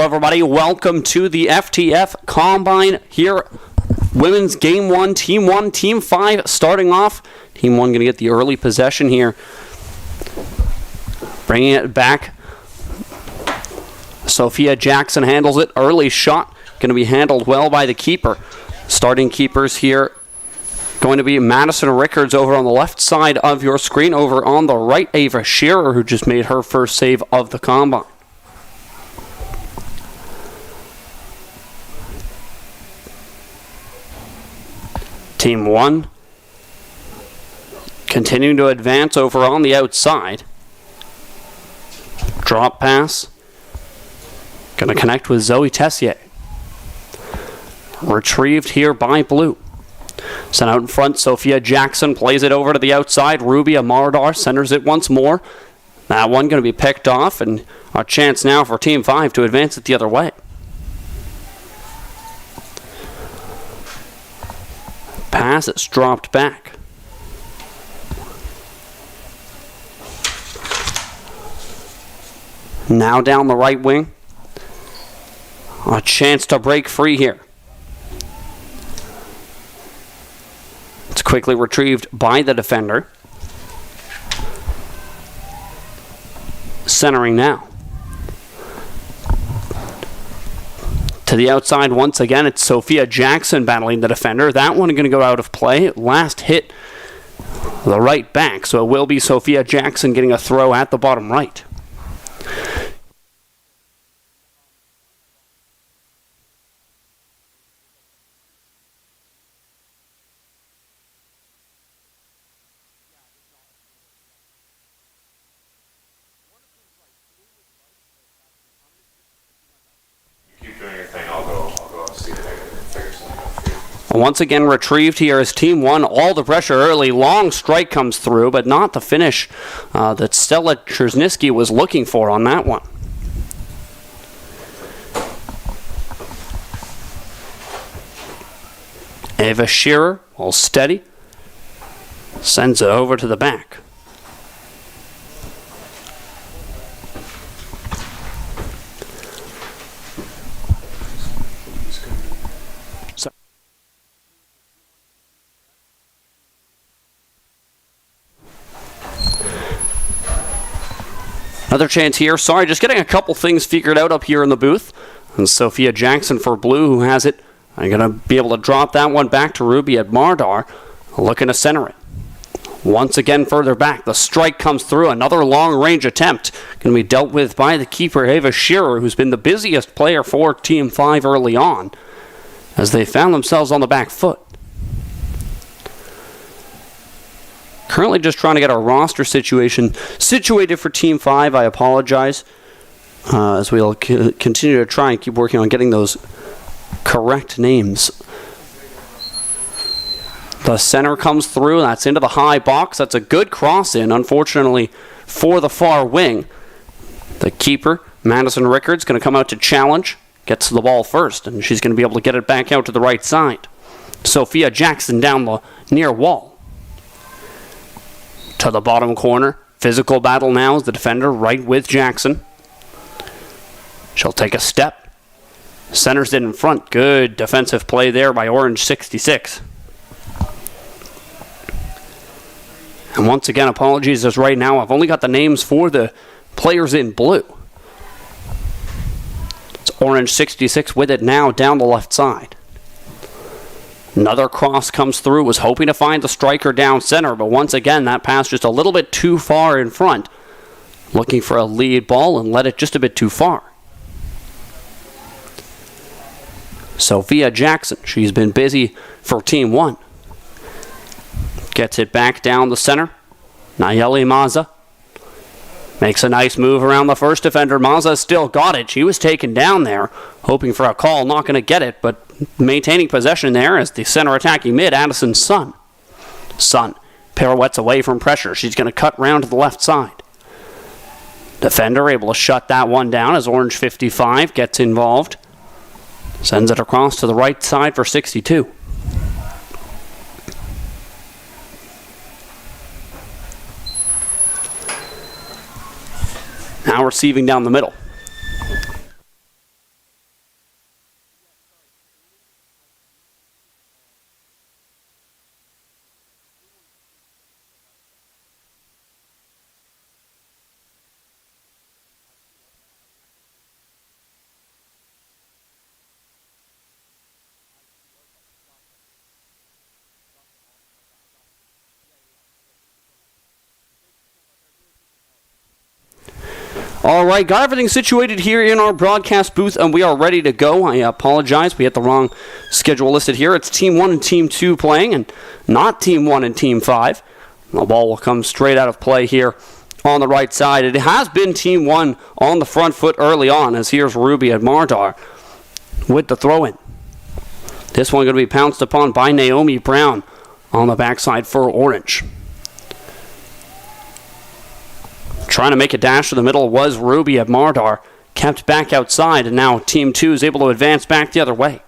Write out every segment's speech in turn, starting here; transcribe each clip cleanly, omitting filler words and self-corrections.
Hello everybody, welcome to the FTF Combine here. Women's Game 1, Team 1, Team 5 starting off. Team 1 going to get the early possession here. Bringing it back. Sophia Jackson handles it. Early shot going to be handled well by the keeper. Starting keepers here going to be Madison Rickards over on the left side of your screen. Over on the right, Ava Shearer, who just made her first save of the Combine. Team 1 continuing to advance over on the outside. Drop pass. Going to connect with Zoe Tessier. Retrieved here by Blue. Sent out in front, Sophia Jackson plays it over to the outside. Rubia Mardar centers it once more. That one going to be picked off, and a chance now for Team 5 to advance it the other way. Pass, it's dropped back. Now down the right wing. A chance to break free here. It's quickly retrieved by the defender. Centering now. To the outside once again, it's Sophia Jackson battling the defender. That one going to go out of play. Last hit the right back, so it will be Sophia Jackson getting a throw at the bottom right. Once again retrieved here as Team 1. All the pressure early. Long strike comes through, but not the finish that Stella Trzniski was looking for on that one. Ava Shearer, all steady, sends it over to the back. Another chance here. Sorry, just getting a couple things figured out up here in the booth. And Sophia Jackson for Blue, who has it. I'm going to be able to drop that one back to Ruby at Mardar. Looking to center it. Once again further back. The strike comes through. Another long-range attempt. Going to be dealt with by the keeper, Ava Shearer, who's been the busiest player for Team 5 early on, as they found themselves on the back foot. Currently just trying to get our roster situation situated for Team 5. I apologize, as we'll continue to try and keep working on getting those correct names. The center comes through. That's into the high box. That's a good cross in, unfortunately, for the far wing. The keeper, Madison Rickards, going to come out to challenge. Gets the ball first, and she's going to be able to get it back out to the right side. Sophia Jackson down the near wall. To the bottom corner. Physical battle now as the defender right with Jackson. She'll take a step. Centers it in front. Good defensive play there by Orange 66. And once again, apologies as right now I've only got the names for the players in blue. It's Orange 66 with it now down the left side. Another cross comes through. Was hoping to find the striker down center, but once again, that pass just a little bit too far in front. Looking for a lead ball and led it just a bit too far. Sophia Jackson, she's been busy for Team 1. Gets it back down the center. Nayeli Maza makes a nice move around the first defender. Maza still got it. She was taken down there, hoping for a call. Not going to get it, but maintaining possession there as the center attacking mid, Addison Sun. Sun pirouettes away from pressure. She's going to cut round to the left side. Defender able to shut that one down as Orange 55 gets involved. Sends it across to the right side for 62. Now receiving down the middle. All right, got everything situated here in our broadcast booth, and we are ready to go. I apologize, we had the wrong schedule listed here. It's Team 1 and Team 2 playing, and not Team 1 and Team 5. The ball will come straight out of play here on the right side. It has been Team 1 on the front foot early on, as here's Ruby at Mardar with the throw-in. This one going to be pounced upon by Naomi Brown on the backside for Orange. Trying to make a dash to the middle was Ruby at Mardar. Kept back outside, and now Team 2 is able to advance back the other way.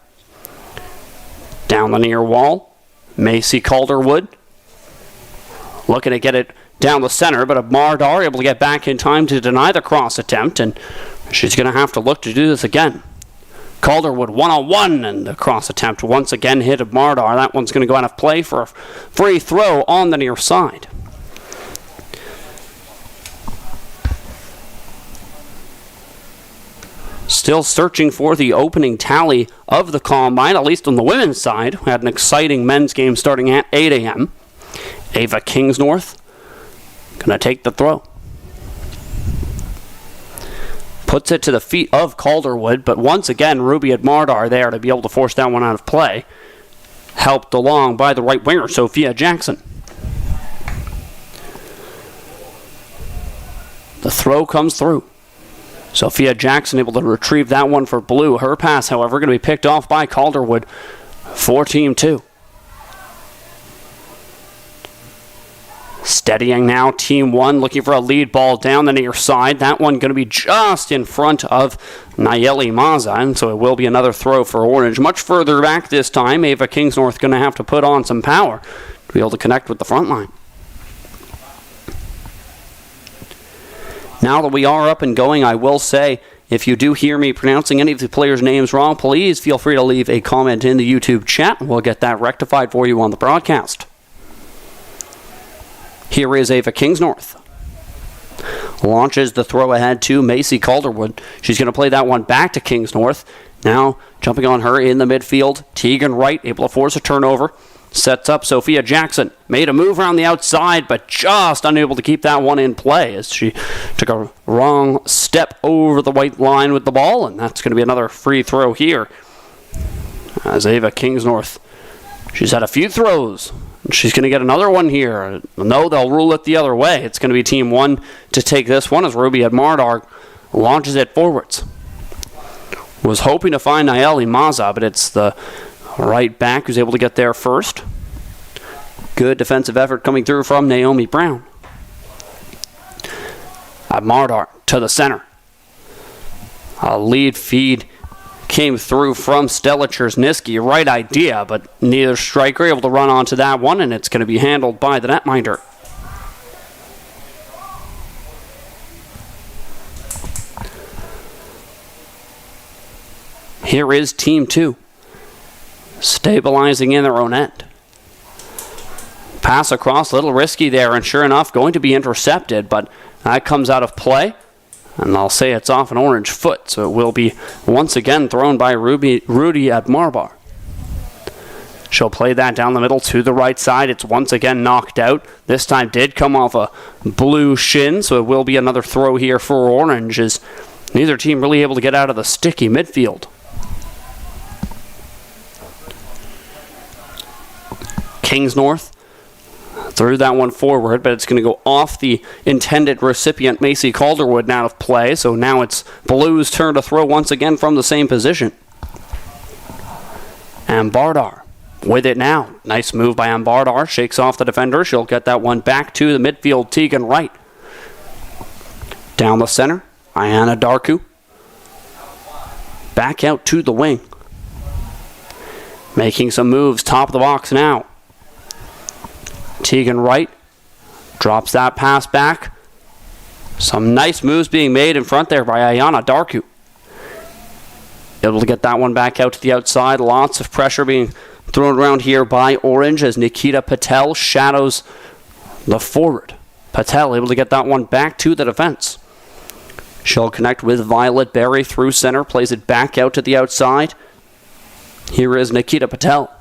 Down the near wall, Macy Calderwood. Looking to get it down the center, but Mardar able to get back in time to deny the cross attempt, and she's going to have to look to do this again. Calderwood one-on-one, and the cross attempt once again hit Mardar. That one's going to go out of play for a free throw on the near side. Still searching for the opening tally of the combine, at least on the women's side. We had an exciting men's game starting at 8 a.m. Ava Kingsnorth going to take the throw. Puts it to the feet of Calderwood, but once again, Ruby at Mardar there to be able to force that one out of play. Helped along by the right winger, Sophia Jackson. The throw comes through. Sophia Jackson able to retrieve that one for Blue. Her pass, however, going to be picked off by Calderwood for Team 2. Steadying now, Team 1 looking for a lead ball down the near side. That one going to be just in front of Nayeli Maza, and so it will be another throw for Orange. Much further back this time, Ava Kingsnorth going to have to put on some power to be able to connect with the front line. Now that we are up and going, I will say, if you do hear me pronouncing any of the players' names wrong, please feel free to leave a comment in the YouTube chat. We'll get that rectified for you on the broadcast. Here is Ava Kingsnorth. Launches the throw ahead to Macy Calderwood. She's going to play that one back to Kingsnorth. Now jumping on her in the midfield. Tegan Wright able to force a turnover. Sets up Sophia Jackson. Made a move around the outside, but just unable to keep that one in play as she took a wrong step over the white line with the ball, and that's going to be another free throw here. As Ava Kingsnorth, she's had a few throws. She's going to get another one here. No, they'll rule it the other way. It's going to be Team 1 to take this one as Ruby at Mardar launches it forwards. Was hoping to find Nayeli Maza, but it's the right back who's able to get there first. Good defensive effort coming through from Naomi Brown. At Mardar to the center. A lead feed came through from Stella Chersniski. Right idea, but neither striker able to run onto that one, and it's going to be handled by the netminder. Here is Team 2. Stabilizing in their own end. Pass across, a little risky there, and sure enough, going to be intercepted, but that comes out of play, and I'll say it's off an Orange foot, so it will be once again thrown by Rudy at Marbar. She'll play that down the middle to the right side. It's once again knocked out. This time did come off a Blue shin, so it will be another throw here for Orange, as neither team really able to get out of the sticky midfield. Kingsnorth threw that one forward, but it's going to go off the intended recipient, Macy Calderwood, out of play. So now it's Blue's turn to throw once again from the same position. Ambardar with it now. Nice move by Ambardar. Shakes off the defender. She'll get that one back to the midfield, Tegan Wright. Down the center, Ayana Darku. Back out to the wing. Making some moves, top of the box now. Tegan Wright drops that pass back. Some nice moves being made in front there by Ayana Darku. Able to get that one back out to the outside. Lots of pressure being thrown around here by Orange as Nikita Patel shadows the forward. Patel able to get that one back to the defense. She'll connect with Violet Berry through center. Plays it back out to the outside. Here is Nikita Patel.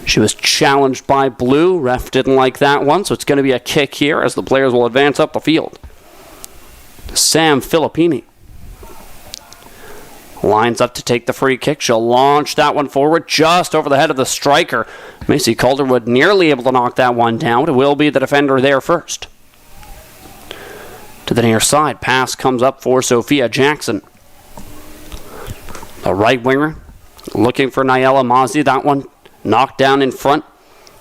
She was challenged by Blue. Ref didn't like that one, so it's going to be a kick here as the players will advance up the field. Sam Filippini. Lines up to take the free kick. She'll launch that one forward just over the head of the striker. Macy Calderwood nearly able to knock that one down. It will be the defender there first. To the near side. Pass comes up for Sophia Jackson. The right winger looking for Nayela Mazzi. That one knocked down in front.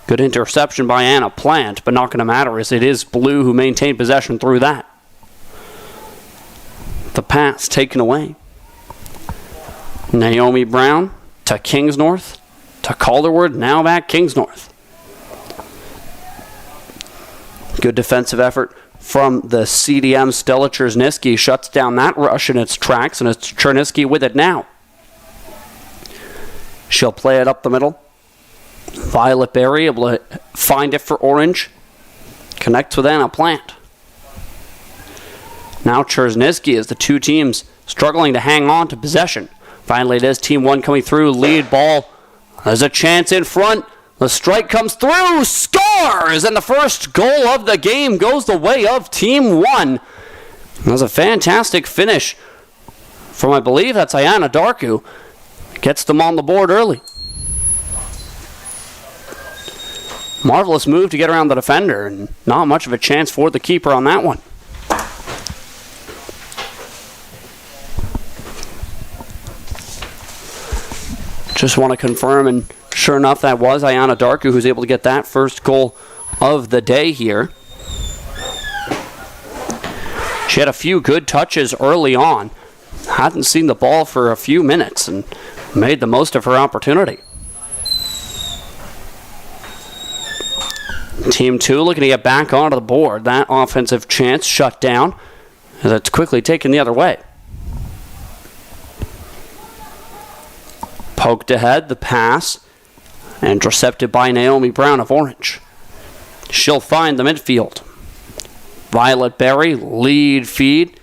Good interception by Anna Plant, but not going to matter as it is Blue who maintained possession through that. The pass taken away. Naomi Brown to Kingsnorth, to Calderwood, now back Kingsnorth. Good defensive effort from the CDM. Stella Cherniski shuts down that rush in its tracks, and it's Cherniski with it now. She'll play it up the middle. Violet Berry able to find it for Orange. Connects with Anna Plant. Now Cherniski as the two teams struggling to hang on to possession. Finally, it is Team 1 coming through. Lead ball. There's a chance in front. The strike comes through. Scores! And the first goal of the game goes the way of Team 1. That was a fantastic finish from, I believe, that's Ayana Darku. Gets them on the board early. Marvelous move to get around the defender, and not much of a chance for the keeper on that one. Just want to confirm, and sure enough, that was Ayana Darku who's able to get that first goal of the day here. She had a few good touches early on. Hadn't seen the ball for a few minutes and made the most of her opportunity. Team 2 looking to get back onto the board. That offensive chance shut down as it's quickly taken the other way. Poked ahead, the pass, intercepted by Naomi Brown of Orange. She'll find the midfield. Violet Berry, lead feed.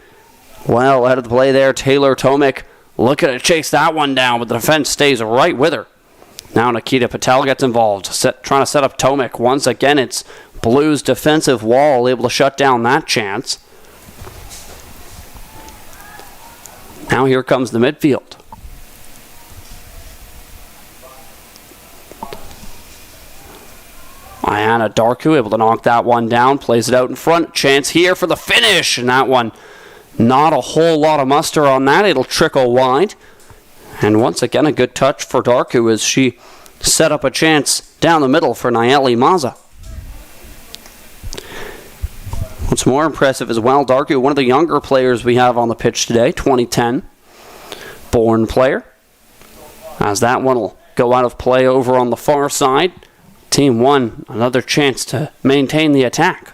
Well, out of the play there, Taylor Tomic looking to chase that one down, but the defense stays right with her. Now Nikita Patel gets involved, trying to set up Tomic. Once again, it's Blue's defensive wall able to shut down that chance. Now here comes the midfield. Ayana Darku able to knock that one down, plays it out in front. Chance here for the finish, and that one, not a whole lot of muster on that. It'll trickle wide. And once again, a good touch for Darku as she set up a chance down the middle for Nayeli Maza. What's more impressive as well, Darku, one of the younger players we have on the pitch today, 2010 born player. As that one will go out of play over on the far side. Team 1, another chance to maintain the attack.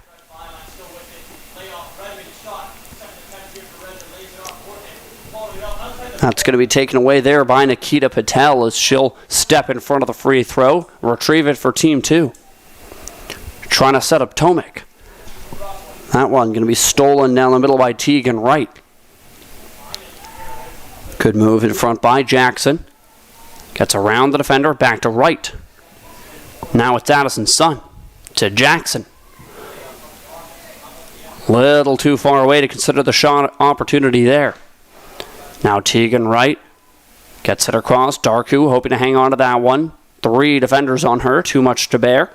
That's going to be taken away there by Nikita Patel as she'll step in front of the free throw, retrieve it for Team 2. Trying to set up Tomic. That one going to be stolen down the middle by Tegan Wright. Good move in front by Jackson. Gets around the defender, back to Wright. Now it's Addison Sun to Jackson. Little too far away to consider the shot opportunity there. Now Tegan Wright gets it across. Darku hoping to hang on to that one. 3 defenders on her, too much to bear.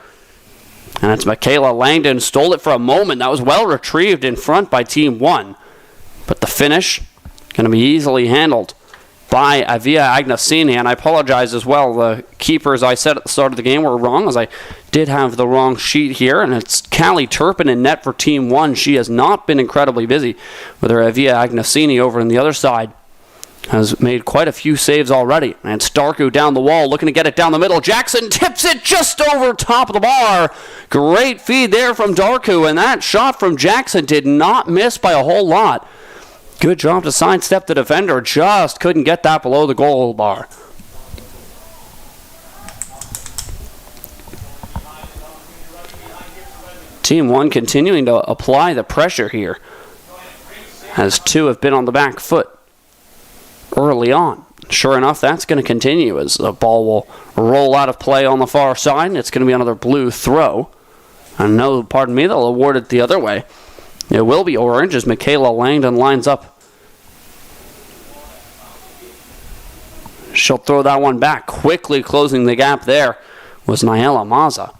And it's Michaela Langdon, stole it for a moment. That was well retrieved in front by Team 1. But the finish, going to be easily handled by Avia Agnesini. And I apologize as well. The keepers I said at the start of the game were wrong, as I did have the wrong sheet here. And it's Callie Turpin in net for Team 1. She has not been incredibly busy with her Avia Agnesini over on the other side. Has made quite a few saves already. And Starku down the wall, looking to get it down the middle. Jackson tips it just over top of the bar. Great feed there from Darku, and that shot from Jackson did not miss by a whole lot. Good job to sidestep the defender, just couldn't get that below the goal bar. Team 1 continuing to apply the pressure here, as 2 have been on the back foot early on. Sure enough, that's going to continue as the ball will roll out of play on the far side. It's going to be another Blue throw. And no, pardon me, they'll award it the other way. It will be orange as Michaela Langdon lines up. She'll throw that one back. Quickly closing the gap there was Nayela Maza.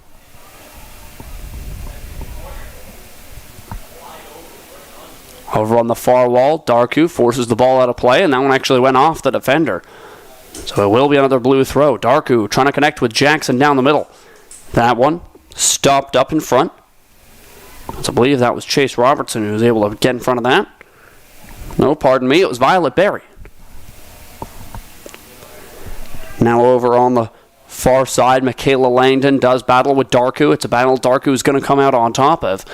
Over on the far wall, Darku forces the ball out of play, and that one actually went off the defender. So it will be another blue throw. Darku trying to connect with Jackson down the middle. That one stopped up in front. I believe that was Chase Robertson who was able to get in front of that. No, pardon me, it was Violet Berry. Now over on the far side, Michaela Langdon does battle with Darku. It's a battle Darku is going to come out on top of.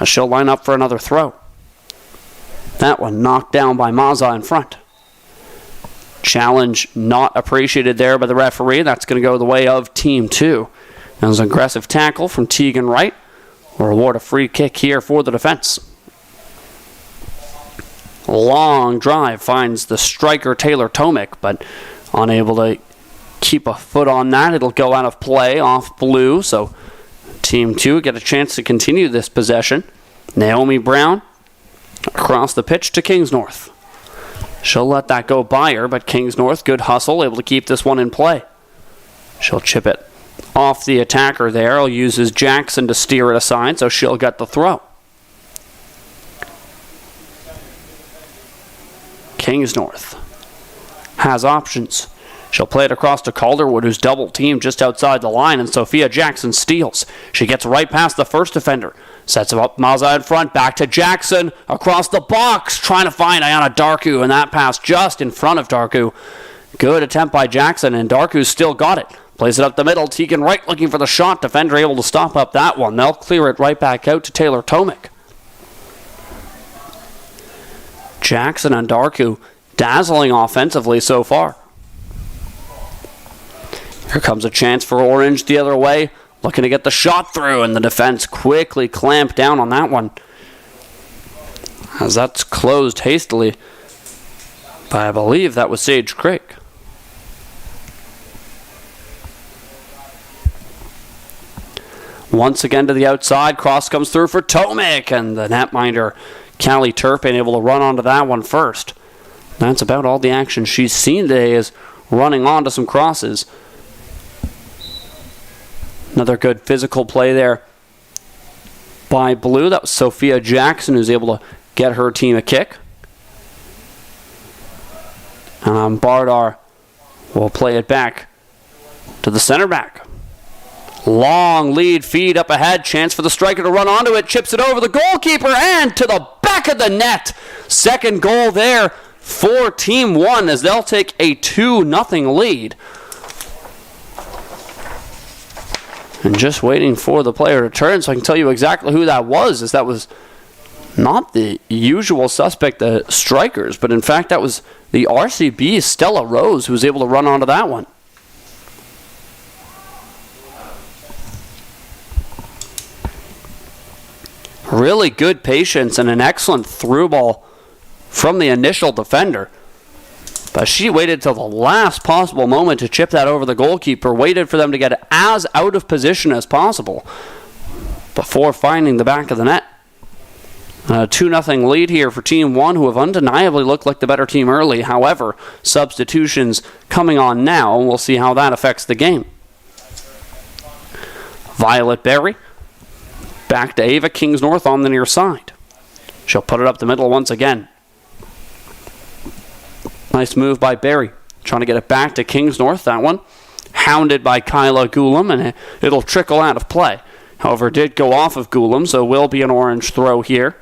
She'll line up for another throw. That one knocked down by Maza in front. Challenge not appreciated there by the referee. That's going to go the way of Team 2. That was an aggressive tackle from Tegan Wright. We'll reward a free kick here for the defense. Long drive finds the striker Taylor Tomic, but unable to keep a foot on that. It'll go out of play off blue, so Team 2 get a chance to continue this possession. Naomi Brown across the pitch to Kingsnorth. She'll let that go by her, but Kingsnorth, good hustle, able to keep this one in play. She'll chip it off the attacker there. He'll use his Jackson to steer it aside, so she'll get the throw. Kingsnorth has options. She'll play it across to Calderwood, who's double teamed just outside the line, and Sophia Jackson steals. She gets right past the first defender. Sets him up, Maza in front, back to Jackson, across the box, trying to find Ayana Darku, and that pass just in front of Darku. Good attempt by Jackson, and Darku's still got it. Plays it up the middle, Tegan Wright looking for the shot, defender able to stop up that one. They'll clear it right back out to Taylor Tomic. Jackson and Darku dazzling offensively so far. Here comes a chance for Orange the other way. Looking to get the shot through, and the defense quickly clamped down on that one. As that's closed hastily by, I believe that was Sage Craig. Once again to the outside, cross comes through for Tomic, and the netminder Callie Turpin able to run onto that one first. That's about all the action she's seen today, is running onto some crosses. Another good physical play there by Blue. That was Sophia Jackson who's able to get her team a kick. And Bardar will play it back to the center back. Long lead feed up ahead. Chance for the striker to run onto it. Chips it over the goalkeeper and to the back of the net. Second goal there for Team 1 as they'll take a 2-0 lead. And just waiting for the player to turn so I can tell you exactly who that was, as that was not the usual suspect, the strikers, but in fact that was the RCB's Stella Rose who was able to run onto that one. Really good patience and an excellent through ball from the initial defender. But she waited till the last possible moment to chip that over the goalkeeper, waited for them to get as out of position as possible before finding the back of the net. A 2-0 lead here for Team 1, who have undeniably looked like the better team early. However, substitutions coming on now, and we'll see how that affects the game. Violet Berry, back to Ava Kingsnorth on the near side. She'll put it up the middle once again. Nice move by Berry. Trying to get it back to Kingsnorth. That one hounded by Kyla Goulam, and it'll trickle out of play. However, it did go off of Goulam, so it will be an orange throw here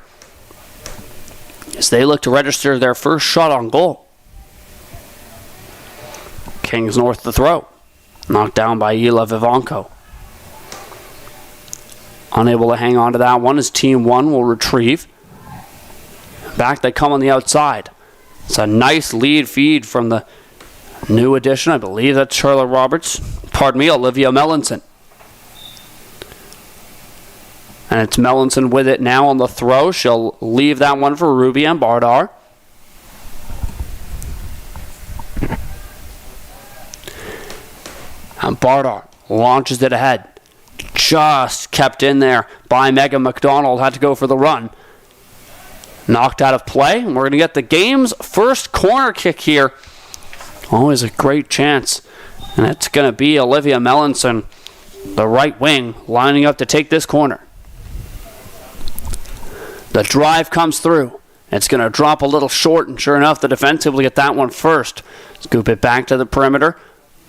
as they look to register their first shot on goal. Kingsnorth the throw. Knocked down by Ela Vivanco. Unable to hang on to that one as Team 1 will retrieve. Back they come on the outside. It's a nice lead feed from the new addition. I believe that's Charlotte Roberts. Pardon me, Olivia Mellinson. And it's Mellinson with it now on the throw. She'll leave that one for Ruby and Bardar. And Bardar launches it ahead. Just kept in there by Megan McDonald. Had to go for the run. Knocked out of play, and we're going to get the game's first corner kick here. Always a great chance. And it's going to be Olivia Mellinson, the right wing, lining up to take this corner. The drive comes through. It's going to drop a little short, and sure enough, the defense able to get that one first. Scoop it back to the perimeter.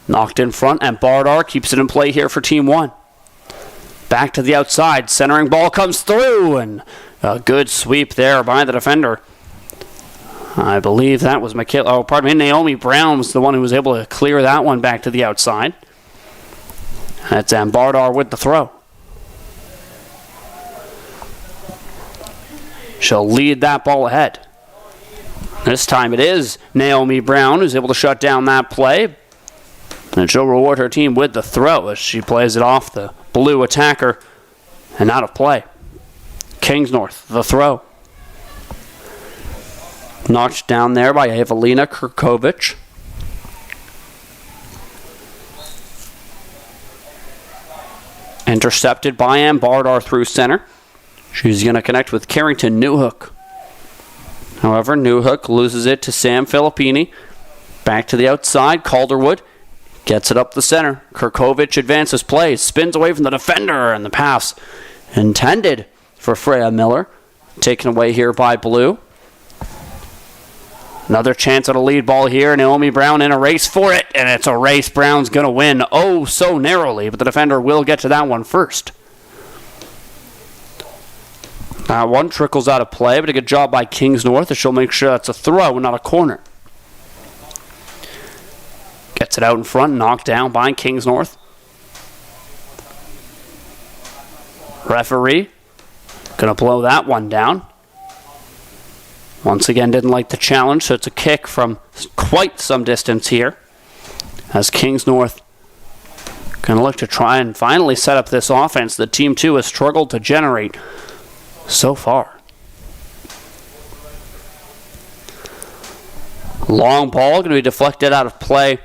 Knocked in front, and Bardar keeps it in play here for Team 1. Back to the outside. Centering ball comes through, and a good sweep there by the defender. I believe that was Naomi Brown was the one who was able to clear that one back to the outside. That's Bardar with the throw. She'll lead that ball ahead. This time it is Naomi Brown who's able to shut down that play. And she'll reward her team with the throw as she plays it off the blue attacker and out of play. Kingsnorth, the throw. Knocked down there by Evelina Kurkovic. Intercepted by Bardar through center. She's going to connect with Carrington Newhook. However, Newhook loses it to Sam Filippini. Back to the outside, Calderwood gets it up the center. Kurkovic advances play, spins away from the defender, and the pass intended for Freya Miller. Taken away here by Blue. Another chance at a lead ball here. Naomi Brown in a race for it, and it's a race. Brown's going to win oh so narrowly, but the defender will get to that one first. That one trickles out of play, but a good job by Kingsnorth as she'll make sure that's a throw and not a corner. Gets it out in front, knocked down by Kingsnorth. Referee going to blow that one down. Once again, didn't like the challenge, so it's a kick from quite some distance here. As Kingsnorth going to look to try and finally set up this offense that Team 2 has struggled to generate so far. Long ball going to be deflected out of play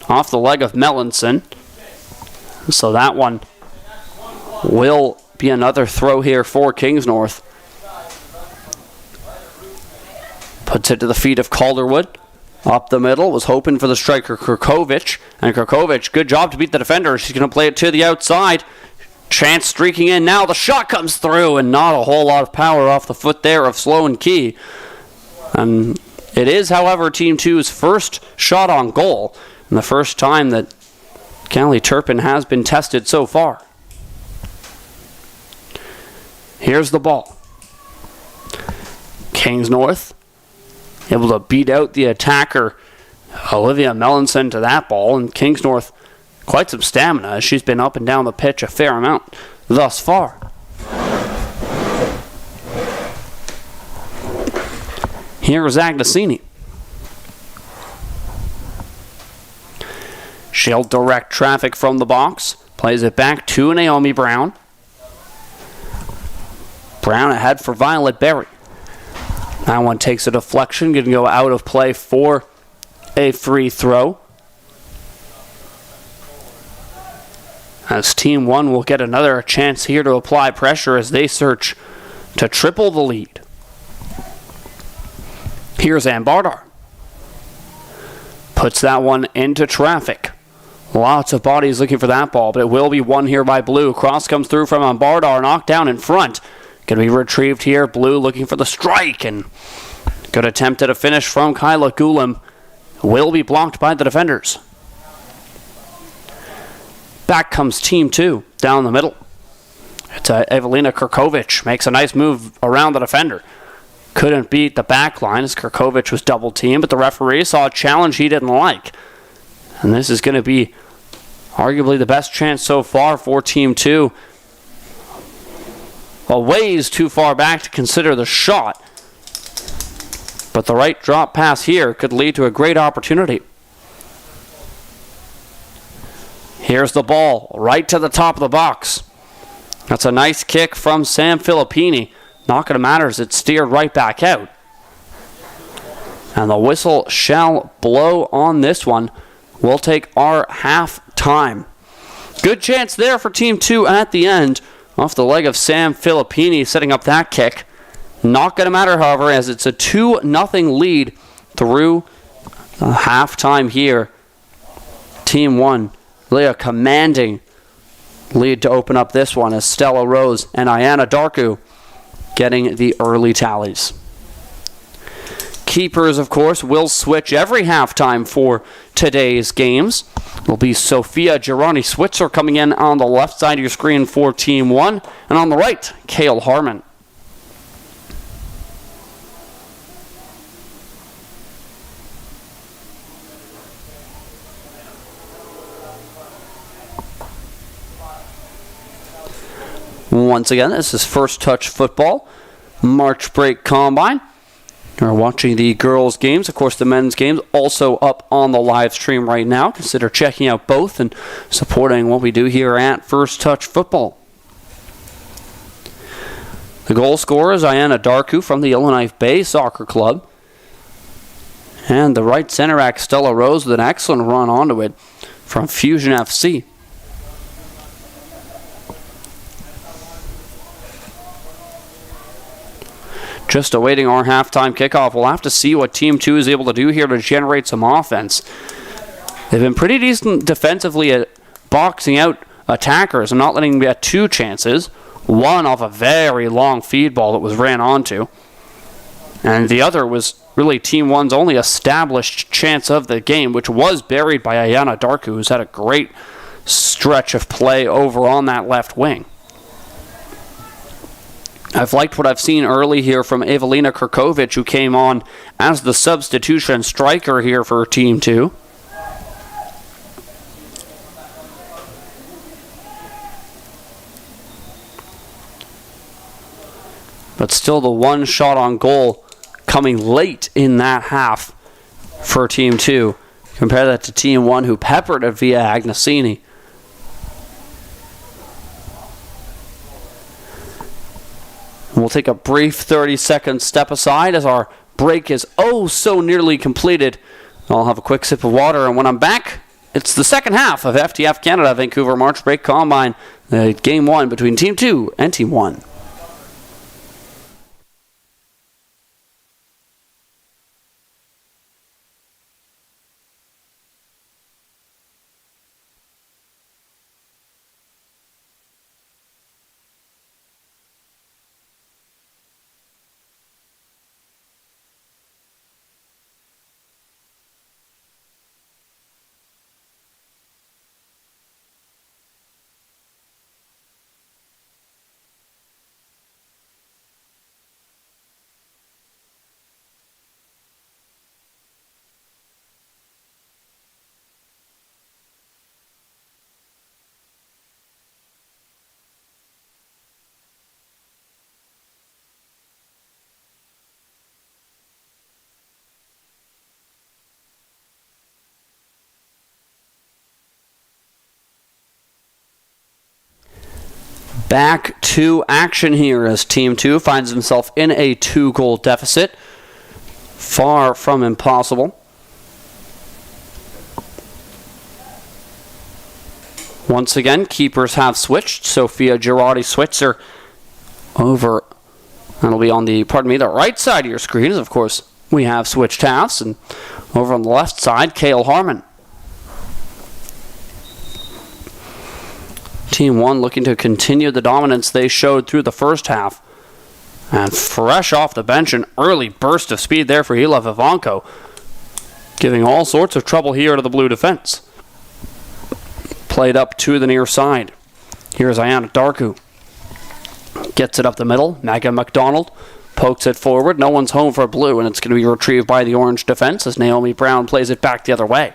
off the leg of Mellinson. So that one will be another throw here for Kingsnorth. Puts it to the feet of Calderwood. Up the middle, was hoping for the striker Kurkovic. And Kurkovic, good job to beat the defender. She's going to play it to the outside. Chance streaking in now. The shot comes through, and not a whole lot of power off the foot there of Sloan Key. And it is, however, Team 2's first shot on goal, and the first time that Callie Turpin has been tested so far. Here's the ball. Kingsnorth able to beat out the attacker Olivia Mellinson to that ball, and Kingsnorth quite some stamina as she's been up and down the pitch a fair amount thus far. Here's Agnesini. She'll direct traffic from the box. Plays it back to Naomi Brown. Brown ahead for Violet Berry. That one takes a deflection. Going to go out of play for a free throw. As Team 1 will get another chance here to apply pressure as they search to triple the lead. Here's Bardar. Puts that one into traffic. Lots of bodies looking for that ball, but it will be won here by Blue. Cross comes through from Bardar, knocked down in front. Going to be retrieved here. Blue looking for the strike, and good attempt at a finish from Kyla Gulam. Will be blocked by the defenders. Back comes Team 2 down the middle. It's Evelina Kurkovic. Makes a nice move around the defender. Couldn't beat the back line as Kurkovic was double teamed, but the referee saw a challenge he didn't like. And this is going to be arguably the best chance so far for Team 2. Well, ways too far back to consider the shot. But the right drop pass here could lead to a great opportunity. Here's the ball, right to the top of the box. That's a nice kick from Sam Filippini. Not going to matter as it's steered right back out. And the whistle shall blow on this one. We'll take our half time. Good chance there for Team 2 at the end. Off the leg of Sam Filippini setting up that kick. Not going to matter, however, as it's a 2-0 lead through the halftime here. Team 1 really a commanding lead to open up this one as Stella Rose and Ayana Darku getting the early tallies. Keepers, of course, will switch every halftime for today's games. Will be Sophia Girardi-Switzer coming in on the left side of your screen for Team 1, and on the right, Kale Harmon. Once again, this is First Touch Football, March Break Combine. You're watching the girls' games. Of course, the men's games also up on the live stream right now. Consider checking out both and supporting what we do here at First Touch Football. The goal scorer is Ayana Darku from the Yellowknife Bay Soccer Club. And the right center back, Stella Rose, with an excellent run onto it from Fusion FC. Just awaiting our halftime kickoff. We'll have to see what Team 2 is able to do here to generate some offense. They've been pretty decent defensively at boxing out attackers and not letting them get 2 chances. One off a very long feed ball that was ran onto. And the other was really Team 1's only established chance of the game, which was buried by Ayana Darku, who's had a great stretch of play over on that left wing. I've liked what I've seen early here from Evelina Kirkovic, who came on as the substitution striker here for Team 2. But still the one shot on goal coming late in that half for Team 2. Compare that to Team 1, who peppered it via Agnesini. We'll take a brief 30-second step aside as our break is oh so nearly completed. I'll have a quick sip of water, and when I'm back, it's the second half of FTF Canada Vancouver March Break Combine, Game 1 between Team 2 and Team 1. Back to action here as Team 2 finds himself in a 2-goal deficit. Far from impossible. Once again, keepers have switched. Sophia Girardi-Switzer over, that'll be on the right side of your screen, as of course we have switched halves. And over on the left side, Kale Harmon. Team 1 looking to continue the dominance they showed through the first half. And fresh off the bench, an early burst of speed there for Hila Vivanco, giving all sorts of trouble here to the blue defense. Played up to the near side. Here's Ayana Darku. Gets it up the middle. Megan McDonald pokes it forward. No one's home for blue, and it's going to be retrieved by the orange defense as Naomi Brown plays it back the other way.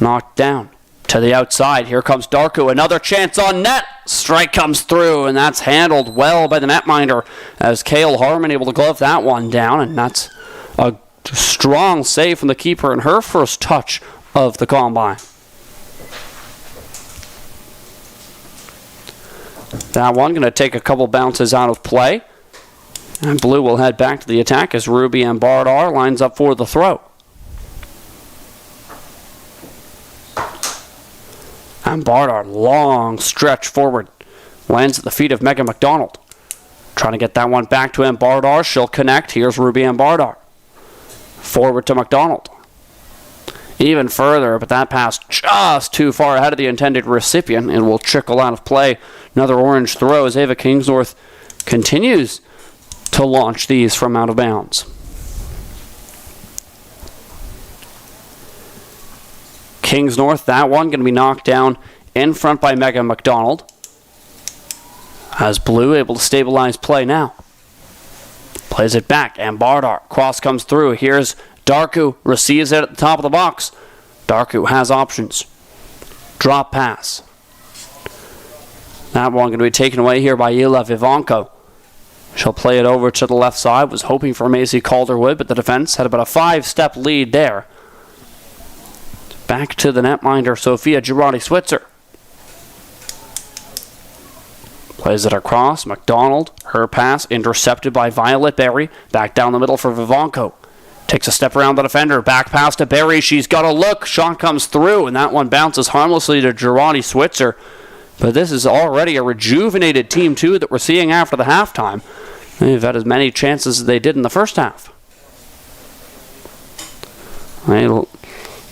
Knocked down. To the outside, here comes Darku, another chance on net. Strike comes through, and that's handled well by the netminder as Kale Harmon able to glove that one down, and that's a strong save from the keeper and her first touch of the combine. That one going to take a couple bounces out of play, and blue will head back to the attack as Ruby and Bardar lines up for the throw. And Bardar, long stretch forward, lands at the feet of Megan McDonald. Trying to get that one back to Ambardar. She'll connect. Here's Ruby Ambardar. Forward to McDonald. Even further, but that pass just too far ahead of the intended recipient. It will trickle out of play. Another orange throw as Ava Kingsnorth continues to launch these from out of bounds. Kingsnorth, that one going to be knocked down in front by Megan McDonald. As Blue able to stabilize play now. Plays it back, and Bardar. Cross comes through. Here's Darku, receives it at the top of the box. Darku has options. Drop pass. That one going to be taken away here by Ila Vivanko. She'll play it over to the left side. Was hoping for Macy Calderwood, but the defense had about a 5-step lead there. Back to the netminder, Sophia Girardi-Switzer. Plays it across. McDonald, her pass intercepted by Violet Berry. Back down the middle for Vivanko. Takes a step around the defender. Back pass to Berry. She's got a look. Shot comes through, and that one bounces harmlessly to Girardi-Switzer. But this is already a rejuvenated team, too, that we're seeing after the halftime. They've had as many chances as they did in the first half.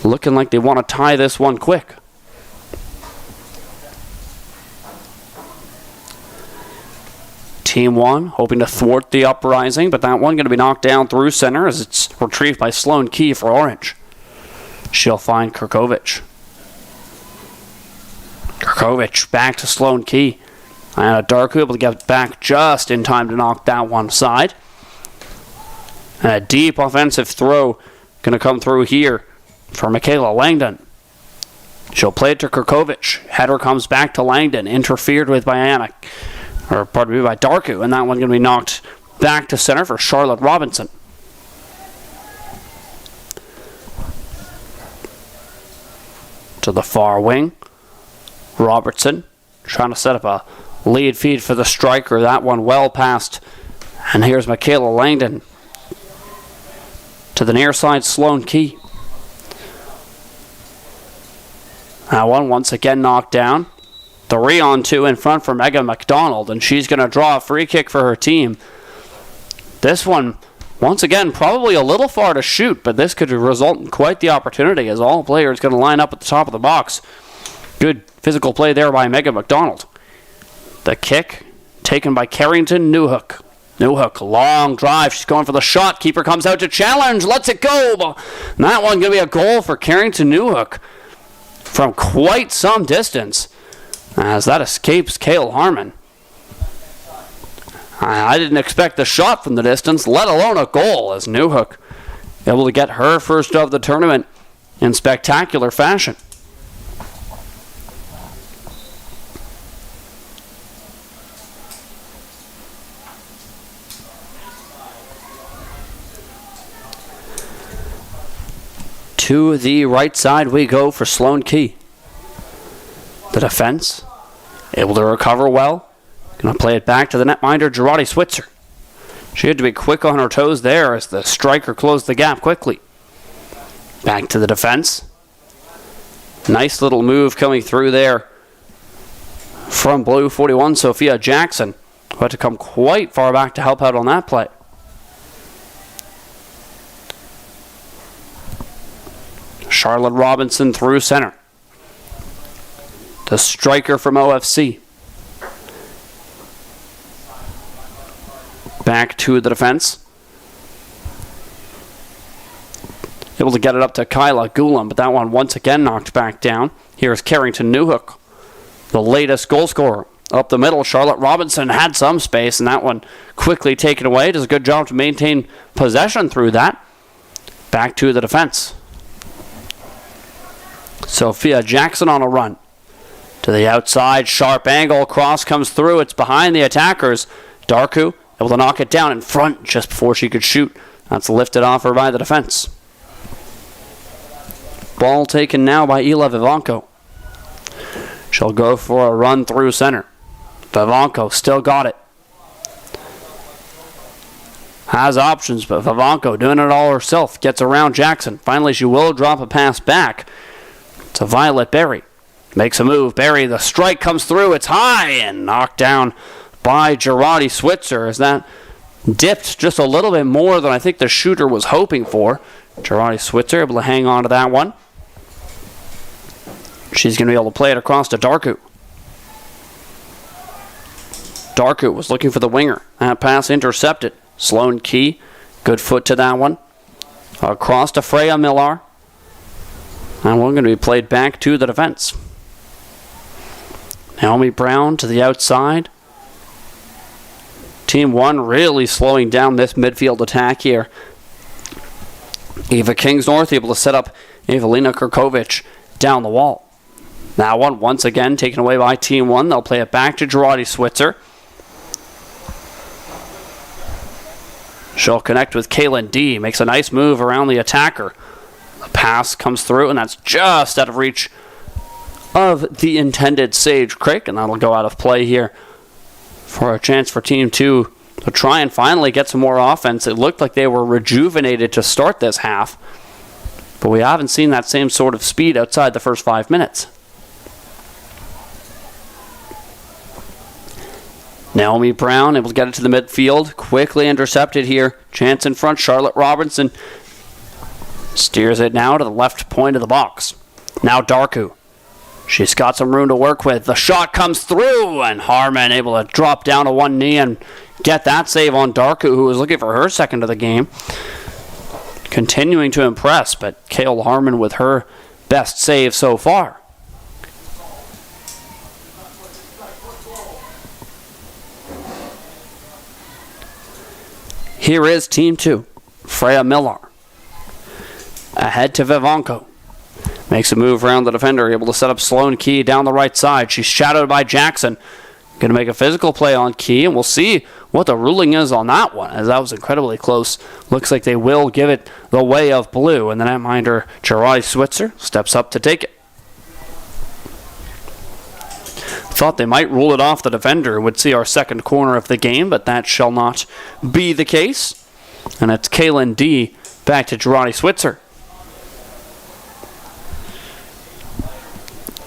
Looking like they want to tie this one quick. Team 1 hoping to thwart the uprising, but that one going to be knocked down through center as it's retrieved by Sloan Key for Orange. She'll find Kirkovich. Kirkovich back to Sloan Key. And Darku able to get back just in time to knock that one aside. And a deep offensive throw going to come through here for Michaela Langdon. She'll play it to Kirkovich. Header comes back to Langdon, interfered with by by Darku, and that one going to be knocked back to center for Charlotte Robinson. To the far wing, Robertson trying to set up a lead feed for the striker. That one well passed, and here's Michaela Langdon to the near side, Sloan Key. That one once again knocked down. 3-on-2 in front for Megan McDonald, and she's going to draw a free kick for her team. This one, once again, probably a little far to shoot, but this could result in quite the opportunity as all players going to line up at the top of the box. Good physical play there by Megan McDonald. The kick taken by Carrington Newhook. Newhook, long drive. She's going for the shot. Keeper comes out to challenge. Lets it go. And that one going to be a goal for Carrington Newhook from quite some distance, as that escapes Cale Harmon. I didn't expect the shot from the distance, let alone a goal, as Newhook able to get her first of the tournament in spectacular fashion. To the right side we go for Sloan Key. The defense, able to recover well. Going to play it back to the netminder, Girardi-Switzer. She had to be quick on her toes there as the striker closed the gap quickly. Back to the defense. Nice little move coming through there from Blue 41, Sophia Jackson, who had to come quite far back to help out on that play. Charlotte Robinson through center. The striker from OFC. Back to the defense. Able to get it up to Kyla Gulam, but that one once again knocked back down. Here's Carrington Newhook, the latest goal scorer. Up the middle, Charlotte Robinson had some space, and that one quickly taken away. Does a good job to maintain possession through that. Back to the defense. Sophia Jackson on a run. To the outside, sharp angle, cross comes through. It's behind the attackers. Darku able to knock it down in front just before she could shoot. That's lifted off her by the defense. Ball taken now by Ila Vivanko. She'll go for a run through center. Vivanko still got it. Has options, but Vivanko doing it all herself. Gets around Jackson. Finally, she will drop a pass back to Violet Berry. Makes a move. Berry, the strike comes through. It's high and knocked down by Girardi Switzer as that dipped just a little bit more than I think the shooter was hoping for. Girardi Switzer able to hang on to that one. She's going to be able to play it across to Darku. Darku was looking for the winger. That pass intercepted. Sloan Key, good foot to that one. Across to Freya Millar. And we're going to be played back to the defense. Naomi Brown to the outside. Team 1 really slowing down this midfield attack here. Eva Kingsnorth able to set up Evelina Kurkovic down the wall. That one once again taken away by Team 1. They'll play it back to Girardi Switzer. She'll connect with Kaylin D. Makes a nice move around the attacker. The pass comes through, and that's just out of reach of the intended Sage Crick, and that'll go out of play here for a chance for Team 2 to try and finally get some more offense. It looked like they were rejuvenated to start this half, but we haven't seen that same sort of speed outside the first 5 minutes. Naomi Brown able to get it to the midfield. Quickly intercepted here. Chance in front. Charlotte Robinson steers it now to the left point of the box. Now Darku. She's got some room to work with. The shot comes through, and Harmon able to drop down to one knee and get that save on Darku, who was looking for her second of the game. Continuing to impress, but Kale Harmon with her best save so far. Here is Team 2. Freya Millar. Ahead to Vivanco. Makes a move around the defender, able to set up Sloan Key down the right side. She's shadowed by Jackson. Going to make a physical play on Key, and we'll see what the ruling is on that one, as that was incredibly close. Looks like they will give it the way of blue, and the netminder, Girardi Switzer, steps up to take it. Thought they might rule it off the defender, would see our second corner of the game, but that shall not be the case. And it's Kaylin D back to Girardi Switzer.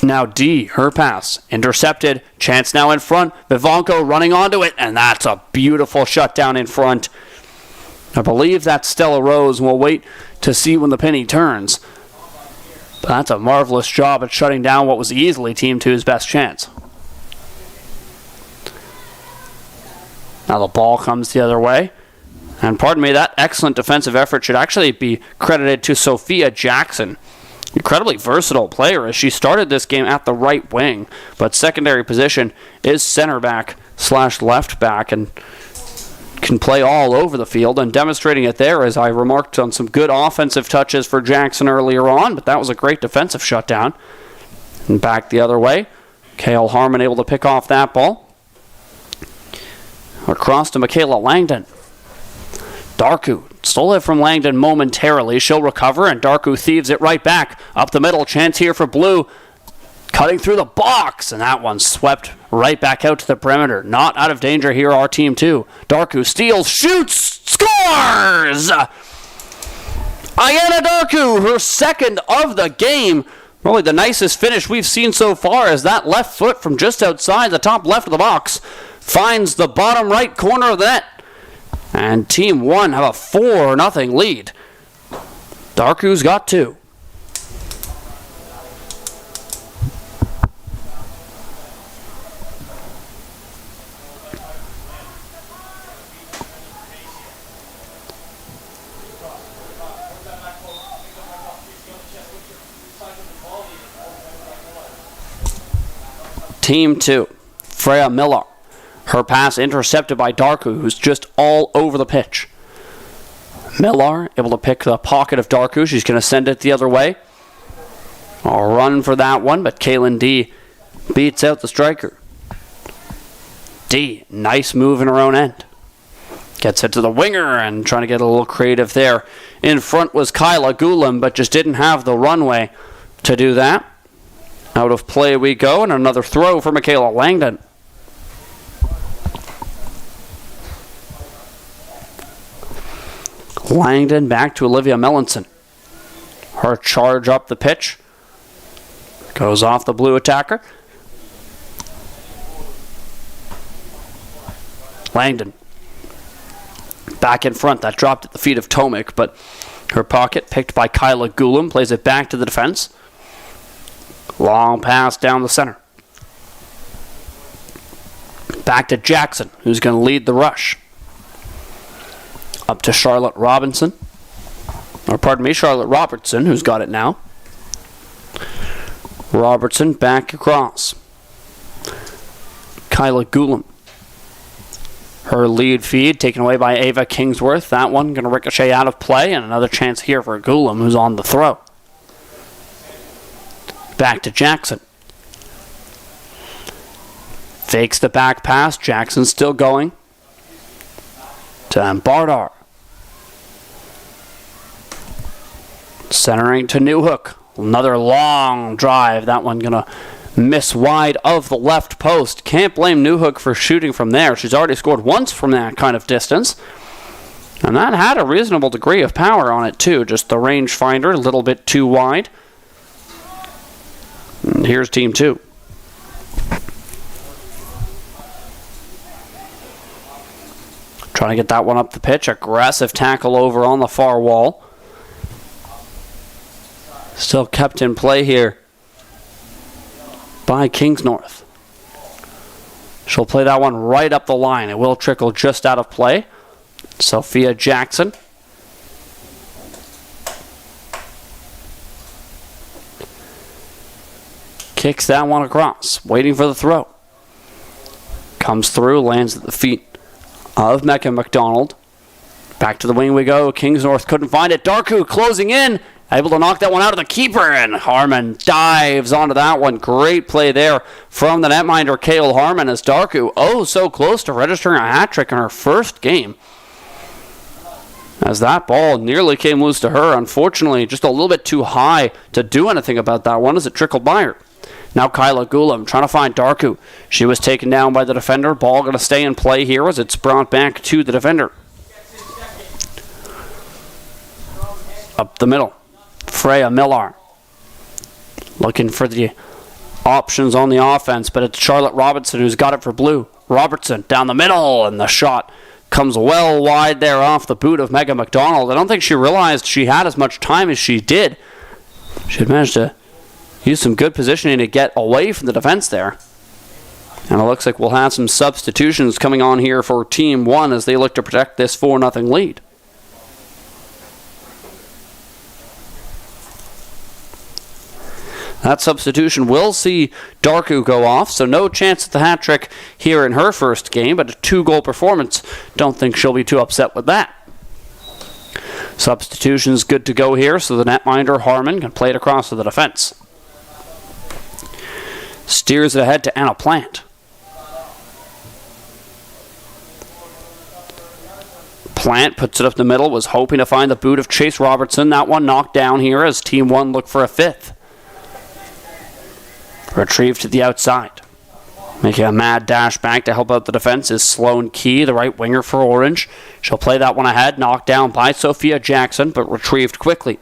Now D, her pass, intercepted, chance now in front, Vivanco running onto it, and that's a beautiful shutdown in front. I believe that's Stella Rose, and we'll wait to see when the penny turns. But that's a marvelous job at shutting down what was easily Team 2's best chance. Now the ball comes the other way. And pardon me, that excellent defensive effort should actually be credited to Sophia Jackson. Incredibly versatile player as she started this game at the right wing, but secondary position is center back / left back and can play all over the field, and demonstrating it there, as I remarked on some good offensive touches for Jackson earlier on, but that was a great defensive shutdown. And back the other way, Kale Harmon able to pick off that ball. Across to Michaela Langdon. Darku stole it from Langdon momentarily. She'll recover, and Darku thieves it right back. Up the middle, chance here for Blue. Cutting through the box, and that one swept right back out to the perimeter. Not out of danger here are Team 2. Darku steals, shoots, scores! Ayanna Darku, her second of the game. Probably the nicest finish we've seen so far, as that left foot from just outside the top left of the box finds the bottom right corner of the net. And Team 1 have a 4-0 lead. Darku's got 2. Team 2, Freya Millar. Her pass intercepted by Darku, who's just all over the pitch. Millar able to pick the pocket of Darku. She's going to send it the other way. I'll run for that one, but Kaylin D beats out the striker. D, nice move in her own end. Gets it to the winger and trying to get a little creative there. In front was Kyla Gulam, but just didn't have the runway to do that. Out of play we go, and another throw for Michaela Langdon. Langdon back to Olivia Melanson. Her charge up the pitch. Goes off the blue attacker. Langdon. Back in front. That dropped at the feet of Tomic, but her pocket picked by Kyla Gulam. Plays it back to the defense. Long pass down the center. Back to Jackson, who's going to lead the rush. Up to Charlotte Robertson, who's got it now. Robertson back across. Kyla Gulam. Her lead feed taken away by Ava Kingsworth. That one going to ricochet out of play, and another chance here for Gulam, who's on the throw. Back to Jackson. Fakes the back pass. Jackson still going. To Bardar. Centering to Newhook. Another long drive. That one going to miss wide of the left post. Can't blame Newhook for shooting from there. She's already scored once from that kind of distance. And that had a reasonable degree of power on it too. Just the rangefinder a little bit too wide. And here's team 2. Trying to get that one up the pitch. Aggressive tackle over on the far wall. Still kept in play here by Kingsnorth. She'll play that one right up the line. It will trickle just out of play. Sophia Jackson. Kicks that one across. Waiting for the throw. Comes through. Lands at the feet of Mecca McDonald. Back to the wing we go. Kingsnorth couldn't find it. Darku closing in. Able to knock that one out of the keeper, and Harmon dives onto that one. Great play there from the netminder, Kale Harmon, as Darku so close to registering a hat trick in her first game. As that ball nearly came loose to her. Unfortunately, just a little bit too high to do anything about that one as it trickled by her. Now Kyla Gulam trying to find Darku. She was taken down by the defender. Ball going to stay in play here as it's brought back to the defender. Up the middle. Freya Millar. Looking for the options on the offense, but it's Charlotte Robertson who's got it for blue. Robertson down the middle, and the shot comes well wide there off the boot of Mega McDonald. I don't think she realized she had as much time as she did. She had managed to use some good positioning to get away from the defense there. And it looks like we'll have some substitutions coming on here for Team 1 as they look to protect this 4-0 lead. That substitution will see Darku go off, so no chance at the hat trick here in her first game, but a 2-goal performance. Don't think she'll be too upset with that. Substitution's good to go here, so the netminder Harmon can play it across to the defense. Steers it ahead to Anna Plant. Plant puts it up the middle, was hoping to find the boot of Chase Robertson. That one knocked down here as Team 1 looked for a 5th. Retrieved to the outside. Making a mad dash back to help out the defense is Sloane Key, the right winger for Orange. She'll play that one ahead, knocked down by Sophia Jackson, but retrieved quickly.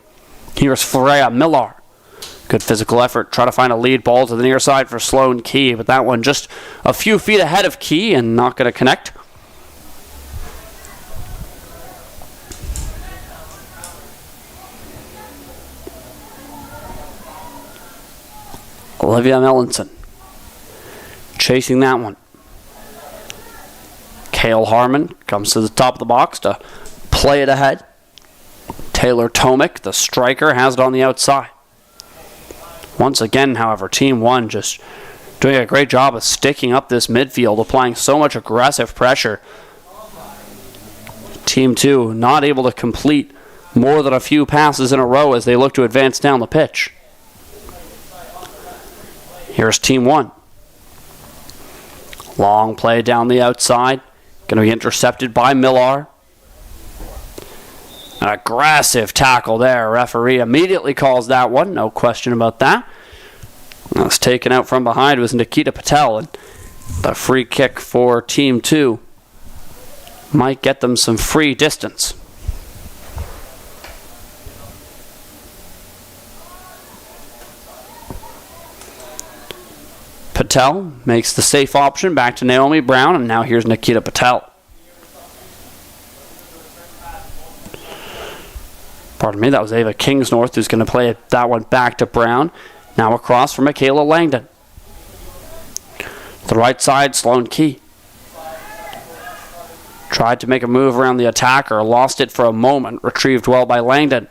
Here's Freya Millar. Good physical effort. Try to find a lead ball to the near side for Sloane Key, but that one just a few feet ahead of Key and not going to connect. Olivia Mellinson chasing that one. Kale Harmon comes to the top of the box to play it ahead. Taylor Tomic, the striker, has it on the outside. Once again, however, Team 1 just doing a great job of sticking up this midfield, applying so much aggressive pressure. Team 2 not able to complete more than a few passes in a row as they look to advance down the pitch. Here's Team 1. Long play down the outside. Going to be intercepted by Millar. An aggressive tackle there. Referee immediately calls that one. No question about that. That was taken out from behind. It was Nikita Patel. And the free kick for Team 2 might get them some free distance. Patel makes the safe option back to Naomi Brown, and now here's Nikita Patel. Pardon me, that was Ava Kingsnorth who's going to play that one back to Brown. Now across for Michaela Langdon. The right side, Sloan Key. Tried to make a move around the attacker, lost it for a moment, retrieved well by Langdon.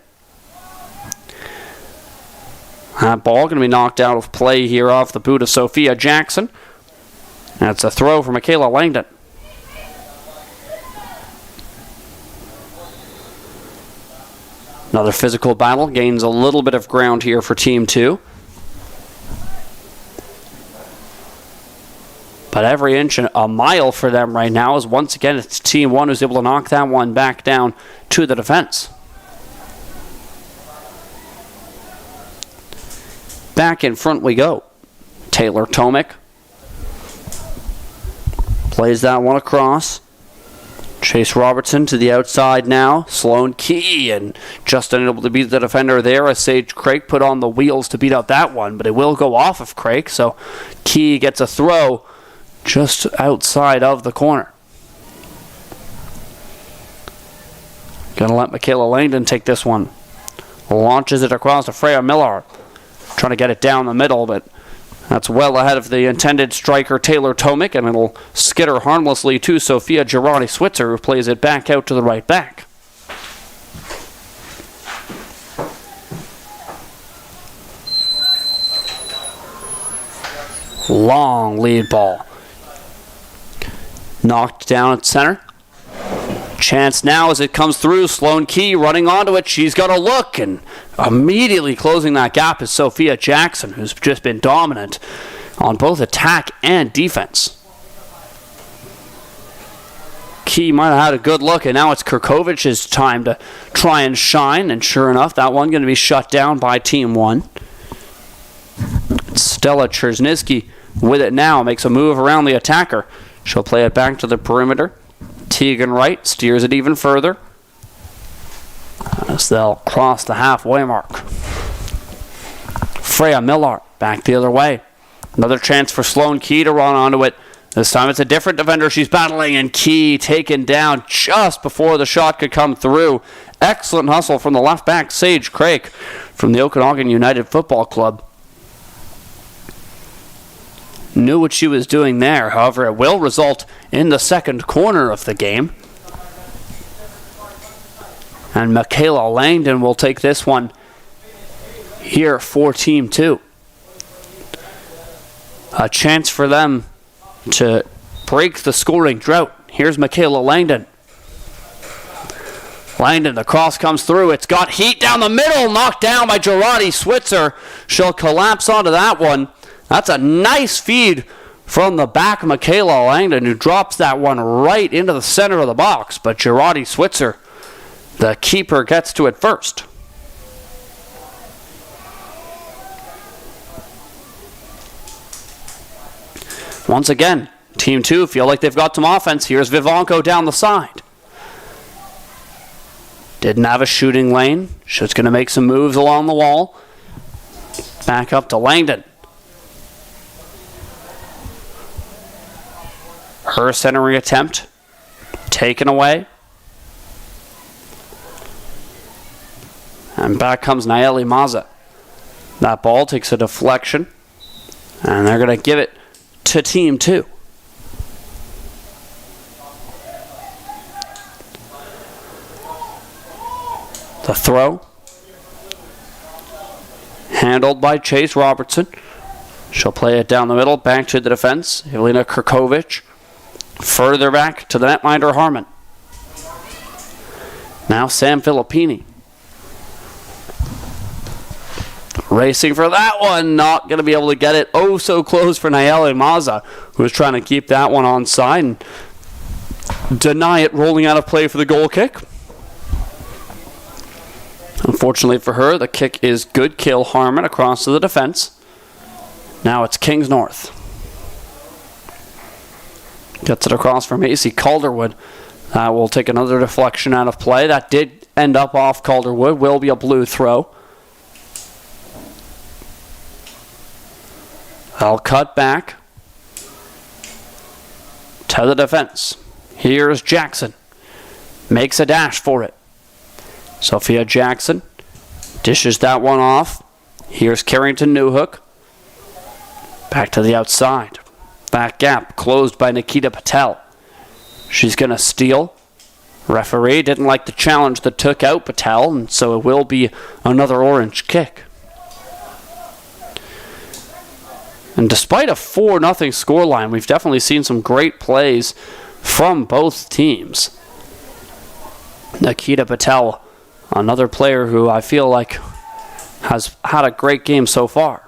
That ball going to be knocked out of play here off the boot of Sophia Jackson. That's a throw for Michaela Langdon. Another physical battle, gains a little bit of ground here for Team 2. But every inch a mile for them right now, as once again it's Team 1 who's able to knock that one back down to the defense. Back in front we go. Taylor Tomic plays that one across. Chase Robertson to the outside now. Sloan Key, and just unable to beat the defender there as Sage Craik put on the wheels to beat out that one, but it will go off of Craik, so Key gets a throw just outside of the corner. Gonna let Michaela Langdon take this one. Launches it across to Freya Millar. Trying to get it down the middle, but that's well ahead of the intended striker Taylor Tomic, and it'll skitter harmlessly to Sophia Girardi-Switzer, who plays it back out to the right back. Long lead ball. Knocked down at center. Chance now as it comes through. Sloan Key running onto it. She's got a look, and immediately closing that gap is Sophia Jackson, who's just been dominant on both attack and defense. Key might have had a good look, and now it's Kirkovic's time to try and shine, and sure enough, that one going to be shut down by Team 1. Stella Cherznisky with it now, makes a move around the attacker. She'll play it back to the perimeter. Tegan Wright steers it even further as they'll cross the halfway mark. Freya Millar back the other way. Another chance for Sloan Key to run onto it. This time it's a different defender she's battling, and Key taken down just before the shot could come through. Excellent hustle from the left back, Sage Craik, from the Okanagan United Football Club. Knew what she was doing there. However, it will result in the second corner of the game. And Michaela Langdon will take this one here for Team 2. A chance for them to break the scoring drought. Here's Michaela Langdon. Langdon, the cross comes through. It's got heat down the middle. Knocked down by Girardi-Switzer. She'll collapse onto that one. That's a nice feed from the back of Michaela Langdon, who drops that one right into the center of the box. But Girardi-Switzer, the keeper, gets to it first. Once again, Team 2 feel like they've got some offense. Here's Vivanco down the side. Didn't have a shooting lane. She's going to make some moves along the wall. Back up to Langdon. Her centering attempt taken away. And back comes Nayeli Maza. That ball takes a deflection, and they're going to give it to Team 2. The throw. Handled by Chase Robertson. She'll play it down the middle, back to the defense. Helena Kirkovic. Further back to the netminder Harmon. Now Sam Filippini. Racing for that one. Not going to be able to get it. Oh, so close for Nayeli Maza, who was trying to keep that one onside and deny it rolling out of play for the goal kick. Unfortunately for her, the kick is good. Kill Harmon across to the defense. Now it's Kingsnorth. Gets it across for Macy Calderwood. That will take another deflection out of play. That did end up off Calderwood. Will be a blue throw. I'll cut back to the defense. Here's Jackson. Makes a dash for it. Sophia Jackson dishes that one off. Here's Carrington Newhook. Back to the outside. That gap closed by Nikita Patel. She's going to steal. Referee didn't like the challenge that took out Patel, and so it will be another orange kick. And despite a 4-0 scoreline, we've definitely seen some great plays from both teams. Nikita Patel, another player who I feel like has had a great game so far.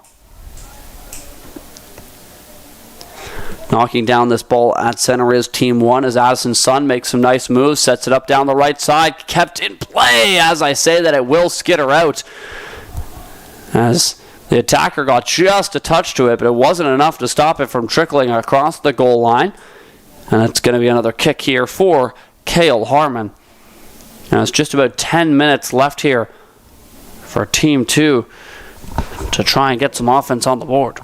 Knocking down this ball at center is Team 1 as Addison Sun makes some nice moves, sets it up down the right side, kept in play as I say that it will skitter out. As the attacker got just a touch to it, but it wasn't enough to stop it from trickling across the goal line. And it's going to be another kick here for Cale Harmon. And it's just about 10 minutes left here for Team 2 to try and get some offense on the board.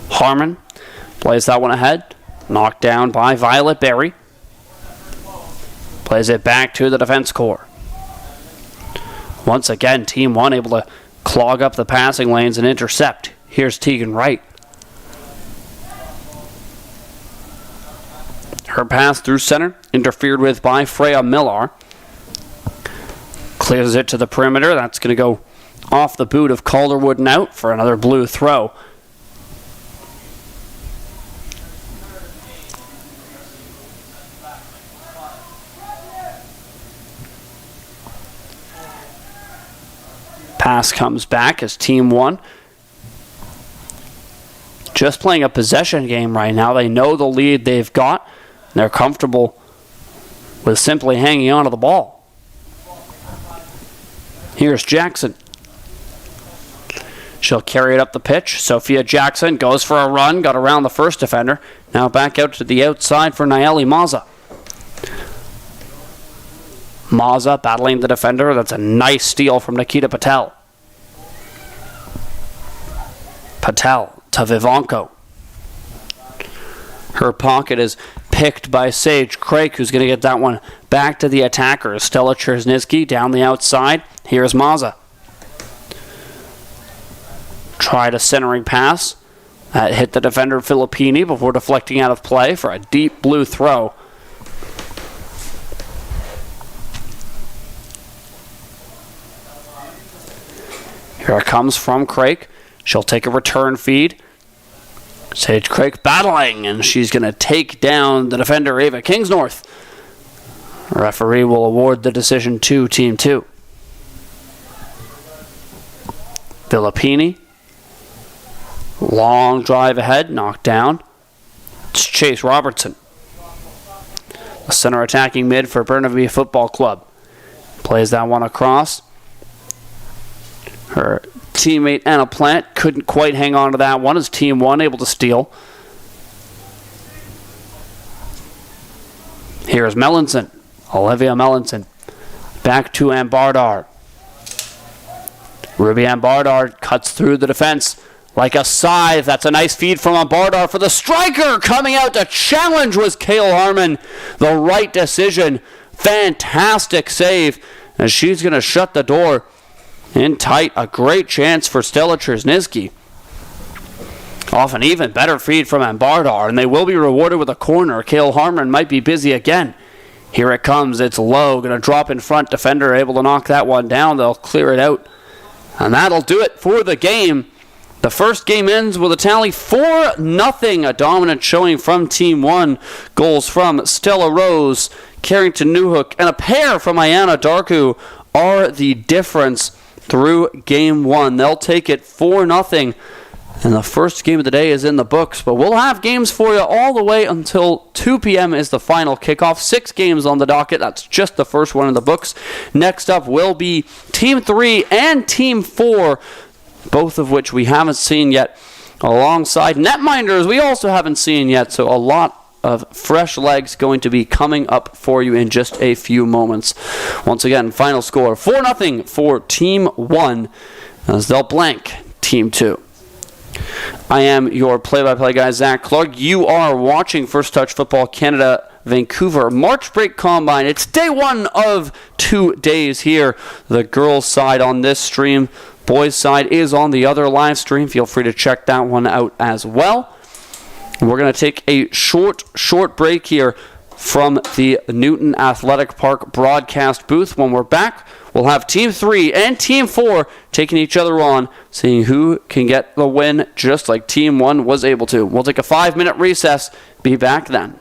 Harmon plays that one ahead. Knocked down by Violet Berry. Plays it back to the defense core. Once again, Team 1 able to clog up the passing lanes and intercept. Here's Tegan Wright. Her pass through center, interfered with by Freya Millar. Clears it to the perimeter. That's going to go off the boot of Calderwood and out for another blue throw. Pass comes back as Team 1 just playing a possession game right now. They know the lead they've got. They're comfortable with simply hanging on to the ball. Here's Jackson. She'll carry it up the pitch. Sophia Jackson goes for a run, got around the first defender. Now back out to the outside for Nayeli Maza. Maza battling the defender. That's a nice steal from Nikita Patel. Patel to Vivanco. Her pocket is picked by Sage Craik, who's going to get that one back to the attacker. Stella Chersnitsky down the outside. Here's Maza. Tried a centering pass. That hit the defender Filippini before deflecting out of play for a deep blue throw. Here it comes from Craik. She'll take a return feed. Sage Craik battling, and she's going to take down the defender Ava Kingsnorth. Referee will award the decision to Team 2. Filippini. Long drive ahead, knocked down. It's Chase Robertson. The center attacking mid for Burnaby Football Club. Plays that one across. Her teammate Anna Plant couldn't quite hang on to that one as Team 1 able to steal. Here's Mellinson. Olivia Mellinson. Back to Ambardar. Ruby Ambardar cuts through the defense like a scythe. That's a nice feed from Ambardar for the striker. Coming out to challenge was Cale Harmon. The right decision. Fantastic save. And she's going to shut the door in tight. A great chance for Stella Chersnitsky. Off an even better feed from Ambardar, and they will be rewarded with a corner. Cale Harmon might be busy again. Here it comes. It's low. Going to drop in front. Defender able to knock that one down. They'll clear it out. And that'll do it for the game. The first game ends with a tally 4-0. A dominant showing from Team 1. Goals from Stella Rose, Carrington Newhook, and a pair from Ayana Darku are the difference through Game 1. They'll take it 4-0. And the first game of the day is in the books. But we'll have games for you all the way until 2 p.m. is the final kickoff. 6 games on the docket. That's just the first one in the books. Next up will be Team 3 and Team 4, both of which we haven't seen yet. Alongside Netminders, we also haven't seen yet. So a lot of fresh legs going to be coming up for you in just a few moments. Once again, final score 4-0 for Team 1 as they'll blank Team 2. I am your play-by-play guy, Zach Clark. You are watching First Touch Football Canada Vancouver March Break Combine. It's day 1 of 2 days here. The girls' side on this stream, boys' side is on the other live stream. Feel free to check that one out as well. We're going to take a short break here from the Newton Athletic Park broadcast booth. When we're back, we'll have Team 3 and Team 4 taking each other on, seeing who can get the win just like Team 1 was able to. We'll take a 5-minute recess. Be back then.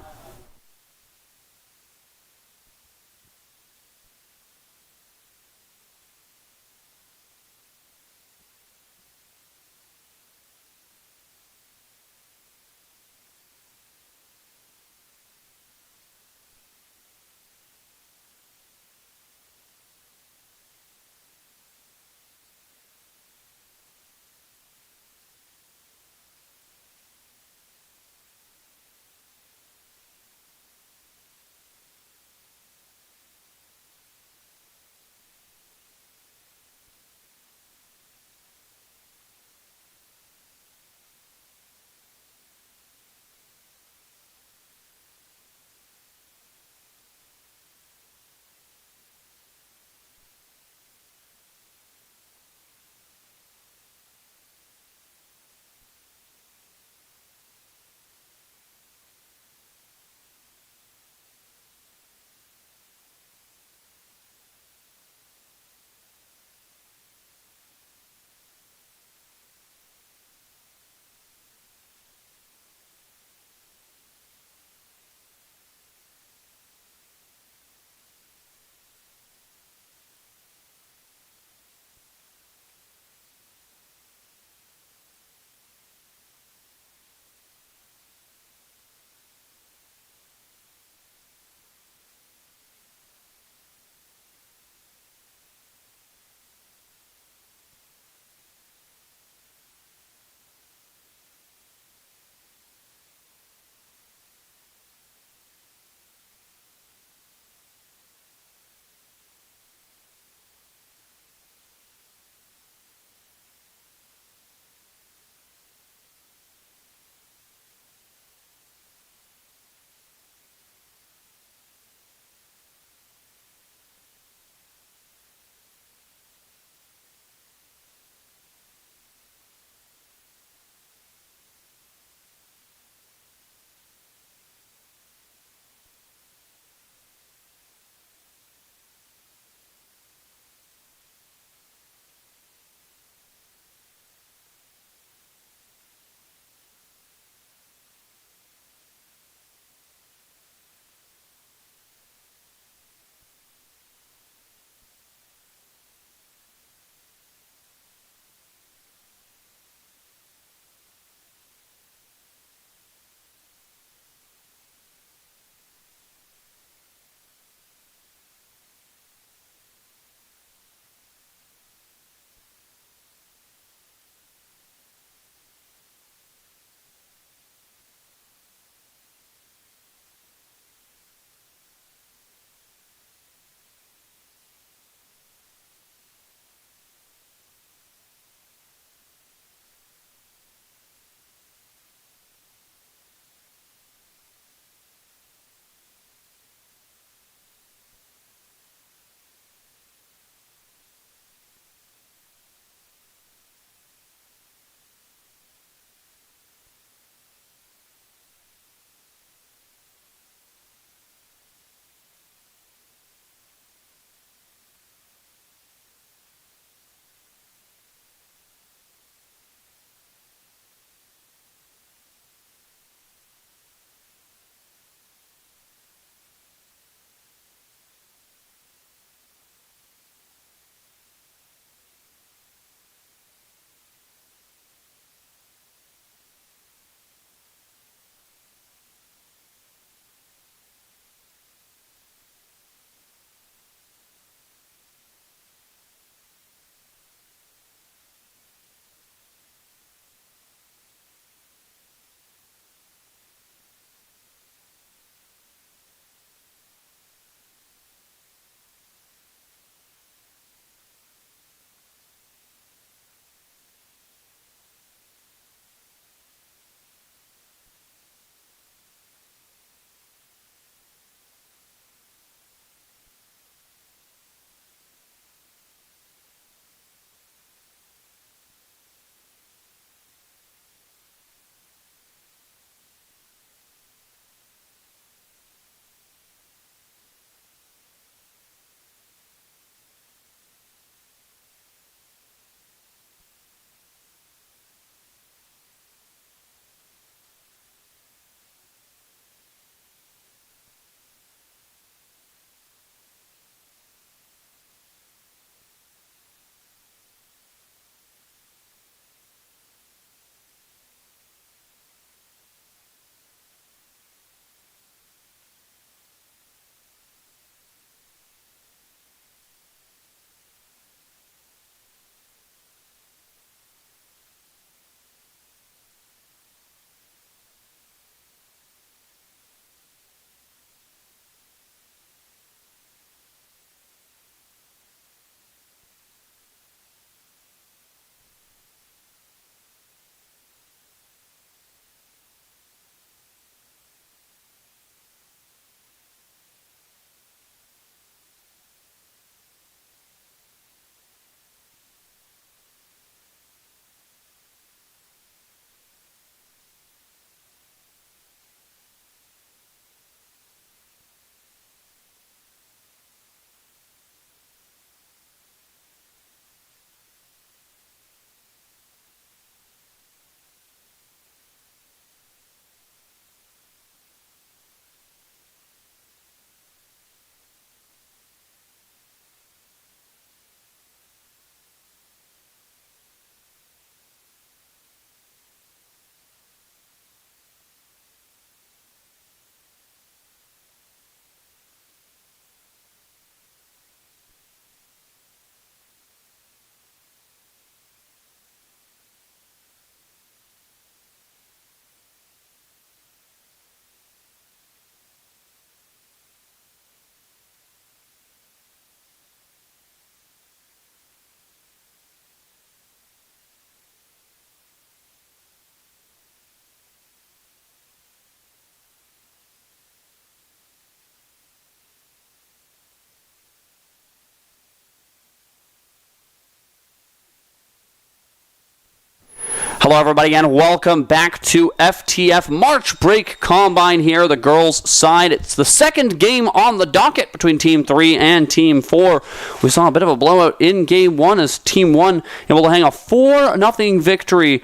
Hello everybody and welcome back to FTF March Break Combine here, the girls' side. It's the second game on the docket between Team 3 and Team 4. We saw a bit of a blowout in Game 1 as Team 1 able to hang a 4-0 victory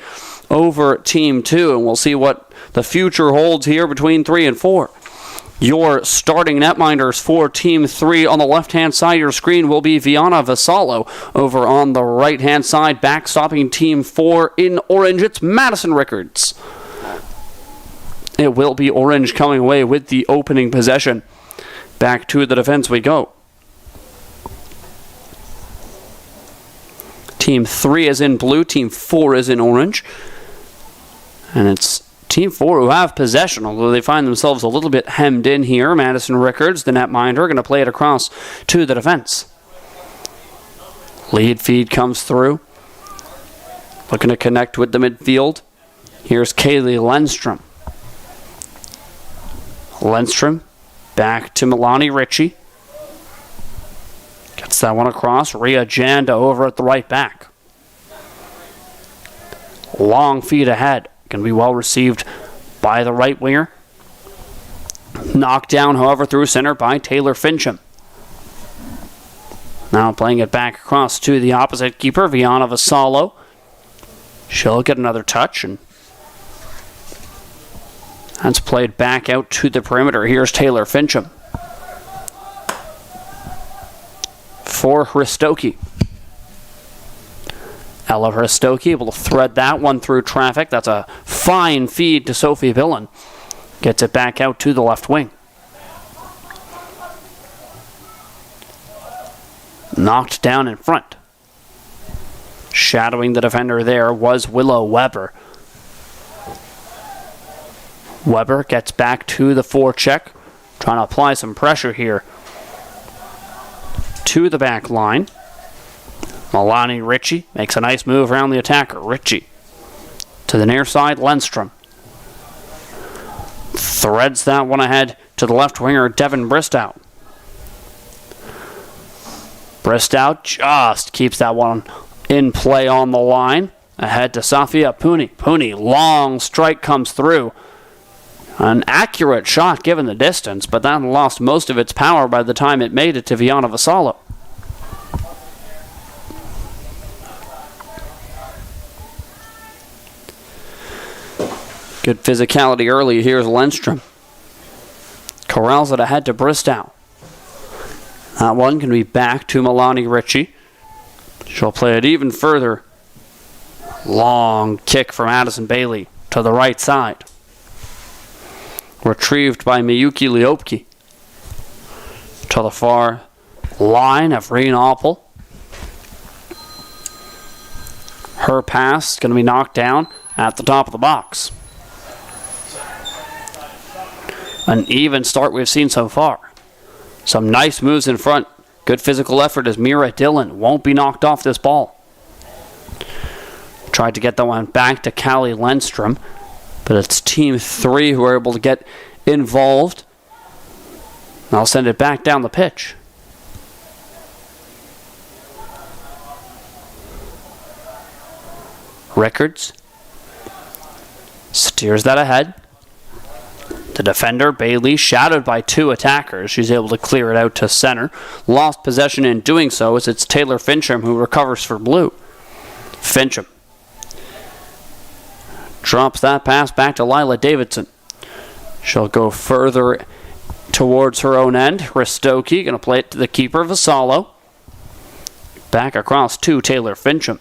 over Team 2, and we'll see what the future holds here between 3 and 4. Your starting netminders for Team 3 on the left-hand side of your screen will be Viana Vasallo. Over on the right-hand side, backstopping Team 4 in orange, it's Madison Rickards. It will be orange coming away with the opening possession. Back to the defense we go. Team 3 is in blue, Team 4 is in orange. And it's Team 4 who have possession, although they find themselves a little bit hemmed in here. Madison Rickards, the netminder, going to play it across to the defense. Lead feed comes through. Looking to connect with the midfield. Here's Kaylee Lundstrom. Lundstrom back to Milani Ritchie. Gets that one across. Rhea Janda over at the right back. Long feed ahead. Can be well received by the right winger. Knocked down, however, through center by Taylor Fincham. Now playing it back across to the opposite keeper, Viana Vasallo. She'll get another touch, and that's played back out to the perimeter. Here's Taylor Fincham for Hristoki. Ella Hristoki able to thread that one through traffic. That's a fine feed to Sophie Billen. Gets it back out to the left wing. Knocked down in front. Shadowing the defender there was Willow Weber. Weber gets back to the forecheck. Trying to apply some pressure here to the back line. Milani Ritchie makes a nice move around the attacker. Ritchie to the near side, Lundstrom. Threads that one ahead to the left winger, Devin Bristow. Bristow just keeps that one in play on the line. Ahead to Safia Puni. Puni, long strike comes through. An accurate shot given the distance, but that lost most of its power by the time it made it to Viana Vasallo. Good physicality early. Here's Lundstrom. Corrals it ahead to Bristow. That one can be back to Milani Ritchie. She'll play it even further. Long kick from Addison Bailey to the right side. Retrieved by Miyuki Liopki. To the far line of Reen Oppel. Her pass is going to be knocked down at the top of the box. An even start we've seen so far. Some nice moves in front. Good physical effort as Mira Dillon won't be knocked off this ball. Tried to get that one back to Callie Lundstrom, but it's Team 3 who are able to get involved. I'll send it back down the pitch. Rickards steers that ahead. The defender, Bailey, shadowed by two attackers. She's able to clear it out to center. Lost possession in doing so as it's Taylor Fincham who recovers for blue. Fincham drops that pass back to Lila Davidson. She'll go further towards her own end. Hristoki going to play it to the keeper, Vasallo. Back across to Taylor Fincham.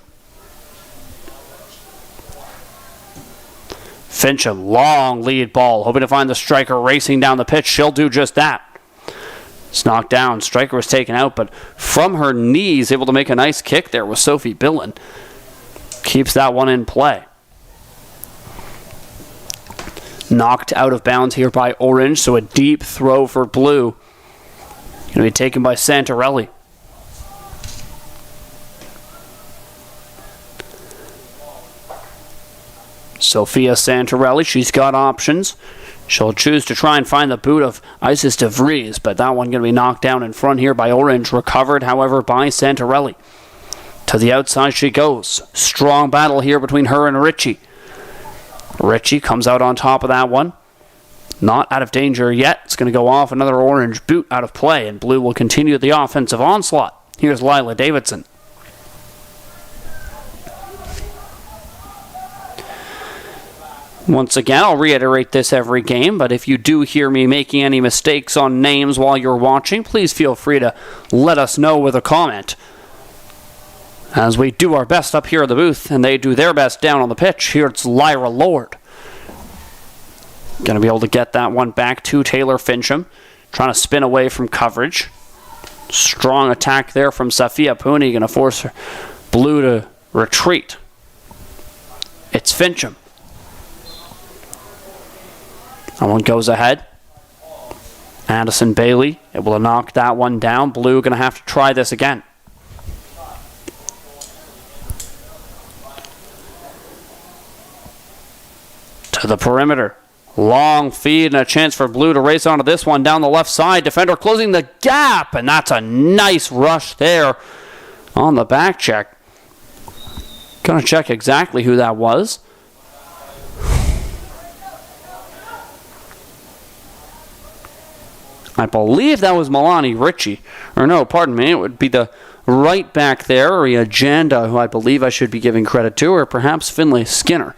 Fincham, long lead ball, hoping to find the striker racing down the pitch. She'll do just that. It's knocked down. Striker was taken out, but from her knees, able to make a nice kick there with Sophie Billen. Keeps that one in play. Knocked out of bounds here by Orange, so a deep throw for Blue. Going to be taken by Santarelli. Sophia Santarelli, she's got options. She'll choose to try and find the boot of Isis de Vries, but that one going to be knocked down in front here by Orange. Recovered, however, by Santarelli. To the outside she goes. Strong battle here between her and Ritchie. Ritchie comes out on top of that one. Not out of danger yet. It's going to go off. Another orange boot out of play, and Blue will continue the offensive onslaught. Here's Lila Davidson. Once again, I'll reiterate this every game, but if you do hear me making any mistakes on names while you're watching, please feel free to let us know with a comment. As we do our best up here in the booth, and they do their best down on the pitch. Here it's Lyra Lord. Going to be able to get that one back to Taylor Fincham. Trying to spin away from coverage. Strong attack there from Safia Pooney. Going to force Blue to retreat. It's Fincham. That one goes ahead. Addison Bailey able to knock that one down. Blue going to have to try this again. To the perimeter. Long feed and a chance for Blue to race onto this one down the left side. Defender closing the gap, and that's a nice rush there on the back check. Gonna check exactly who that was. I believe that was Milani Ritchie. Or no, pardon me, it would be the right back there, Ria Janda, who I believe I should be giving credit to, or perhaps Finlay Skinner.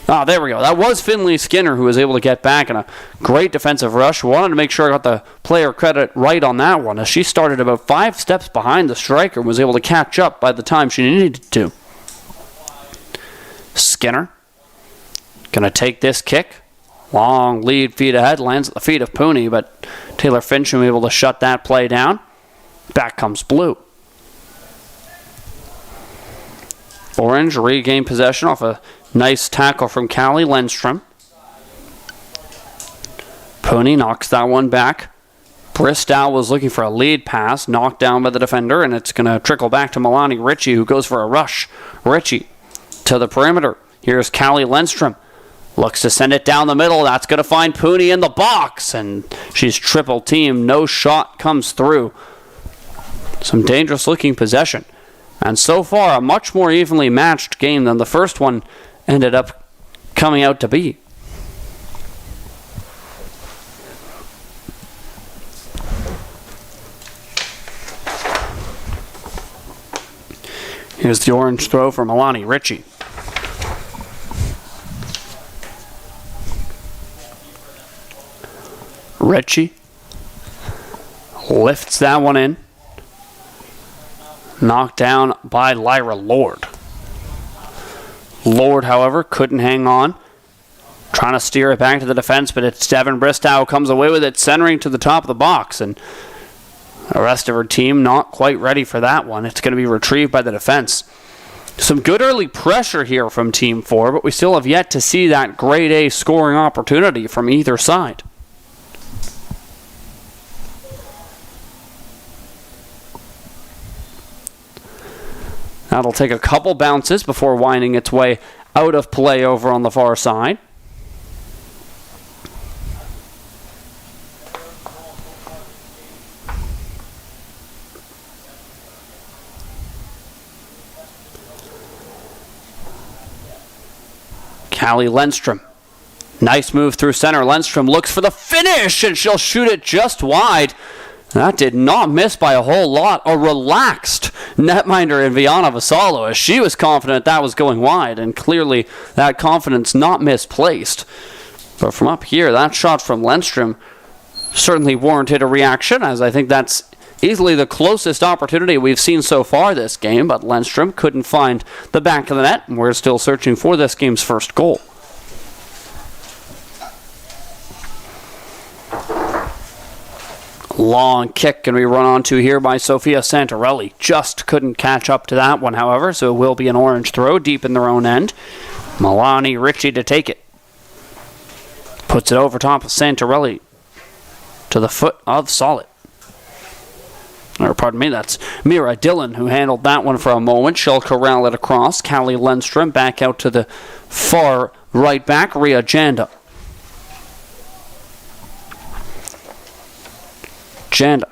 Ah, there we go. That was Finlay Skinner who was able to get back in a great defensive rush. Wanted to make sure I got the player credit right on that one, as she started about 5 steps behind the striker and was able to catch up by the time she needed to. Skinner going to take this kick. Long lead feed ahead, lands at the feet of Pooney, but Taylor Fincham able to shut that play down. Back comes Blue. Orange regain possession off a nice tackle from Callie Lindstrom. Pooney knocks that one back. Bristow was looking for a lead pass, knocked down by the defender, and it's going to trickle back to Milani Ritchie, who goes for a rush. Ritchie to the perimeter. Here's Callie Lindstrom. Looks to send it down the middle. That's going to find Pooney in the box, and she's triple teamed. No shot comes through. Some dangerous looking possession. And so far, a much more evenly matched game than the first one ended up coming out to be. Here's the orange throw for Milani Ritchie. Ritchie lifts that one in. Knocked down by Lyra Lord. Lord, however, couldn't hang on. Trying to steer it back to the defense, but it's Devin Bristow comes away with it, centering to the top of the box. And the rest of her team not quite ready for that one. It's going to be retrieved by the defense. Some good early pressure here from Team 4, but we still have yet to see that grade A scoring opportunity from either side. That'll take a couple bounces before winding its way out of play over on the far side. Callie Lindstrom. Nice move through center. Lindstrom looks for the finish, and she'll shoot it just wide. That did not miss by a whole lot. A relaxed netminder in Viana Vassallo, as she was confident that was going wide, and clearly that confidence not misplaced. But from up here, that shot from Lindstrom certainly warranted a reaction, as I think that's easily the closest opportunity we've seen so far this game, but Lindstrom couldn't find the back of the net, and we're still searching for this game's first goal. Long kick can be run onto here by Sophia Santarelli. Just couldn't catch up to that one, however, so it will be an orange throw deep in their own end. Milani Ritchie to take it. Puts it over top of Santarelli to the foot of Solid. Or pardon me, that's Mira Dillon who handled that one for a moment. She'll corral it across. Callie Lindstrom back out to the far right back. Ria Janda. Janda.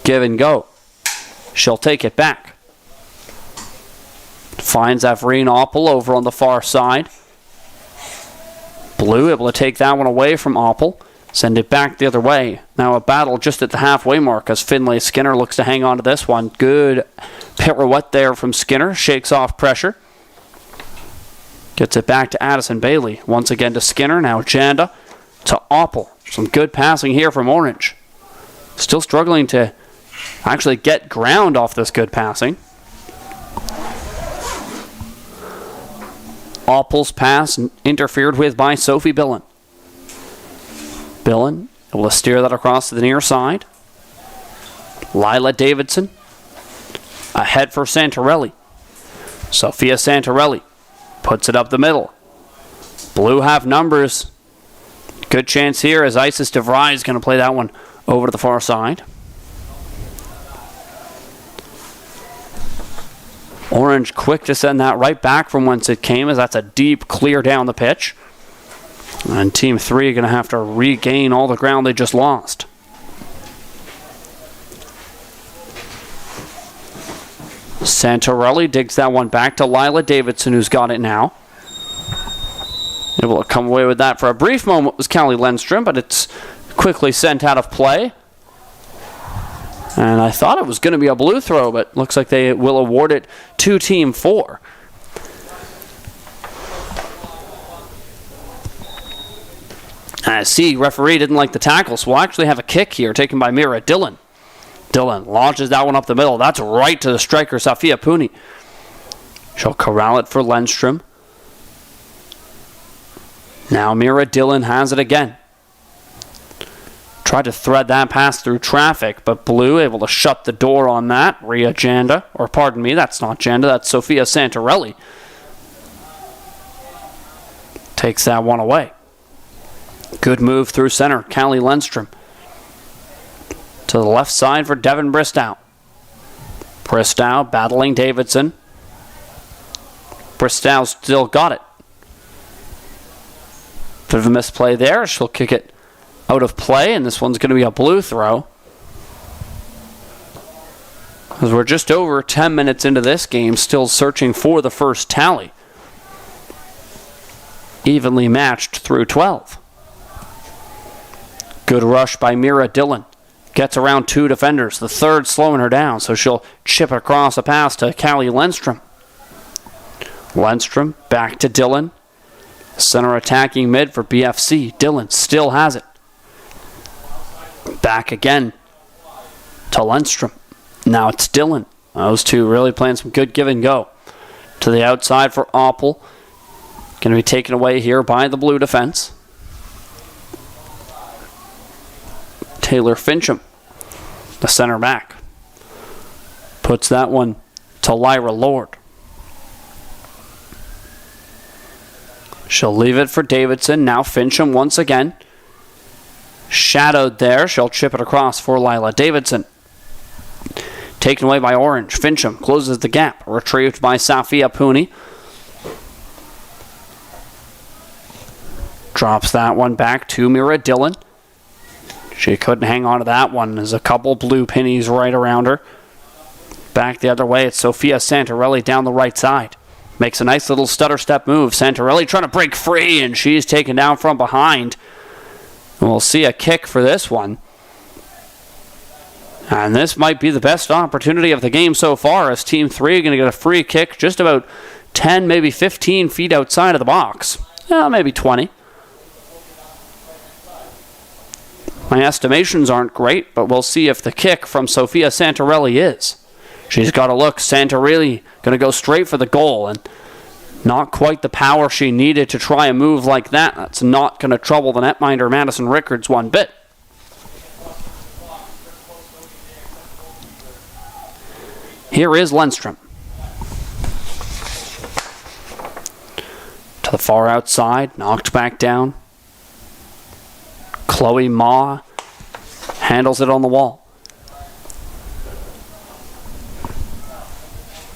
Give and go. She'll take it back. Finds Avreen Oppel over on the far side. Blue able to take that one away from Oppel. Send it back the other way. Now a battle just at the halfway mark as Finlay Skinner looks to hang on to this one. Good pirouette there from Skinner. Shakes off pressure. Gets it back to Addison Bailey. Once again to Skinner. Now Janda to Oppel. Some good passing here from Orange. Still struggling to actually get ground off this good passing. Oppel's pass interfered with by Sophie Billen. Billen able to steer that across to the near side. Lila Davidson ahead for Santorelli. Sophia Santorelli puts it up the middle. Blue have numbers. Good chance here as Isis DeVry is going to play that one over to the far side. Orange quick to send that right back from whence it came, as that's a deep clear down the pitch. And Team 3 are going to have to regain all the ground they just lost. Santorelli digs that one back to Lila Davidson, who's got it now. Able to come away with that for a brief moment was Callie Lindstrom, but it's quickly sent out of play. And I thought it was going to be a blue throw, but looks like they will award it to Team 4. I see referee didn't like the tackle, so we'll actually have a kick here taken by Mira Dillon. Dillon launches that one up the middle. That's right to the striker, Safia Pooney. She'll corral it for Lindstrom. Now Mira Dillon has it again. Tried to thread that pass through traffic, but Blue able to shut the door on that. Rhea Janda, or pardon me, that's not Janda, that's Sophia Santorelli. Takes that one away. Good move through center, Callie Lindstrom. To the left side for Devin Bristow. Bristow battling Davidson. Bristow still got it. Bit of a misplay there. She'll kick it out of play, and this one's going to be a blue throw. As we're just over 10 minutes into this game, still searching for the first tally. Evenly matched through 12. Good rush by Mira Dillon. Gets around two defenders. The third slowing her down, so she'll chip across a pass to Callie Lindstrom. Lindstrom back to Dillon. Center attacking mid for BFC. Dillon still has it. Back again to Lindstrom. Now it's Dillon. Those two really playing some good give and go. To the outside for Oppel. Going to be taken away here by the blue defense. Taylor Fincham, the center back, puts that one to Lyra Lord. She'll leave it for Davidson. Now Fincham once again. Shadowed there. She'll chip it across for Lila Davidson. Taken away by Orange. Fincham closes the gap. Retrieved by Safia Pooney. Drops that one back to Mira Dillon. She couldn't hang on to that one. There's a couple blue pennies right around her. Back the other way, it's Sophia Santorelli down the right side. Makes a nice little stutter step move. Santorelli trying to break free, and she's taken down from behind. We'll see a kick for this one. And this might be the best opportunity of the game so far, as Team 3 are going to get a free kick just about 10, maybe 15 feet outside of the box. Maybe 20. My estimations aren't great, but we'll see if the kick from Sophia Santorelli is. She's got a look. Santorelli going to go straight for the goal, and not quite the power she needed to try a move like that. That's not going to trouble the netminder Madison Rickards one bit. Here is Lindstrom. To the far outside, knocked back down. Chloe Ma handles it on the wall.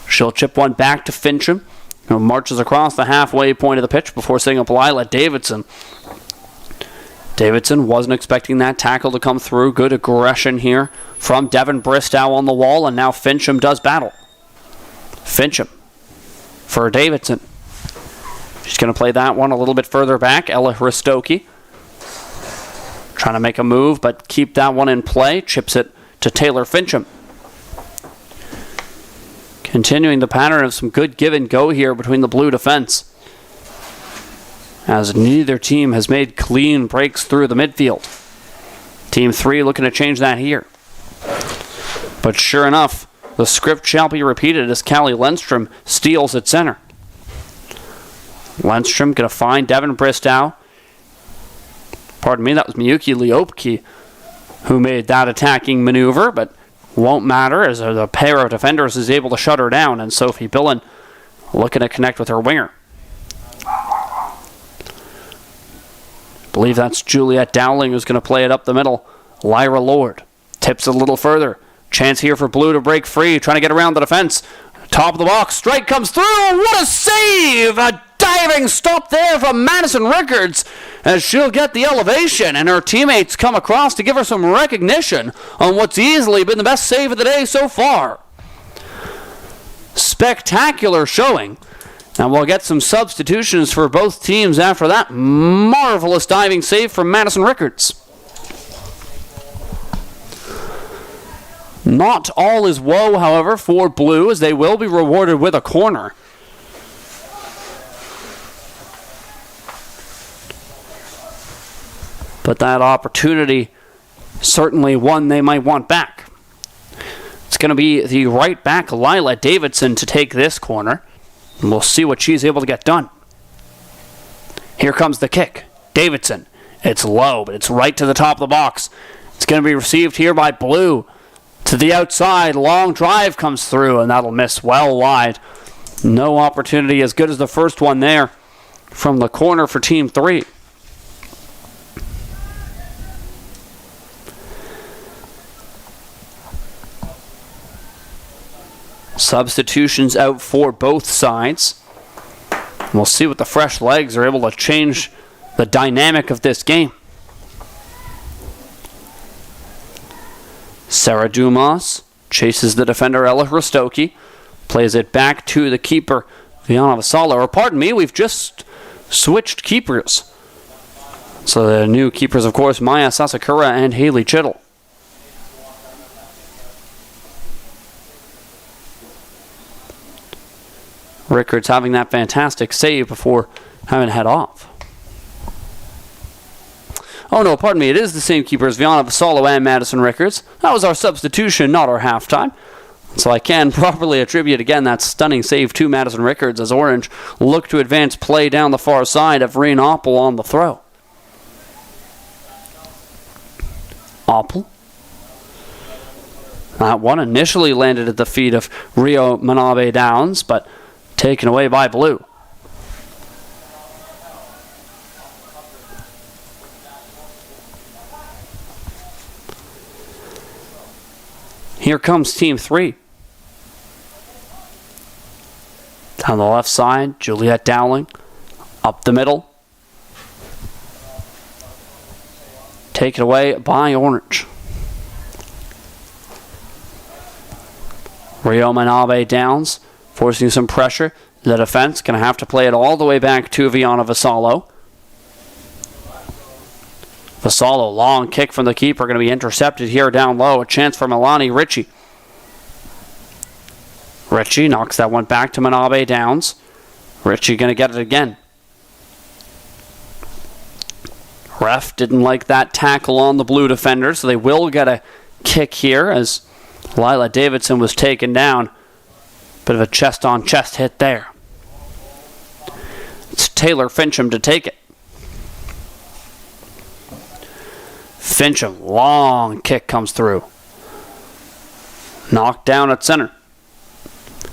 She'll chip one back to Fincham, who marches across the halfway point of the pitch before setting up Lila Davidson. Davidson wasn't expecting that tackle to come through. Good aggression here from Devin Bristow on the wall, and now Fincham does battle. Fincham for Davidson. She's going to play that one a little bit further back. Ella Hristoki trying to make a move, but keep that one in play. Chips it to Taylor Fincham. Continuing the pattern of some good give and go here between the blue defense, as neither team has made clean breaks through the midfield. Team 3 looking to change that here. But sure enough, the script shall be repeated as Callie Lundstrom steals at center. Lundstrom going to find Devin Bristow. Pardon me, that was Miyuki Liopki who made that attacking maneuver, but won't matter as the pair of defenders is able to shut her down, and Sophie Billen looking to connect with her winger. I believe that's Juliette Dowling who's going to play it up the middle. Lyra Lord tips it a little further. Chance here for Blue to break free, trying to get around the defense. Top of the box, strike comes through. What a save! A diving stop there from Madison Rickards as she'll get the elevation, and her teammates come across to give her some recognition on what's easily been the best save of the day so far. Spectacular showing. And we'll get some substitutions for both teams after that marvelous diving save from Madison Rickards. Not all is woe, however, for Blue, as they will be rewarded with a corner. But that opportunity, certainly one they might want back. It's going to be the right back, Lila Davidson, to take this corner. And we'll see what she's able to get done. Here comes the kick. Davidson. It's low, but it's right to the top of the box. It's going to be received here by Blue. To the outside, long drive comes through, and that'll miss well wide. No opportunity as good as the first one there from the corner for Team 3. Substitutions out for both sides. We'll see what the fresh legs are able to change the dynamic of this game. Sarah Dumas chases the defender Ella Hristoki, plays it back to the keeper Viana Vassallo. Or pardon me, we've just switched keepers. So the new keepers, of course, Maya Sasakura and Haley Chittle. Rickards having that fantastic save before having to head off. Oh no, pardon me, it is the same keepers, Viana Vassallo and Madison Rickards. That was our substitution, not our halftime. So I can properly attribute again that stunning save to Madison Rickards as Orange look to advance play down the far side of Reen Oppel on the throw. Oppel. That one initially landed at the feet of Rio Manabe Downs, but taken away by Blue. Here comes Team 3. Down the left side, Juliette Dowling. Up the middle. Taken away by Orange. Rio Manabe Downs forcing some pressure. The defense going to have to play it all the way back to Viana Vassallo. Vassallo, long kick from the keeper, going to be intercepted here down low. A chance for Milani Ritchie. Ritchie knocks that one back to Manabe Downs. Ritchie going to get it again. Ref didn't like that tackle on the Blue defender, so they will get a kick here as Lila Davidson was taken down. Bit of a chest-on-chest hit there. It's Taylor Fincham to take it. Fincham, long kick comes through. Knocked down at center.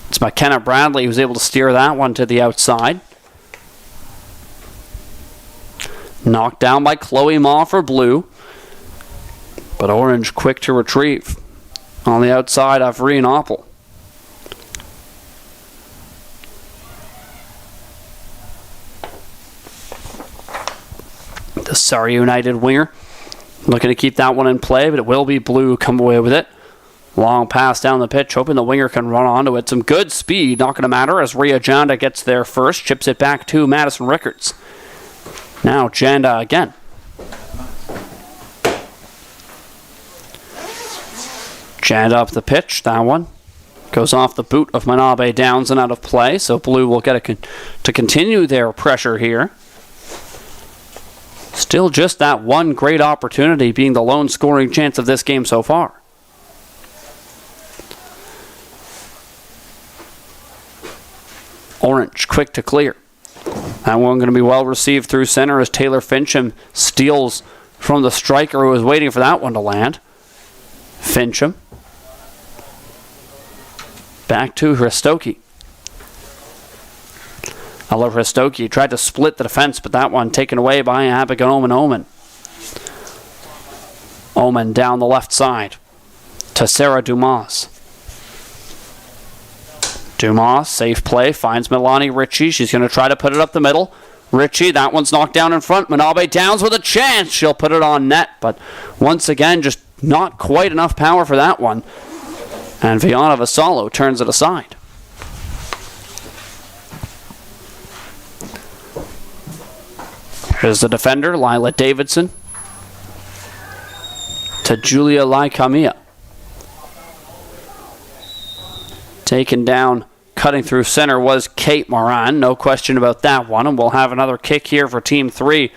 It's McKenna Bradley who's able to steer that one to the outside. Knocked down by Chloe Ma for Blue. But Orange quick to retrieve on the outside of Reen Oppel. The Surrey United winger looking to keep that one in play, but it will be Blue come away with it. Long pass down the pitch, hoping the winger can run onto it. Some good speed, not going to matter as Ria Janda gets there first, chips it back to Madison Rickards. Now Janda again. Janda up the pitch, that one goes off the boot of Manabe Downs and out of play, so Blue will get to continue their pressure here. Still just that one great opportunity being the lone scoring chance of this game so far. Orange, quick to clear. That one going to be well received through center as Taylor Fincham steals from the striker who was waiting for that one to land. Fincham. Back to Hristoki. I love Hristoki. Tried to split the defense, but that one taken away by Abigail Omen. Omen down the left side to Sarah Dumas. Dumas, safe play, finds Milani Ritchie. She's going to try to put it up the middle. Ritchie, that one's knocked down in front. Manabe Downs with a chance. She'll put it on net, but once again, just not quite enough power for that one. And Viana Vassallo turns it aside. Here's the defender, Lila Davidson. To Julia Laikamia. Taken down, cutting through center was Kate Moran. No question about that one. And we'll have another kick here for Team 3.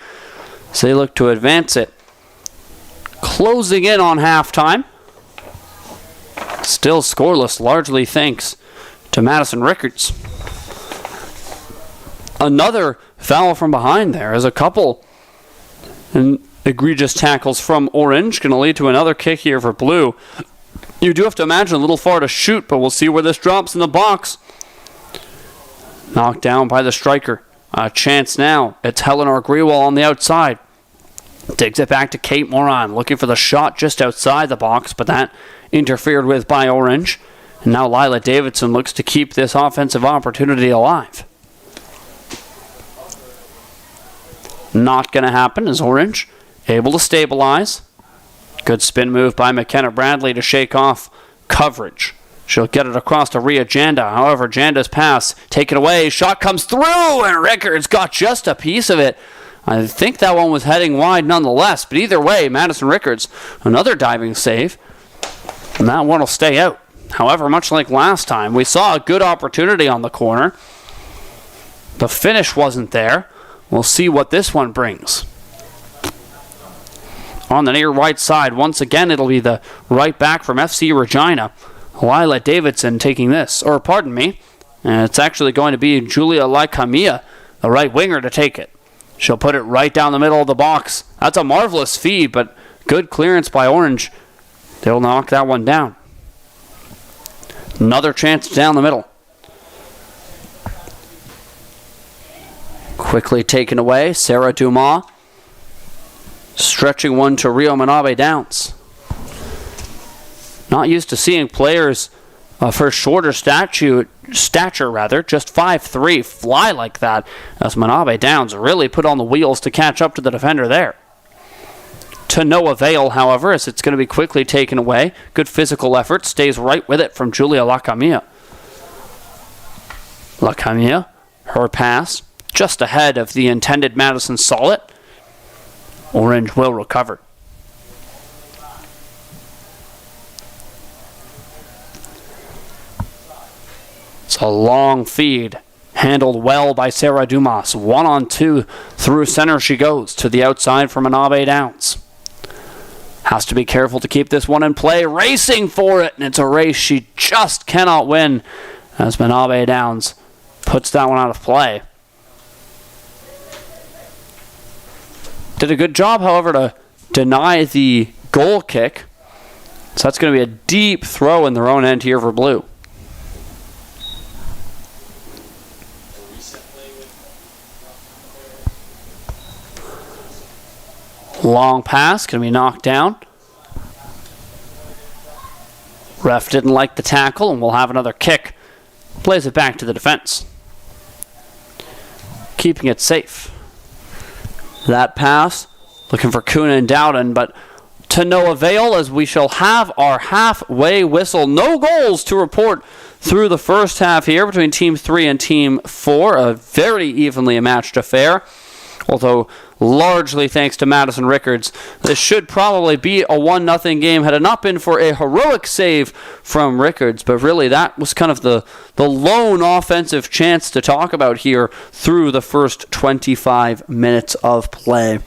So they look to advance it. Closing in on halftime. Still scoreless, largely thanks to Madison Rickards. Another foul from behind there as a couple egregious tackles from Orange. Going to lead to another kick here for Blue. You do have to imagine a little far to shoot, but we'll see where this drops in the box. Knocked down by the striker. A chance now. It's Eleanor Grewal on the outside. Digs it back to Kate Moran, looking for the shot just outside the box, but that interfered with by Orange. And now Lila Davidson looks to keep this offensive opportunity alive. Not going to happen as Orange able to stabilize. Good spin move by McKenna Bradley to shake off coverage. She'll get it across to Ria Janda. However, Janda's pass taken away. Shot comes through, and Rickards got just a piece of it. I think that one was heading wide nonetheless, but either way, Madison Rickards, another diving save, and that one will stay out. However, much like last time, we saw a good opportunity on the corner. The finish wasn't there. We'll see what this one brings. On the near right side, once again, it'll be the right back from FC Regina. Lila Davidson taking this, or pardon me, and it's actually going to be Julia Laikamia, the right winger, to take it. She'll put it right down the middle of the box. That's a marvelous feed, but good clearance by Orange. They'll knock that one down. Another chance down the middle. Quickly taken away, Sarah Dumas. Stretching one to Rio Manabe Downs. Not used to seeing players of her shorter stature, just 5'3", fly like that, as Manabe Downs really put on the wheels to catch up to the defender there. To no avail, however, as it's going to be quickly taken away. Good physical effort, stays right with it from Julia Lacamia. Lacamia, her pass, just ahead of the intended Madison Solid. Orange will recover. It's a long feed, handled well by Sarah Dumas. 1-on-2 through center she goes to the outside for Manabe Downs. Has to be careful to keep this one in play, racing for it, and it's a race she just cannot win as Manabe Downs puts that one out of play. Did a good job, however, to deny the goal kick. So that's going to be a deep throw in their own end here for Blue. Long pass, going to be knocked down. Ref didn't like the tackle, and we'll have another kick. Plays it back to the defense. Keeping it safe. That pass, looking for Kuna and Dowden, but to no avail, as we shall have our halfway whistle. No goals to report through the first half here between Team 3 and Team 4. A very evenly matched affair, although largely thanks to Madison Rickards. This should probably be a 1-0 game had it not been for a heroic save from Rickards. But really, that was kind of the lone offensive chance to talk about here through the first 25 minutes of play.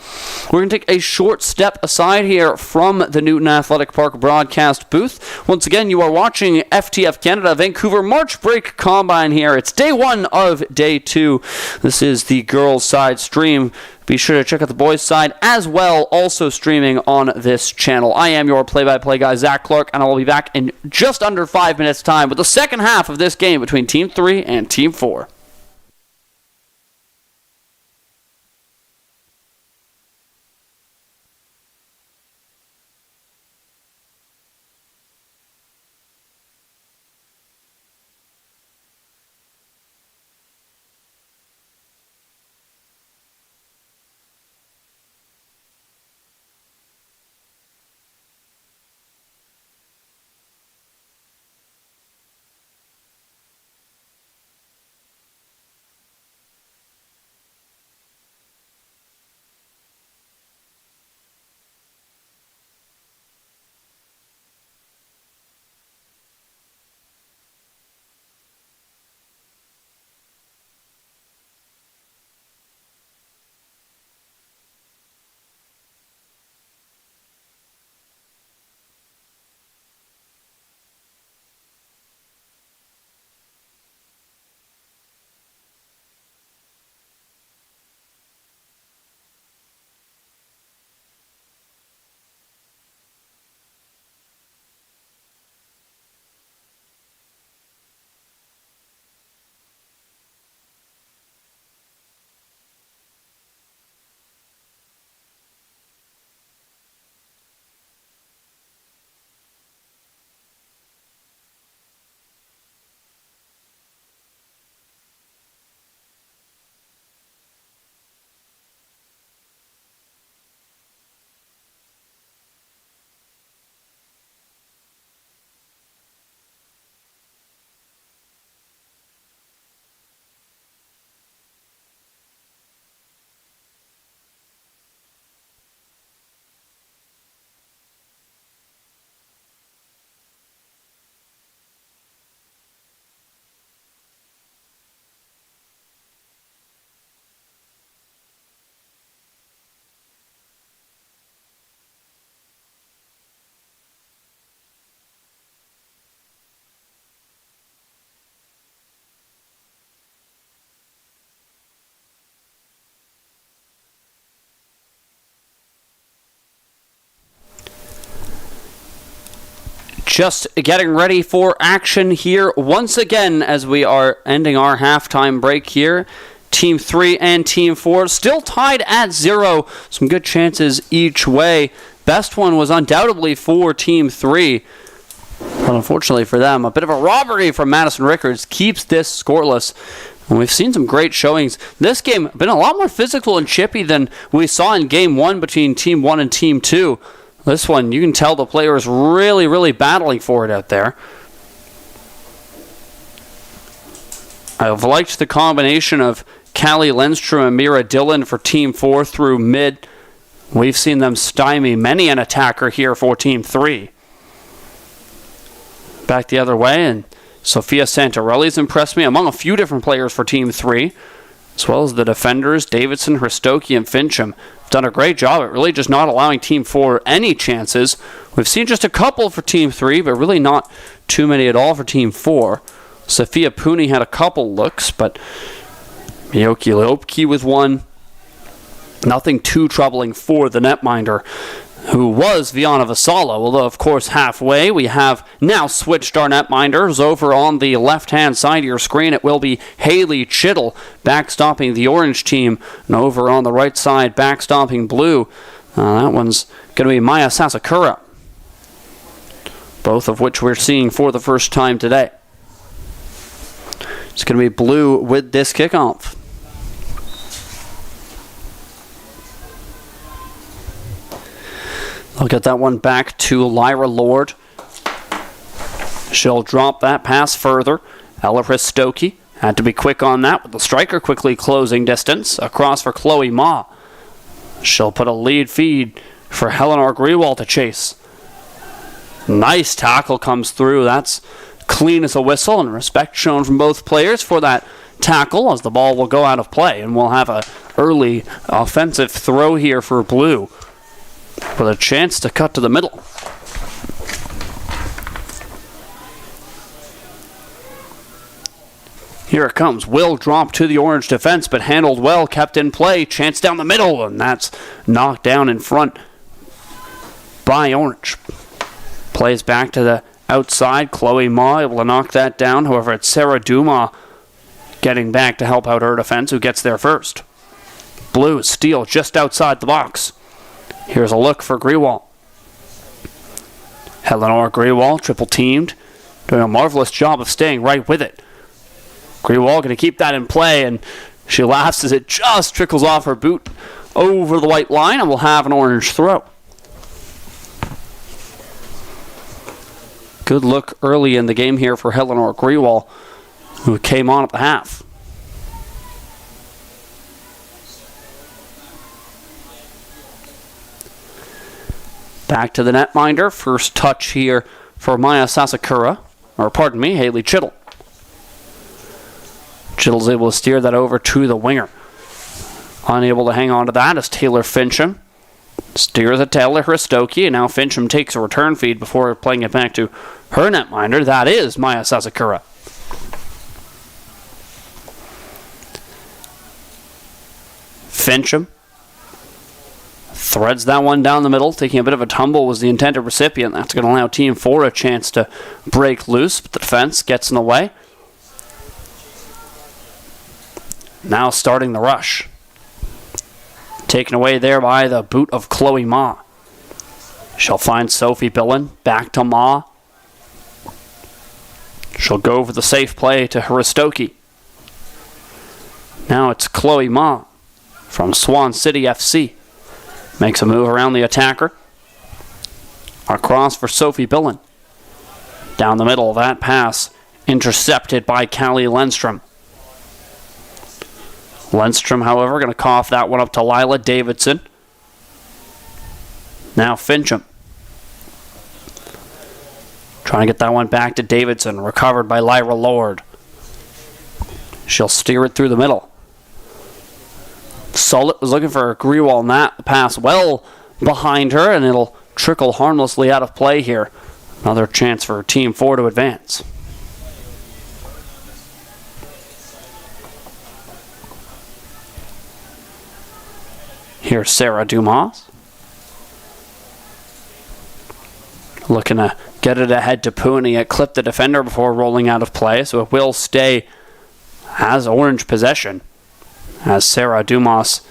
We're going to take a short step aside here from the Newton Athletic Park broadcast booth. Once again, you are watching FTF Canada Vancouver March Break Combine here. It's day 1 of day 2. This is the girls' side stream. Be sure to check out the boys' side as well, also streaming on this channel. I am your play-by-play guy, Zach Clark, and I will be back in just under 5 minutes' time with the second half of this game between Team 3 and Team 4. Just getting ready for action here once again as we are ending our halftime break here. Team 3 and Team 4 still tied at 0. Some good chances each way. Best one was undoubtedly for Team 3. But unfortunately for them, a bit of a robbery from Madison Rickards keeps this scoreless. And we've seen some great showings. This game been a lot more physical and chippy than we saw in Game 1 between Team 1 and Team 2. This one, you can tell the players really, really battling for it out there. I've liked the combination of Callie Lindstrom and Mira Dillon for Team 4 through mid. We've seen them stymie many an attacker here for Team 3. Back the other way, and Sophia Santorelli's impressed me among a few different players for Team 3, as well as the defenders, Davidson, Hristoki, and Fincham. Done a great job at really just not allowing Team 4 any chances. We've seen just a couple for Team 3, but really not too many at all for Team 4. Sophia Pooney had a couple looks, but Miyoki Leopki with one. Nothing too troubling for the netminder, who was Viana Vassallo, although of course halfway we have now switched our netminders over on the left-hand side of your screen. It will be Haley Chittle backstopping the orange team, and over on the right side backstopping blue. That one's going to be Maya Sasakura, both of which we're seeing for the first time today. It's going to be blue with this kickoff. They'll get that one back to Lyra Lord. She'll drop that pass further. Ella Hristoki had to be quick on that, with the striker quickly closing distance. Across for Chloe Ma. She'll put a lead feed for Eleanor Grewal to chase. Nice tackle comes through. That's clean as a whistle, and respect shown from both players for that tackle, as the ball will go out of play, and we'll have an early offensive throw here for Blue with a chance to cut to the middle. Here it comes. Will drop to the Orange defense, but handled well, kept in play. Chance down the middle, and that's knocked down in front by Orange. Plays back to the outside. Chloe Ma able to knock that down. However, it's Sarah Dumas getting back to help out her defense, who gets there first. Blue steal just outside the box. Here's a look for Grewal. Eleanor Grewal, triple teamed, doing a marvelous job of staying right with it. Grewal going to keep that in play, and she laughs as it just trickles off her boot over the white line, and we'll have an Orange throw. Good look early in the game here for Eleanor Grewal, who came on at the half. Back to the netminder. First touch here for Maya Sasakura, or pardon me, Haley Chittle. Chittle's able to steer that over to the winger. Unable to hang on to that is Taylor Fincham. Steers it to Ella Hristoki, and now Fincham takes a return feed before playing it back to her netminder. That is Maya Sasakura. Fincham threads that one down the middle. Taking a bit of a tumble was the intended recipient. That's going to allow Team 4 a chance to break loose, but the defense gets in the way. Now starting the rush. Taken away there by the boot of Chloe Ma. She'll find Sophie Billen. Back to Ma. She'll go for the safe play to Hristoki. Now it's Chloe Ma from Swan City FC. Makes a move around the attacker. Across for Sophie Billen. Down the middle of that pass. Intercepted by Callie Lindstrom. Lindstrom, however, going to cough that one up to Lila Davidson. Now Fincham. Trying to get that one back to Davidson. Recovered by Lyra Lord. She'll steer it through the middle. Solid was looking for a Grewal on that. The pass well behind her, and it'll trickle harmlessly out of play here. Another chance for Team 4 to advance. Here's Sarah Dumas. Looking to get it ahead to Pooney. It clipped the defender before rolling out of play, so it will stay as Orange possession, as Sarah Dumas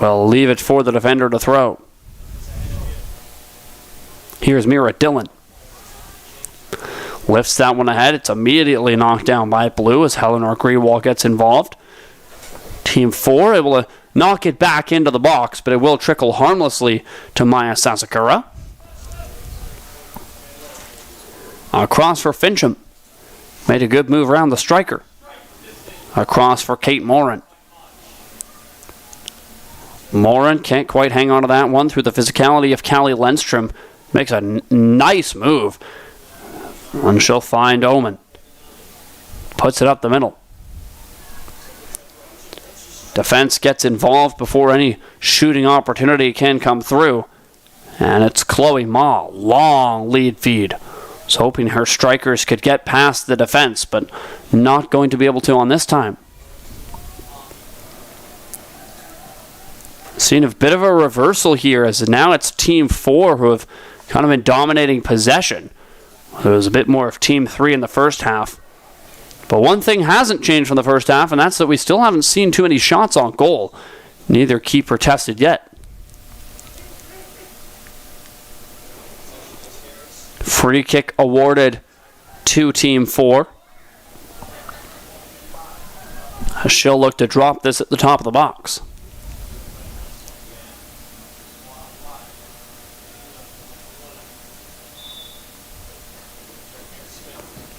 will leave it for the defender to throw. Here's Mira Dillon. Lifts that one ahead. It's immediately knocked down by Blue as Eleanor Grewal gets involved. Team 4 able to knock it back into the box, but it will trickle harmlessly to Maya Sasakura. Across for Fincham. Made a good move around the striker. Across for Kate Moran. Moran can't quite hang on to that one through the physicality of Callie Lindstrom. Makes a nice move. And she'll find Oman. Puts it up the middle. Defense gets involved before any shooting opportunity can come through. And it's Chloe Ma. Long lead feed. Was hoping her strikers could get past the defense, but not going to be able to on this time. Seen a bit of a reversal here, as now it's Team 4 who have kind of been dominating possession. There was a bit more of Team 3 in the first half. But one thing hasn't changed from the first half, and that's that we still haven't seen too many shots on goal. Neither keeper tested yet. Free kick awarded to Team 4. She'll look to drop this at the top of the box.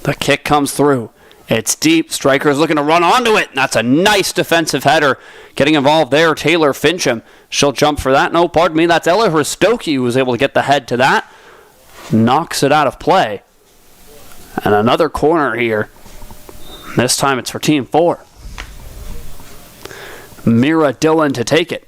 The kick comes through. It's deep. Striker's looking to run onto it. That's a nice defensive header. Getting involved there, Taylor Fincham. She'll jump for that. No, pardon me. That's Ella Hristoki who was able to get the head to that. Knocks it out of play. And another corner here. This time it's for Team 4. Mira Dillon to take it.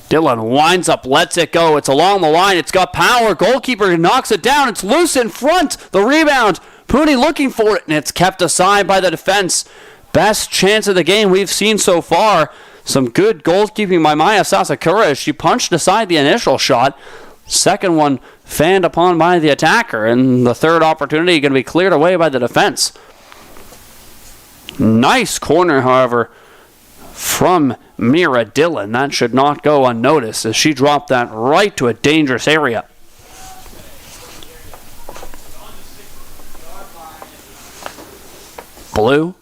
Dillon winds up, lets it go. It's along the line. It's got power. Goalkeeper knocks it down. It's loose in front. The rebound. Pooney looking for it, and it's kept aside by the defense. Best chance of the game we've seen so far. Some good goalkeeping by Maya Sasakura as she punched aside the initial shot. Second one fanned upon by the attacker, and the third opportunity going to be cleared away by the defense. Nice corner, however, from Mira Dillon. That should not go unnoticed as she dropped that right to a dangerous area. Blue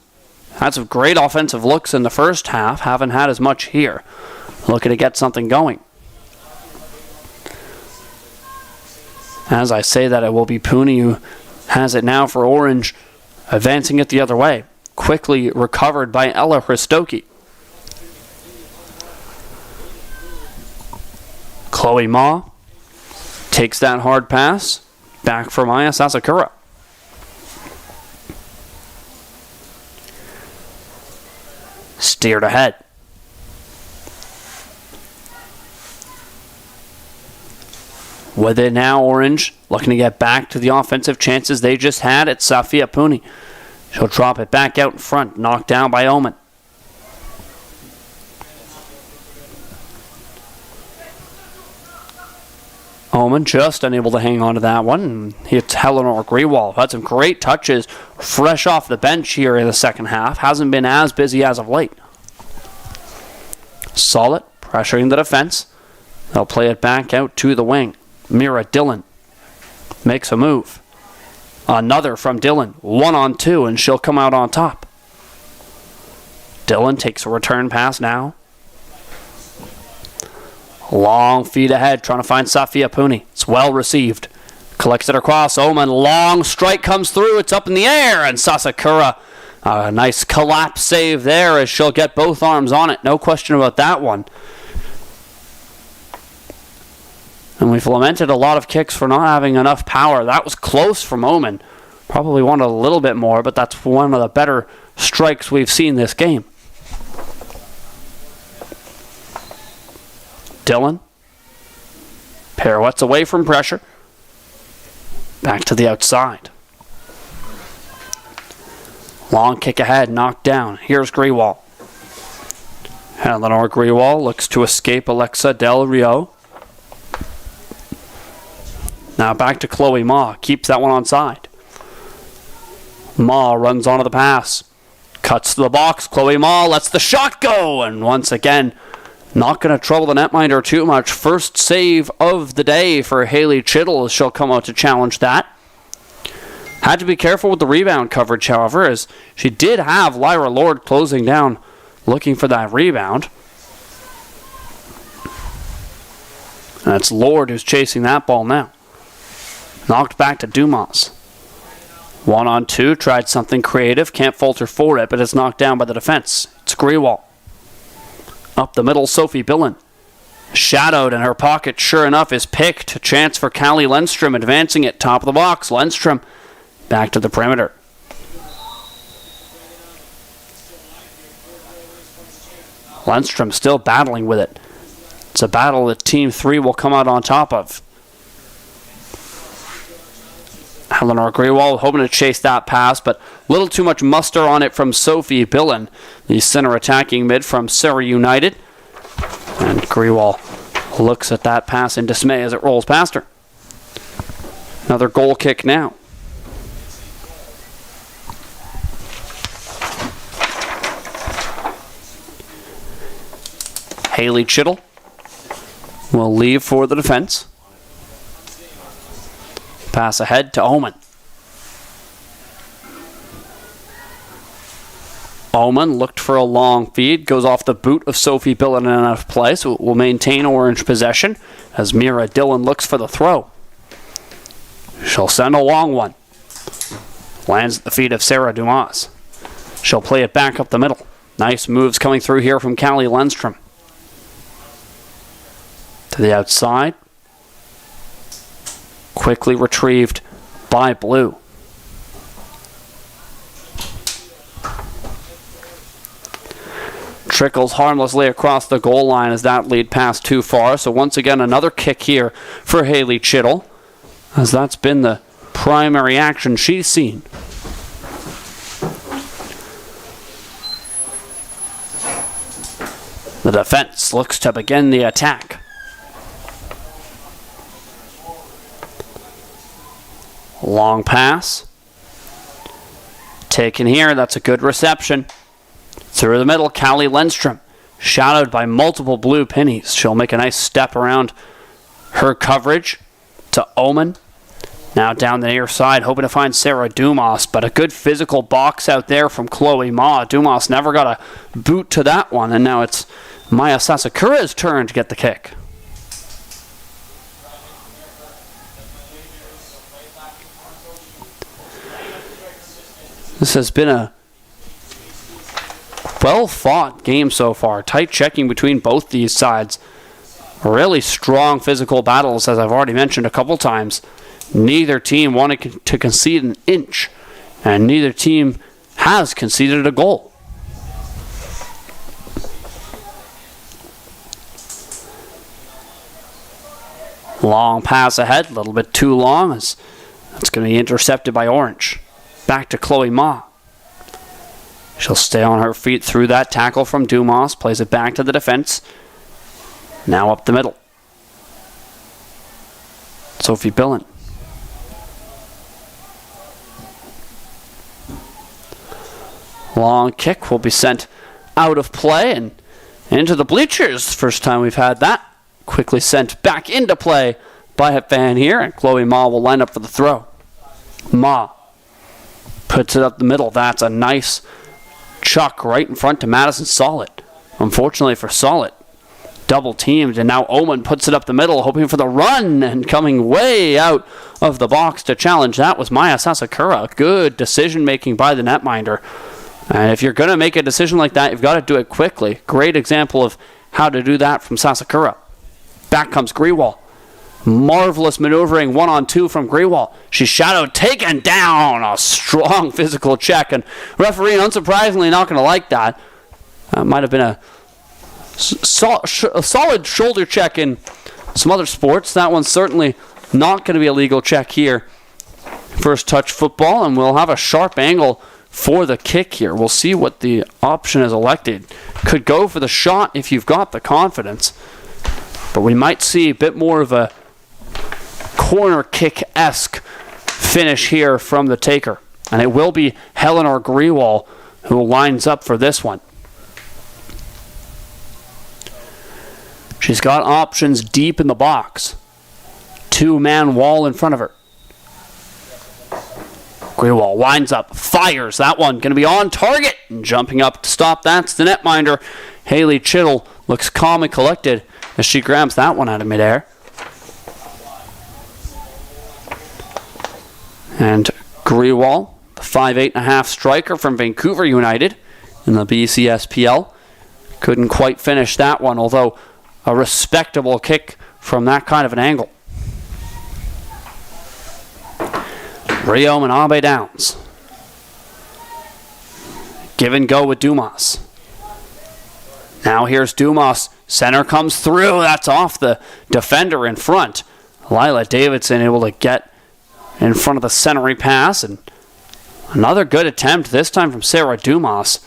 had some great offensive looks in the first half. Haven't had as much here. Looking to get something going. As I say that, it will be Pooney who has it now for Orange, advancing it the other way. Quickly recovered by Ella Hristoki. Chloe Ma takes that hard pass. Back for Maya Sasakura. Steered ahead. With it now, Orange looking to get back to the offensive chances they just had at Safia Pooney. She'll drop it back out in front, knocked down by Oman. Oman just unable to hang on to that one. It's Eleanor Grewal. Had some great touches fresh off the bench here in the second half. Hasn't been as busy as of late. Solid, pressuring the defense. They'll play it back out to the wing. Mira Dillon makes a move. Another from Dillon. 1-on-2, and she'll come out on top. Dillon takes a return pass now. Long feed ahead, trying to find Safia Pooney. It's well received. Collects it across. Oman, long strike comes through. It's up in the air, and Sasakura, a nice collapse save there as she'll get both arms on it. No question about that one. And we've lamented a lot of kicks for not having enough power. That was close from Oman. Probably wanted a little bit more, but that's one of the better strikes we've seen this game. Dillon pirouettes away from pressure. Back to the outside. Long kick ahead, knocked down. Here's Grewal. Eleanor Grewal looks to escape Alexa Del Rio. Now back to Chloe Ma. Keeps that one onside. Ma runs onto the pass. Cuts to the box. Chloe Ma lets the shot go. And once again, not going to trouble the netminder too much. First save of the day for Haley Chittle as she'll come out to challenge that. Had to be careful with the rebound coverage, however, as she did have Lyra Lord closing down, looking for that rebound. And it's Lord who's chasing that ball now. Knocked back to Dumas. 1-on-2, tried something creative, can't falter for it, but it's knocked down by the defense. It's Grewal. Up the middle, Sophie Billen. Shadowed in her pocket, sure enough, is picked. A chance for Callie Lundstrom advancing it, top of the box. Lundstrom back to the perimeter. Lundstrom still battling with it. It's a battle that Team 3 will come out on top of. Eleanor Grewal hoping to chase that pass, but a little too much muster on it from Sophie Billen, the center attacking mid from Surrey United. And Grewal looks at that pass in dismay as it rolls past her. Another goal kick now. Haley Chittle will leave for the defense. Pass ahead to Oman. Oman looked for a long feed. Goes off the boot of Sophie Billen and out of play, so it will maintain Orange possession as Mira Dillon looks for the throw. She'll send a long one. Lands at the feet of Sarah Dumas. She'll play it back up the middle. Nice moves coming through here from Callie Lundstrom. To the outside. Quickly retrieved by Blue. Trickles harmlessly across the goal line as that lead passed too far. So once again, another kick here for Haley Chittle, as that's been the primary action she's seen. The defense looks to begin the attack. Long pass. Taken here. That's a good reception. Through the middle, Callie Lundstrom, shadowed by multiple blue pennies. She'll make a nice step around her coverage to Oman. Now down the near side, hoping to find Sarah Dumas, but a good physical box out there from Chloe Ma. Dumas never got a boot to that one, and now it's Maya Sasakura's turn to get the kick. This has been a well-fought game so far. Tight checking between both these sides. Really strong physical battles, as I've already mentioned a couple times. Neither team wanted to concede an inch, and neither team has conceded a goal. Long pass ahead, a little bit too long, as that's going to be intercepted by Orange. Back to Chloe Ma. She'll stay on her feet through that tackle from Dumas. Plays it back to the defense. Now up the middle. Sophie Billen. Long kick will be sent out of play and into the bleachers. First time we've had that. Quickly sent back into play by a fan here. And Chloe Ma will line up for the throw. Ma puts it up the middle. That's a nice chuck right in front to Madison Solid. Unfortunately for Solid, double teamed, and now Oman puts it up the middle, hoping for the run, and coming way out of the box to challenge. That was Maya Sasakura. Good decision making by the netminder. And if you're going to make a decision like that, you've got to do it quickly. Great example of how to do that from Sasakura. Back comes Grewal. Marvelous maneuvering 1-on-2 from Grewal. She's shadowed, taken down. A strong physical check, and referee, unsurprisingly, not going to like that. Might have been a solid shoulder check in some other sports. That one's certainly not going to be a legal check here. First touch football, and we'll have a sharp angle for the kick here. We'll see what the option is elected. Could go for the shot if you've got the confidence, but we might see a bit more of a corner kick-esque finish here from the taker. And it will be Eleanor Grewal who lines up for this one. She's got options deep in the box. Two-man wall in front of her. Grewal winds up, fires. That one going to be on target. And jumping up to stop, that's the netminder. Haley Chittle looks calm and collected as she grabs that one out of midair. And Grewal, the 5'8.5" striker from Vancouver United in the BCSPL, couldn't quite finish that one, although a respectable kick from that kind of an angle. Rio Manabe Downs. Give and go with Dumas. Now here's Dumas. Center comes through. That's off the defender in front. Lila Davidson able to get in front of the centering pass, and another good attempt, this time from Sarah Dumas.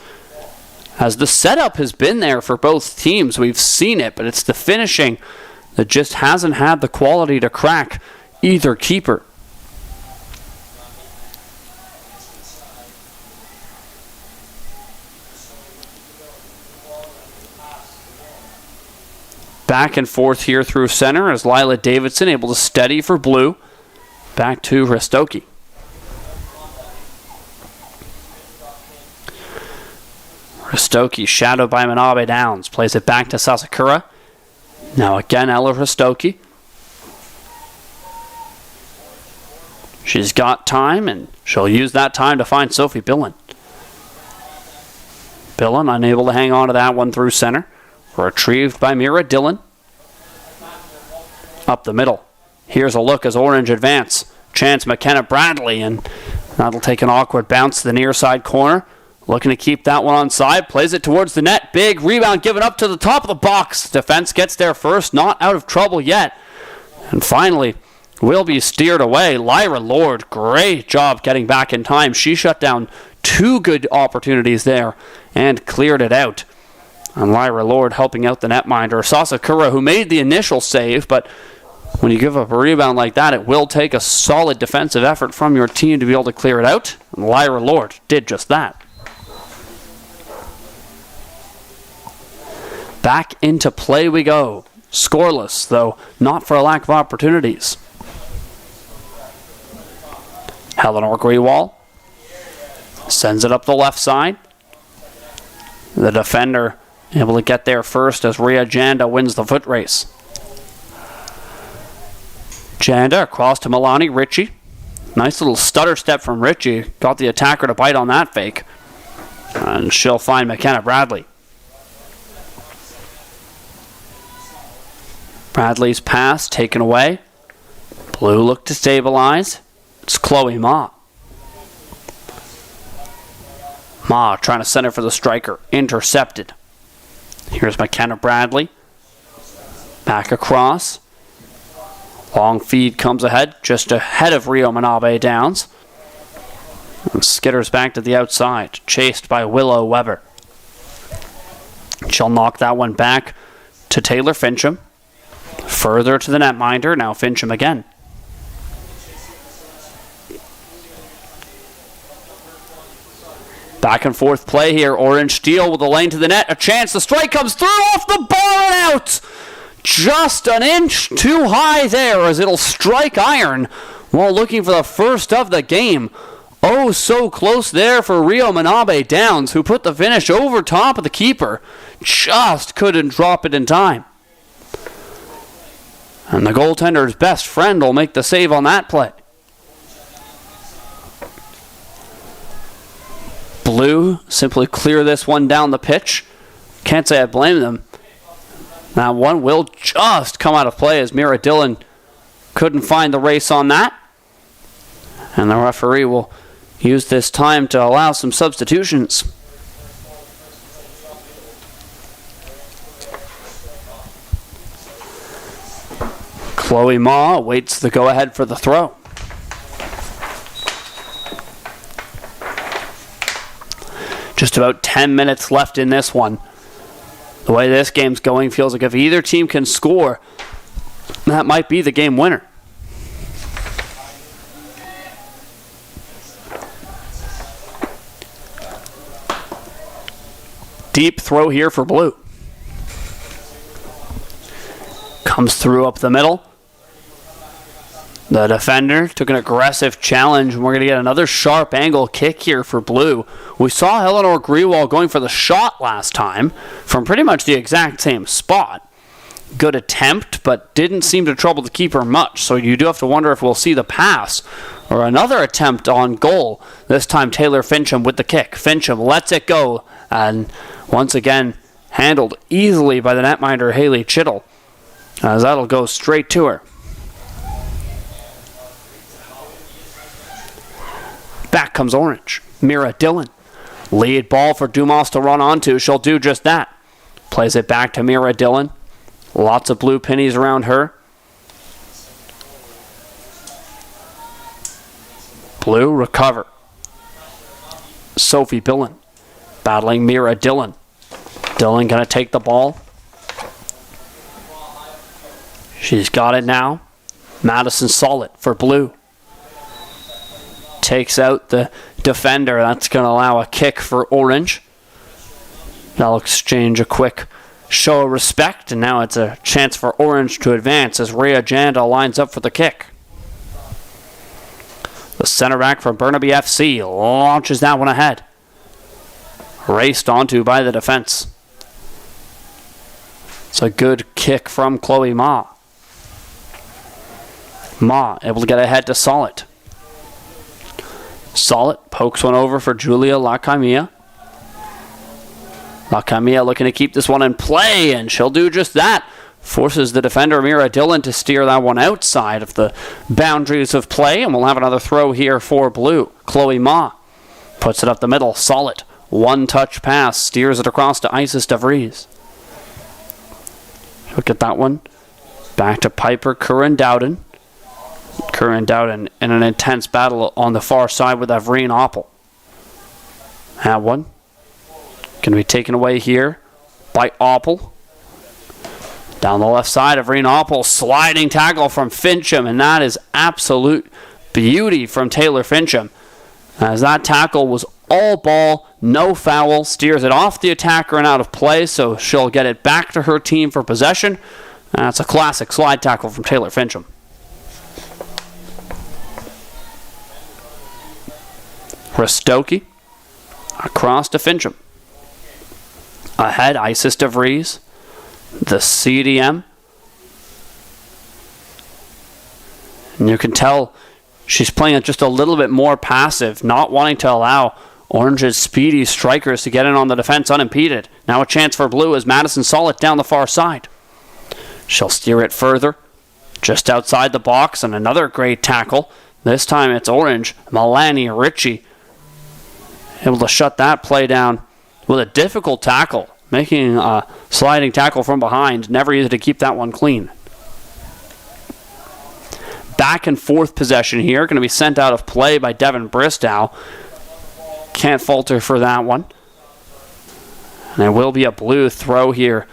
As the setup has been there for both teams, we've seen it, but it's the finishing that just hasn't had the quality to crack either keeper. Back and forth here through center as Lila Davidson able to steady for Blue. Back to Rastoki. Rastoki shadowed by Manabe Downs. Plays it back to Sasakura. Now again Ella Rastoki. She's got time, and she'll use that time to find Sophie Billen. Billen unable to hang on to that one through center. Retrieved by Mira Dillon. Up the middle. Here's a look as Orange advance. Chance McKenna Bradley, and that'll take an awkward bounce to the near side corner. Looking to keep that one onside. Plays it towards the net. Big rebound given up to the top of the box. Defense gets there first. Not out of trouble yet. And finally, will be steered away. Lyra Lord, great job getting back in time. She shut down two good opportunities there and cleared it out. And Lyra Lord helping out the netminder. Sasakura, who made the initial save, but when you give up a rebound like that, it will take a solid defensive effort from your team to be able to clear it out. And Lyra Lord did just that. Back into play we go. Scoreless, though not for a lack of opportunities. Eleanor Grewal sends it up the left side. The defender able to get there first as Rhea Janda wins the foot race. Janda across to Milani Ritchie. Nice little stutter step from Ritchie. Got the attacker to bite on that fake. And she'll find McKenna Bradley. Bradley's pass taken away. Blue look to stabilize. It's Chloe Ma. Ma trying to center for the striker. Intercepted. Here's McKenna Bradley. Back across. Long feed comes ahead. Just ahead of Rio Manabe Downs. And skitters back to the outside. Chased by Willow Weber. She'll knock that one back to Taylor Fincham. Further to the netminder. Now Fincham again. Back and forth play here. Orange Steel with the lane to the net. A chance. The strike comes through off the bar and out. Just an inch too high there as it'll strike iron while looking for the first of the game. Oh, so close there for Rio Manabe Downs, who put the finish over top of the keeper. Just couldn't drop it in time. And the goaltender's best friend will make the save on that play. Blue simply clear this one down the pitch. Can't say I blame them. That one will just come out of play as Mira Dillon couldn't find the race on that. And the referee will use this time to allow some substitutions. Chloe Ma waits the go-ahead for the throw. Just about 10 minutes left in this one. The way this game's going feels like if either team can score, that might be the game winner. Deep throw here for Blue. Comes through up the middle. The defender took an aggressive challenge, and we're going to get another sharp angle kick here for Blue. We saw Eleanor Grewal going for the shot last time from pretty much the exact same spot. Good attempt, but didn't seem to trouble the keeper much, so you do have to wonder if we'll see the pass or another attempt on goal. This time Taylor Fincham with the kick. Fincham lets it go, and once again handled easily by the netminder Haley Chittle, as that'll go straight to her. Back comes Orange. Mira Dillon. Lead ball for Dumas to run onto. She'll do just that. Plays it back to Mira Dillon. Lots of blue pennies around her. Blue recover. Sophie Billen battling Mira Dillon. Dillon going to take the ball. She's got it now. Madison Solid for Blue. Takes out the defender. That's going to allow a kick for Orange. They'll exchange a quick show of respect, and now it's a chance for Orange to advance as Rhea Janda lines up for the kick. The center back from Burnaby FC launches that one ahead. Raced onto by the defense. It's a good kick from Chloe Ma. Ma able to get ahead to Solid. Solid pokes one over for Julia Lacamia. Lacamia looking to keep this one in play, and she'll do just that. Forces the defender Mira Dillon to steer that one outside of the boundaries of play, and we'll have another throw here for Blue. Chloe Ma puts it up the middle. Solid one-touch pass, steers it across to Isis DeVries. Look at that one. Back to Piper Curran-Dowden. Curran-Dowden in an intense battle on the far side with Avreen Oppel. That one can be taken away here by Oppel. Down the left side, Avreen Oppel, sliding tackle from Fincham, and that is absolute beauty from Taylor Fincham. As that tackle was all ball, no foul, steers it off the attacker and out of play, so she'll get it back to her team for possession. That's a classic slide tackle from Taylor Fincham. Rastoki across to Fincham. Ahead, Isis DeVries, the CDM. And you can tell she's playing it just a little bit more passive, not wanting to allow Orange's speedy strikers to get in on the defense unimpeded. Now a chance for Blue as Madison Solid down the far side. She'll steer it further, just outside the box, and another great tackle. This time it's Orange, Melanie Ritchie, able to shut that play down with a difficult tackle, making a sliding tackle from behind. Never easy to keep that one clean. Back and forth possession here, going to be sent out of play by Devin Bristow. Can't falter for that one. And there will be a Blue throw here,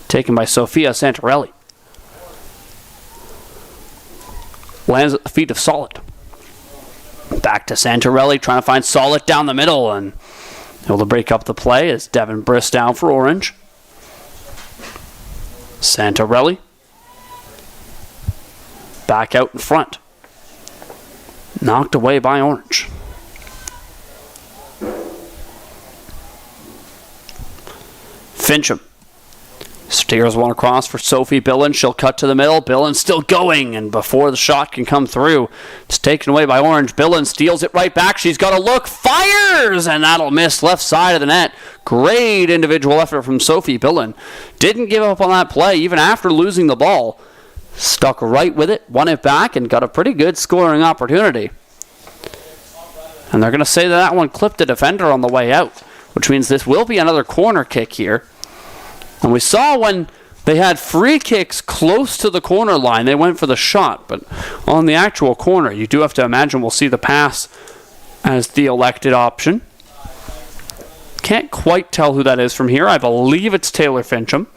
taken by Sophia Santarelli. Lands at the feet of Solid. Back to Santarelli, trying to find Solid down the middle, and able to break up the play is Devin Bristow for Orange. Santarelli back out in front. Knocked away by Orange. Fincham steers one across for Sophie Billen. She'll cut to the middle. Billen still going, and before the shot can come through, it's taken away by Orange. Billen steals it right back. She's got a look, fires, and that'll miss left side of the net. Great individual effort from Sophie Billen. Didn't give up on that play even after losing the ball. Stuck right with it, won it back, and got a pretty good scoring opportunity. And they're going to say that one clipped the defender on the way out, which means this will be another corner kick here. And we saw when they had free kicks close to the corner line, they went for the shot. But on the actual corner, you do have to imagine we'll see the pass as the elected option. Can't quite tell who that is from here. I believe it's Taylor Fincham.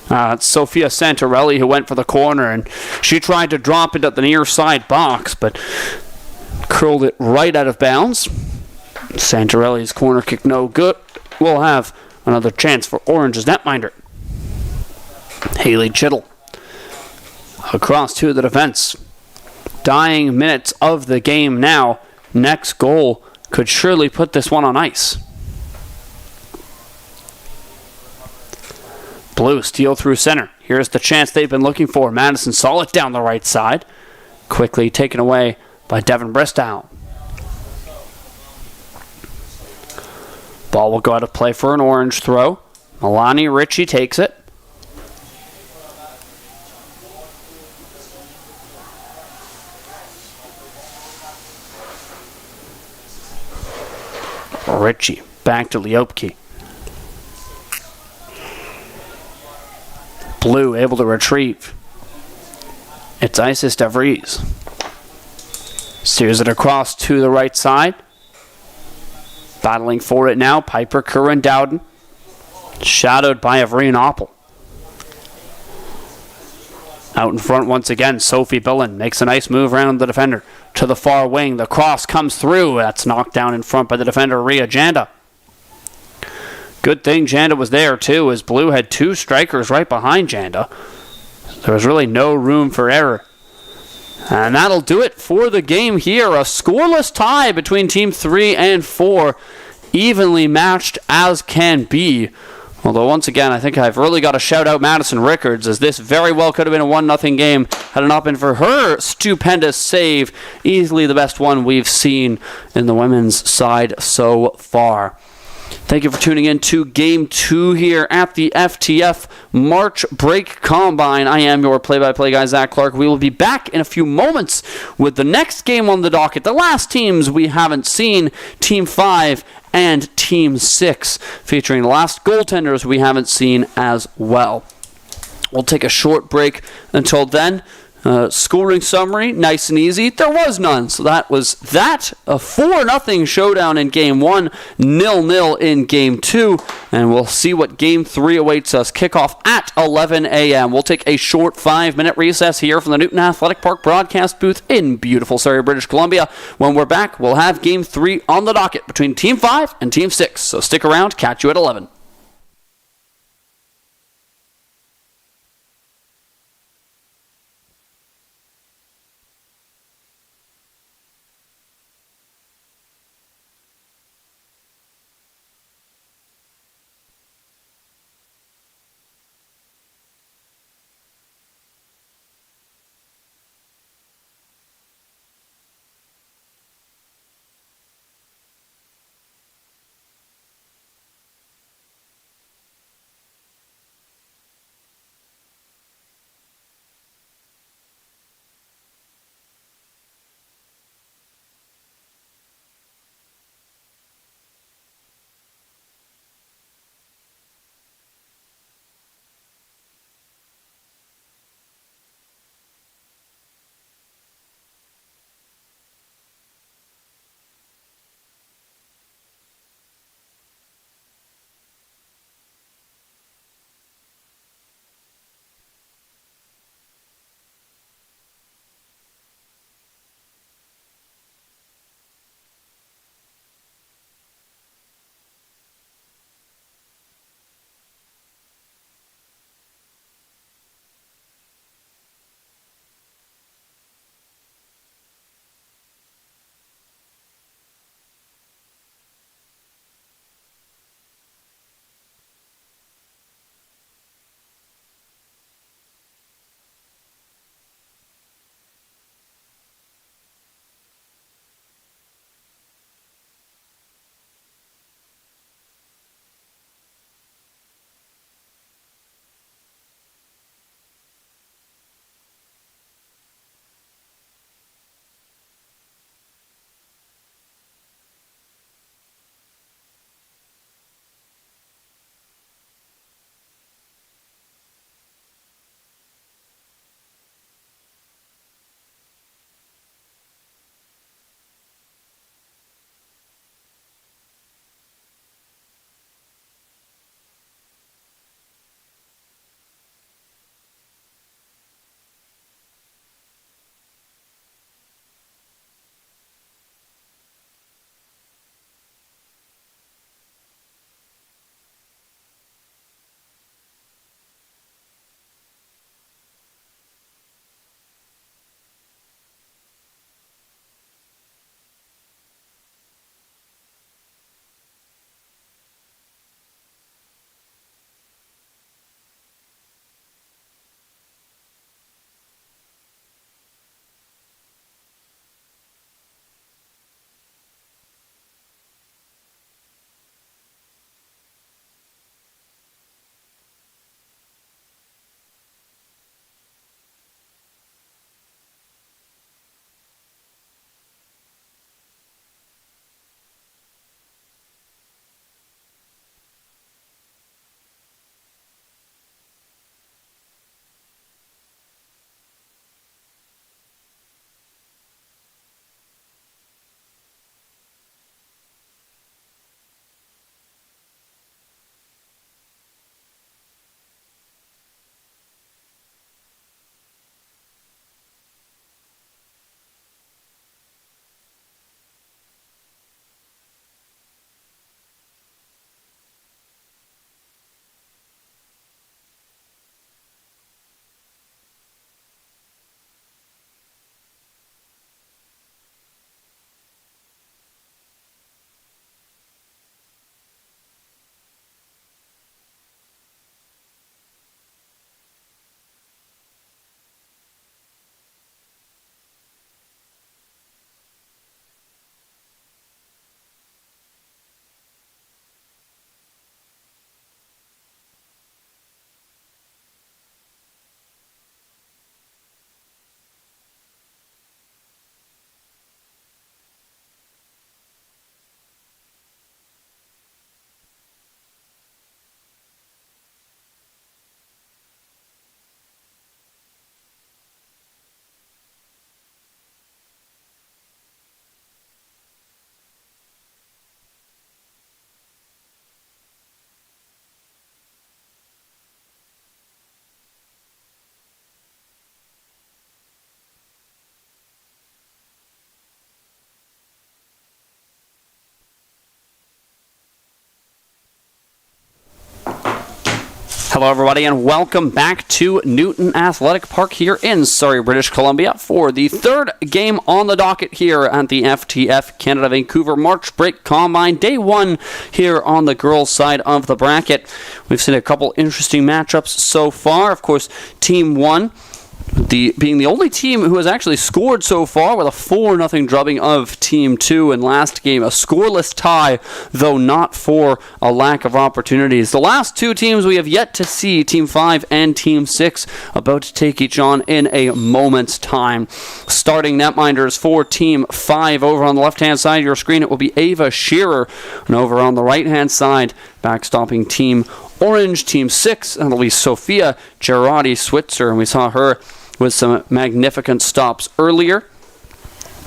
It's Sophia Santarelli who went for the corner, and she tried to drop it at the near side box, but curled it right out of bounds. Santarelli's corner kick no good. We'll have another chance for Orange's netminder. Haley Chittle across to the defense. Dying minutes of the game now. Next goal could surely put this one on ice. Blue steal through center. Here's the chance they've been looking for. Madison Solid down the right side. Quickly taken away by Devin Bristow. Ball will go out of play for an Orange throw. Melanie Ritchie takes it. Ritchie back to Liopke. Blue able to retrieve. It's Isis DeVries. Steers it across to the right side. Battling for it now, Piper Curran-Dowden. Shadowed by Avreen Oppel. Out in front once again, Sophie Billen makes a nice move around the defender. To the far wing, the cross comes through. That's knocked down in front by the defender, Rhea Janda. Good thing Janda was there too, as Blue had two strikers right behind Janda. There was really no room for error. And that'll do it for the game here. A scoreless tie between Team 3 and 4. Evenly matched as can be. Although, once again, I think I've really got to shout out Madison Rickards, as this very well could have been a 1-0 game had it not been for her stupendous save. Easily the best one we've seen in the women's side so far. Thank you for tuning in to Game 2 here at the FTF March Break Combine. I am your play-by-play guy, Zach Clark. We will be back in a few moments with the next game on the docket. The last teams we haven't seen, Team 5 and Team 6, featuring the last goaltenders we haven't seen as well. We'll take a short break until then. Scoring summary, nice and easy. There was none, so that was that. A 4-0 showdown in Game 1, 0-0 in Game 2, and we'll see what Game 3 awaits us. Kickoff at 11 a.m. We'll take a short 5-minute recess here from the Newton Athletic Park broadcast booth in beautiful Surrey, British Columbia. When we're back, we'll have Game 3 on the docket between Team 5 and Team 6, so stick around. Catch you at 11. Hello everybody and welcome back to Newton Athletic Park here in Surrey, British Columbia for the third game on the docket here at the FTF Canada Vancouver March Break Combine. Day one here on the girls' side of the bracket. We've seen a couple interesting matchups so far. Of course, Team 1 being the only team who has actually scored so far with a 4-0 drubbing of Team 2, and last game a scoreless tie, though not for a lack of opportunities. The last two teams we have yet to see, Team 5 and Team 6, about to take each on in a moment's time. Starting netminders for Team 5, over on the left-hand side of your screen, it will be Ava Shearer, and over on the right-hand side, backstopping Team Orange, Team 6, and it'll be Sophia Girardi-Switzer, and we saw her with some magnificent stops earlier.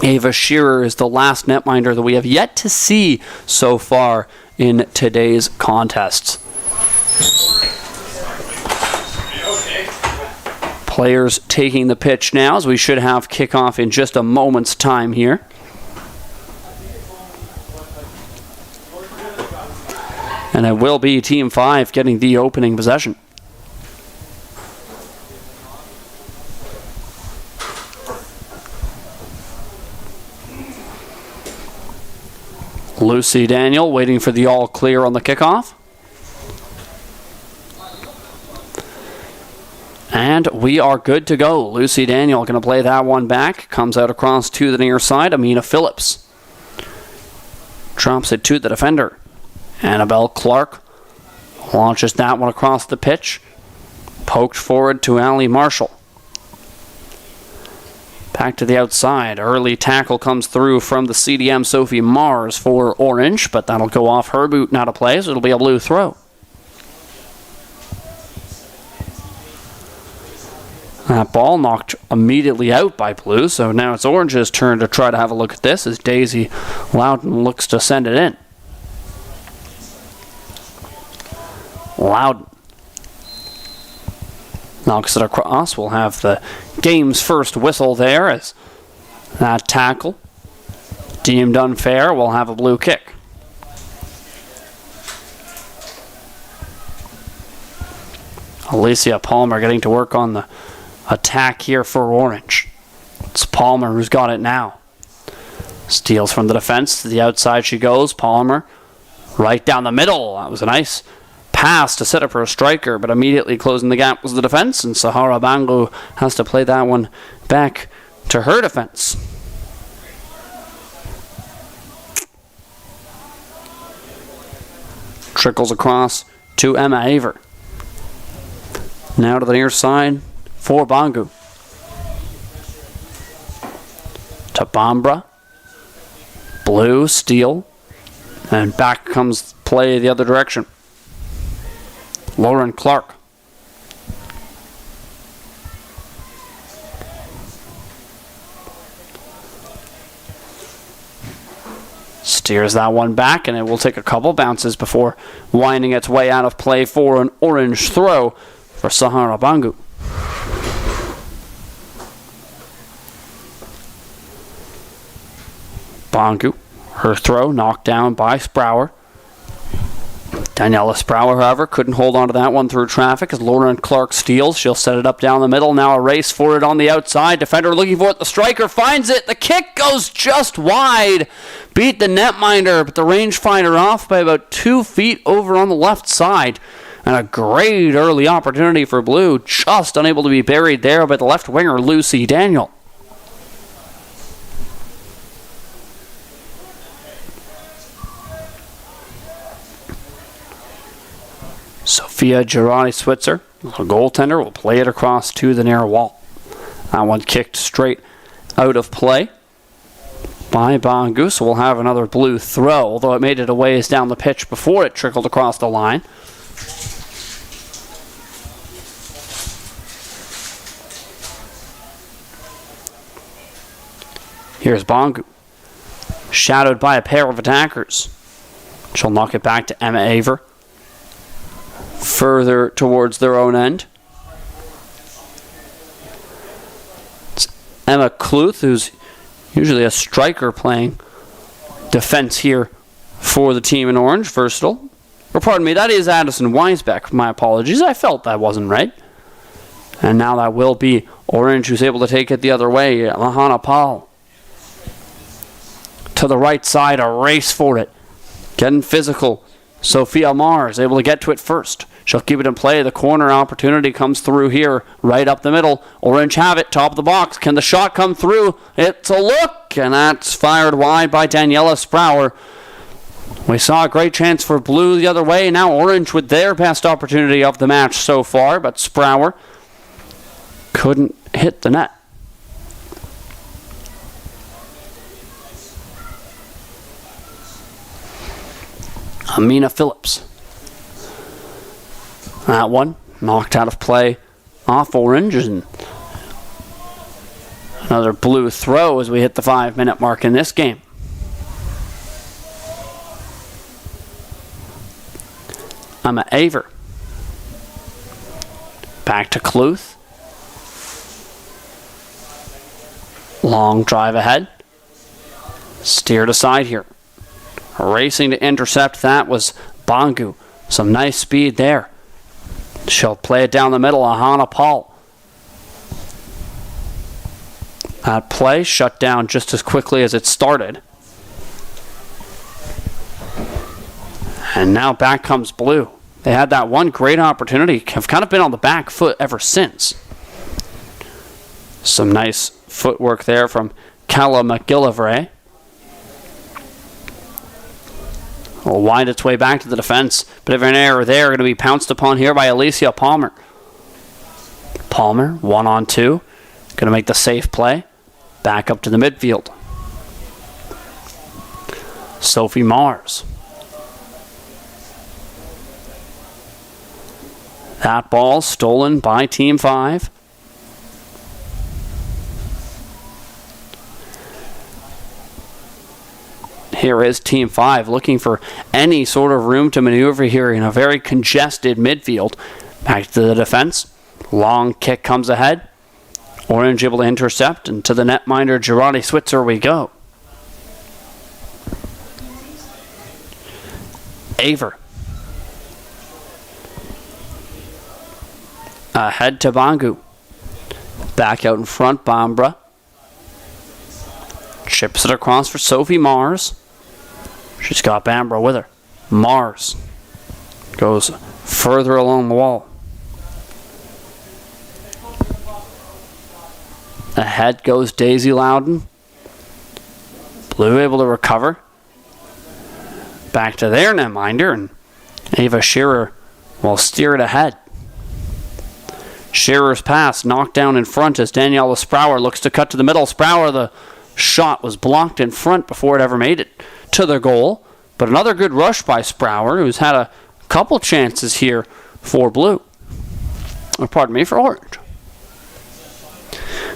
Ava Shearer is the last netminder that we have yet to see so far in today's contests. Players taking the pitch now, as we should have kickoff in just a moment's time here. And it will be Team 5 getting the opening possession. Lucy Daniel waiting for the all clear on the kickoff. And we are good to go. Lucy Daniel going to play that one back. Comes out across to the near side. Amina Phillips drops it to the defender. Annabelle Clark launches that one across the pitch. Poked forward to Allie Marshall. Back to the outside. Early tackle comes through from the CDM Sophie Mars for Orange, but that'll go off her boot now to play, so it'll be a blue throw. That ball knocked immediately out by blue, so now it's Orange's turn to try to have a look at this as Daisy Loudon looks to send it in. Loudon knocks it across. We'll have the game's first whistle there as that tackle deemed unfair. We'll have a blue kick. Alicia Palmer getting to work on the attack here for Orange. It's Palmer who's got it now. Steals from the defense. To the outside she goes. Palmer right down the middle. That was a nice pass to set up for a striker, but immediately closing the gap was the defense, and Sahara Bangu has to play that one back to her defense. Trickles across to Emma Aver. Now to the near side for Bangu. To Bambra. Blue, steal, and back comes play the other direction. Lauren Clark. Steers that one back, and it will take a couple bounces before winding its way out of play for an Orange throw for Sahara Bangu. Bangu, her throw knocked down by Sprower. Daniela Sprower, however, couldn't hold on to that one through traffic as Lauren Clark steals. She'll set it up down the middle. Now a race for it on the outside. Defender looking for it. The striker finds it. The kick goes just wide. Beat the netminder, but the rangefinder off by about 2 feet over on the left side. And a great early opportunity for Blue. Just unable to be buried there by the left winger, Lucy Daniel. Sophia Girardi-Switzer, the goaltender, will play it across to the near wall. That one kicked straight out of play by Bangu, so we'll have another blue throw, although it made it a ways down the pitch before it trickled across the line. Here's Bangu, shadowed by a pair of attackers. She'll knock it back to Emma Aver. Further towards their own end. It's Emma Kluth, who's usually a striker playing defense here for the team in orange. Versatile. Or pardon me, that is Addison Weisbeck. My apologies. I felt that wasn't right. And now that will be Orange, who's able to take it the other way. Lahana Paul. To the right side, a race for it. Getting physical. Sophia Mars able to get to it first. She'll keep it in play. The corner opportunity comes through here, right up the middle. Orange have it, top of the box. Can the shot come through? It's a look, and that's fired wide by Daniela Sprower. We saw a great chance for Blue the other way. Now Orange with their best opportunity of the match so far, but Sprower couldn't hit the net. Amina Phillips. That one knocked out of play off Orange, and another Blue throw as we hit the 5-minute mark in this game. Emma Aver. Back to Cluth. Long drive ahead. Steered aside here. Racing to intercept that was Bangu. Some nice speed there. She'll play it down the middle. Ahana Paul. That play shut down just as quickly as it started. And now back comes Blue. They had that one great opportunity. Have kind of been on the back foot ever since. Some nice footwork there from Calla McGillivray. Will wind its way back to the defense. Bit of an error there. Going to be pounced upon here by Alicia Palmer. Palmer, 1-on-2. Going to make the safe play. Back up to the midfield. Sophie Mars. That ball stolen by Team 5. Here is Team 5 looking for any sort of room to maneuver here in a very congested midfield. Back to the defense. Long kick comes ahead. Orange able to intercept, and to the netminder Girardi Switzer we go. Aver. Ahead to Bangu. Back out in front, Bambra. Chips it across for Sophie Mars. She's got Bambra with her. Mars goes further along the wall. Ahead goes Daisy Loudon. Blue able to recover. Back to their netminder, and Ava Shearer will steer it ahead. Shearer's pass knocked down in front as Daniela Sprower looks to cut to the middle. Sprower, the shot was blocked in front before it ever made it to the goal. But another good rush by Sprower, who's had a couple chances here for Blue. Or pardon me, for Orange.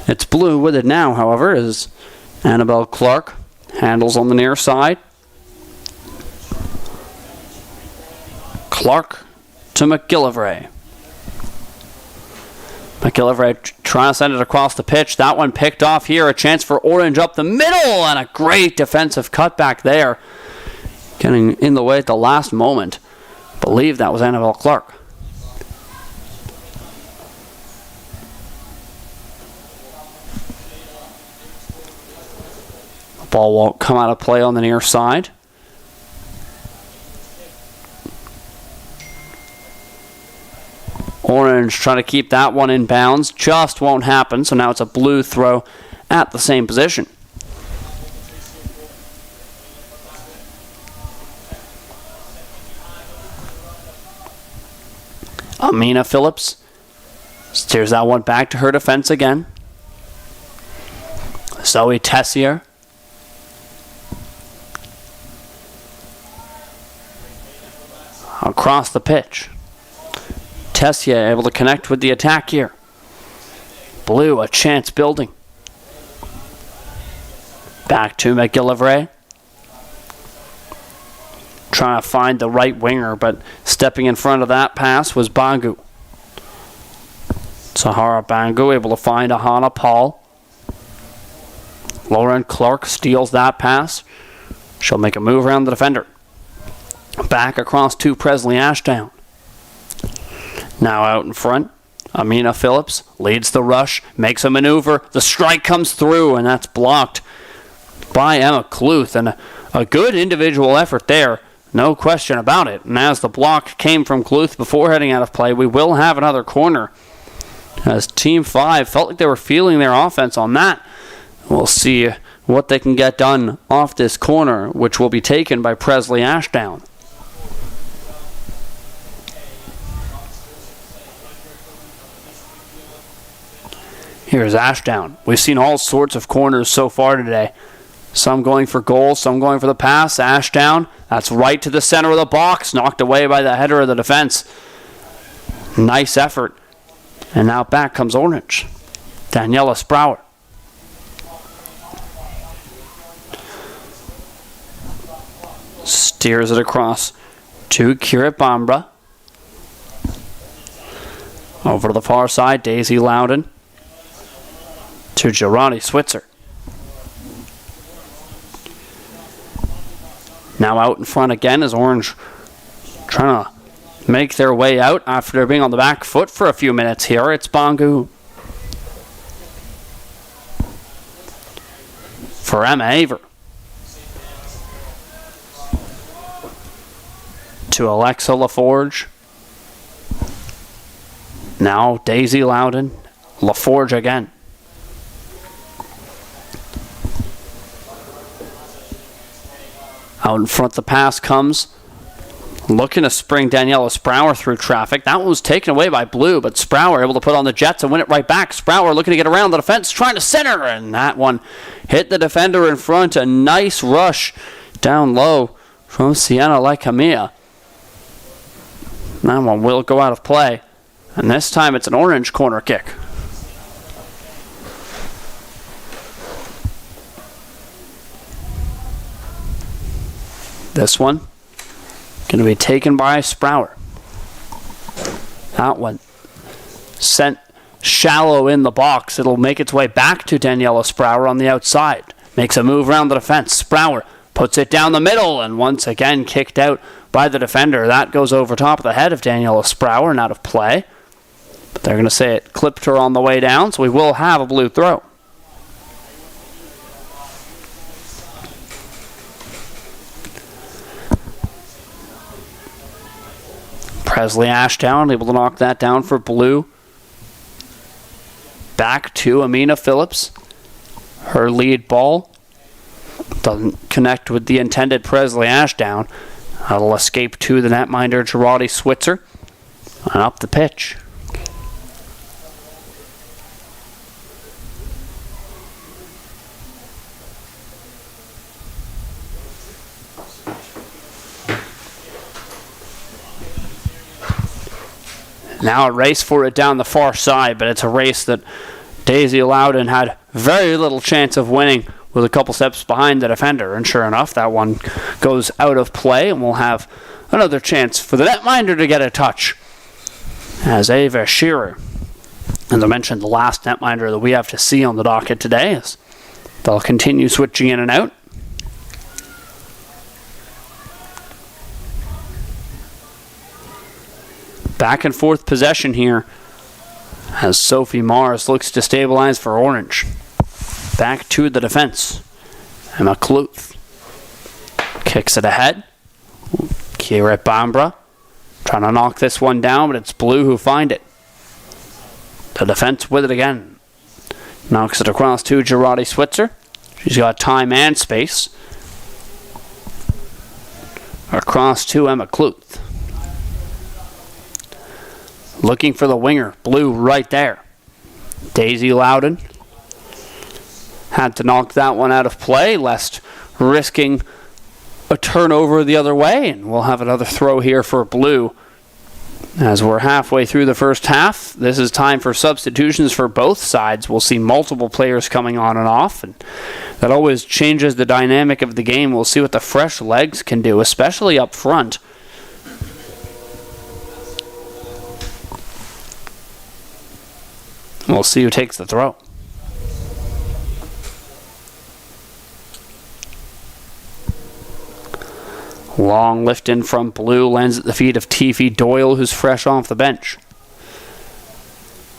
It's Blue with it now, however, as Annabelle Clark handles on the near side. Clark to McGillivray. McGillivray trying to send it across the pitch. That one picked off here. A chance for Orange up the middle, and a great defensive cutback there. Getting in the way at the last moment. Believe that was Annabelle Clark. The ball won't come out of play on the near side. Orange trying to keep that one in bounds. Just won't happen, so now it's a Blue throw at the same position. Amina Phillips steers that one back to her defense again. Zoe Tessier. Across the pitch. Tessier able to connect with the attack here. Blue, a chance building. Back to McGillivray. Trying to find the right winger, but stepping in front of that pass was Bangu. Sahara Bangu able to find Ahana Paul. Lauren Clark steals that pass. She'll make a move around the defender. Back across to Presley Ashdown. Now out in front, Amina Phillips leads the rush, makes a maneuver. The strike comes through, and that's blocked by Emma Cluth. And a good individual effort there, no question about it. And as the block came from Cluth before heading out of play, we will have another corner. As Team 5 felt like they were feeling their offense on that. We'll see what they can get done off this corner, which will be taken by Presley Ashdown. Here's Ashdown. We've seen all sorts of corners so far today. Some going for goal, some going for the pass. Ashdown, that's right to the center of the box, knocked away by the header of the defense. Nice effort. And now back comes Orange. Daniela Sprower. Steers it across to Kira Bambra. Over to the far side, Daisy Loudon. To Girardi Switzer. Now out in front again is Orange trying to make their way out after being on the back foot for a few minutes here. It's Bangu. For Emma Aver. To Alexa LaForge. Now Daisy Loudon. LaForge again. Out in front, the pass comes. Looking to spring Daniela Sprower through traffic. That one was taken away by Blue, but Sprower able to put on the Jets and win it right back. Sprower looking to get around the defense, trying to center, and that one hit the defender in front. A nice rush down low from Sienna Laikamia. That one will go out of play, and this time it's an Orange corner kick. This one going to be taken by Sprower. That one sent shallow in the box. It'll make its way back to Daniela Sprower on the outside. Makes a move around the defense. Sprower puts it down the middle and once again kicked out by the defender. That goes over top of the head of Daniela Sprower and out of play. But they're going to say it clipped her on the way down, so we will have a Blue throw. Presley Ashdown able to knock that down for Blue. Back to Amina Phillips. Her lead ball doesn't connect with the intended Presley Ashdown. It'll escape to the netminder Girardi Switzer. And up the pitch. Now a race for it down the far side, but it's a race that Daisy Loudon had very little chance of winning with a couple steps behind the defender. And sure enough, that one goes out of play, and we'll have another chance for the netminder to get a touch. As Ava Shearer, as I mentioned, the last netminder that we have to see on the docket today, as they'll continue switching in and out. Back and forth possession here as Sophie Mars looks to stabilize for Orange. Back to the defense. Emma Cluth kicks it ahead. Kira Bambra trying to knock this one down, but it's Blue who find it. The defense with it again. Knocks it across to Girardi Switzer. She's got time and space. Across to Emma Cluth. Looking for the winger. Blue right there. Daisy Loudon had to knock that one out of play, lest risking a turnover the other way. And we'll have another throw here for Blue. As we're halfway through the first half, this is time for substitutions for both sides. We'll see multiple players coming on and off, and that always changes the dynamic of the game. We'll see what the fresh legs can do, especially up front. We'll see who takes the throw. Long lift in from Blue, lands at the feet of Tiffy Doyle, who's fresh off the bench.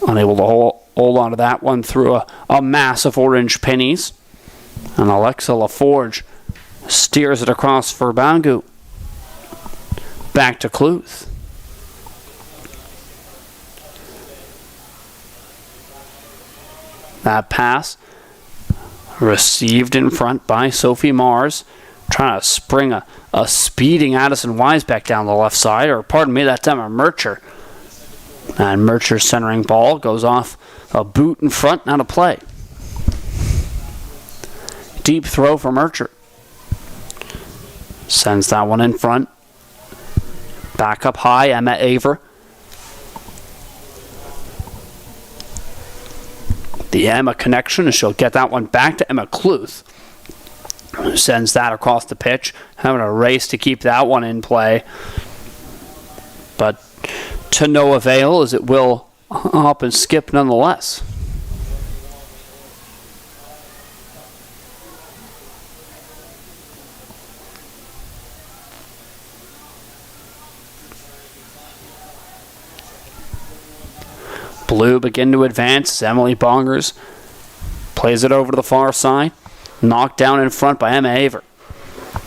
Unable to hold on to that one through a mass of orange pennies. And Alexa LaForge steers it across for Bangu. Back to Cluth. That pass received in front by Sophie Mars. Trying to spring a speeding Addison Weisbeck down the left side. Or pardon me, that's Emma Mercher. And Mercher's centering ball goes off a boot in front, now to play. Deep throw for Mercher. Sends that one in front. Back up high, Emma Aver. The Emma connection, and she'll get that one back to Emma Cluth. Who sends that across the pitch. Having a race to keep that one in play. But to no avail, as it will hop and skip nonetheless. Blue begin to advance as Emily Bongers plays it over to the far side. Knocked down in front by Emma Aver.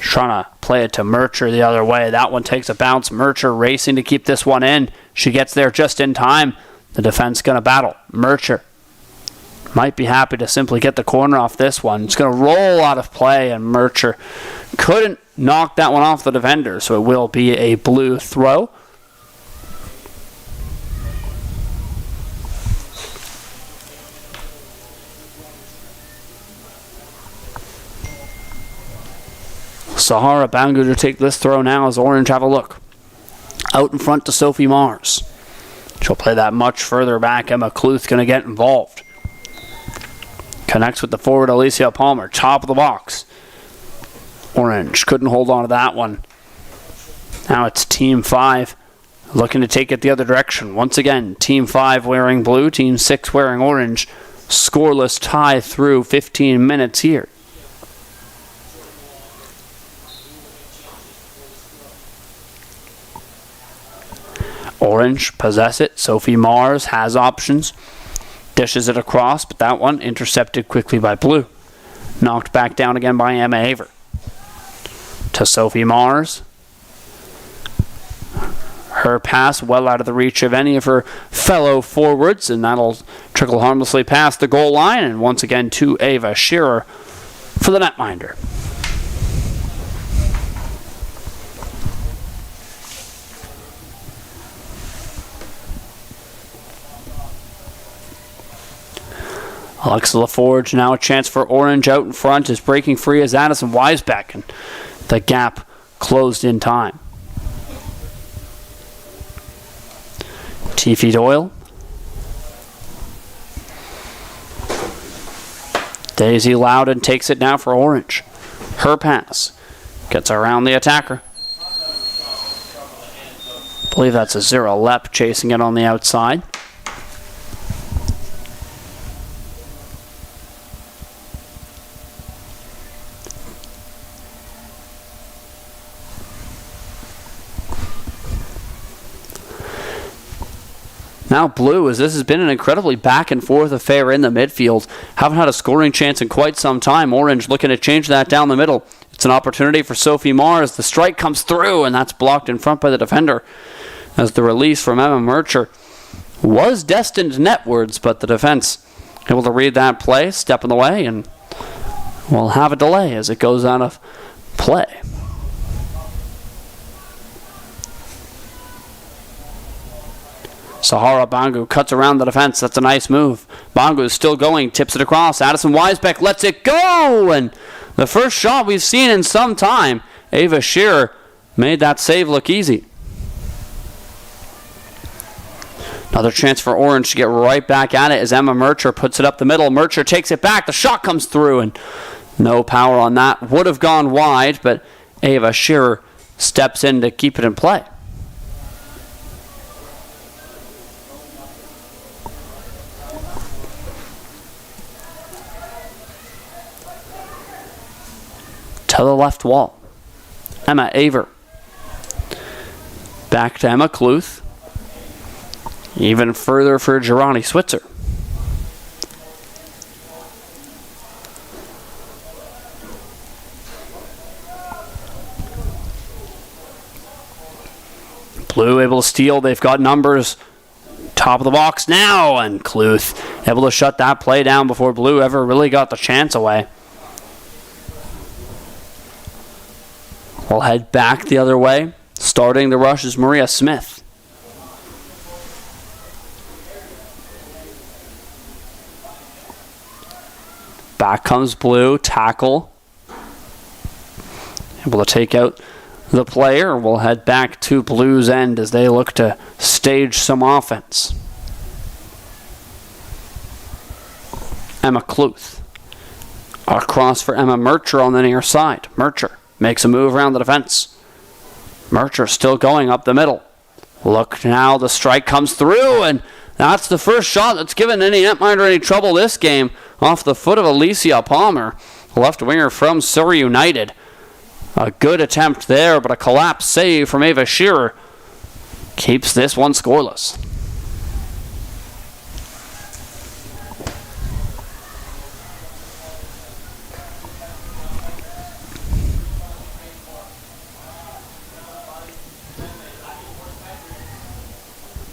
Trying to play it to Mercher the other way. That one takes a bounce. Mercher racing to keep this one in. She gets there just in time. The defense going to battle. Mercher might be happy to simply get the corner off this one. It's going to roll out of play, and Mercher couldn't knock that one off the defender, so it will be a Blue throw. Sahara Bangu to take this throw now as Orange have a look. Out in front to Sophie Mars. She'll play that much further back. Emma Cluth going to get involved. Connects with the forward Alicia Palmer. Top of the box. Orange couldn't hold on to that one. Now it's Team 5 looking to take it the other direction. Once again, Team 5 wearing blue, Team 6 wearing orange. Scoreless tie through 15 minutes here. Orange possess it. Sophie Mars has options. Dishes it across, but that one intercepted quickly by Blue. Knocked back down again by Emma Aver. To Sophie Mars. Her pass well out of the reach of any of her fellow forwards, and that'll trickle harmlessly past the goal line, and once again to Ava Shearer for the netminder. Alexa LaForge now a chance for Orange out in front, is breaking free as Addison Weisbeck, and the gap closed in time. Tiffy Doyle. Daisy Loudon takes it now for Orange. Her pass gets around the attacker. I believe that's a Zira Lepp chasing it on the outside. Now Blue, as this has been an incredibly back and forth affair in the midfield. Haven't had a scoring chance in quite some time. Orange looking to change that down the middle. It's an opportunity for Sophie Mars. The strike comes through, and that's blocked in front by the defender. As the release from Emma Mercher was destined netwards, but the defense able to read that play, step in the way, and we'll have a delay as it goes out of play. Sahara Bangu cuts around the defense. That's a nice move. Bangu is still going, tips it across. Addison Weisbeck lets it go, and the first shot we've seen in some time. Ava Shearer made that save look easy. Another chance for Orange to get right back at it as Emma Mercher puts it up the middle. Mercher takes it back. The shot comes through, and no power on that. Would have gone wide, but Ava Shearer steps in to keep it in play. To the left wall. Emma Aver Back to Emma Kluth. Even further for Girardi Switzer. Blue able to steal. They've got numbers. Top of the box now. And Kluth able to shut that play down before Blue ever really got the chance away. We'll head back the other way. Starting the rush is Maria Smith. Back comes Blue. Tackle. Able to take out the player. We'll head back to Blue's end as they look to stage some offense. Emma Kluth. Across for Emma Mercher on the near side. Mercher makes a move around the defense. Mercher still going up the middle. Look now, the strike comes through, and that's the first shot that's given any netminder any trouble this game. Off the foot of Alicia Palmer, left winger from Surrey United. A good attempt there, but a collapse save from Ava Shearer keeps this one scoreless.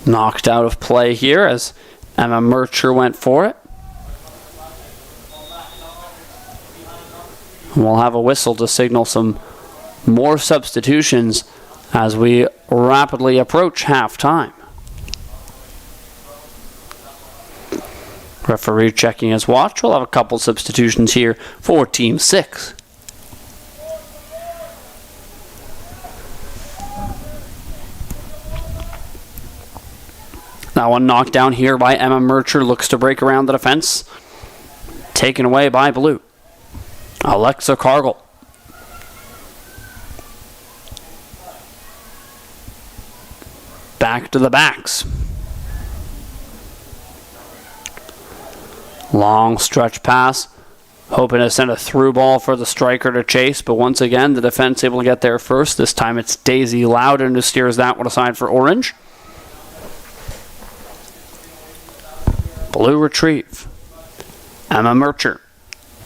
Knocked out of play here as Emma Mercher went for it. We'll have a whistle to signal some more substitutions as we rapidly approach halftime. Referee checking his watch. We'll have a couple substitutions here for Team 6. That one knocked down here by Emma Mercher. Looks to break around the defense. Taken away by Blue. Alexa Cargill. Back to the backs. Long stretch pass. Hoping to send a through ball for the striker to chase. But once again, the defense able to get there first. This time it's Daisy Loudon who steers that one aside for Orange. Blue retrieve. Emma Mercher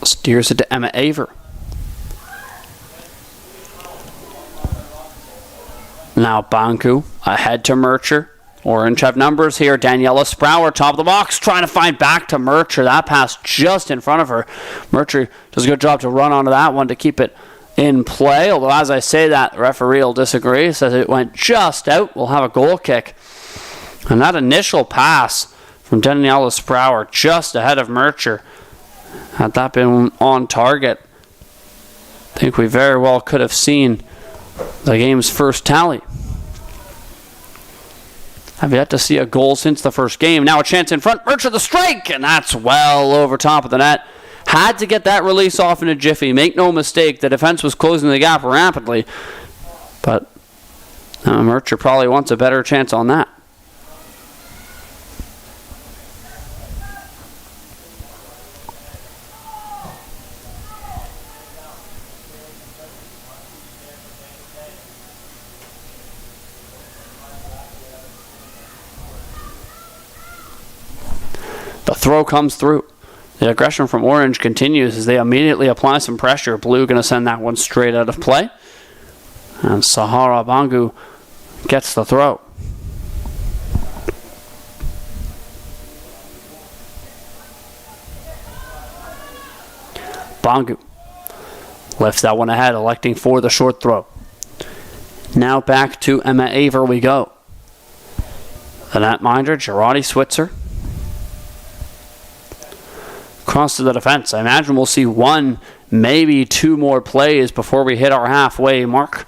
steers it to Emma Aver. Now Banku ahead to Mercher. Orange have numbers here. Daniela Sprower, top of the box, trying to find back to Mercher. That pass just in front of her. Mercher does a good job to run onto that one to keep it in play. Although as I say that, the referee will disagree. Says it went just out. We'll have a goal kick. And that initial pass from Daniela Sprower just ahead of Mercher. Had that been on target, I think we very well could have seen the game's first tally. I've yet to see a goal since the first game. Now a chance in front. Mercher the strike, and that's well over top of the net. Had to get that release off in a jiffy. Make no mistake, the defense was closing the gap rapidly. But Mercher probably wants a better chance on that. The throw comes through. The aggression from Orange continues as they immediately apply some pressure. Blue going to send that one straight out of play. And Sahara Bangu gets the throw. Bangu lifts that one ahead, electing for the short throw. Now back to Emma Aver we go. The netminder, Girardi Switzer. Across to the defense. I imagine we'll see one, maybe two more plays before we hit our halfway mark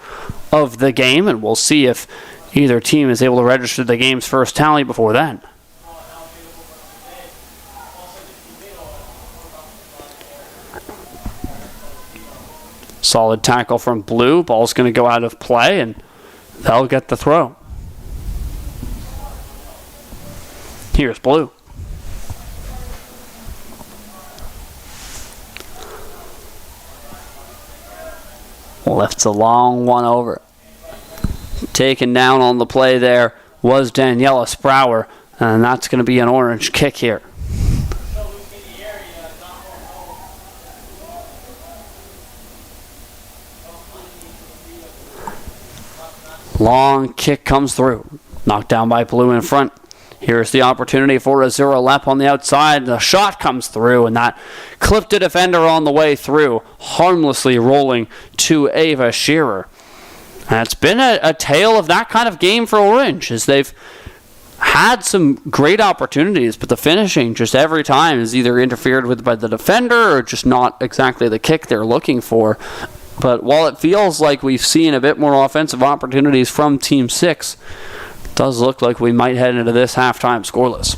of the game, and we'll see if either team is able to register the game's first tally before then. Solid tackle from Blue. Ball's going to go out of play, and they'll get the throw. Here's Blue. Lifts a long one over. taken down on the play there was Daniela Sprower, and that's going to be an Orange kick here. Long kick comes through. Knocked down by Blue in front. Here's the opportunity for Azura Lepp on the outside. The shot comes through, and that clipped a defender on the way through, harmlessly rolling to Ava Shearer. And it's been a tale of that kind of game for Orange, as they've had some great opportunities, but the finishing just every time is either interfered with by the defender or just not exactly the kick they're looking for. But while it feels like we've seen a bit more offensive opportunities from Team 6, it does look like we might head into this halftime scoreless.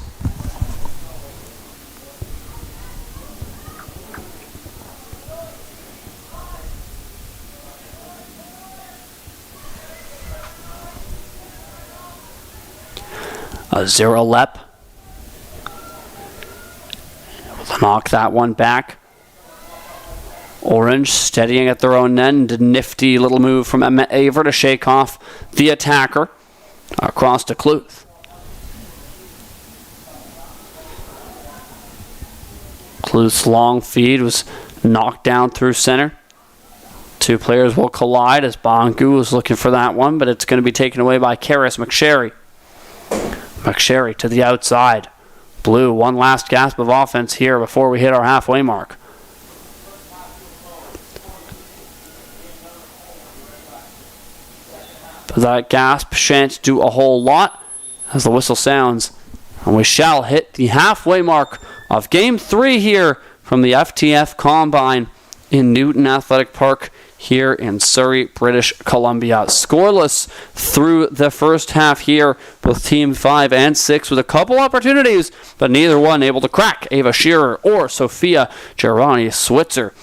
Azura Lepp will knock that one back. Orange steadying at their own end. A nifty little move from Emma Aver to shake off the attacker across to Cluth. Cluth's long feed was knocked down through center. Two players will collide as Bangu is looking for that one, but it's going to be taken away by Karis McSherry. McSherry to the outside. Blue, one last gasp of offense here before we hit our halfway mark. But that gasp shan't do a whole lot as the whistle sounds, and we shall hit the halfway mark of Game 3 here from the FTF Combine in Newton Athletic Park here in Surrey, British Columbia. Scoreless through the first half here, both Team 5 and 6 with a couple opportunities, but neither one able to crack Ava Shearer or Sophia Gerani Switzer.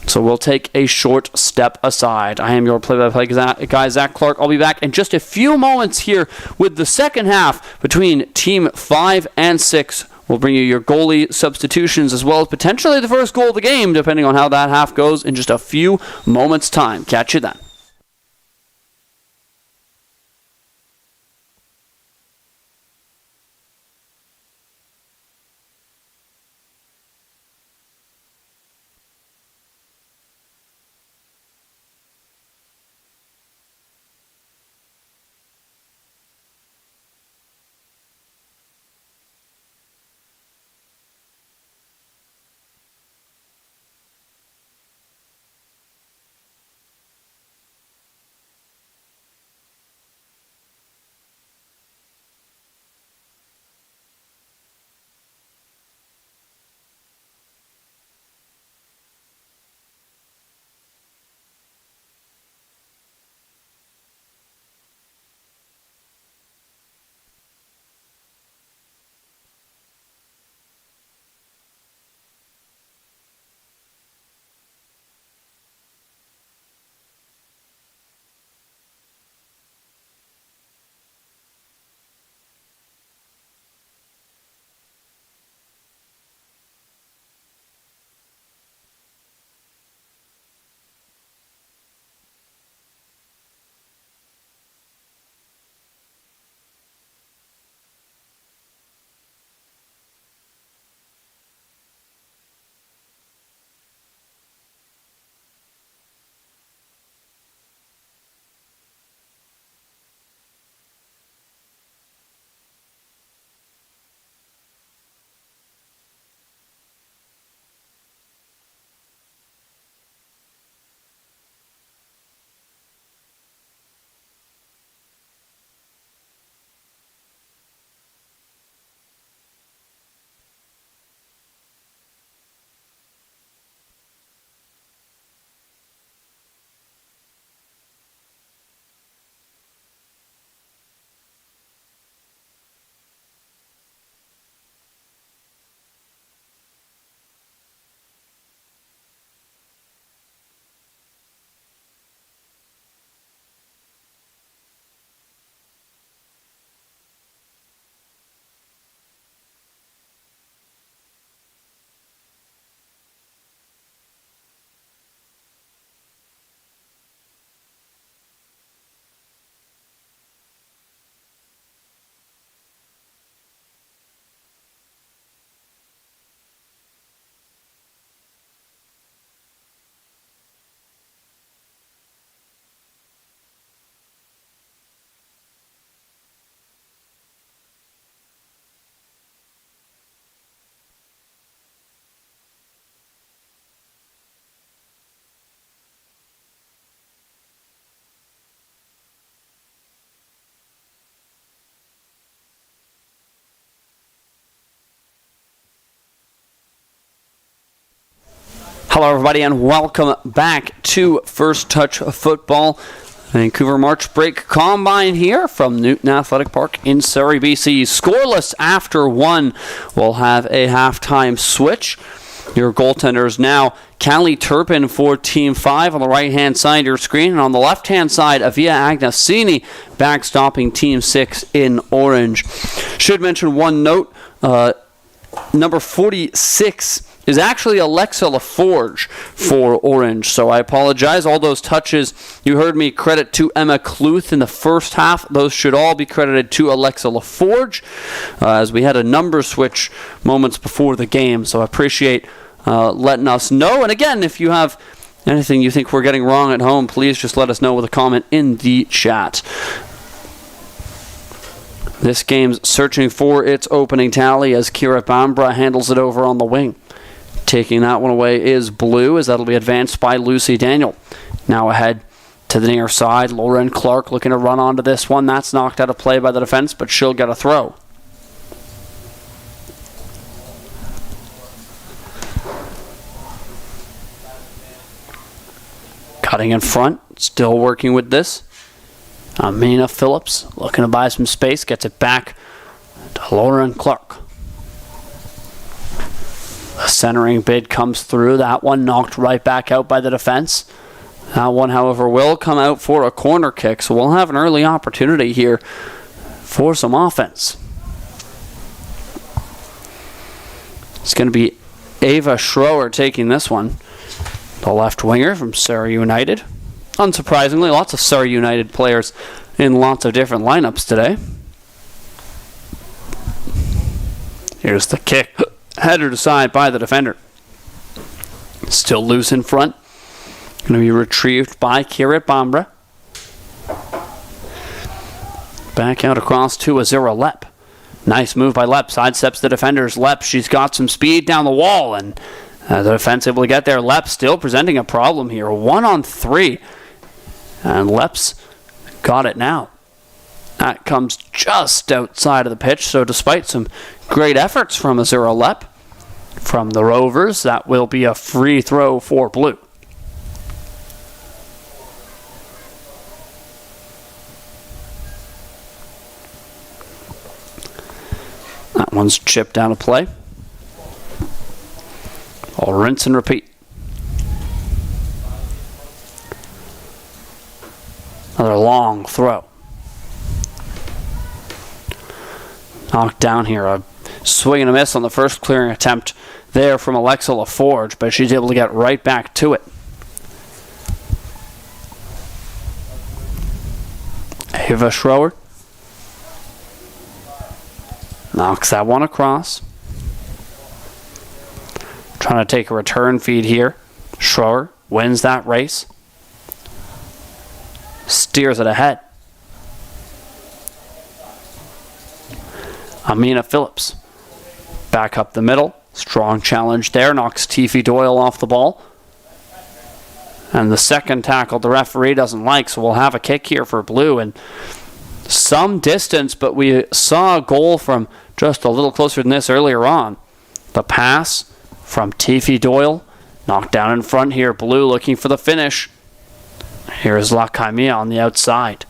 So we'll take a short step aside. I am your play-by-play guy, Zach Clark. I'll be back in just a few moments here with the second half between Team 5 and 6. We'll bring you your goalie substitutions as well as potentially the first goal of the game, depending on how that half goes in just a few moments' time. Catch you then. Hello, everybody, and welcome back to First Touch Football. Vancouver March Break Combine here from Newton Athletic Park in Surrey, BC. Scoreless after one. We'll have a halftime switch. Your goaltenders now, Callie Turpin for Team 5 on the right-hand side of your screen. And on the left-hand side, Avia Agnesini backstopping Team 6 in orange. Should mention one note, number 46 is actually Alexa LaForge for orange. So I apologize. All those touches you heard me credit to Emma Kluth in the first half. Those should all be credited to Alexa LaForge as we had a number switch moments before the game. So I appreciate letting us know. And again, if you have anything you think we're getting wrong at home, please just let us know with a comment in the chat. This game's searching for its opening tally as Kira Bambra handles it over on the wing. Taking that one away is Blue, as that'll be advanced by Lucy Daniel. Now ahead to the near side, Lauren Clark looking to run onto this one. That's knocked out of play by the defense, but she'll get a throw. Cutting in front, still working with this. Amina Phillips looking to buy some space, gets it back to Lauren Clark. The centering bid comes through. That one knocked right back out by the defense. That one, however, will come out for a corner kick, so we'll have an early opportunity here for some offense. It's going to be Ava Schroer taking this one. The left winger from Surrey United. Unsurprisingly, lots of Surrey United players in lots of different lineups today. Here's the kick. Headed aside by the defender. Still loose in front. Going to be retrieved by Kira Bambra. Back out across to Azura Lepp. Nice move by Lepp. Sidesteps the defenders. Lepp, she's got some speed down the wall. And the defense able to get there. Lepp still presenting a problem here. 1-on-3. And Lepp's got it now. That comes just outside of the pitch. So despite some great efforts from Azura Lepp from the Rovers, that will be a free throw for Blue. That one's chipped out of play. I'll rinse and repeat. Another long throw. Knocked down here. A swing and a miss on the first clearing attempt there from Alexa LaForge, but she's able to get right back to it. Ava Schroer knocks that one across. Trying to take a return feed here. Schroer wins that race. Steers it ahead. Amina Phillips back up the middle. Strong challenge there. Knocks Tiffy Doyle off the ball. And the second tackle the referee doesn't like, so we'll have a kick here for Blue. And some distance, but we saw a goal from just a little closer than this earlier on. The pass from Tiffy Doyle. Knocked down in front here. Blue looking for the finish. Here's Lakaimia on the outside.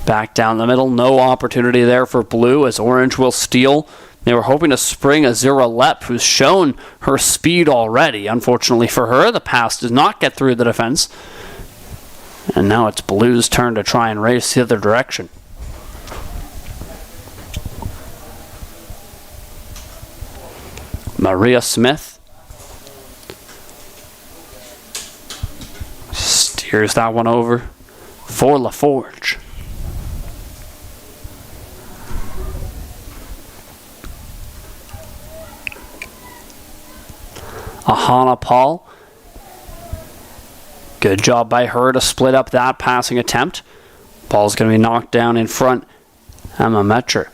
Back down the middle, no opportunity there for Blue as Orange will steal. They were hoping to spring Azura Lepp, who's shown her speed already. Unfortunately for her, the pass does not get through the defense. And now it's Blue's turn to try and race the other direction. Maria Smith steers that one over for LaForge. Ahana Paul. Good job by her to split up that passing attempt. Ball's going to be knocked down in front. Emma Metcher.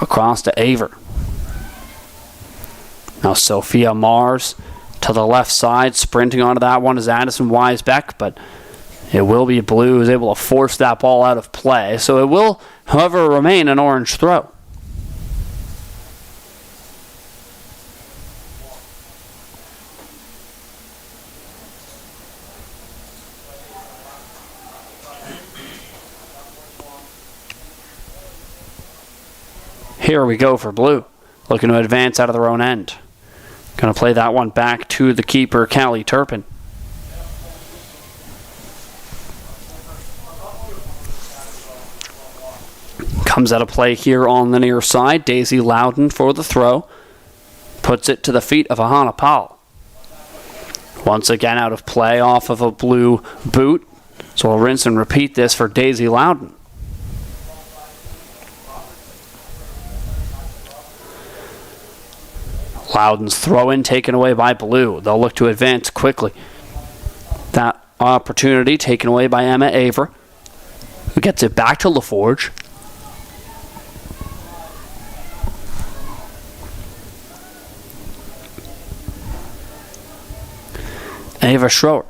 Across to Aver. Now Sophia Mars to the left side. Sprinting onto that one is Addison Wisebeck, but it will be Blue who's able to force that ball out of play. So it will however remain an orange throw. Here we go for blue, looking to advance out of their own end. Going to play that one back to the keeper, Callie Turpin. Comes out of play here on the near side. Daisy Loudon for the throw. Puts it to the feet of Ahana Powell. Once again out of play off of a blue boot. So we'll rinse and repeat this for Daisy Loudon. Loudon's throw-in taken away by blue. They'll look to advance quickly. That opportunity taken away by Emma Aver, who gets it back to LaForge. Ava Schroer.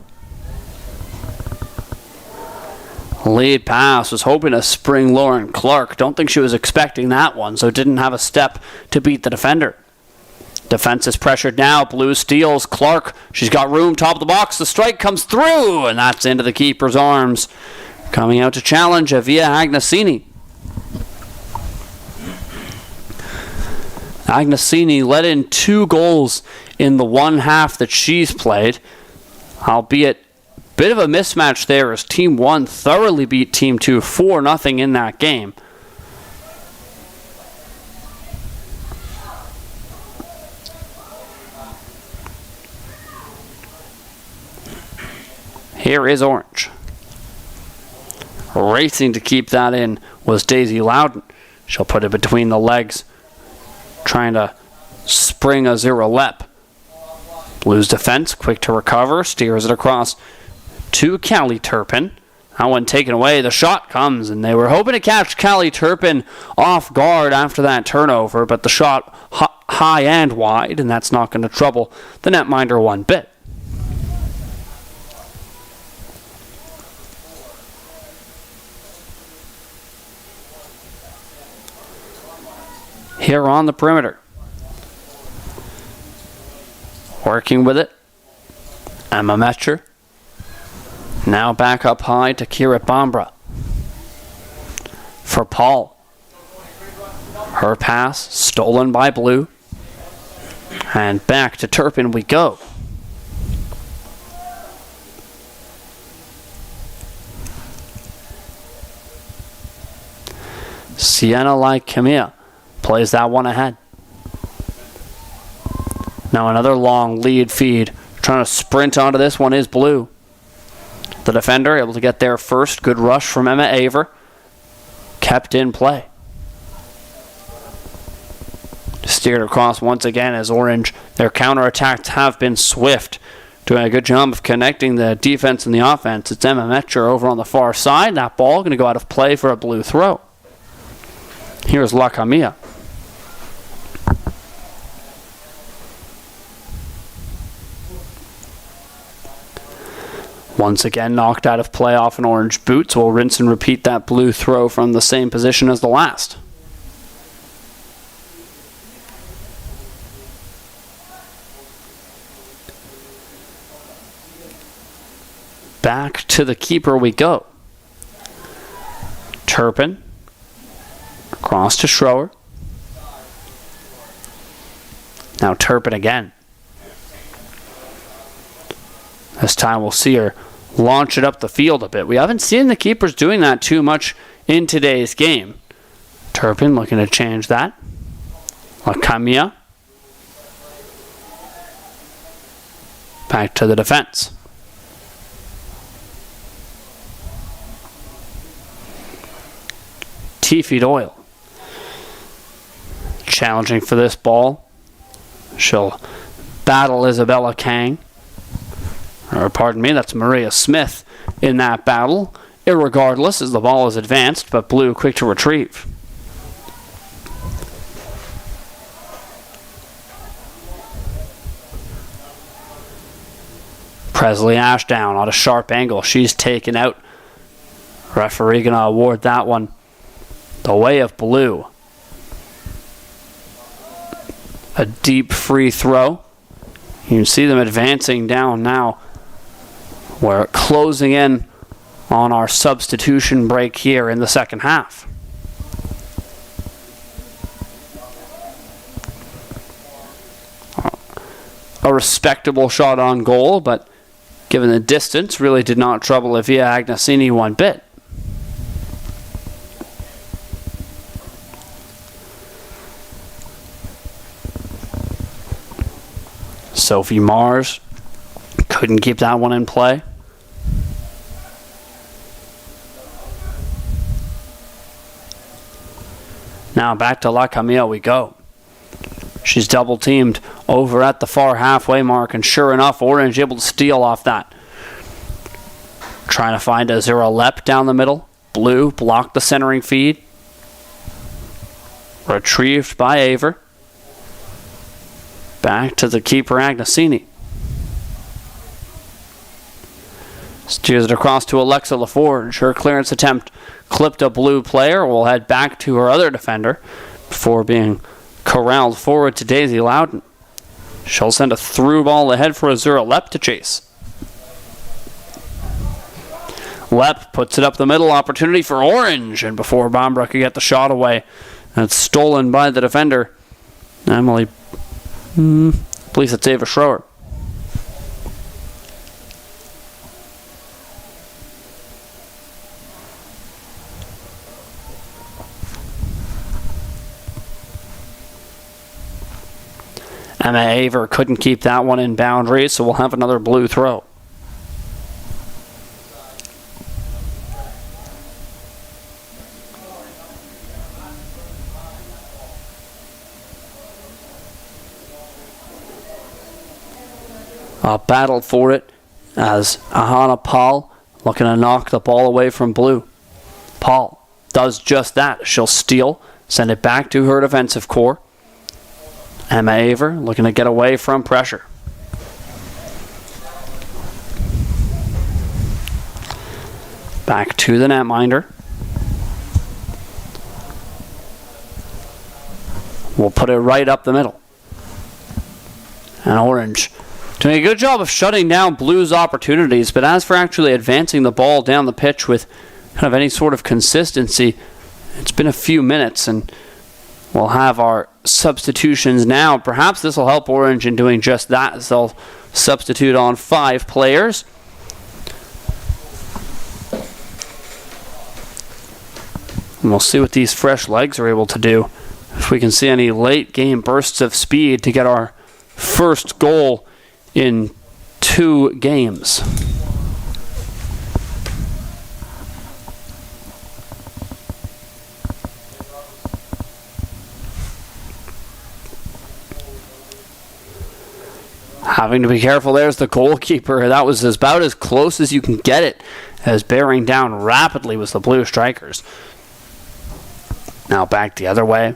Lead pass, was hoping to spring Lauren Clark. Don't think she was expecting that one, so didn't have a step to beat the defender. Defense is pressured now. Blue steals. Clark, she's got room, top of the box. The strike comes through, and that's into the keeper's arms. Coming out to challenge, Avia Agnesini. Agnesini let in 2 goals in the one half that she's played, albeit a bit of a mismatch there as Team 1 thoroughly beat Team 2 4-0 in that game. Here is orange. Racing to keep that in was Daisy Loudon. She'll put it between the legs, trying to spring a zero lep. Blues defense, quick to recover, steers it across to Callie Turpin. That one taken away. The shot comes, and they were hoping to catch Callie Turpin off guard after that turnover, but the shot high and wide, and that's not going to trouble the netminder one bit. Here on the perimeter. Working with it, Emma Metcher. Now back up high to Kira Bambra. For Paul. Her pass stolen by Blue. And back to Turpin we go. Sienna like Camilla plays that one ahead. Now another long lead feed. Trying to sprint onto this one is Blue. The defender able to get there first. Good rush from Emma Aver. Kept in play. Steered across once again as Orange. Their counterattacks have been swift. Doing a good job of connecting the defense and the offense. It's Emma Metcher over on the far side. That ball going to go out of play for a Blue throw. Here's La Camilla. Once again knocked out of play off an orange boot, so we'll rinse and repeat that Blue throw from the same position as the last. Back to the keeper we go. Turpin. Across to Schroer. Now Turpin again. This time we'll see her launch it up the field a bit. We haven't seen the keepers doing that too much in today's game. Turpin looking to change that. Lacamia. Back to the defense. Tiffy Doyle. Challenging for this ball. She'll battle Isabella Kang. Or pardon me, that's Maria Smith in that battle. Irregardless, as the ball is advanced, but Blue quick to retrieve. Presley Ashdown on a sharp angle. She's taken out. Referee going to award that one the way of blue. A deep free throw. You can see them advancing down now. We're closing in on our substitution break here in the second half. A respectable shot on goal, but given the distance, really did not trouble Evia Agnesini one bit. Sophie Mars couldn't keep that one in play. Now back to La Camille we go. She's double teamed over at the far halfway mark, and sure enough, Orange able to steal off that. Trying to find Azura Lep down the middle. Blue blocked the centering feed. Retrieved by Aver. Back to the keeper Agnesini. Steers it across to Alexa LaForge. Her clearance attempt clipped a blue player. Will head back to her other defender before being corralled forward to Daisy Loudon. She'll send a through ball ahead for Azura Lep to chase. Lep puts it up the middle. Opportunity for Orange. And before Bambara could get the shot away, it's stolen by the defender. Emily, I believe it's Ava Schroer. Emma Aver couldn't keep that one in boundaries, so we'll have another blue throw. Battled for it as Ahana Paul looking to knock the ball away from blue. Paul does just that. She'll steal, send it back to her defensive core. Emma Aver looking to get away from pressure. Back to the netminder. We'll put it right up the middle. And Orange doing a good job of shutting down Blue's opportunities, but as for actually advancing the ball down the pitch with kind of any sort of consistency, it's been a few minutes, and we'll have our substitutions now. Perhaps this will help Orange in doing just that, as they'll substitute on 5 players. And we'll see what these fresh legs are able to do. If we can see any late game bursts of speed to get our first goal in 2 games. Having to be careful, there's the goalkeeper. That was about as close as you can get it, as bearing down rapidly was the Blue Strikers. Now back the other way.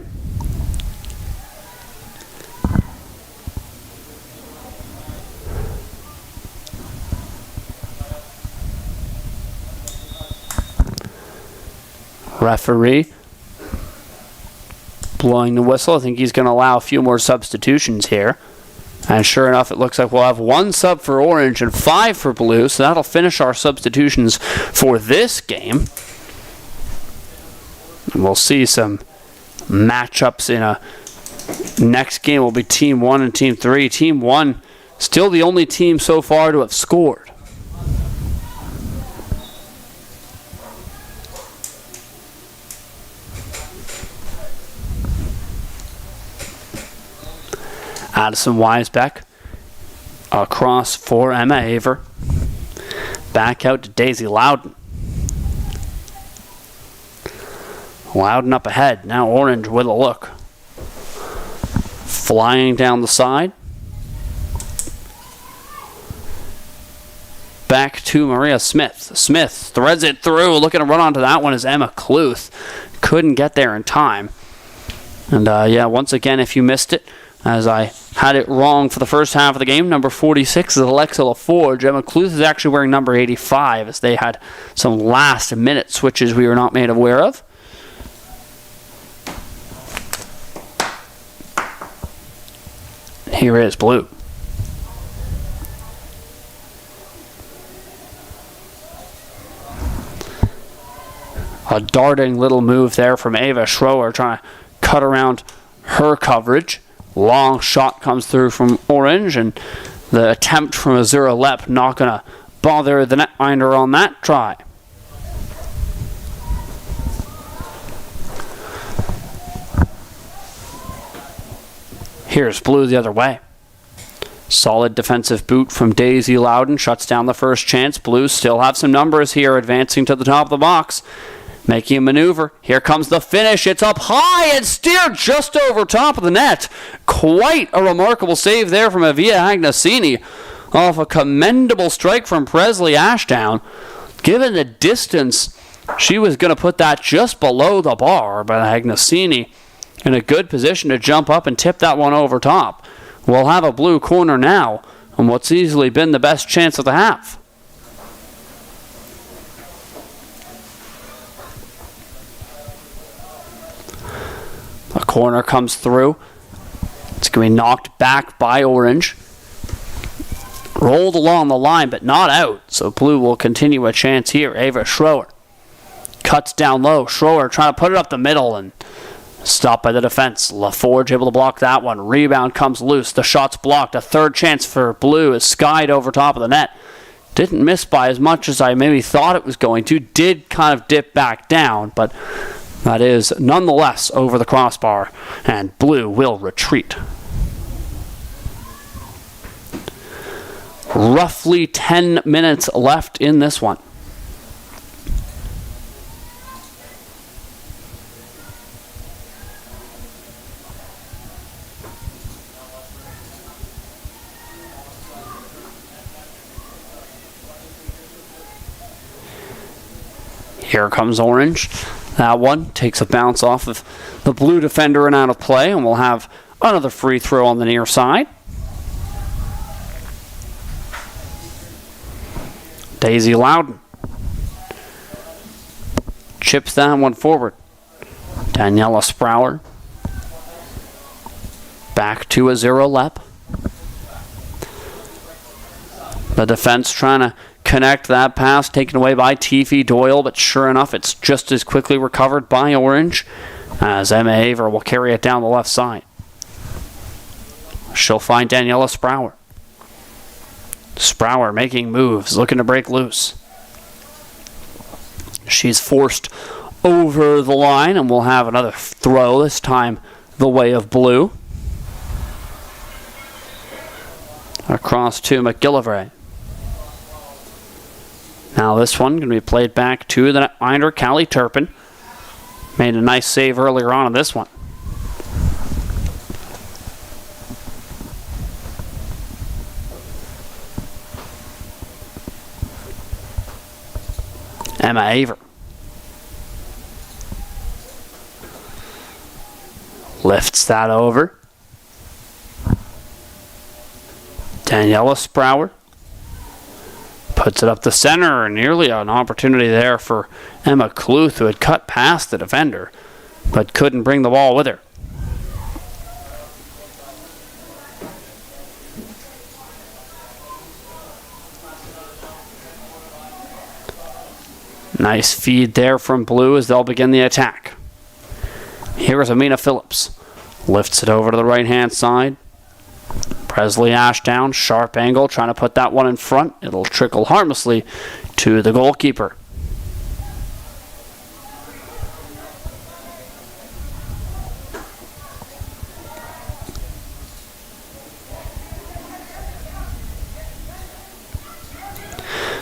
Referee blowing the whistle. I think he's going to allow a few more substitutions here. And sure enough, it looks like we'll have 1 sub for Orange and 5 for Blue. So that'll finish our substitutions for this game. And we'll see some matchups in a next game. Will be Team 1 and Team 3. Team 1 still the only team so far to have scored. Addison Weisbeck across for Emma Aver. Back out to Daisy Loudon. Loudon up ahead. Now Orange with a look. Flying down the side. Back to Maria Smith. Smith threads it through. Looking to run onto that one is Emma Kluth. Couldn't get there in time. And once again, if you missed it, as I had it wrong for the first half of the game, number 46 is Alexa LaForge. Emma Kluth is actually wearing number 85, as they had some last-minute switches we were not made aware of. Here is blue. A darting little move there from Ava Schroer, trying to cut around her coverage. Long shot comes through from orange, and the attempt from Azura Lepp not going to bother the netminder on that try. Here's blue the other way. Solid defensive boot from Daisy Loudon shuts down the first chance. Blues still have some numbers here, advancing to the top of the box. Making a maneuver. Here comes the finish. It's up high and steered just over top of the net. Quite a remarkable save there from Avia Agnesini off a commendable strike from Presley Ashdown. Given the distance, she was going to put that just below the bar, but Agnesini in a good position to jump up and tip that one over top. We'll have a blue corner now on what's easily been the best chance of the half. A corner comes through. It's going to be knocked back by orange. Rolled along the line, but not out. So blue will continue a chance here. Ava Schroer cuts down low. Schroer trying to put it up the middle and stopped by the defense. LaForge able to block that one. Rebound comes loose. The shot's blocked. A third chance for blue is skied over top of the net. Didn't miss by as much as I maybe thought it was going to. Did kind of dip back down, but that is nonetheless over the crossbar, and blue will retreat. Roughly 10 minutes left in this one. Here comes orange. That one takes a bounce off of the blue defender and out of play, and we'll have another free throw on the near side. Daisy Loudon chips that one forward. Daniela Sprower back to Azura Lepp. The defense trying to connect that pass, taken away by Tiffy Doyle, but sure enough, it's just as quickly recovered by orange as Emma Aver will carry it down the left side. She'll find Daniela Sprower. Sprower making moves, looking to break loose. She's forced over the line, and we'll have another throw, this time the way of blue. Across to McGillivray. Now this one going to be played back to the netminder, Callie Turpin. Made a nice save earlier on in this one. Emma Aver. Lifts that over. Daniela Sprower. Puts it up the center, and nearly an opportunity there for Emma Kluth, who had cut past the defender, but couldn't bring the ball with her. Nice feed there from blue as they'll begin the attack. Here's Amina Phillips. Lifts it over to the right-hand side. Presley Ashdown, sharp angle, trying to put that one in front. It'll trickle harmlessly to the goalkeeper.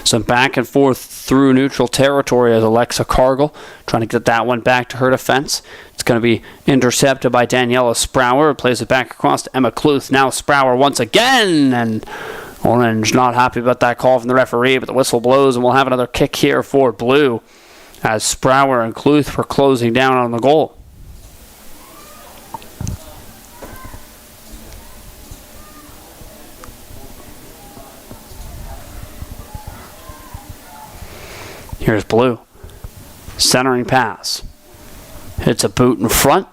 Some back and forth through neutral territory as Alexa Cargill trying to get that one back to her defense. It's going to be intercepted by Daniela Sprower. Plays it back across to Emma Kluth. Now Sprower once again, and orange not happy about that call from the referee, but the whistle blows, and we'll have another kick here for blue as Sprower and Kluth were closing down on the goal. Here's blue. Centering pass. Hits a boot in front.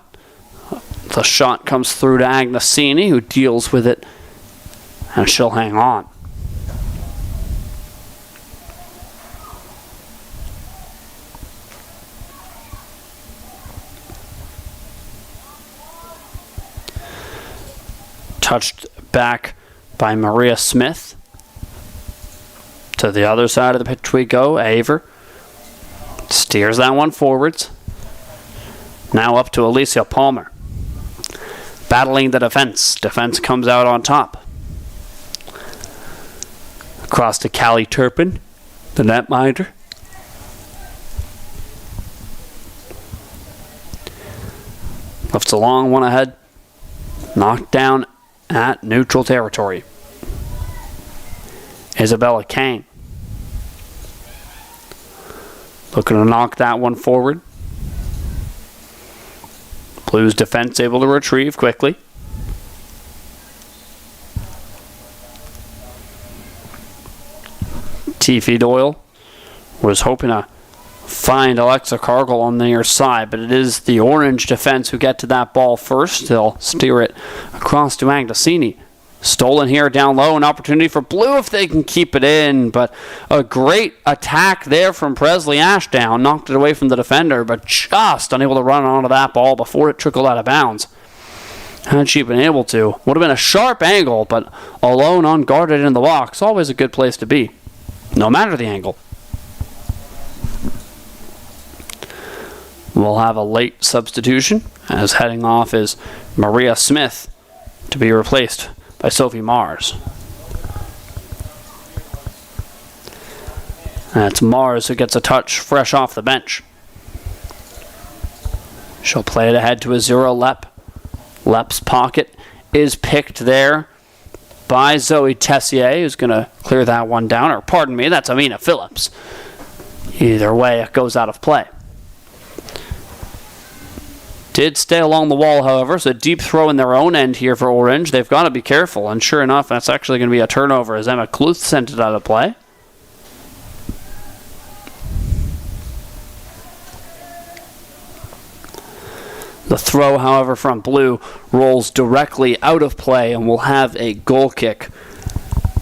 The shot comes through to Agnesini, who deals with it, and she'll hang on. Touched back by Maria Smith. To the other side of the pitch we go. Aver steers that one forwards. Now up to Alicia Palmer. Battling the defense. Defense comes out on top. Across to Callie Turpin, the netminder. Lifts a long one ahead. Knocked down at neutral territory. Isabella Kane. Looking to knock that one forward. Blues defense able to retrieve quickly. Tiffy Doyle was hoping to find Alexa Cargill on the near side, but it is the Orange defense who get to that ball first. They'll steer it across to Agnesini. Stolen here down low, an opportunity for Blue if they can keep it in, but a great attack there from Presley Ashdown. Knocked it away from the defender, but just unable to run onto that ball before it trickled out of bounds. Had she been able to, would have been a sharp angle, but alone, unguarded in the box, always a good place to be, no matter the angle. We'll have a late substitution, as heading off is Maria Smith to be replaced by Sophie Mars. That's Mars who gets a touch fresh off the bench. She'll play it ahead to Azura Lepp. Lepp's pocket is picked there by Zoe Tessier, who's going to clear that one down. Or pardon me, that's Amina Phillips. Either way, it goes out of play. Did stay along the wall, however, so a deep throw in their own end here for Orange. They've got to be careful, and sure enough, that's actually going to be a turnover as Emma Kluth sent it out of play. The throw, however, from Blue rolls directly out of play and will have a goal kick.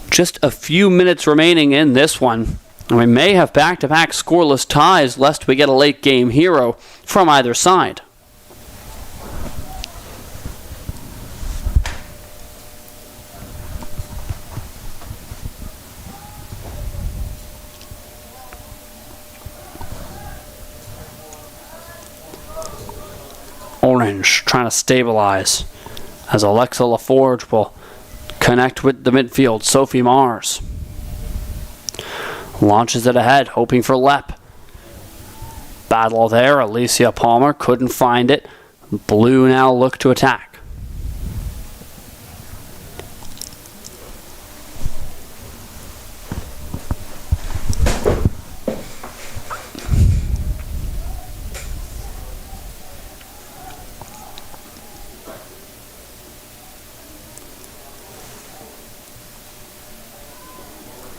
Just a few minutes remaining in this one, and we may have back-to-back scoreless ties lest we get a late-game hero from either side. Orange trying to stabilize as Alexa LaForge will connect with the midfield. Sophie Mars launches it ahead, hoping for Lepp. Battle there. Alicia Palmer couldn't find it. Blue now look to attack.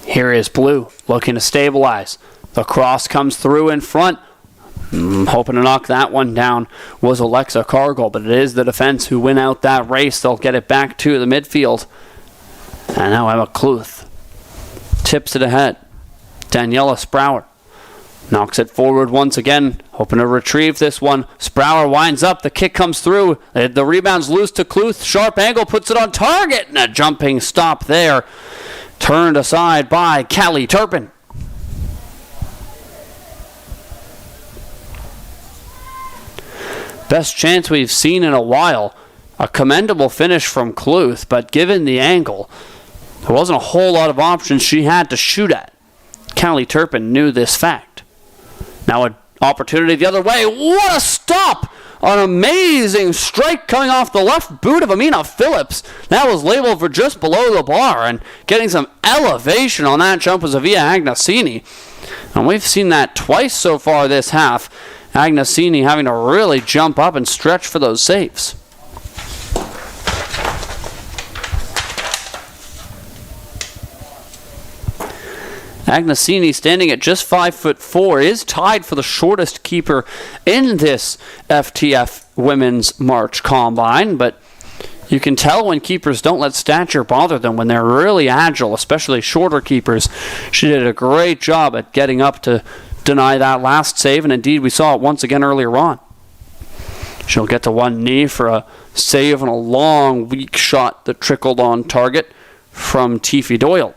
Here is Blue looking to stabilize. The cross comes through in front. Hoping to knock that one down was Alexa Cargill, but it is the defense who win out that race. They'll get it back to the midfield. And now Emma Kluth tips it ahead. Daniela Sprower knocks it forward once again, hoping to retrieve this one. Sprower winds up. The kick comes through. The rebound's loose to Kluth. Sharp angle puts it on target, and a jumping stop there. Turned aside by Callie Turpin. Best chance we've seen in a while. A commendable finish from Kluth, but given the angle, there wasn't a whole lot of options she had to shoot at. Callie Turpin knew this fact. Now an opportunity the other way. What a stop! An amazing strike coming off the left boot of Amina Phillips. That was labeled for just below the bar, and getting some elevation on that jump was Avia Agnesini. And we've seen that twice so far this half. Agnesini having to really jump up and stretch for those saves. Agnesini, standing at just 5'4", is tied for the shortest keeper in this FTF Women's March Combine, but you can tell when keepers don't let stature bother them, when they're really agile, especially shorter keepers. She did a great job at getting up to deny that last save, and indeed we saw it once again earlier on. She'll get to one knee for a save on a long, weak shot that trickled on target from Tiffy Doyle.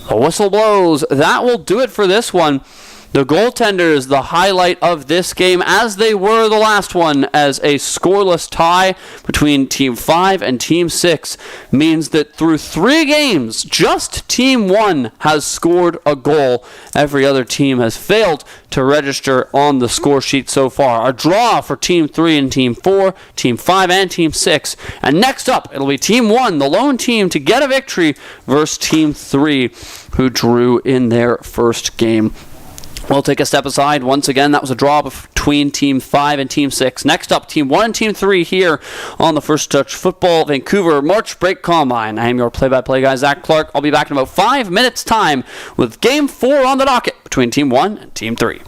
The whistle blows. That will do it for this one. The goaltenders, the highlight of this game, as they were the last one, as a scoreless tie between Team 5 and Team 6, means that through 3 games, just Team 1 has scored a goal. Every other team has failed to register on the score sheet so far. A draw for Team 3 and Team 4, Team 5 and Team 6. And next up, it'll be Team 1, the lone team to get a victory, versus Team 3, who drew in their first game. We'll take a step aside. Once again, that was a draw between Team 5 and Team 6. Next up, Team 1 and Team 3 here on the First Touch Football Vancouver March Break Combine. I am your play-by-play guy, Zach Clark. I'll be back in about 5 minutes' time with Game 4 on the docket between Team 1 and Team 3.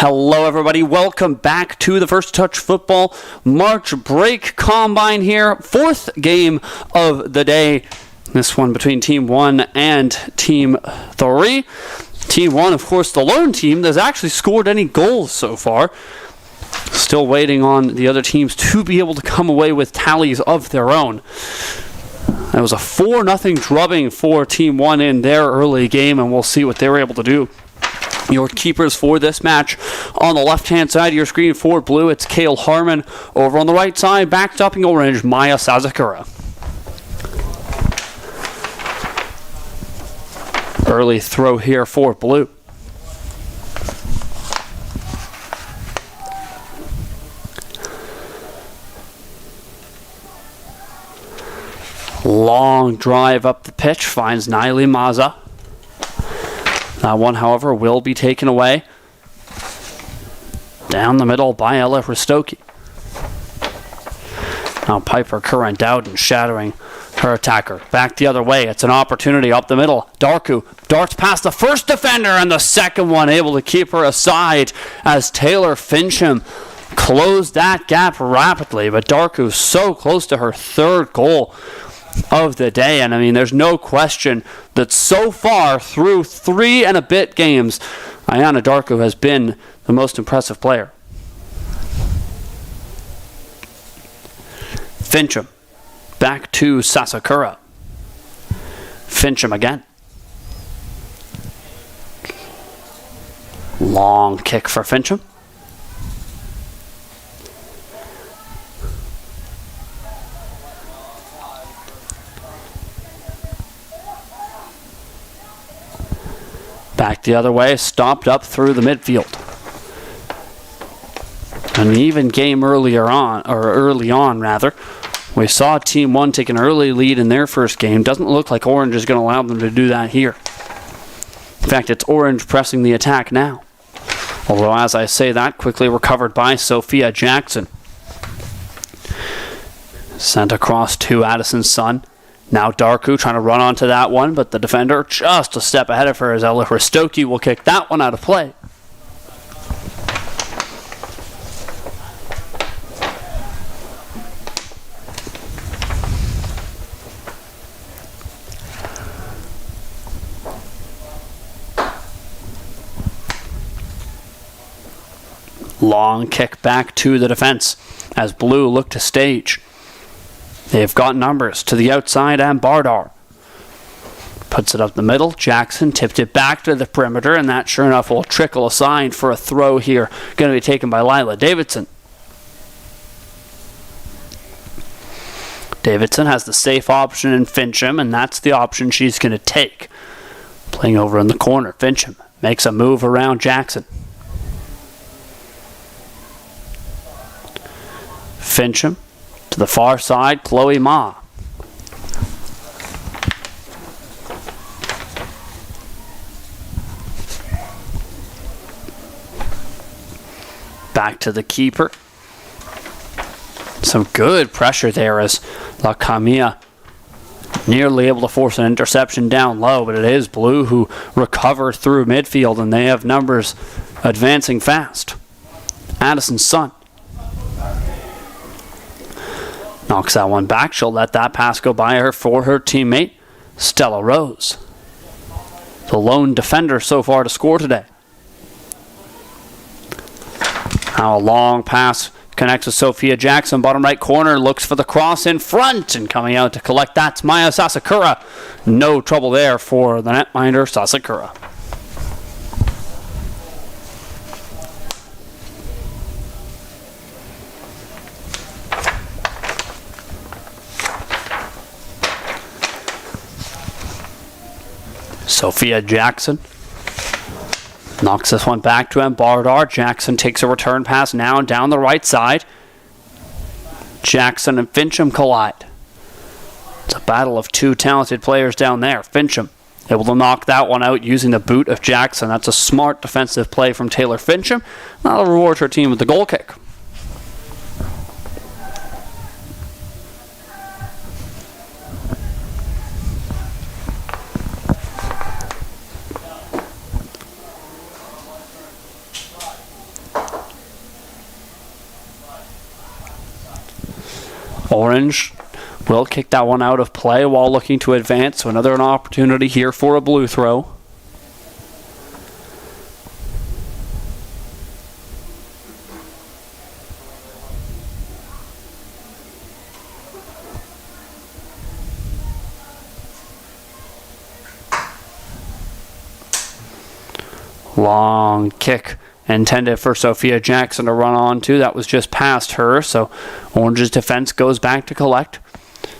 Hello, everybody. Welcome back to the First Touch Football March Break Combine here. Fourth game of the day. This one between Team 1 and Team 3. Team 1, of course, the lone team that's actually scored any goals so far. Still waiting on the other teams to be able to come away with tallies of their own. It was a 4-0 drubbing for Team 1 in their early game, and we'll see what they were able to do. Your keepers for this match on the left-hand side of your screen for blue, it's Cale Harmon. Over on the right side, backed up in orange, Maya Sazakura. Early throw here for blue. Long drive up the pitch, finds Naili Maza. That one, however, will be taken away. Down the middle by Ella Ristoki. Now Piper Curran Dowden shattering her attacker. Back the other way. It's an opportunity up the middle. Darku darts past the first defender, and the second one able to keep her aside as Taylor Fincham closed that gap rapidly. But Darku so close to her third goal of the day, and I mean, there's no question that so far through 3 and a bit games, Ayana Darku has been the most impressive player. Fincham back to Sasakura. Fincham again. Long kick for Fincham. Back the other way, stopped up through the midfield. An even game early on. We saw Team 1 take an early lead in their first game. Doesn't look like Orange is going to allow them to do that here. In fact, it's Orange pressing the attack now. Although, as I say that, quickly recovered by Sophia Jackson. Sent across to Addison's son. Now Darku trying to run onto that one, but the defender just a step ahead of her as Ella Ristoki will kick that one out of play. Long kick back to the defense as Blue look to stage. They've got numbers to the outside, and Bardar puts it up the middle. Jackson tipped it back to the perimeter, and that sure enough will trickle aside for a throw here. Going to be taken by Lila Davidson. Davidson has the safe option in Fincham, and that's the option she's going to take. Playing over in the corner, Fincham makes a move around Jackson. Fincham to the far side, Chloe Ma. Back to the keeper. Some good pressure there as La Camilla nearly able to force an interception down low, but it is Blue who recover through midfield, and they have numbers advancing fast. Addison's son knocks that one back. She'll let that pass go by her for her teammate, Stella Rose. The lone defender so far to score today. Now a long pass connects with Sophia Jackson. Bottom right corner, looks for the cross in front, and coming out to collect that's Maya Sasakura. No trouble there for the netminder, Sasakura. Sophia Jackson knocks this one back to Bardar. Jackson takes a return pass now down the right side. Jackson and Fincham collide. It's a battle of two talented players down there. Fincham able to knock that one out using the boot of Jackson. That's a smart defensive play from Taylor Fincham. That'll reward her team with the goal kick. Orange will kick that one out of play while looking to advance. So another an opportunity here for a blue throw. Long kick intended for Sophia Jackson to run on to. That was just past her, so Orange's defense goes back to collect.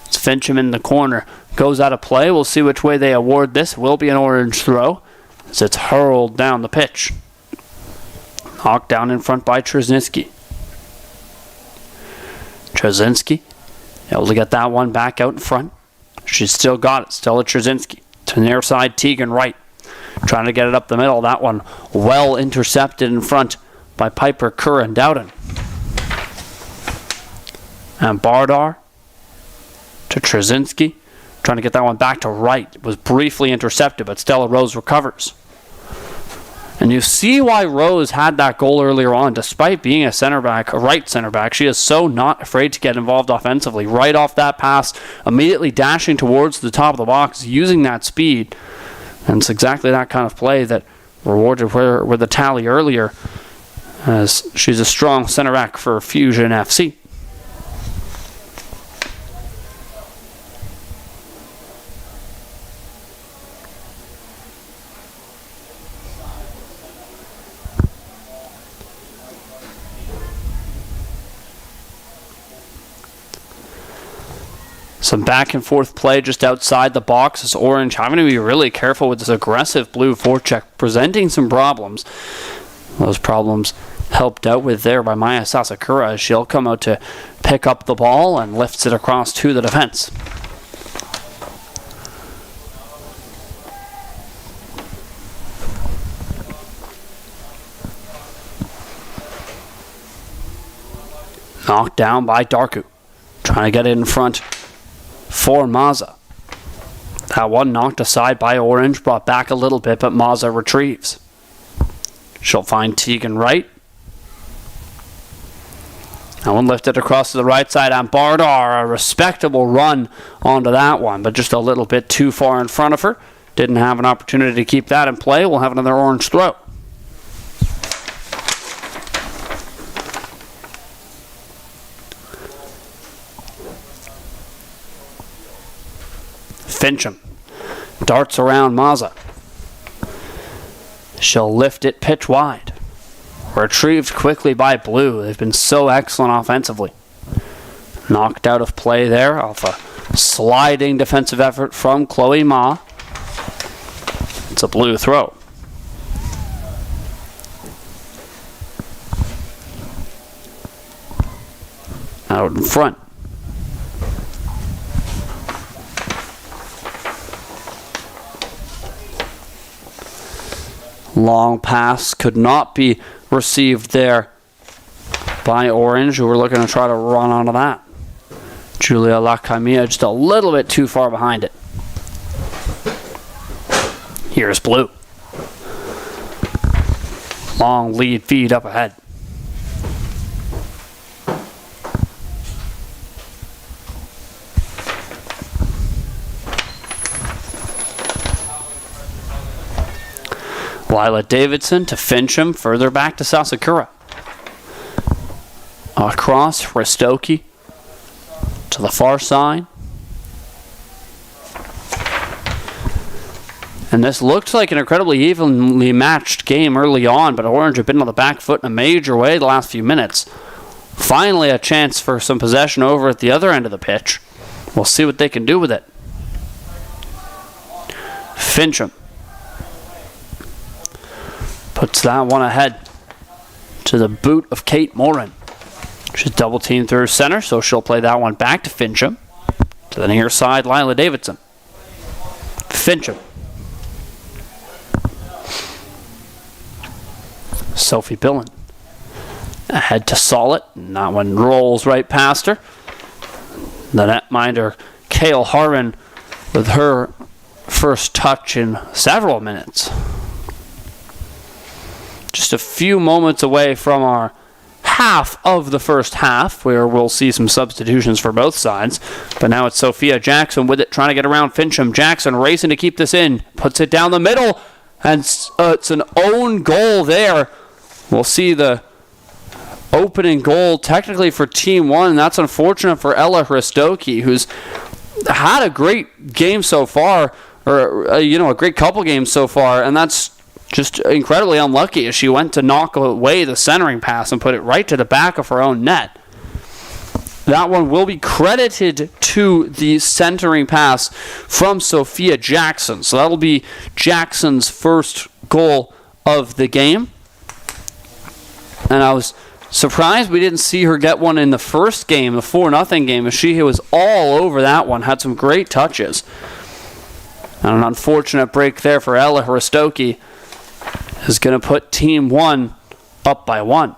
It's Fincham in the corner. Goes out of play. We'll see which way they award this. Will be an Orange throw as it's hurled down the pitch. Knocked down in front by Trzynski. Trzynski able to get that one back out in front. She's still got it. Still at Trzynski. To the near side, Tegan Wright. Trying to get it up the middle. That one well intercepted in front by Piper Curran Dowden. And Bardar to Trzynski. Trying to get that one back to Wright. It was briefly intercepted, but Stella Rose recovers. And you see why Rose had that goal earlier on. Despite being a center back, a right center back, she is so not afraid to get involved offensively. Right off that pass, immediately dashing towards the top of the box, using that speed. And it's exactly that kind of play that rewarded her with the tally earlier, as she's a strong center back for Fusion FC. Some back and forth play just outside the box as Orange having to be really careful with this aggressive blue forecheck, presenting some problems. Those problems helped out with there by Maya Sasakura as she'll come out to pick up the ball and lifts it across to the defense. Knocked down by Darku. Trying to get it in front for Maza. That one knocked aside by Orange, brought back a little bit, but Maza retrieves. She'll find Tegan Wright. That one lifted across to the right side, and Bardar, a respectable run onto that one, but just a little bit too far in front of her. Didn't have an opportunity to keep that in play. We'll have another Orange throw. Fincham darts around Maza. She'll lift it pitch wide. Retrieved quickly by Blue. They've been so excellent offensively. Knocked out of play there off a sliding defensive effort from Chloe Ma. It's a Blue throw. Out in front. Long pass could not be received there by Orange, who were looking to try to run onto that. Julia Lacamia just a little bit too far behind it. Here's Blue. Long lead feed up ahead. Lila Davidson to Fincham, further back to Sasakura. Across Ristoki to the far side. And this looked like an incredibly evenly matched game early on, but Orange have been on the back foot in a major way the last few minutes. Finally a chance for some possession over at the other end of the pitch. We'll see what they can do with it. Fincham puts that one ahead to the boot of Kate Moran. She's double teamed through center, so she'll play that one back to Fincham. To the near side, Lila Davidson. Fincham. Sophie Billen. Ahead to Solid, and that one rolls right past her. The netminder, Kale Harmon, with her first touch in several minutes. Just a few moments away from our half of the first half, where we'll see some substitutions for both sides. But now it's Sophia Jackson with it, trying to get around Fincham. Jackson racing to keep this in, puts it down the middle, and it's an own goal there. We'll see the opening goal technically for Team 1, and that's unfortunate for Ella Hristoki, who's had a great game so far, or a great couple games so far, and that's just incredibly unlucky as she went to knock away the centering pass and put it right to the back of her own net. That one will be credited to the centering pass from Sophia Jackson. So that'll be Jackson's first goal of the game. And I was surprised we didn't see her get one in the first game, the 4-0 game, as she was all over that one, had some great touches. And an unfortunate break there for Ella Hristoki is going to put Team 1 up by 1.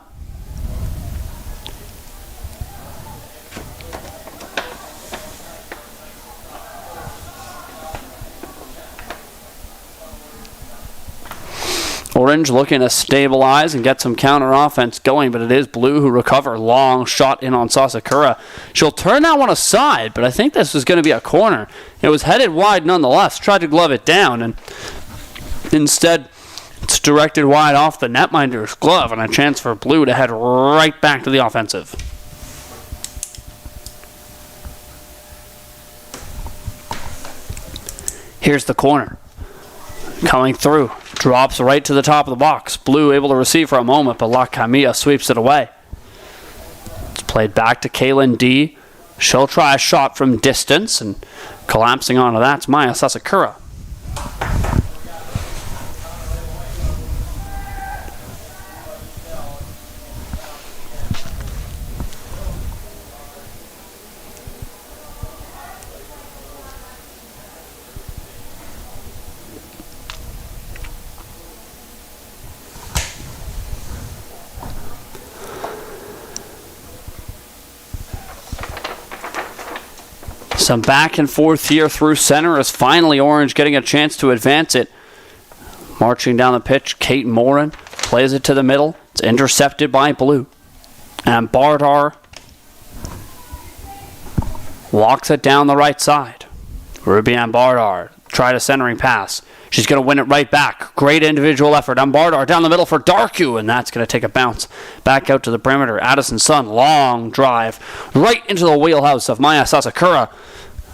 Orange looking to stabilize and get some counter offense going, but it is Blue who recover. Long shot in on Sasakura. She'll turn that one aside, but I think this is going to be a corner. It was headed wide nonetheless. Tried to glove it down, and instead it's directed wide off the netminder's glove, and a chance for Blue to head right back to the offensive. Here's the corner. Coming through. Drops right to the top of the box. Blue able to receive for a moment, but La Camilla sweeps it away. It's played back to Kaylin D. She'll try a shot from distance, and collapsing onto that's Maya Sasakura. Some back and forth here through center as finally Orange getting a chance to advance it. Marching down the pitch, Kate Morin plays it to the middle. It's intercepted by Blue. And Bardar walks it down the right side. Ruby and Bardar tried a centering pass. She's going to win it right back. Great individual effort on Bardar down the middle for Darku, and that's going to take a bounce back out to the perimeter. Addison Sun, long drive right into the wheelhouse of Maya Sasakura.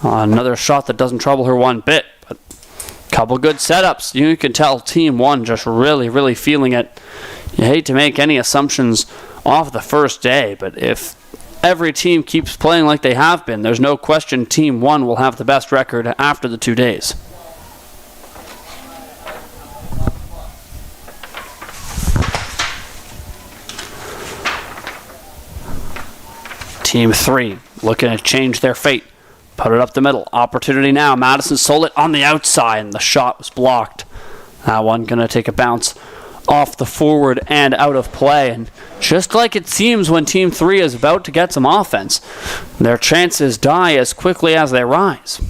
Another shot that doesn't trouble her one bit, but a couple good setups. You can tell Team 1 just really, really feeling it. You hate to make any assumptions off the first day, but if every team keeps playing like they have been, there's no question Team 1 will have the best record after the 2 days. Team 3 looking to change their fate. Put it up the middle. Opportunity now. Madison sold it on the outside, and the shot was blocked. That one going to take a bounce off the forward and out of play. And just like it seems when Team 3 is about to get some offense, their chances die as quickly as they rise.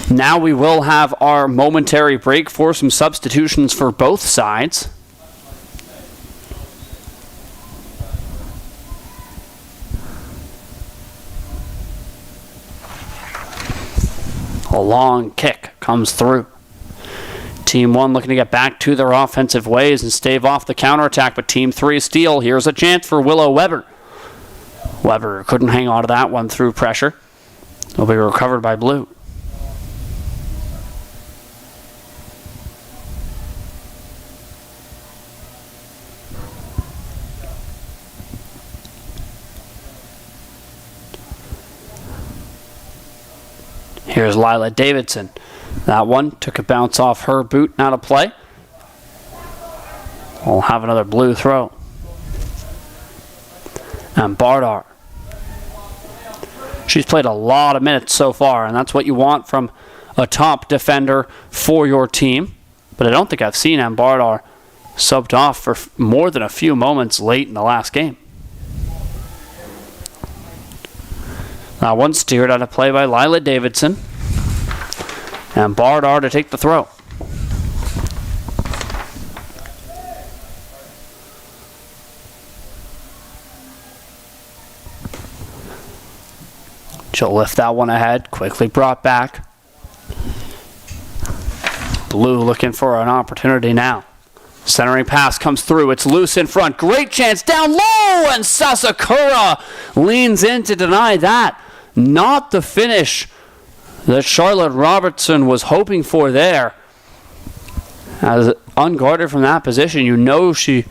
Now we will have our momentary break for some substitutions for both sides. A long kick comes through. Team 1 looking to get back to their offensive ways and stave off the counterattack, but Team 3 steal. Here's a chance for Willow Weber. Weber couldn't hang on to that one through pressure. It'll be recovered by Blue. Here's Lila Davidson. That one took a bounce off her boot, out of play. We'll have another Blue throw. And Bardar. She's played a lot of minutes so far, and that's what you want from a top defender for your team. But I don't think I've seen Bardar subbed off for more than a few moments late in the last game. That one steered out of play by Lila Davidson. And Bardar to take the throw. She'll lift that one ahead, quickly brought back. Blue looking for an opportunity now. Centering pass comes through. It's loose in front. Great chance down low, and Sasakura leans in to deny that. Not the finish that Charlotte Robertson was hoping for there. As unguarded from that position, you know she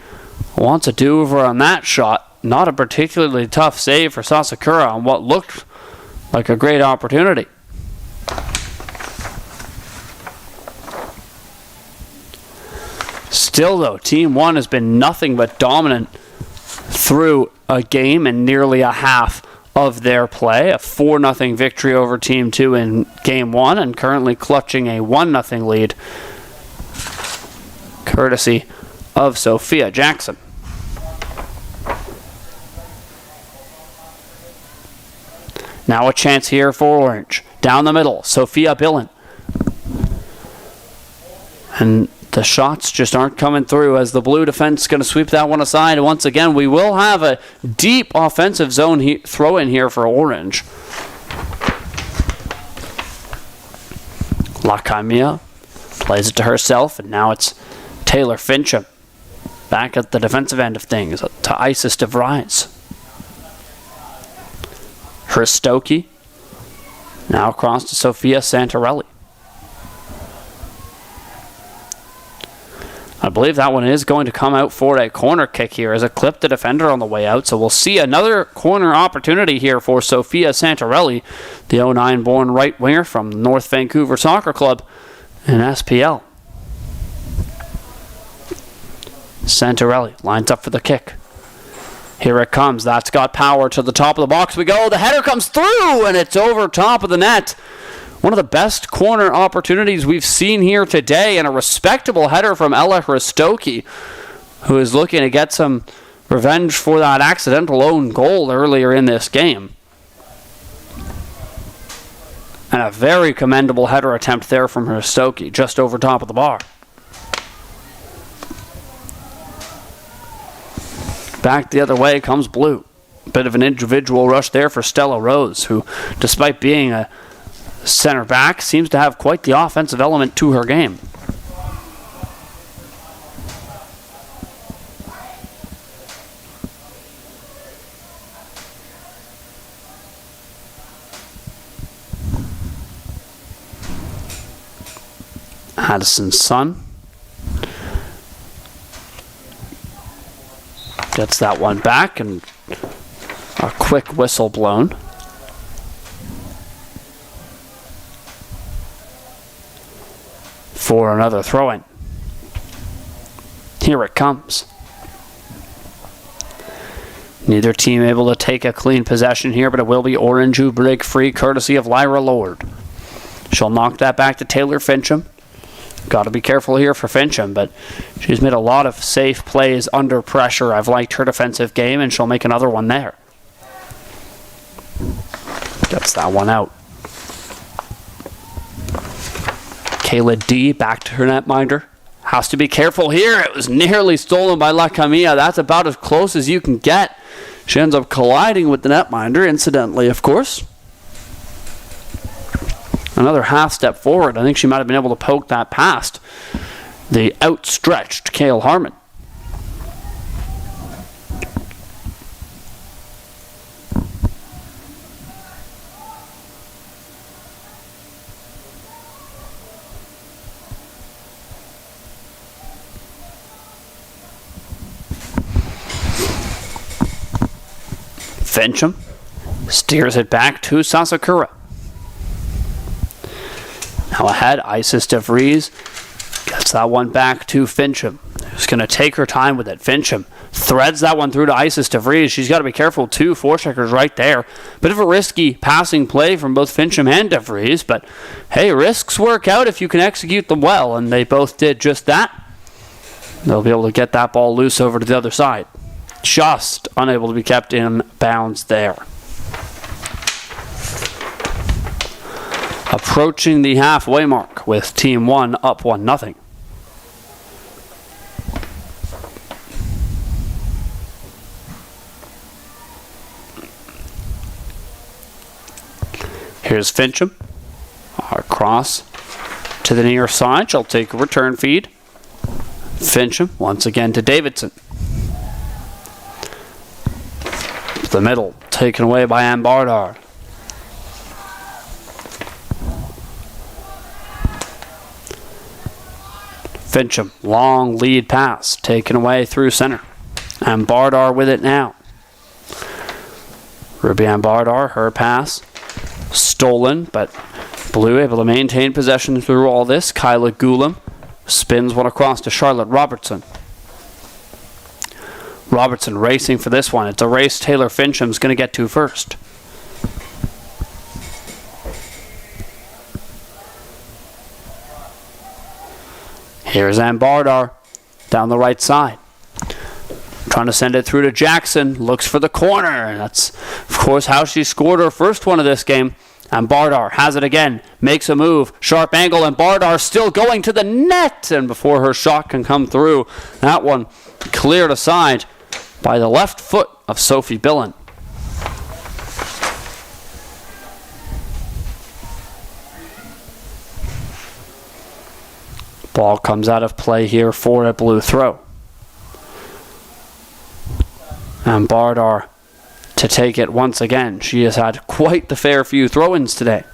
wants a do-over on that shot. Not a particularly tough save for Sasakura on what looked like a great opportunity. Still though, Team 1 has been nothing but dominant through a game and nearly a half of their play. A 4-0 victory over Team 2 in Game 1 and currently clutching a 1-0 lead courtesy of Sophia Jackson. Now a chance here for Orange. Down the middle, Sophia Billen. And the shots just aren't coming through as the blue defense is going to sweep that one aside. Once again, we will have a deep offensive zone throw in here for Orange. Lakamia plays it to herself, and now it's Taylor Fincham back at the defensive end of things to Isis DeVries. Hristoki now across to Sophia Santarelli. I believe that one is going to come out for a corner kick here as it clipped the defender on the way out. So we'll see another corner opportunity here for Sophia Santarelli, the 09-born right winger from North Vancouver Soccer Club in SPL. Santarelli lines up for the kick. Here it comes. That's got power to the top of the box. We go. The header comes through, and it's over top of the net. One of the best corner opportunities we've seen here today, and a respectable header from Ella Hristoki, who is looking to get some revenge for that accidental own goal earlier in this game. And a very commendable header attempt there from Hristoki, just over top of the bar. Back the other way comes Blue. Bit of an individual rush there for Stella Rose, who, despite being a center back, seems to have quite the offensive element to her game. Addison's son gets that one back, and a quick whistle blown. For another throw-in. Here it comes. Neither team able to take a clean possession here, but it will be Orange who break free, courtesy of Lyra Lord. She'll knock that back to Taylor Fincham. Got to be careful here for Fincham, but she's made a lot of safe plays under pressure. I've liked her defensive game, and she'll make another one there. Gets that one out. Kayla D back to her netminder. Has to be careful here. It was nearly stolen by La Camilla. That's about as close as you can get. She ends up colliding with the netminder, incidentally, of course. Another half step forward. I think she might have been able to poke that past the outstretched Cale Harmon. Fincham steers it back to Sasakura. Now ahead, Isis DeVries gets that one back to Fincham, who's going to take her time with it. Fincham threads that one through to Isis DeVries. She's got to be careful, too. Forecheckers right there. Bit of a risky passing play from both Fincham and DeVries, but hey, risks work out if you can execute them well, and they both did just that. They'll be able to get that ball loose over to the other side. Just unable to be kept in bounds there. approaching the halfway mark with Team 1 up 1-0. Here's Fincham. Across to the near side. She'll take a return feed. Fincham once again to Davidson. The middle taken away by Ambardar. Fincham, long lead pass, taken away through center. Ambardar with it now. Ruby Ambardar, her pass, stolen, but Blue able to maintain possession through all this. Kyla Goulam spins one across to Charlotte Robertson. Robertson racing for this one. It's a race Taylor Fincham's going to get to first. Here's Ambardar down the right side. Trying to send it through to Jackson. Looks for the corner. That's, of course, how she scored her first one of this game. Ambardar has it again. Makes a move. Sharp angle. Ambardar still going to the net. And before her shot can come through, that one cleared aside by the left foot of Sophie Billen. Ball comes out of play here for a Blue throw. And Bardar to take it once again. She has had quite the fair few throw-ins today.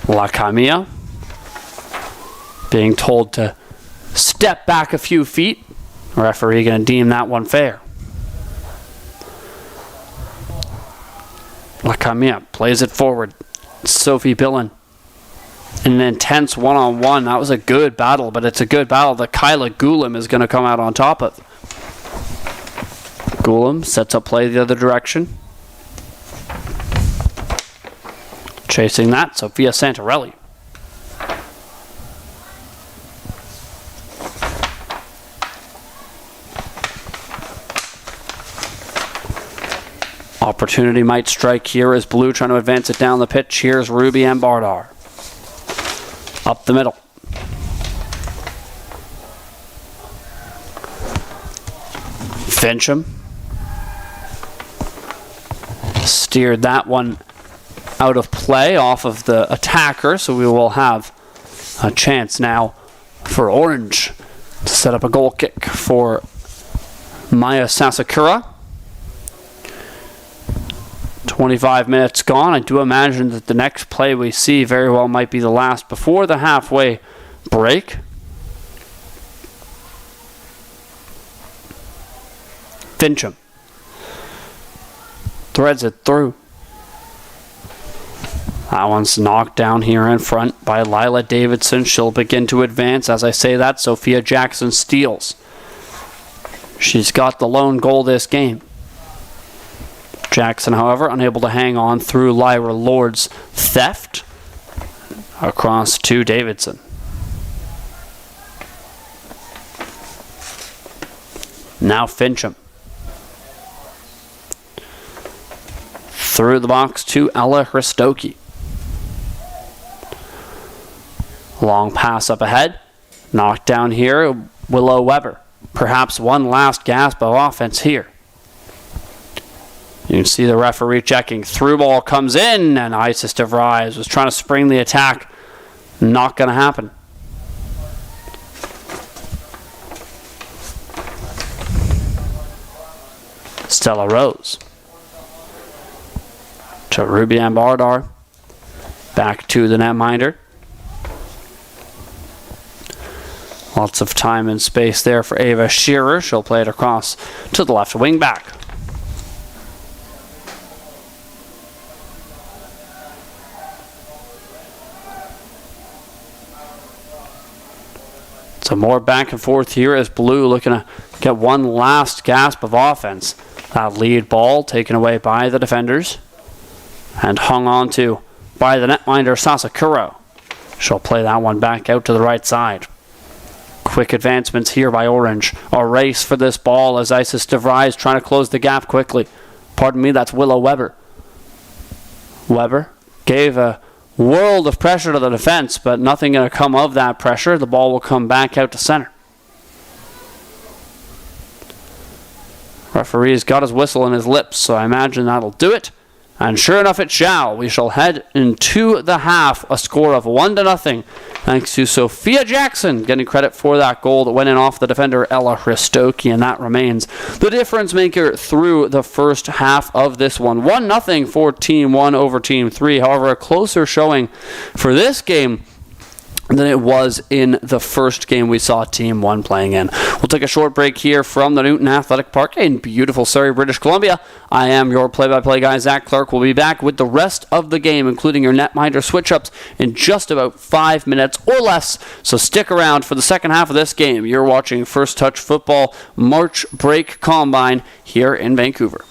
Lacamia being told to step back a few feet. Referee going to deem that one fair. Lacamia plays it forward. Sophie Billen in an intense one-on-one. That was a good battle, but it's a good battle that Kyla Goulam is going to come out on top of. Goulam sets up play the other direction. Chasing that, Sophia Santarelli. Opportunity might strike here as Blue trying to advance it down the pitch. Here's Ruby Ambardar. Up the middle. Fincham steered that one out of play off of the attacker, so we will have a chance now for Orange to set up a goal kick for Maya Sasakura. 25 minutes gone. I do imagine that the next play we see very well might be the last before the halfway break. Fincham threads it through. That one's knocked down here in front by Lila Davidson. She'll begin to advance. As I say that, Sophia Jackson steals. She's got the lone goal this game. Jackson, however, unable to hang on through Lyra Lord's theft. Across to Davidson. Now Fincham. Through the box to Ella Hristoki. Long pass up ahead. Knocked down here, Willow Weber. Perhaps one last gasp of offense here. You can see the referee checking. Through ball comes in, and Isis DeVries was trying to spring the attack. Not going to happen. Stella Rose. To Ruby Ambardar. Back to the netminder. Lots of time and space there for Ava Shearer. She'll play it across to the left wing back. So more back and forth here as Blue looking to get one last gasp of offense. That lead ball taken away by the defenders and hung on to by the netminder Sasakuro. She'll play that one back out to the right side. Quick advancements here by Orange. A race for this ball as Isis DeVries trying to close the gap quickly. Pardon me, that's Willow Weber. Weber gave a world of pressure to the defense, but nothing going to come of that pressure. The ball will come back out to center. Referee's got his whistle in his lips, so I imagine that'll do it. And sure enough it shall. We shall head into the half, a score of 1-0, thanks to Sophia Jackson getting credit for that goal that went in off the defender Ella Hristoki, and that remains the difference maker through the first half of this one. 1-0 for Team 1 over Team 3. However, a closer showing for this game than it was in the first game we saw Team 1 playing in. We'll take a short break here from the Newton Athletic Park in beautiful Surrey, British Columbia. I am your play-by-play guy, Zach Clark. We'll be back with the rest of the game, including your netminder switch-ups, in just about 5 minutes or less. So stick around for the second half of this game. You're watching First Touch Football March Break Combine here in Vancouver.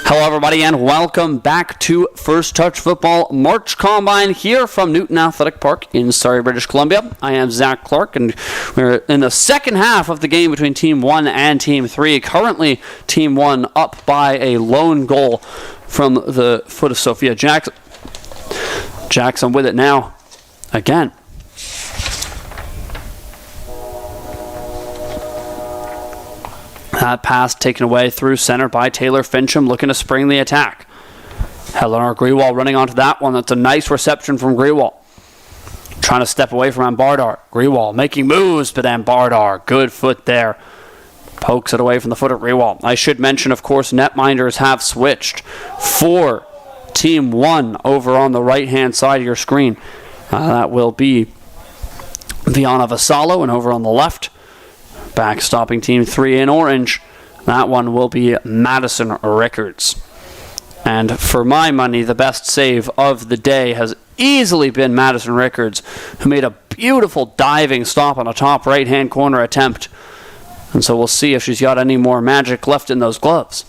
Hello everybody and welcome back to First Touch Football March Combine here from Newton Athletic Park in Surrey, British Columbia. I am Zach Clark and we're in the second half of the game between Team 1 and Team 3. Currently Team 1 up by a lone goal from the foot of Sophia Jackson. Jackson with it now again. That pass taken away through center by Taylor Fincham, looking to spring the attack. Eleanor Grewal running onto that one. That's a nice reception from Grewal. Trying to step away from Ambardar. Grewal making moves, but Ambardar, good foot there. Pokes it away from the foot of Grewal. I should mention, of course, netminders have switched for Team 1 over on the right-hand side of your screen. That will be Viana Vassallo, and over on the left, backstopping Team 3 in orange, that one will be Madison Rickards. And for my money, the best save of the day has easily been Madison Rickards, who made a beautiful diving stop on a top right-hand corner attempt. And so we'll see if she's got any more magic left in those gloves.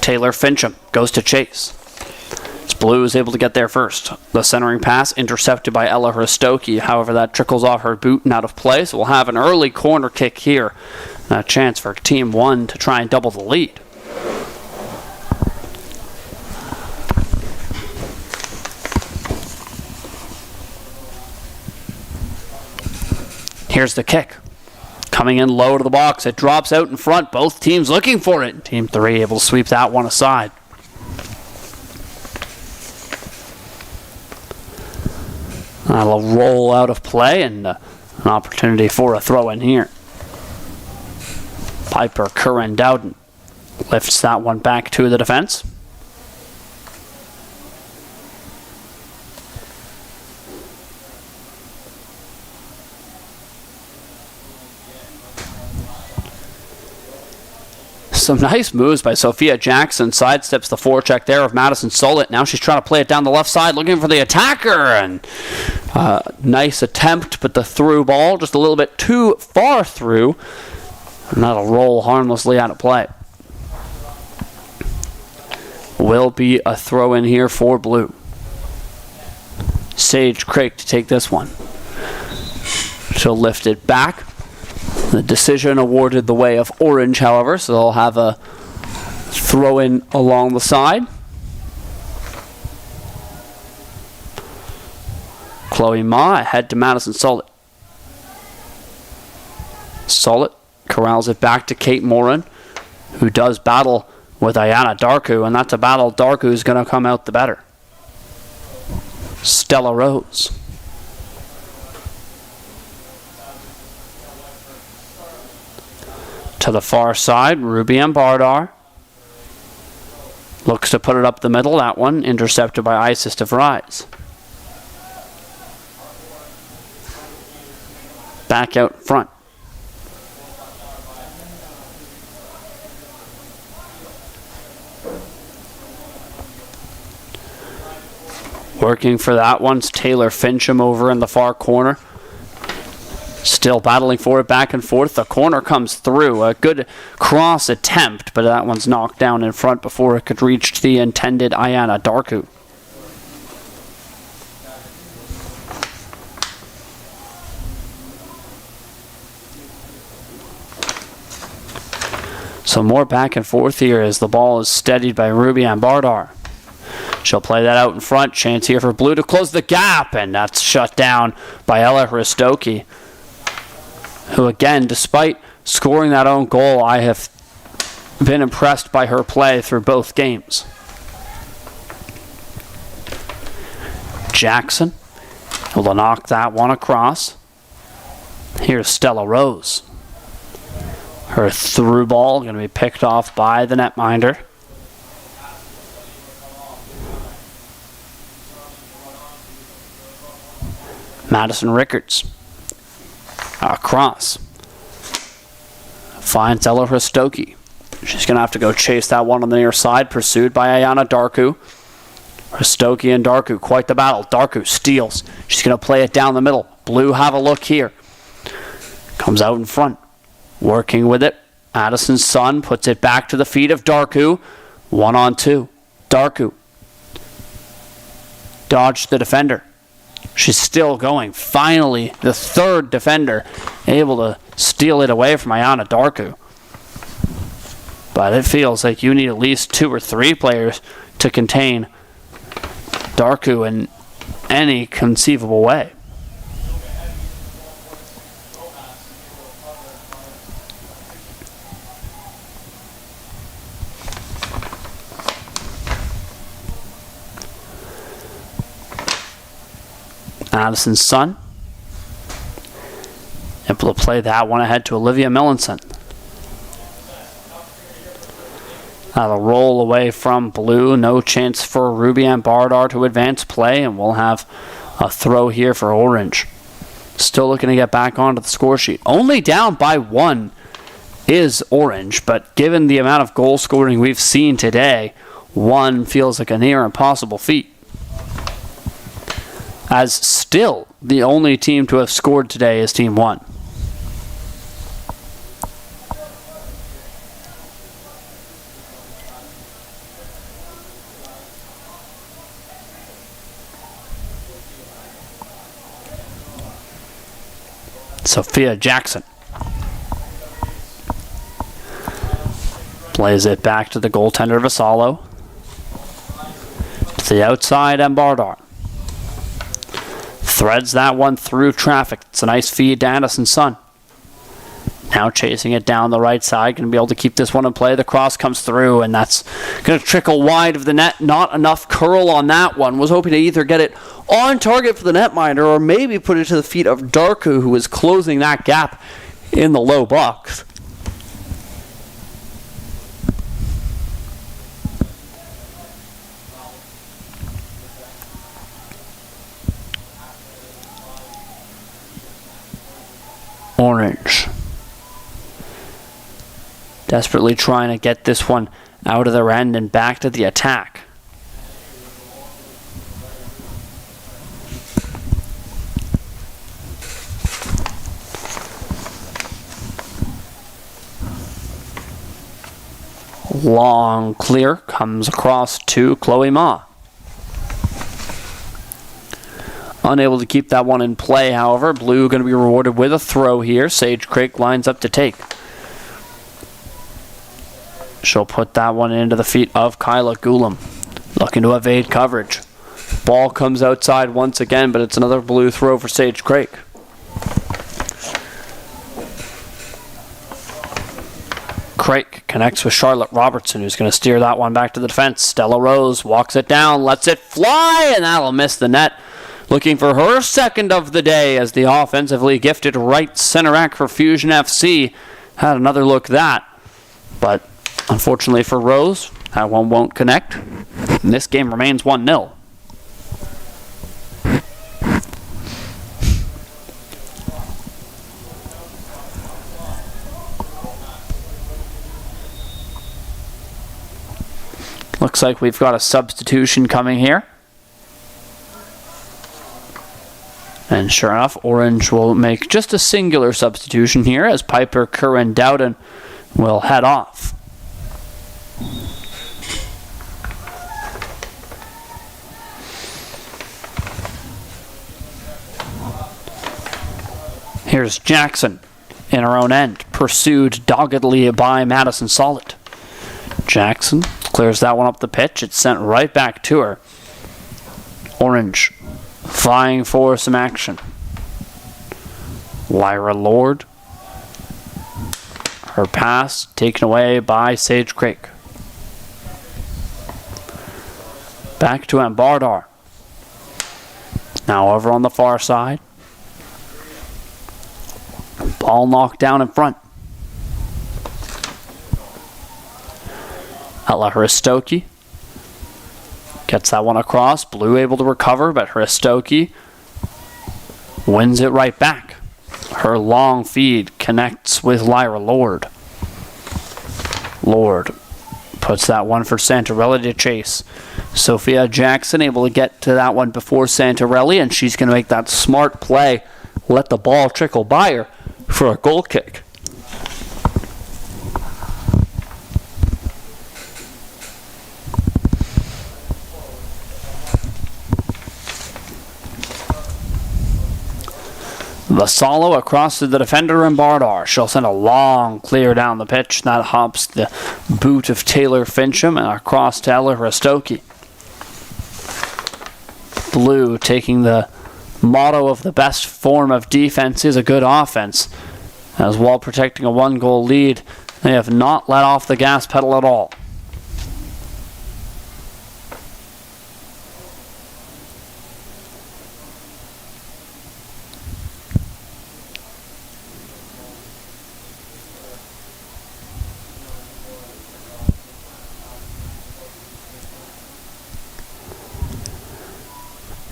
Taylor Fincham goes to chase. Blue is able to get there first. The centering pass intercepted by Ella Hristoki. However, that trickles off her boot and out of play. So we'll have an early corner kick here. A chance for Team 1 to try and double the lead. Here's the kick. Coming in low to the box. It drops out in front. Both teams looking for it. Team 3 able to sweep that one aside. That'll roll out of play and an opportunity for a throw in here. Piper Curran Dowden lifts that one back to the defense. Some nice moves by Sophia Jackson. Sidesteps the forecheck there of Madison Solit. Now she's trying to play it down the left side, looking for the attacker. And nice attempt, but the through ball just a little bit too far through. And that'll roll harmlessly out of play. Will be a throw in here for Blue. Sage Craik to take this one. She'll lift it back. The decision awarded the way of orange, however, so they'll have a throw in along the side. Chloe Ma ahead to Madison Solit. Solit corrals it back to Kate Moran, who does battle with Ayana Darku, and that's a battle Darku's going to come out the better. Stella Rose. To the far side, Ruby Ambardar looks to put it up the middle. That one intercepted by Isis DeVries. Back out front. Working for that one's Taylor Fincham over in the far corner. Still battling for it back and forth. The corner comes through. A good cross attempt, but that one's knocked down in front before it could reach the intended Ayana Darku. So more back and forth here as the ball is steadied by Ruby Ambardar. She'll play that out in front. Chance here for Blue to close the gap, and that's shut down by Ella Hristoki, who again, despite scoring that own goal, I have been impressed by her play through both games. Jackson will knock that one across. Here's Stella Rose. Her through ball going to be picked off by the netminder. Madison Rickards. Across. Finds Ella Hristoki. She's going to have to go chase that one on the near side, pursued by Ayana Darku. Hristoki and Darku, quite the battle. Darku steals. She's going to play it down the middle. Blue have a look here. Comes out in front. Working with it. Addison's son puts it back to the feet of Darku. 1-on-2. Darku. Dodged the defender. She's still going. Finally, the third defender able to steal it away from Ayana Darku. But it feels like you need at least 2 or 3 players to contain Darku in any conceivable way. Addison's son able to play that one ahead to Olivia Millinson. That'll roll away from blue. No chance for Ruby and Bardar to advance play, and we'll have a throw here for orange. Still looking to get back onto the score sheet. Only down by 1 is orange, but given the amount of goal scoring we've seen today, 1 feels like a near impossible feat. As still the only team to have scored today is Team 1. Sophia Jackson plays it back to the goaltender Vassallo. To the outside, and Bardar threads that one through traffic. It's a nice feed to Addison's son. Now chasing it down the right side. Going to be able to keep this one in play. The cross comes through, and that's going to trickle wide of the net. Not enough curl on that one. Was hoping to either get it on target for the netminder or maybe put it to the feet of Darku, who was closing that gap in the low box. Orange desperately trying to get this one out of their end and back to the attack. Long clear comes across to Chloe Ma. Unable to keep that one in play, however. Blue going to be rewarded with a throw here. Sage Craig lines up to take. She'll put that one into the feet of Kyla Gulam. Looking to evade coverage. Ball comes outside once again, but it's another blue throw for Sage Craig. Craig connects with Charlotte Robertson, who's going to steer that one back to the defense. Stella Rose walks it down, lets it fly, and that'll miss the net. Looking for her second of the day as the offensively gifted right center back for Fusion FC had another look at that. But unfortunately for Rose, that one won't connect. And this game remains 1-0. Looks like we've got a substitution coming here. And sure enough, Orange will make just a singular substitution here as Piper, Kerr, and Dowden will head off. Here's Jackson in her own end, pursued doggedly by Madison Solid. Jackson clears that one up the pitch. It's sent right back to her. Orange vying for some action. Lyra Lord. Her pass taken away by Sage Craig. Back to Ambardar. Now over on the far side. Ball knocked down in front. Ella Hristoki gets that one across. Blue able to recover, but Hristoki wins it right back. Her long feed connects with Lyra Lord. Lord puts that one for Santarelli to chase. Sophia Jackson able to get to that one before Santarelli, and she's going to make that smart play. Let the ball trickle by her. for a goal kick. Vassallo across to the defender and Bardar. She'll send a long clear down the pitch. That hops the boot of Taylor Fincham and across to Ella Rastoki. Blue taking the motto of the best form of defense is a good offense. As while protecting a 1-goal lead, they have not let off the gas pedal at all.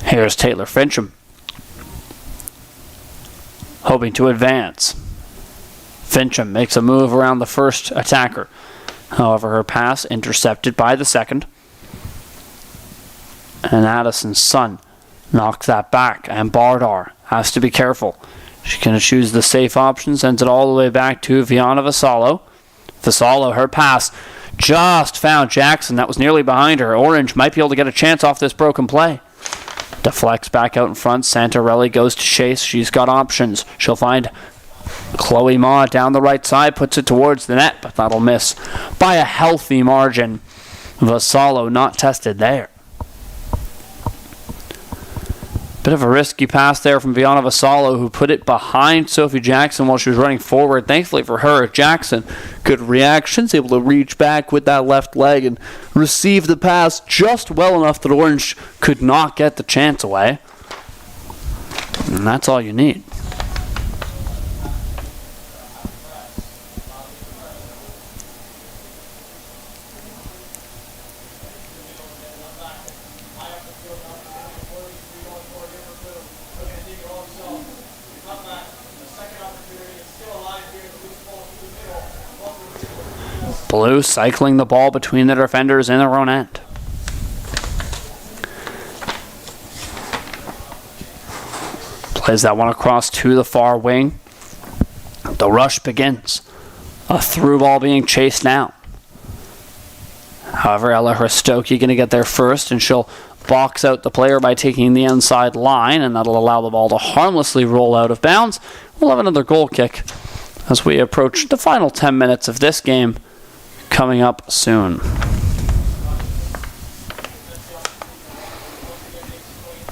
Here's Taylor Fincham, hoping to advance. Fincham makes a move around the first attacker. However, her pass intercepted by the second. And Addison's son knocks that back, and Bardar has to be careful. She's going to choose the safe option, sends it all the way back to Viana Vassallo. Vassallo, her pass just found Jackson. That was nearly behind her. Orange might be able to get a chance off this broken play. Deflects back out in front. Santarelli goes to chase. She's got options. She'll find Chloe Ma down the right side, puts it towards the net, but that'll miss by a healthy margin. Vassallo not tested there. Bit of a risky pass there from Viana Vassallo, who put it behind Sophie Jackson while she was running forward. Thankfully for her, Jackson, good reactions, able to reach back with that left leg and receive the pass just well enough that Orange could not get the chance away. And that's all you need. Blue cycling the ball between the defenders in their own end. Plays that one across to the far wing. The rush begins. A through ball being chased now. However, Ella Hristoki going to get there first, and she'll box out the player by taking the inside line, and that'll allow the ball to harmlessly roll out of bounds. We'll have another goal kick as we approach the final 10 minutes of this game coming up soon.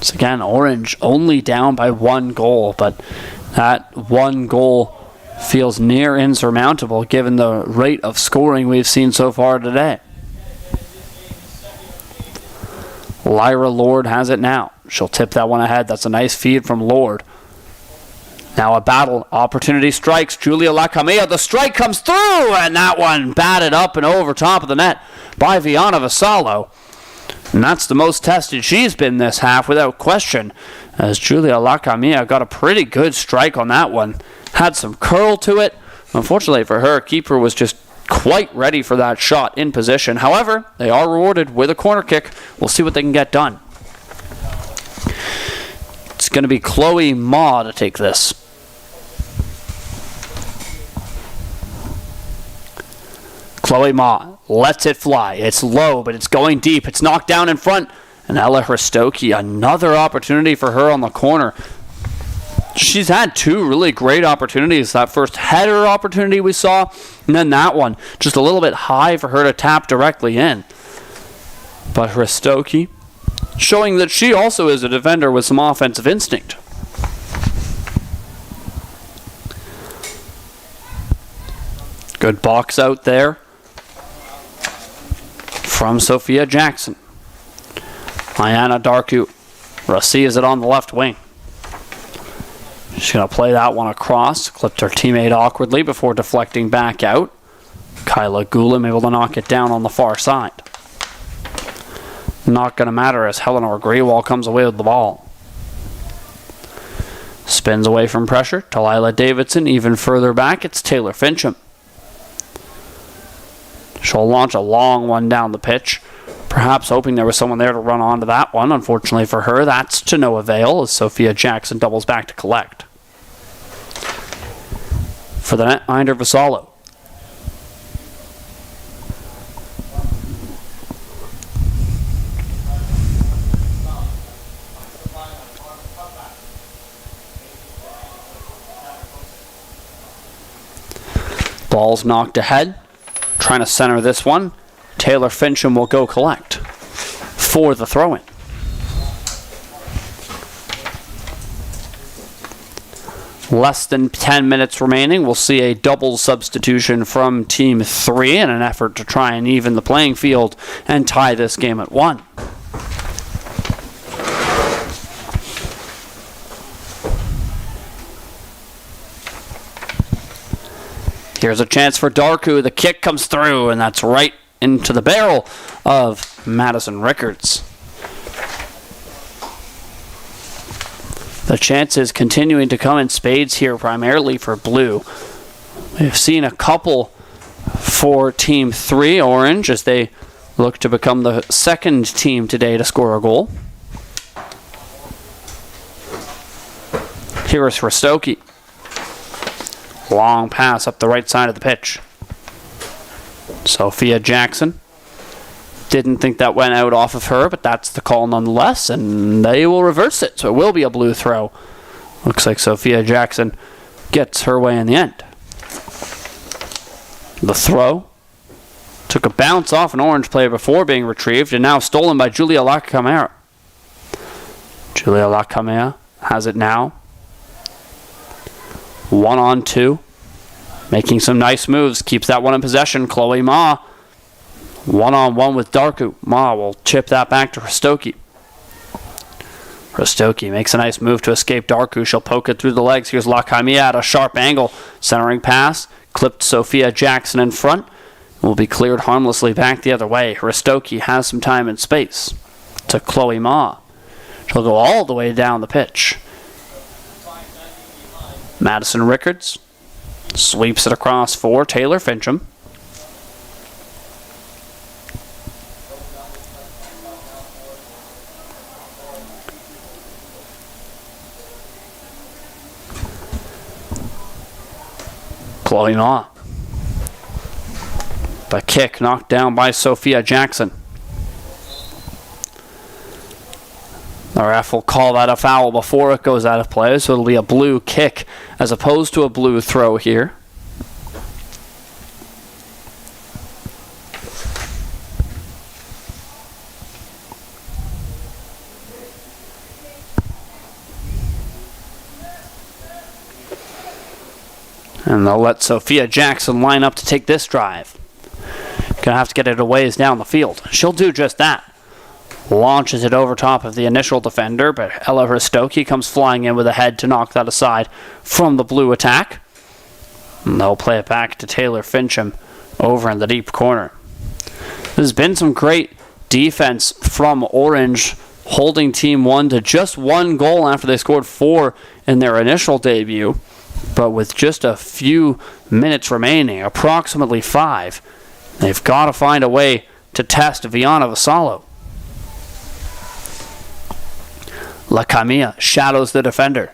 So again, Orange only down by 1 goal, but that 1 goal feels near insurmountable given the rate of scoring we've seen so far today. Lyra Lord has it now. She'll tip that one ahead. That's a nice feed from Lord. Now a battle. Opportunity strikes. Julia Lacamilla. The strike comes through, and that one batted up and over top of the net by Viana Vassallo. And that's the most tested she's been this half without question, as Julia Lacamilla got a pretty good strike on that one. Had some curl to it. Unfortunately for her, keeper was just quite ready for that shot in position. However, they are rewarded with a corner kick. We'll see what they can get done. It's going to be Chloe Ma to take this. Chloe Ma lets it fly. It's low, but it's going deep. It's knocked down in front. And Ella Hristoki, another opportunity for her on the corner. She's had 2 really great opportunities. That first header opportunity we saw, and then that one. Just a little bit high for her to tap directly in. But Hristoki, showing that she also is a defender with some offensive instinct. Good box out there from Sophia Jackson. Ayana Darku receives it on the left wing. She's going to play that one across. Clipped her teammate awkwardly before deflecting back out. Kyla Gulam able to knock it down on the far side. Not going to matter as Eleanor Greywall comes away with the ball. Spins away from pressure. Talila Davidson even further back. It's Taylor Fincham. She'll launch a long one down the pitch, perhaps hoping there was someone there to run onto that one. Unfortunately for her, that's to no avail as Sophia Jackson doubles back to collect. for the netminder Vassallo. Ball's knocked ahead. Trying to center this one. Taylor Fincham will go collect for the throw-in. Less than 10 minutes remaining. We'll see a double substitution from Team 3 in an effort to try and even the playing field and tie this game at 1. Here's a chance for Darku. The kick comes through, and that's right into the barrel of Madison Rickards. The chances continuing to come in spades here, primarily for blue. We've seen a couple for Team 3, Orange, as they look to become the second team today to score a goal. Here is Rastoki. Long pass up the right side of the pitch. Sophia Jackson. Didn't think that went out off of her, but that's the call nonetheless, and they will reverse it. So it will be a blue throw. Looks like Sophia Jackson gets her way in the end. The throw took a bounce off an Orange player before being retrieved, and now stolen by Julia Lacamera. Julia Lacamera has it now. 1-on-2. Making some nice moves. Keeps that one in possession. Chloe Ma. 1-on-1 with Darku. Ma will chip that back to Rastoki. Rastoki makes a nice move to escape Darku. She'll poke it through the legs. Here's Lacamera at a sharp angle. Centering pass. Clipped Sophia Jackson in front. Will be cleared harmlessly back the other way. Rastoki has some time and space. To Chloe Ma. She'll go all the way down the pitch. Madison Rickards sweeps it across for Taylor Fincham. Chloe Ma. The kick knocked down by Sophia Jackson. The ref will call that a foul before it goes out of play, so it'll be a blue kick as opposed to a blue throw here. And they'll let Sophia Jackson line up to take this drive. Gonna have to get it a ways down the field. She'll do just that. Launches it over top of the initial defender, but Ella Rastoki comes flying in with a head to knock that aside from the blue attack. And they'll play it back to Taylor Fincham over in the deep corner. There's been some great defense from Orange, holding Team 1 to just 1 goal after they scored 4 in their initial debut. But with just a few minutes remaining, approximately 5, they've got to find a way to test Viana Vassallo. Lacamera shadows the defender.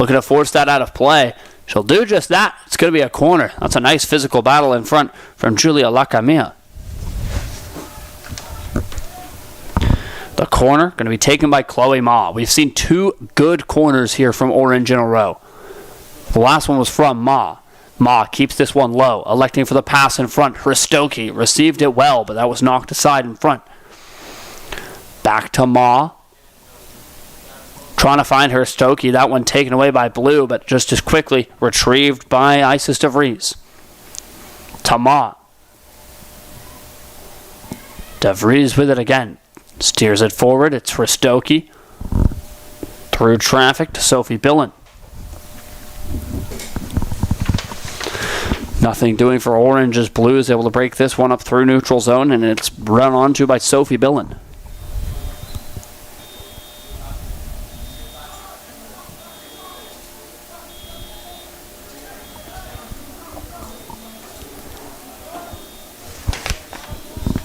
Looking to force that out of play. She'll do just that. It's going to be a corner. That's a nice physical battle in front from Julia Lacamera. The corner going to be taken by Chloe Ma. We've seen 2 good corners here from Orange in a row. The last one was from Ma. Ma keeps this one low, electing for the pass in front. Rastoki received it well, but that was knocked aside in front. Back to Ma. Trying to find Rastoki. That one taken away by Blue, but just as quickly retrieved by Isis DeVries. To Ma. DeVries with it again. Steers it forward. It's Rastoki. Through traffic to Sophie Billen. Nothing doing for Orange as Blue is able to break this one up through neutral zone, and it's run onto by Sophie Billen.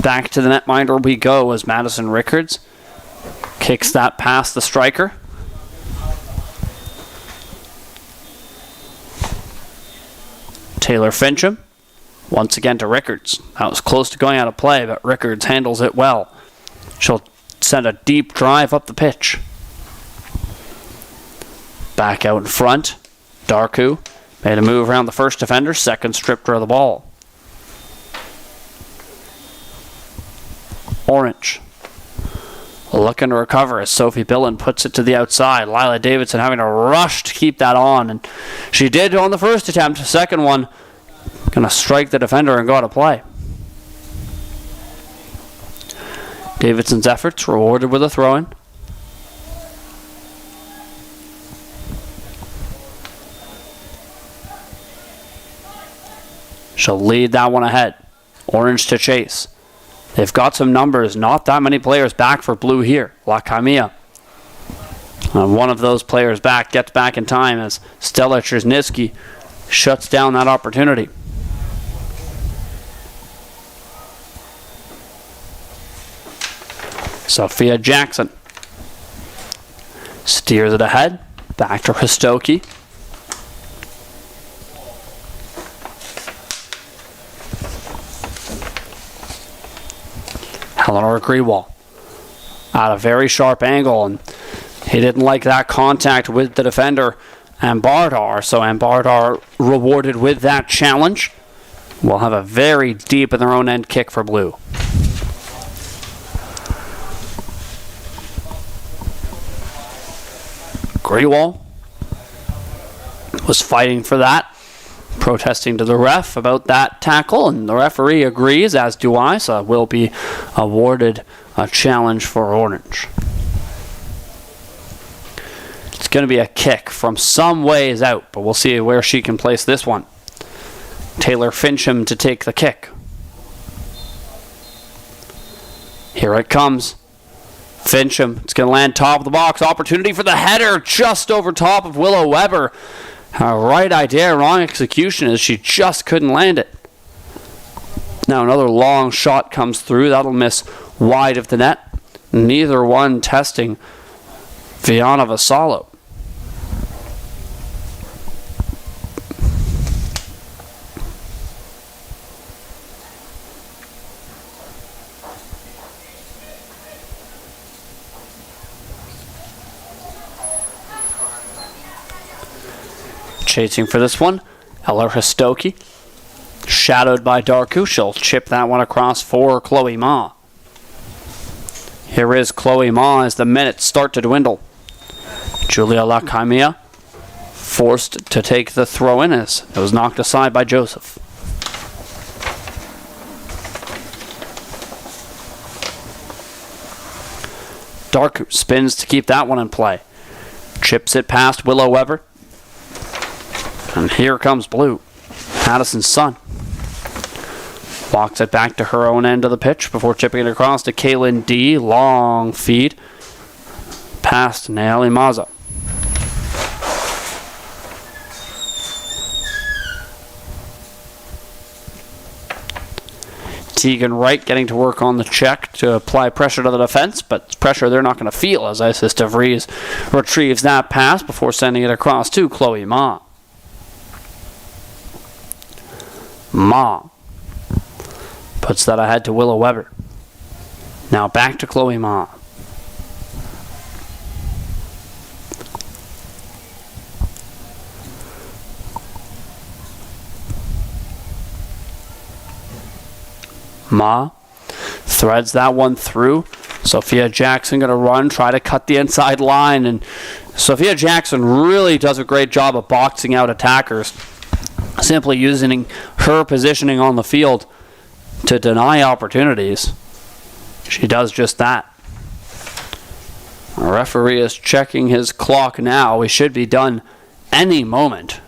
Back to the netminder we go as Madison Rickards kicks that past the striker. Taylor Fincham. Once again to Rickards. That was close to going out of play, but Rickards handles it well. She'll send a deep drive up the pitch. Back out in front. Darku made a move around the first defender. Second stripped her of the ball. Orange looking to recover as Sophie Billen puts it to the outside. Lila Davidson having to rush to keep that on, and she did on the first attempt. The second one gonna strike the defender and go out of play. Davidson's efforts rewarded with a throw-in. She'll lead that one ahead. Orange to chase. They've got some numbers, not that many players back for blue here. Lakamia. One of those players back gets back in time as Stella Czerniski shuts down that opportunity. Sophia Jackson steers it ahead. Back to Hristoki. Eleanor Grewal at a very sharp angle, and he didn't like that contact with the defender Ambardar, so Ambardar rewarded with that challenge. Will have a very deep in their own end kick for blue. Grewal was fighting for that, protesting to the ref about that tackle, and the referee agrees, as do I, so will be awarded a challenge for Orange. It's going to be a kick from some ways out, but we'll see where she can place this one. Taylor Fincham to take the kick. Here it comes. Fincham, it's going to land top of the box. Opportunity for the header just over top of Willow Weber. Right idea, wrong execution as she just couldn't land it. Now another long shot comes through. That'll miss wide of the net. Neither one testing Viana Vassallo. Chasing for this one, Ella Hristoki. Shadowed by Darku. She'll chip that one across for Chloe Ma. Here is Chloe Ma as the minutes start to dwindle. Julia Lakamia forced to take the throw-in as it was knocked aside by Joseph. Darku spins to keep that one in play. Chips it past Willow Weber. And here comes blue. Addison's son. Walks it back to her own end of the pitch before chipping it across to Kaylin D. Long feed. Past Naomi Maza. Tegan Wright getting to work on the check to apply pressure to the defense, but pressure they're not going to feel as Isis DeVries retrieves that pass before sending it across to Chloe Ma. Ma puts that ahead to Willow Weber. Now back to Chloe Ma. Ma threads that one through. Sophia Jackson going to run, try to cut the inside line, and Sophia Jackson really does a great job of boxing out attackers, simply using her positioning on the field to deny opportunities. She does just that. The referee is checking his clock now. We should be done any moment.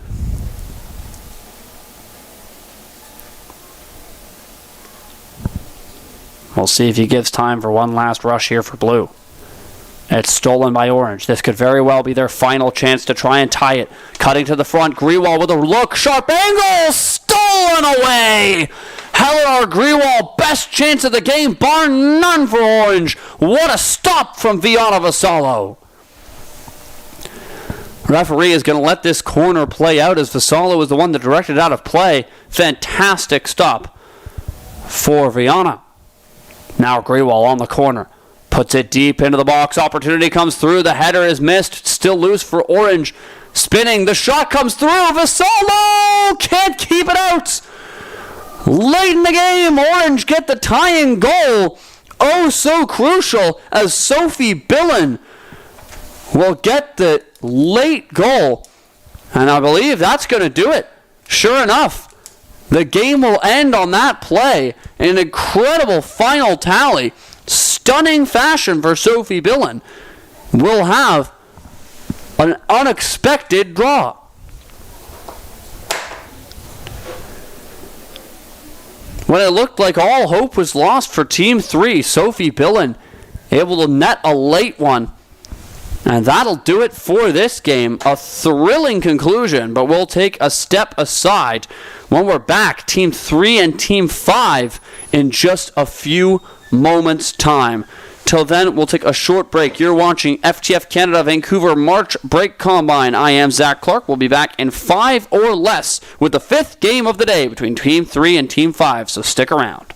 We'll see if he gives time for one last rush here for blue. It's stolen by Orange. This could very well be their final chance to try and tie it. Cutting to the front, Grewal with a look. Sharp angle! Stolen away! Eleanor Grewal, best chance of the game, bar none for Orange. What a stop from Viana Vassallo. Referee is going to let this corner play out as Vassallo was the one that directed out of play. Fantastic stop for Viana. Now Grewal on the corner. Puts it deep into the box. Opportunity comes through. The header is missed. Still loose for Orange. Spinning. The shot comes through. Vassallo can't keep it out. Late in the game, Orange get the tying goal. Oh, so crucial as Sophie Billen will get the late goal. And I believe that's going to do it. Sure enough, the game will end on that play. An incredible final tally. Stunning fashion for Sophie Billen. Will have an unexpected draw. When it looked like all hope was lost for Team 3, Sophie Billen able to net a late one. And that'll do it for this game. A thrilling conclusion, but we'll take a step aside when we're back, Team 3 and Team 5, in just a few moments' time. Till then, we'll take a short break. You're watching FTF Canada Vancouver March Break Combine. I am Zach Clark. We'll be back in 5 or less with the 5th game of the day between Team 3 and Team 5, so stick around.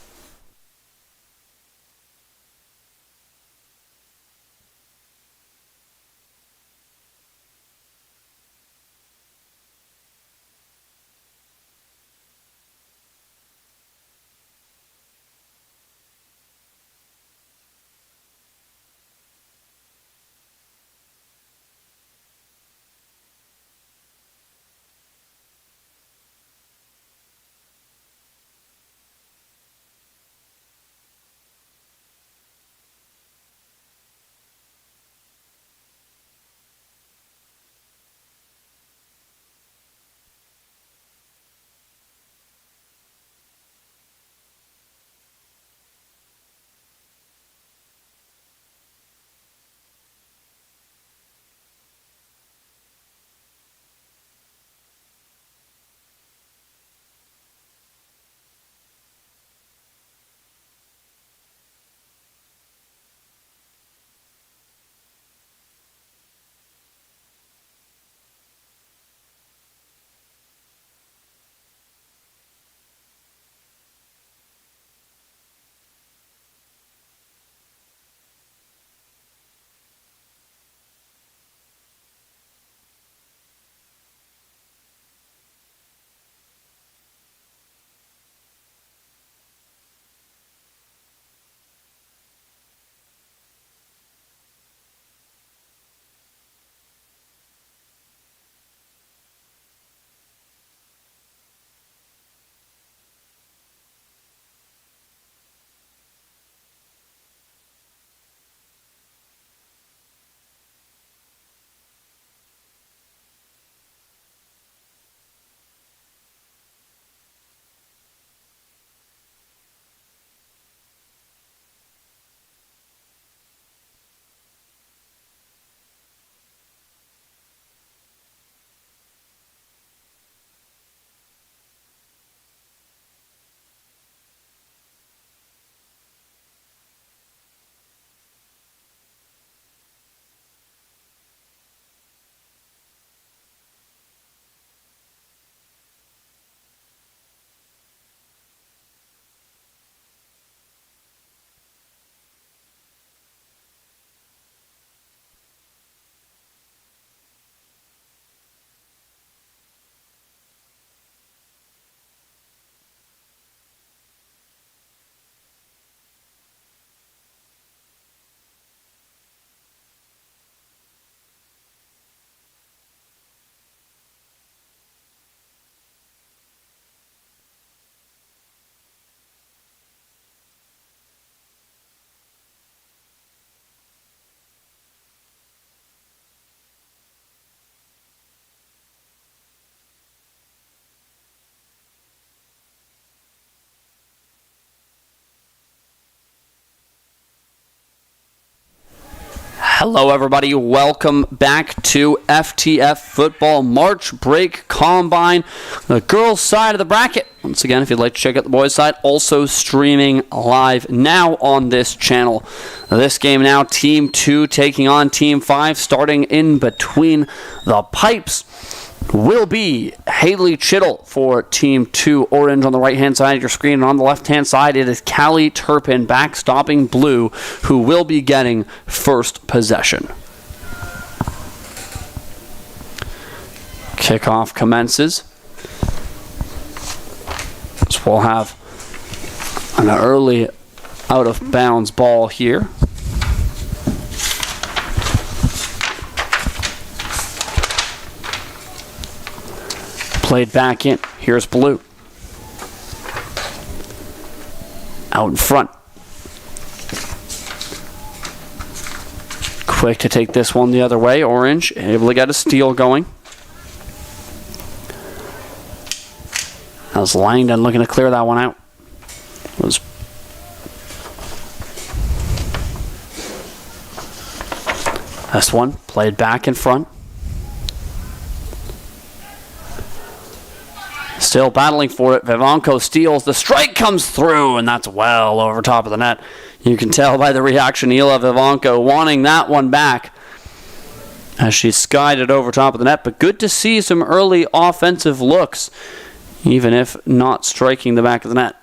Hello everybody, welcome back to FTF Football March Break Combine, the girls' side of the bracket. Once again, if you'd like to check out the boys' side, also streaming live now on this channel. This game now, Team 2 taking on Team 5, starting in between the pipes will be Haley Chittle for Team 2, orange on the right-hand side of your screen, and on the left-hand side it is Callie Turpin backstopping blue, who will be getting first possession. Kickoff commences. So we'll have an early out-of-bounds ball here. Played back in. Here's blue. Out in front. Quick to take this one the other way. Orange able to get a steal going. That was Langdon looking to clear that one out. This one played back in front. Still battling for it. Vivanco steals. The strike comes through, and that's well over top of the net. You can tell by the reaction, Ela Vivanco wanting that one back as she skied it over top of the net. But good to see some early offensive looks, even if not striking the back of the net.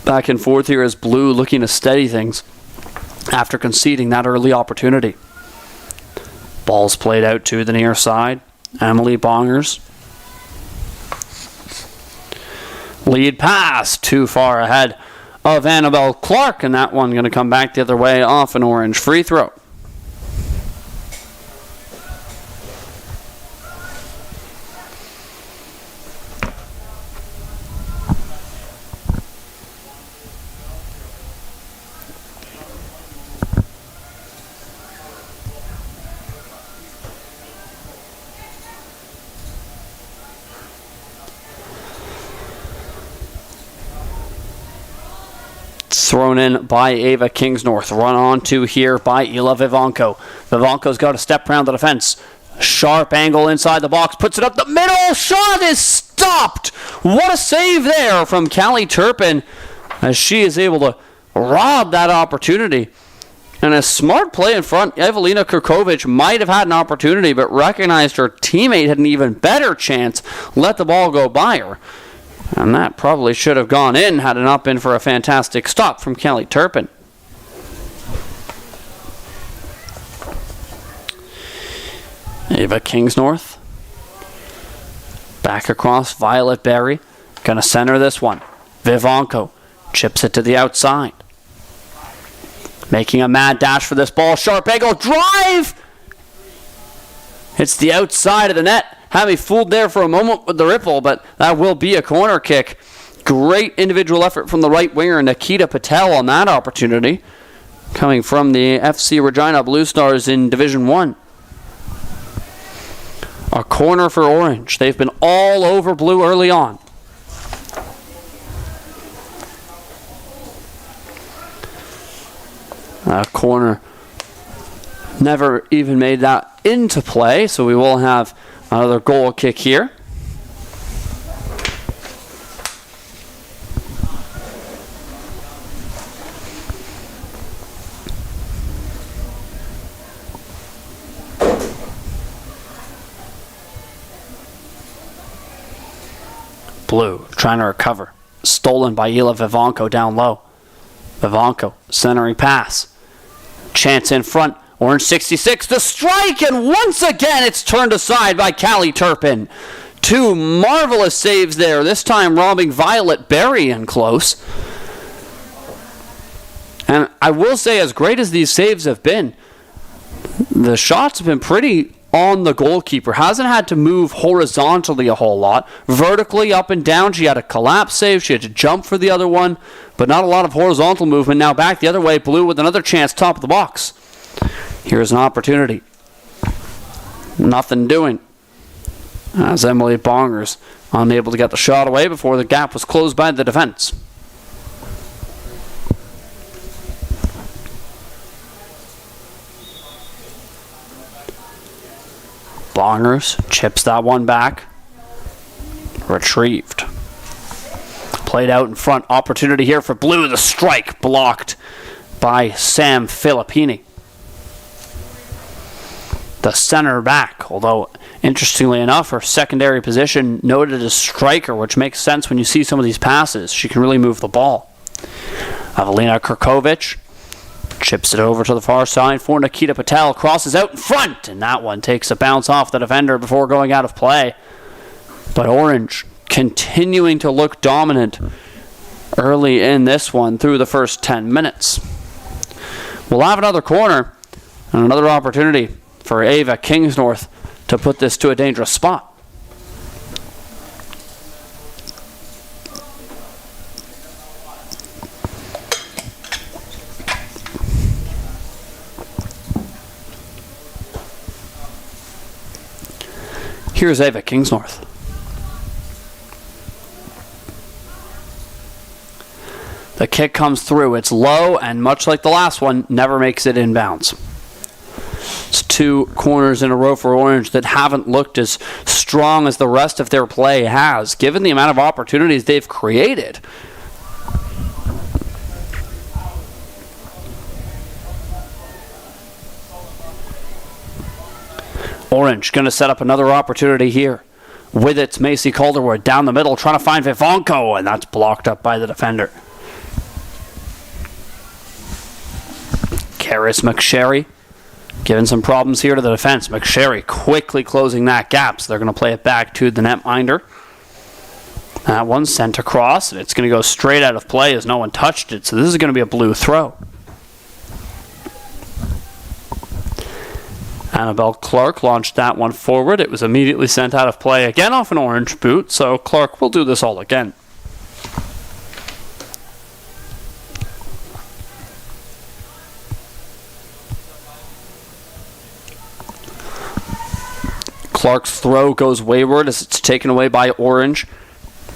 Back and forth here is blue looking to steady things after conceding that early opportunity. Ball's played out to the near side. Emily Bongers. Lead pass too far ahead of Annabelle Clark, and that one going to come back the other way off an orange free throw. Thrown in by Ava Kingsnorth. Run on to here by Ela Vivanco. Vivanco's got to step around the defense. Sharp angle inside the box. Puts it up the middle. Shot is stopped. What a save there from Callie Turpin as she is able to rob that opportunity. And a smart play in front. Evelina Kurkovic might have had an opportunity, but recognized her teammate had an even better chance. Let the ball go by her. And that probably should have gone in had it not been for a fantastic stop from Callie Turpin. Ava Kingsnorth. Back across Violet Berry. Gonna center this one. Vivanco chips it to the outside. Making a mad dash for this ball. Sharp angle drive! Hits the outside of the net. Had me fooled there for a moment with the ripple, but that will be a corner kick. Great individual effort from the right winger, Nikita Patel, on that opportunity. Coming from the FC Regina Blue Stars in Division 1. A corner for Orange. They've been all over blue early on. A corner never even made that into play, so we will have another goal kick here. Blue trying to recover. Stolen by Ela Vivanco down low. Vivanco centering pass. Chance in front. Orange 66, the strike, and once again it's turned aside by Callie Turpin. Two marvelous saves there, this time robbing Violet Berry in close. And I will say, as great as these saves have been, the shots have been pretty on the goalkeeper. Hasn't had to move horizontally a whole lot. Vertically, up and down, she had a collapse save, she had to jump for the other one, but not a lot of horizontal movement. Now back the other way, blue with another chance, top of the box. Here's an opportunity. Nothing doing. as Emily Bongers unable to get the shot away before the gap was closed by the defense. Bongers chips that one back. Retrieved. Played out in front. Opportunity here for Blue. The strike blocked by Sam Filippini. The center back, although interestingly enough, her secondary position noted as striker, which makes sense when you see some of these passes. She can really move the ball. Evelina Kurkovic chips it over to the far side for Nikita Patel. Crosses out in front, and that one takes a bounce off the defender before going out of play. But Orange continuing to look dominant early in this one through the first 10 minutes. We'll have another corner and another opportunity for Ava Kingsnorth to put this to a dangerous spot. Here's Ava Kingsnorth. The kick comes through. It's low, and much like the last one, never makes it inbounds. It's two corners in a row for Orange that haven't looked as strong as the rest of their play has, given the amount of opportunities they've created. Orange going to set up another opportunity here. With it's Macy Calderwood down the middle, trying to find Vivanco, and that's blocked up by the defender. Karis McSherry giving some problems here to the defense. McSherry quickly closing that gap, so they're going to play it back to the netminder. That one sent across, and it's going to go straight out of play as no one touched it, so this is going to be a Blue throw. Annabelle Clark launched that one forward. It was immediately sent out of play again off an Orange boot, so Clark will do this all again. Clark's throw goes wayward as it's taken away by Orange.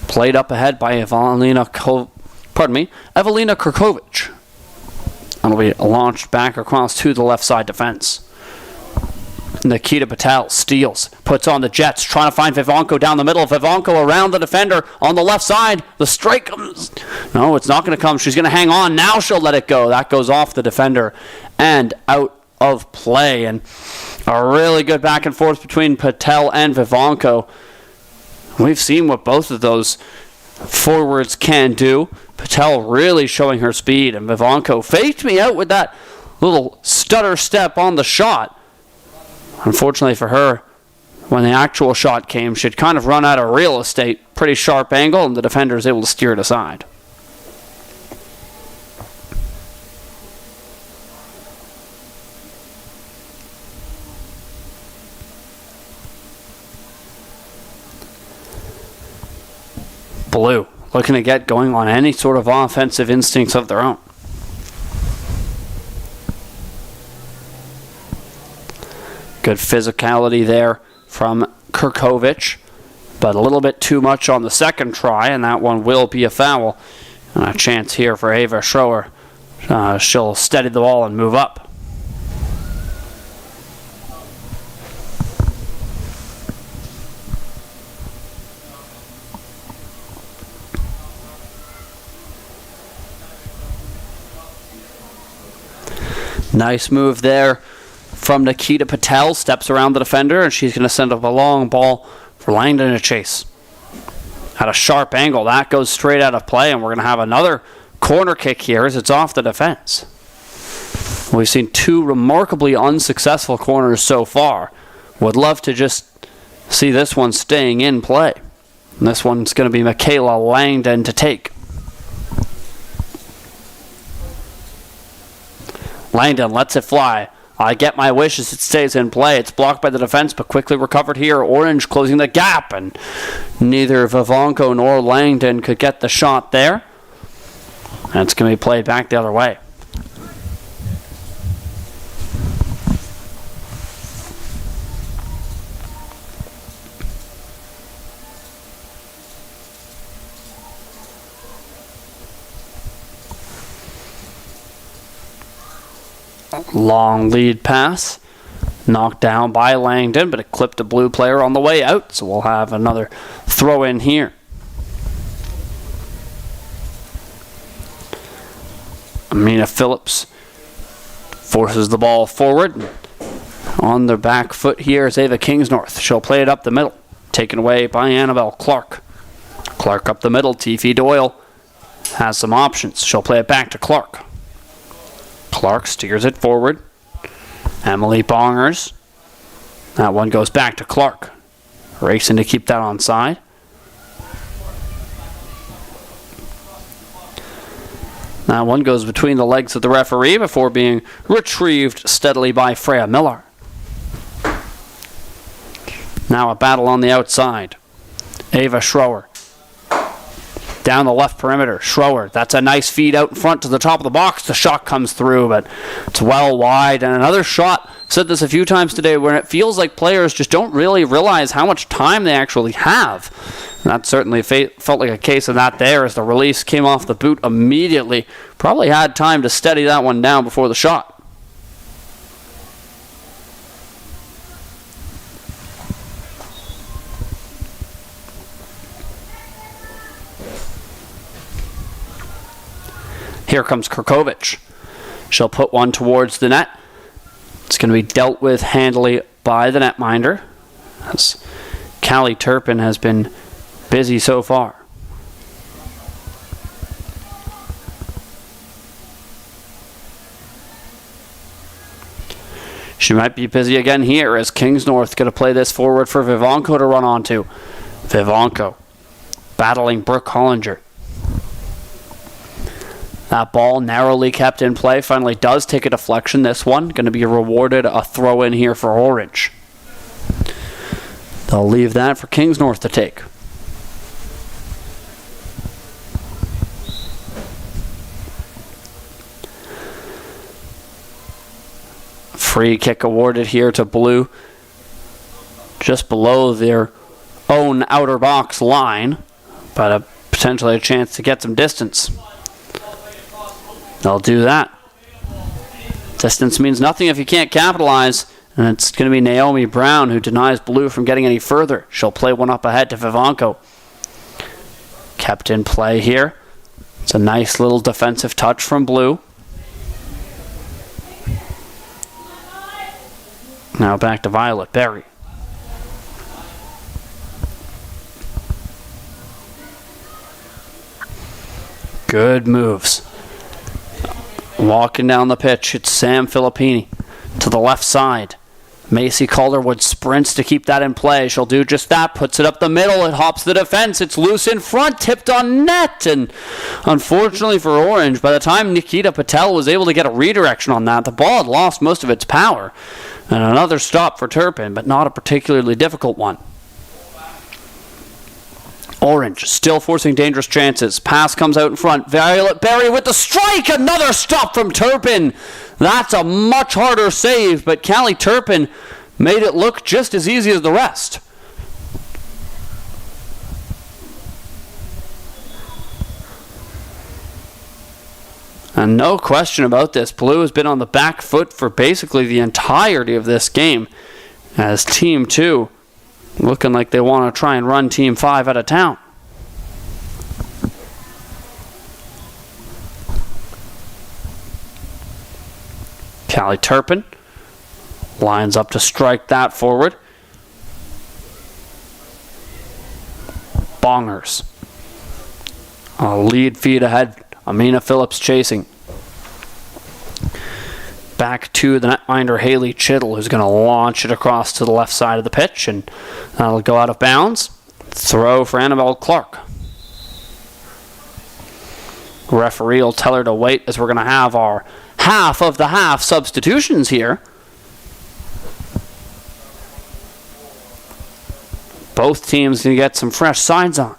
Played up ahead by Evelina Kurkovic. And will be launched back across to the left side defense. Nikita Patel steals, puts on the Jets, trying to find Vivanco down the middle. Vivanco around the defender on the left side. The strike comes. No, it's not going to come. She's going to hang on. Now she'll let it go. That goes off the defender and out of play. And a really good back and forth between Patel and Vivanco. We've seen what both of those forwards can do. Patel really showing her speed, and Vivanco faked me out with that little stutter step on the shot. Unfortunately for her, when the actual shot came, she'd kind of run out of real estate. Pretty sharp angle, and the defender is able to steer it aside. Blue looking to get going on any sort of offensive instincts of their own. Good physicality there from Kurkovic, but a little bit too much on the second try, and that one will be a foul. And a chance here for Ava Schroer. She'll steady the ball and move up. Nice move there from Nikita Patel. Steps around the defender, and she's going to send up a long ball for Langdon to chase. At a sharp angle, that goes straight out of play, and we're going to have another corner kick here as it's off the defense. We've seen two remarkably unsuccessful corners so far. Would love to just see this one staying in play. And this one's going to be Michaela Langdon to take. Langdon lets it fly. I get my wish as it stays in play. It's blocked by the defense, but quickly recovered here. Orange closing the gap, and neither Vivanco nor Langdon could get the shot there. And it's going to be played back the other way. Long lead pass. Knocked down by Langdon, but it clipped a blue player on the way out, so we'll have another throw in here. Amina Phillips forces the ball forward. On their back foot here is Ava Kingsnorth. She'll play it up the middle. Taken away by Annabelle Clark. Clark up the middle. Tiffy Doyle has some options. She'll play it back to Clark. Clark steers it forward. Emily Bongers. That one goes back to Clark. Racing to keep that onside. That one goes between the legs of the referee before being retrieved steadily by Freya Miller. Now a battle on the outside. Ava Schroer. Down the left perimeter. Schroer. That's a nice feed out in front to the top of the box. The shot comes through, but it's well wide. And another shot, I've said this a few times today, where it feels like players just don't really realize how much time they actually have. And that certainly felt like a case of that there as the release came off the boot immediately. Probably had time to steady that one down before the shot. Here comes Kirkovich. She'll put one towards the net. It's going to be dealt with handily by the netminder, as Callie Turpin has been busy so far. She might be busy again here as Kingsnorth going to play this forward for Vivanco to run onto. Vivanco battling Brooke Hollinger. That ball narrowly kept in play. Finally does take a deflection. This one going to be rewarded a throw in here for Orange. They'll leave that for Kingsnorth to take. Free kick awarded here to Blue. Just below their own outer box line. But potentially a chance to get some distance. They'll do that. Distance means nothing if you can't capitalize. And it's going to be Naomi Brown who denies Blue from getting any further. She'll play one up ahead to Vivanco. Kept in play here. It's a nice little defensive touch from Blue. Now back to Violet Berry. Good moves. Walking down the pitch, it's Sam Filippini to the left side. Macy Calderwood sprints to keep that in play. She'll do just that, puts it up the middle, it hops the defense, it's loose in front, tipped on net, and unfortunately for Orange, by the time Nikita Patel was able to get a redirection on that, the ball had lost most of its power. And another stop for Turpin, but not a particularly difficult one. Orange still forcing dangerous chances. Pass comes out in front. Violet Berry with the strike. Another stop from Turpin. That's a much harder save, but Callie Turpin made it look just as easy as the rest. And no question about this, Blue has been on the back foot for basically the entirety of this game, as Team 2 looking like they want to try and run Team 5 out of town. Callie Turpin lines up to strike that forward. Bongers. A lead feed ahead. Amina Phillips chasing. Back to the netminder Haley Chittle, who's going to launch it across to the left side of the pitch, and that'll go out of bounds. Throw for Annabelle Clark. Referee will tell her to wait as we're going to have our half of the half substitutions here. Both teams going to get some fresh sides on.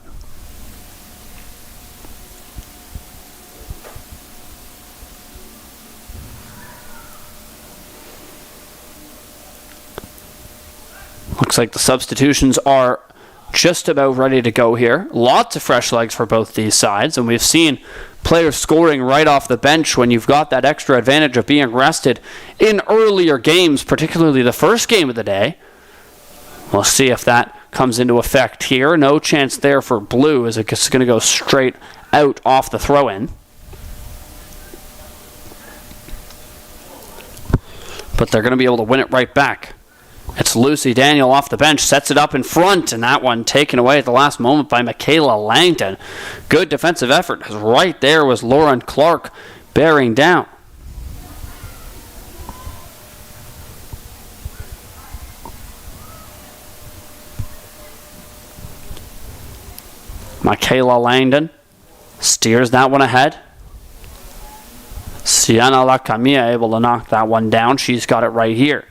Looks like the substitutions are just about ready to go here. Lots of fresh legs for both these sides, and we've seen players scoring right off the bench when you've got that extra advantage of being rested in earlier games, particularly the first game of the day. We'll see if that comes into effect here. No chance there for blue as it's going to go straight out off the throw-in. But they're going to be able to win it right back. It's Lucy Daniel off the bench, sets it up in front, and that one taken away at the last moment by Michaela Langton. Good defensive effort, because right there was Lauren Clark bearing down. Michaela Langdon steers that one ahead. Sienna Lacamilla able to knock that one down. She's got it right here.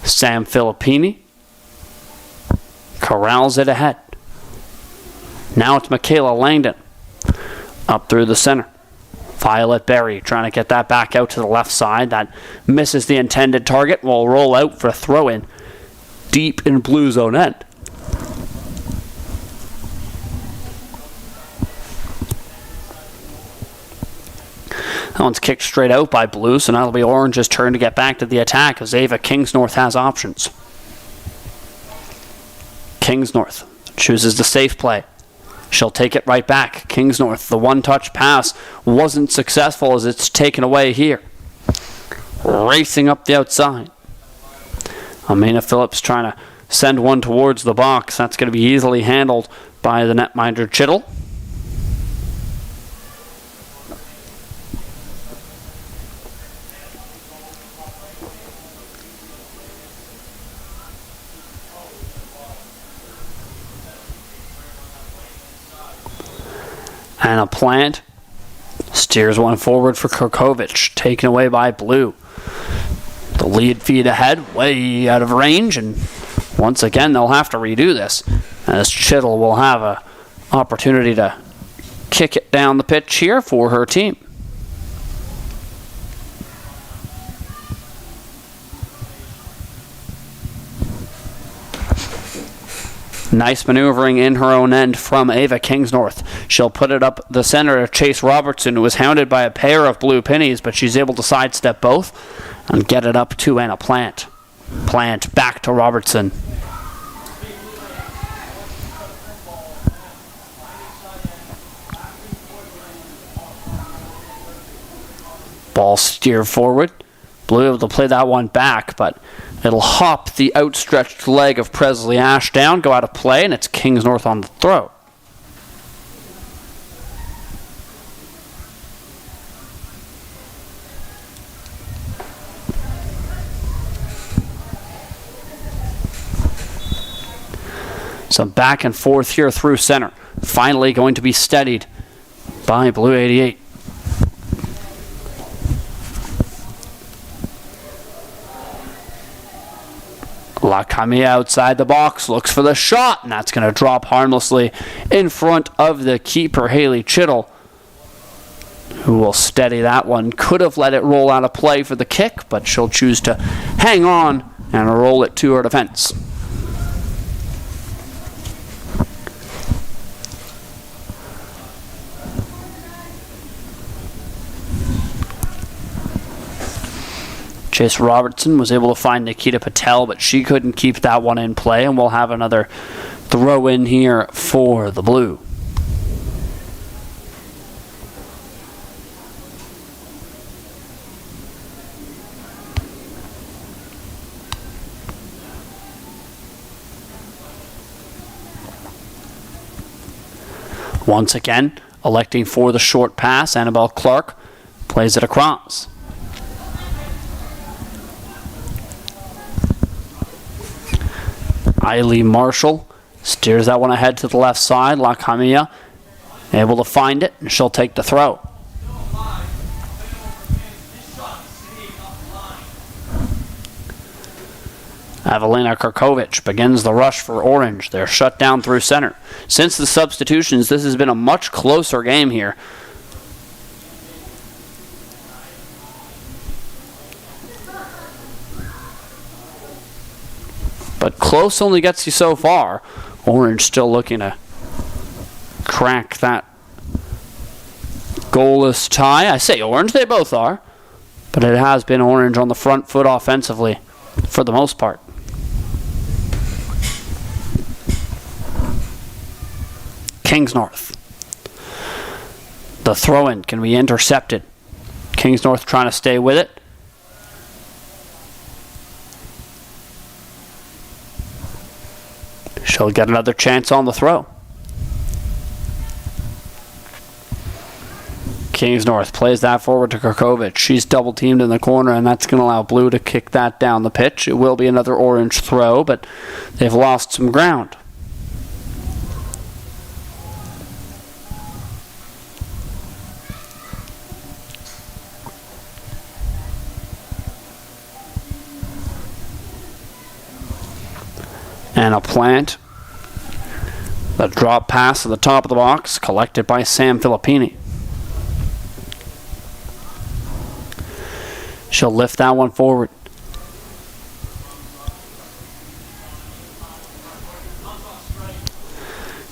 Sam Filippini corrals it ahead. Now it's Michaela Langdon up through the center. Violet Berry trying to get that back out to the left side. That misses the intended target. Will roll out for a throw-in deep in blue zone end. That one's kicked straight out by blue, so now it'll be orange's turn to get back to the attack as Ava Kingsnorth has options. Kingsnorth chooses the safe play. She'll take it right back. Kingsnorth, the one-touch pass wasn't successful as it's taken away here. Racing up the outside. Amina Phillips trying to send one towards the box. That's going to be easily handled by the netminder Chittle. Anna Plant steers one forward for Kurkovich, taken away by blue. The lead feed ahead, way out of range, and once again they'll have to redo this, as Chittle will have an opportunity to kick it down the pitch here for her team. Nice maneuvering in her own end from Ava Kingsnorth. She'll put it up the center to Chase Robertson, who was hounded by a pair of blue pennies, but she's able to sidestep both and get it up to Anna Plant. Plant back to Robertson. Ball steered forward. Blue able to play that one back, but it'll hop the outstretched leg of Presley Ashdown, go out of play, and it's Kingsnorth on the throw. Some back and forth here through center. Finally going to be steadied by Blue 88. Lacamilla outside the box, looks for the shot, and that's going to drop harmlessly in front of the keeper, Haley Chittle, who will steady that one. Could have let it roll out of play for the kick, but she'll choose to hang on and roll it to her defense. Chase Robertson was able to find Nikita Patel, but she couldn't keep that one in play, and we'll have another throw in here for the blue. Once again, electing for the short pass, Annabelle Clark plays it across. Eileen Marshall steers that one ahead to the left side. Lacamilla able to find it, and she'll take the throw. Evelina Kurkovich begins the rush for Orange. They're shut down through center. Since the substitutions, this has been a much closer game here. But close only gets you so far. Orange still looking to crack that goalless tie. I say orange, they both are. But it has been orange on the front foot offensively for the most part. Kingsnorth. The throw-in can be intercepted. Kingsnorth trying to stay with it. She'll get another chance on the throw. Kingsnorth plays that forward to Krakovic. She's double teamed in the corner, and that's going to allow Blue to kick that down the pitch. It will be another orange throw, but they've lost some ground. And a plant. The drop pass at the top of the box, collected by Sam Filippini. She'll lift that one forward.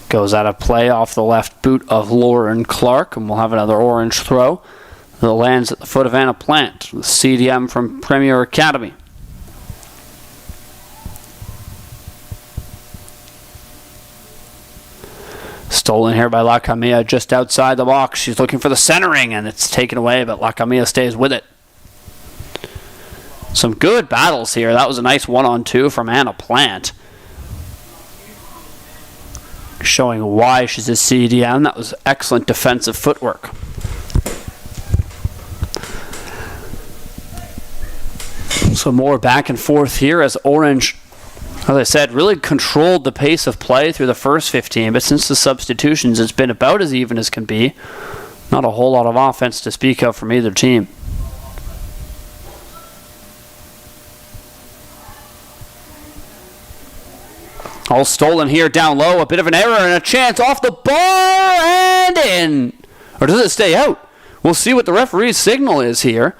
Goes out of play off the left boot of Lauren Clark, and we'll have another orange throw. That lands at the foot of Anna Plant, the CDM from Premier Academy. Stolen here by Lacamilla just outside the box. She's looking for the centering, and it's taken away, but Lacamilla stays with it. Some good battles here. That was a nice 1-on-2 from Anna Plant. Showing why she's a CDM. That was excellent defensive footwork. So more back and forth here as Orange, as I said, really controlled the pace of play through the first 15, but since the substitutions, it's been about as even as can be. Not a whole lot of offense to speak of from either team. All stolen here down low. A bit of an error and a chance off the bar and in. Or does it stay out? We'll see what the referee's signal is here.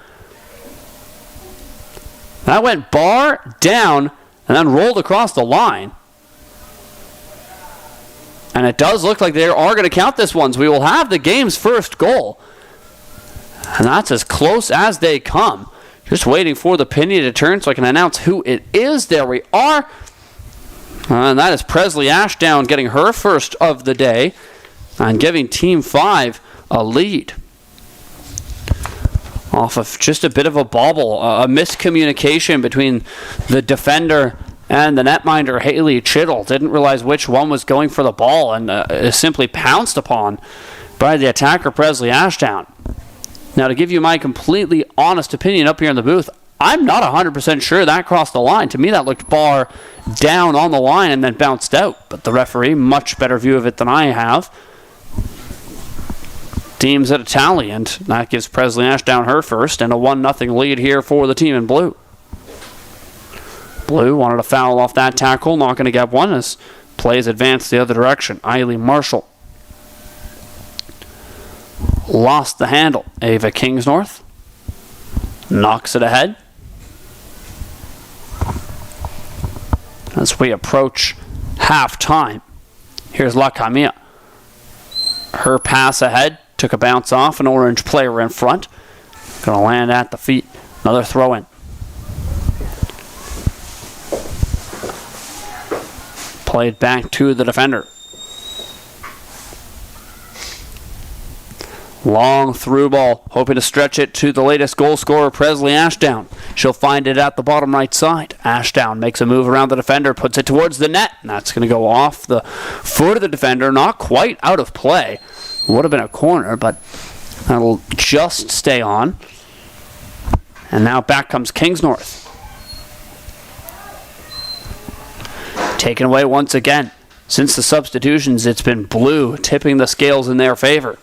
That went bar, down, and then rolled across the line. And it does look like they are going to count this one. So we will have the game's first goal. And that's as close as they come. Just waiting for the penny to turn so I can announce who it is. There we are. And that is Presley Ashdown getting her first of the day and giving Team 5 a lead. Off of just a bit of a bobble, a miscommunication between the defender and the netminder, Haley Chittle. Didn't realize which one was going for the ball and is simply pounced upon by the attacker, Presley Ashdown. Now, to give you my completely honest opinion up here in the booth, I'm not 100% sure that crossed the line. To me, that looked bar down on the line and then bounced out. But the referee, much better view of it than I have, deems it a tally, and that gives Presley Ashdown her first, and a 1-0 lead here for the team in blue. Blue wanted a foul off that tackle, not going to get one as plays advance the other direction. Eileen Marshall lost the handle. Ava Kingsnorth knocks it ahead. As we approach half-time, here's Lacamilla. Her pass ahead took a bounce off, an Orange player in front. Going to land at the feet. Another throw-in. Played back to the defender. Long through ball, hoping to stretch it to the latest goal scorer, Presley Ashdown. She'll find it at the bottom right side. Ashdown makes a move around the defender, puts it towards the net, and that's going to go off the foot of the defender, not quite out of play. Would have been a corner, but that'll just stay on. And now back comes Kingsnorth. Taken away once again. Since the substitutions, it's been blue, tipping the scales in their favor.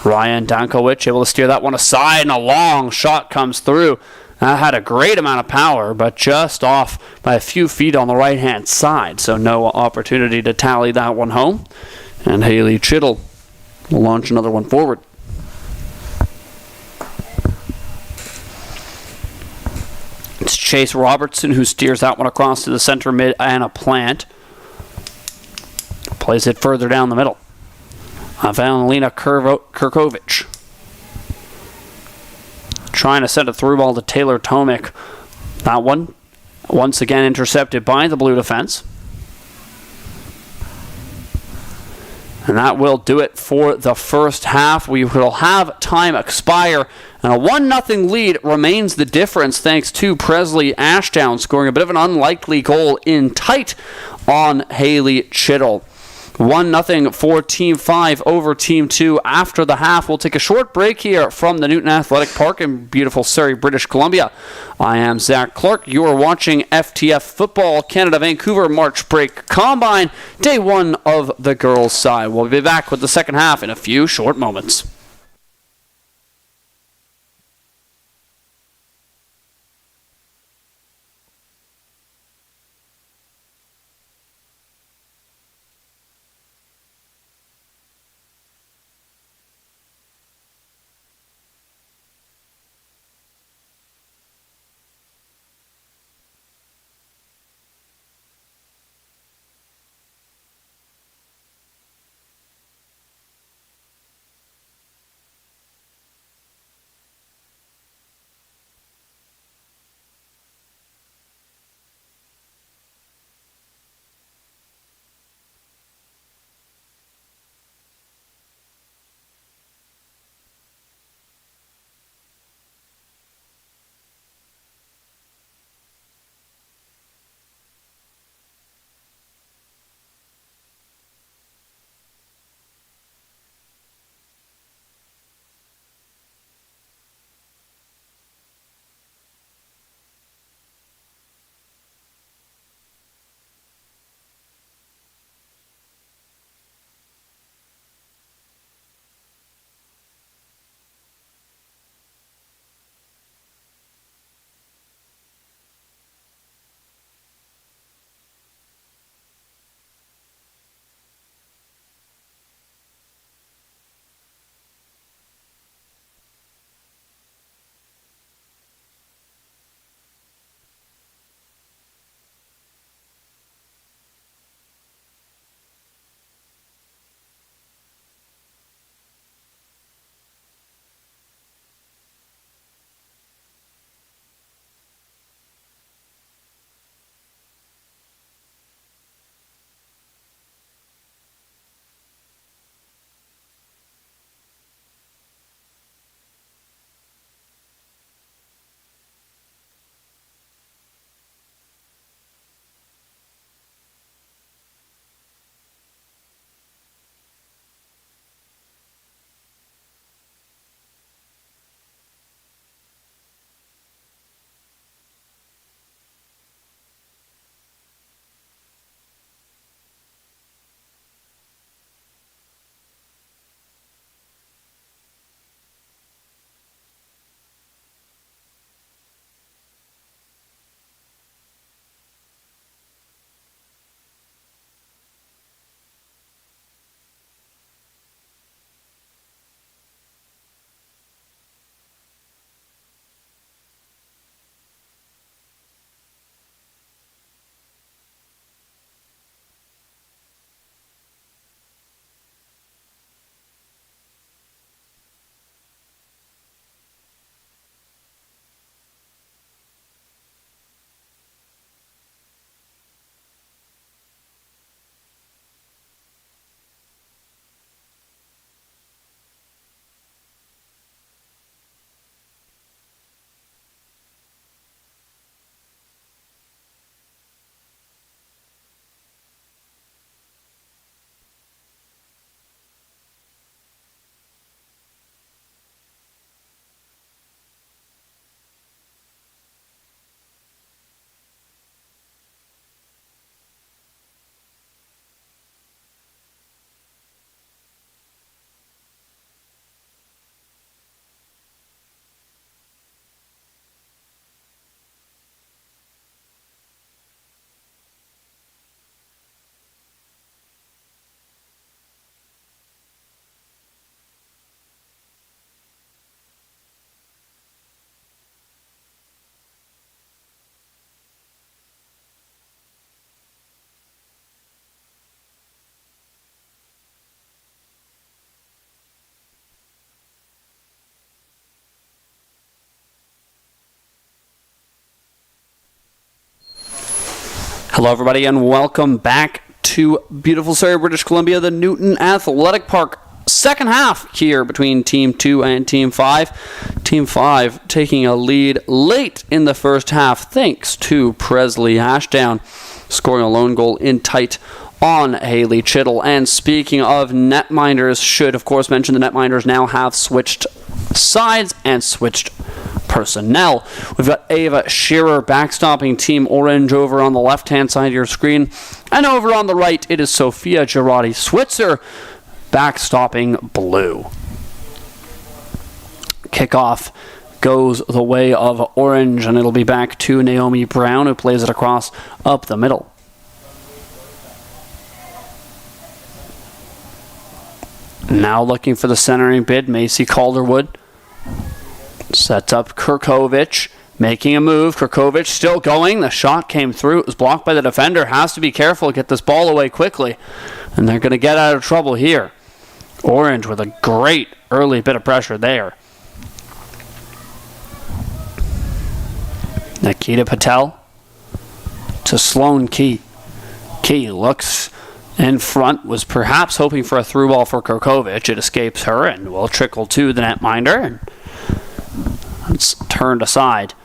Ryan Dankovic able to steer that one aside, and a long shot comes through. That had a great amount of power, but just off by a few feet on the right-hand side, so no opportunity to tally that one home. And Haley Chittle will launch another one forward. It's Chase Robertson, who steers that one across to the center mid, and a plant. Plays it further down the middle. Valentina Kirkovic. Trying to send a through ball to Taylor Tomic. That one, once again, intercepted by the Blue defense. And that will do it for the first half. We will have time expire. And a 1-0 lead remains the difference thanks to Presley Ashdown scoring a bit of an unlikely goal in tight on Haley Chittle. 1-0 for Team 5 over Team 2 after the half. We'll take a short break here from the Newton Athletic Park in beautiful Surrey, British Columbia. I am Zach Clark. You are watching FTF Football Canada Vancouver March Break Combine, day 1 of the girls' side. We'll be back with the second half in a few short moments. Hello, everybody, and welcome back to beautiful Surrey, British Columbia, the Newton Athletic Park. Second half here between Team 2 and Team 5. Team 5 taking a lead late in the first half thanks to Presley Ashdown scoring a lone goal in tight on Haley Chittle. And speaking of netminders, should of course mention the netminders now have switched sides and switched personnel. We've got Ava Shearer backstopping Team Orange over on the left-hand side of your screen. And over on the right, it is Sophia Girardi-Switzer backstopping Blue. Kickoff goes the way of Orange, and it'll be back to Naomi Brown, who plays it across up the middle. Now looking for the centering bid, Macy Calderwood. Sets up Kurkovich, making a move. Kurkovich still going. The shot came through. It was blocked by the defender. Has to be careful. Get this ball away quickly. And they're going to get out of trouble here. Orange with a great early bit of pressure there. Nikita Patel to Sloan Key. Key looks in front, was perhaps hoping for a through ball for Kurkovich. It escapes her and will trickle to the netminder. And it's turned aside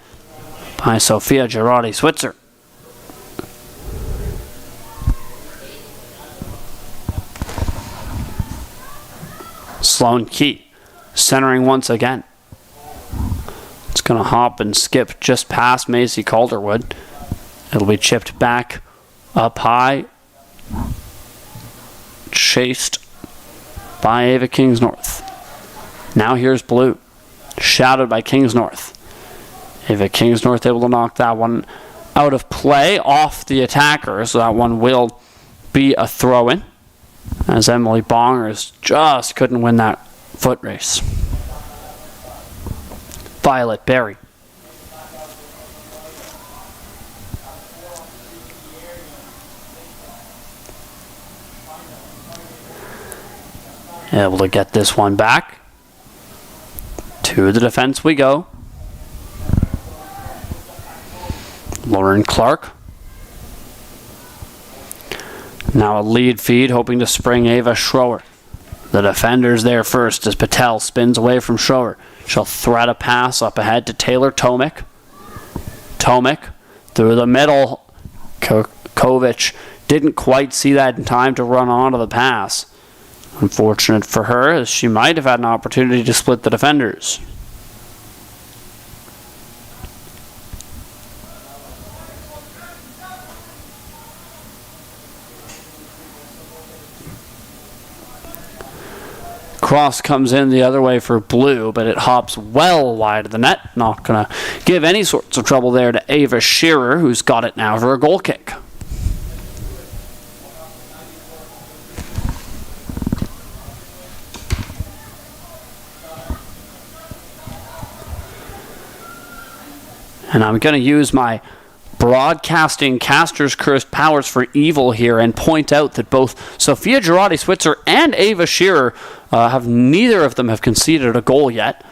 by Sophia Girardi-Switzer. Sloan Key centering once again. It's going to hop and skip just past Macy Calderwood. It'll be chipped back up high. Chased by Ava Kingsnorth. Now here's Blue. Shadowed by Kingsnorth. Ava Kingsnorth able to knock that one out of play off the attacker, so that one will be a throw-in, as Emily Bongers just couldn't win that foot race. Violet Berry. Able to get this one back. To the defense we go. Lauren Clark. Now a lead feed, hoping to spring Ava Schroer. The defender's there first as Patel spins away from Schroer. She'll thread a pass up ahead to Taylor Tomic. Tomic through the middle. Kurkovich didn't quite see that in time to run onto the pass. Unfortunate for her, as she might have had an opportunity to split the defenders. Cross comes in the other way for Blue, but it hops well wide of the net. Not going to give any sorts of trouble there to Ava Shearer, who's got it now for a goal kick. And I'm going to use my broadcasting caster's cursed powers for evil here and point out that both Sophia Girardi-Switzer and Ava Shearer neither of them have conceded a goal yet.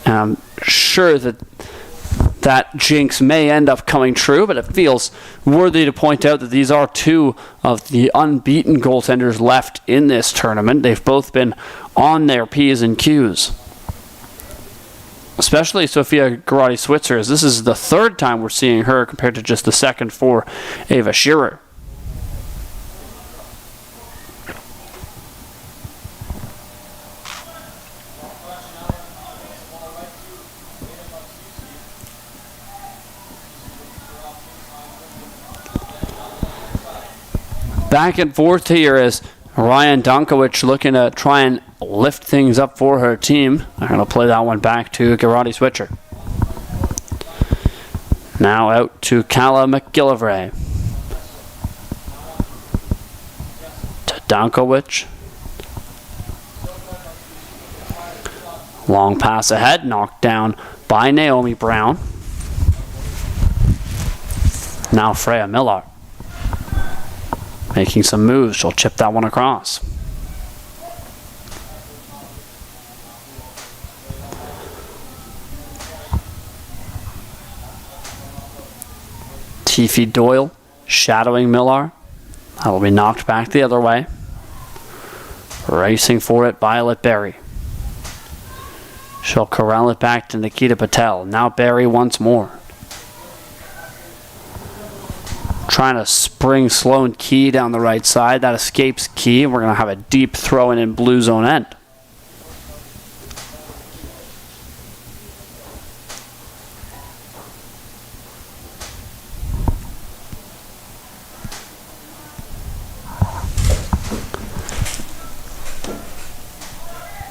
And I'm sure that jinx may end up coming true, but it feels worthy to point out that these are two of the unbeaten goaltenders left in this tournament. They've both been on their P's and Q's. Especially Sophia Girardi-Switzer, as this is the third time we're seeing her compared to just the second for Ava Shearer. Back and forth here as Ryan Donkowicz looking to try and lift things up for her team. They're going to play that one back to Girardi-Switzer. Now out to Calla McGillivray. To Donkowicz. Long pass ahead, knocked down by Naomi Brown. Now Freya Millar. Making some moves. She'll chip that one across. Tiffy Doyle shadowing Millar. That will be knocked back the other way. Racing for it, Violet Berry. She'll corral it back to Nikita Patel. Now Berry once more. Trying to spring Sloan Key down the right side. That escapes Key. We're going to have a deep throw in blue zone end.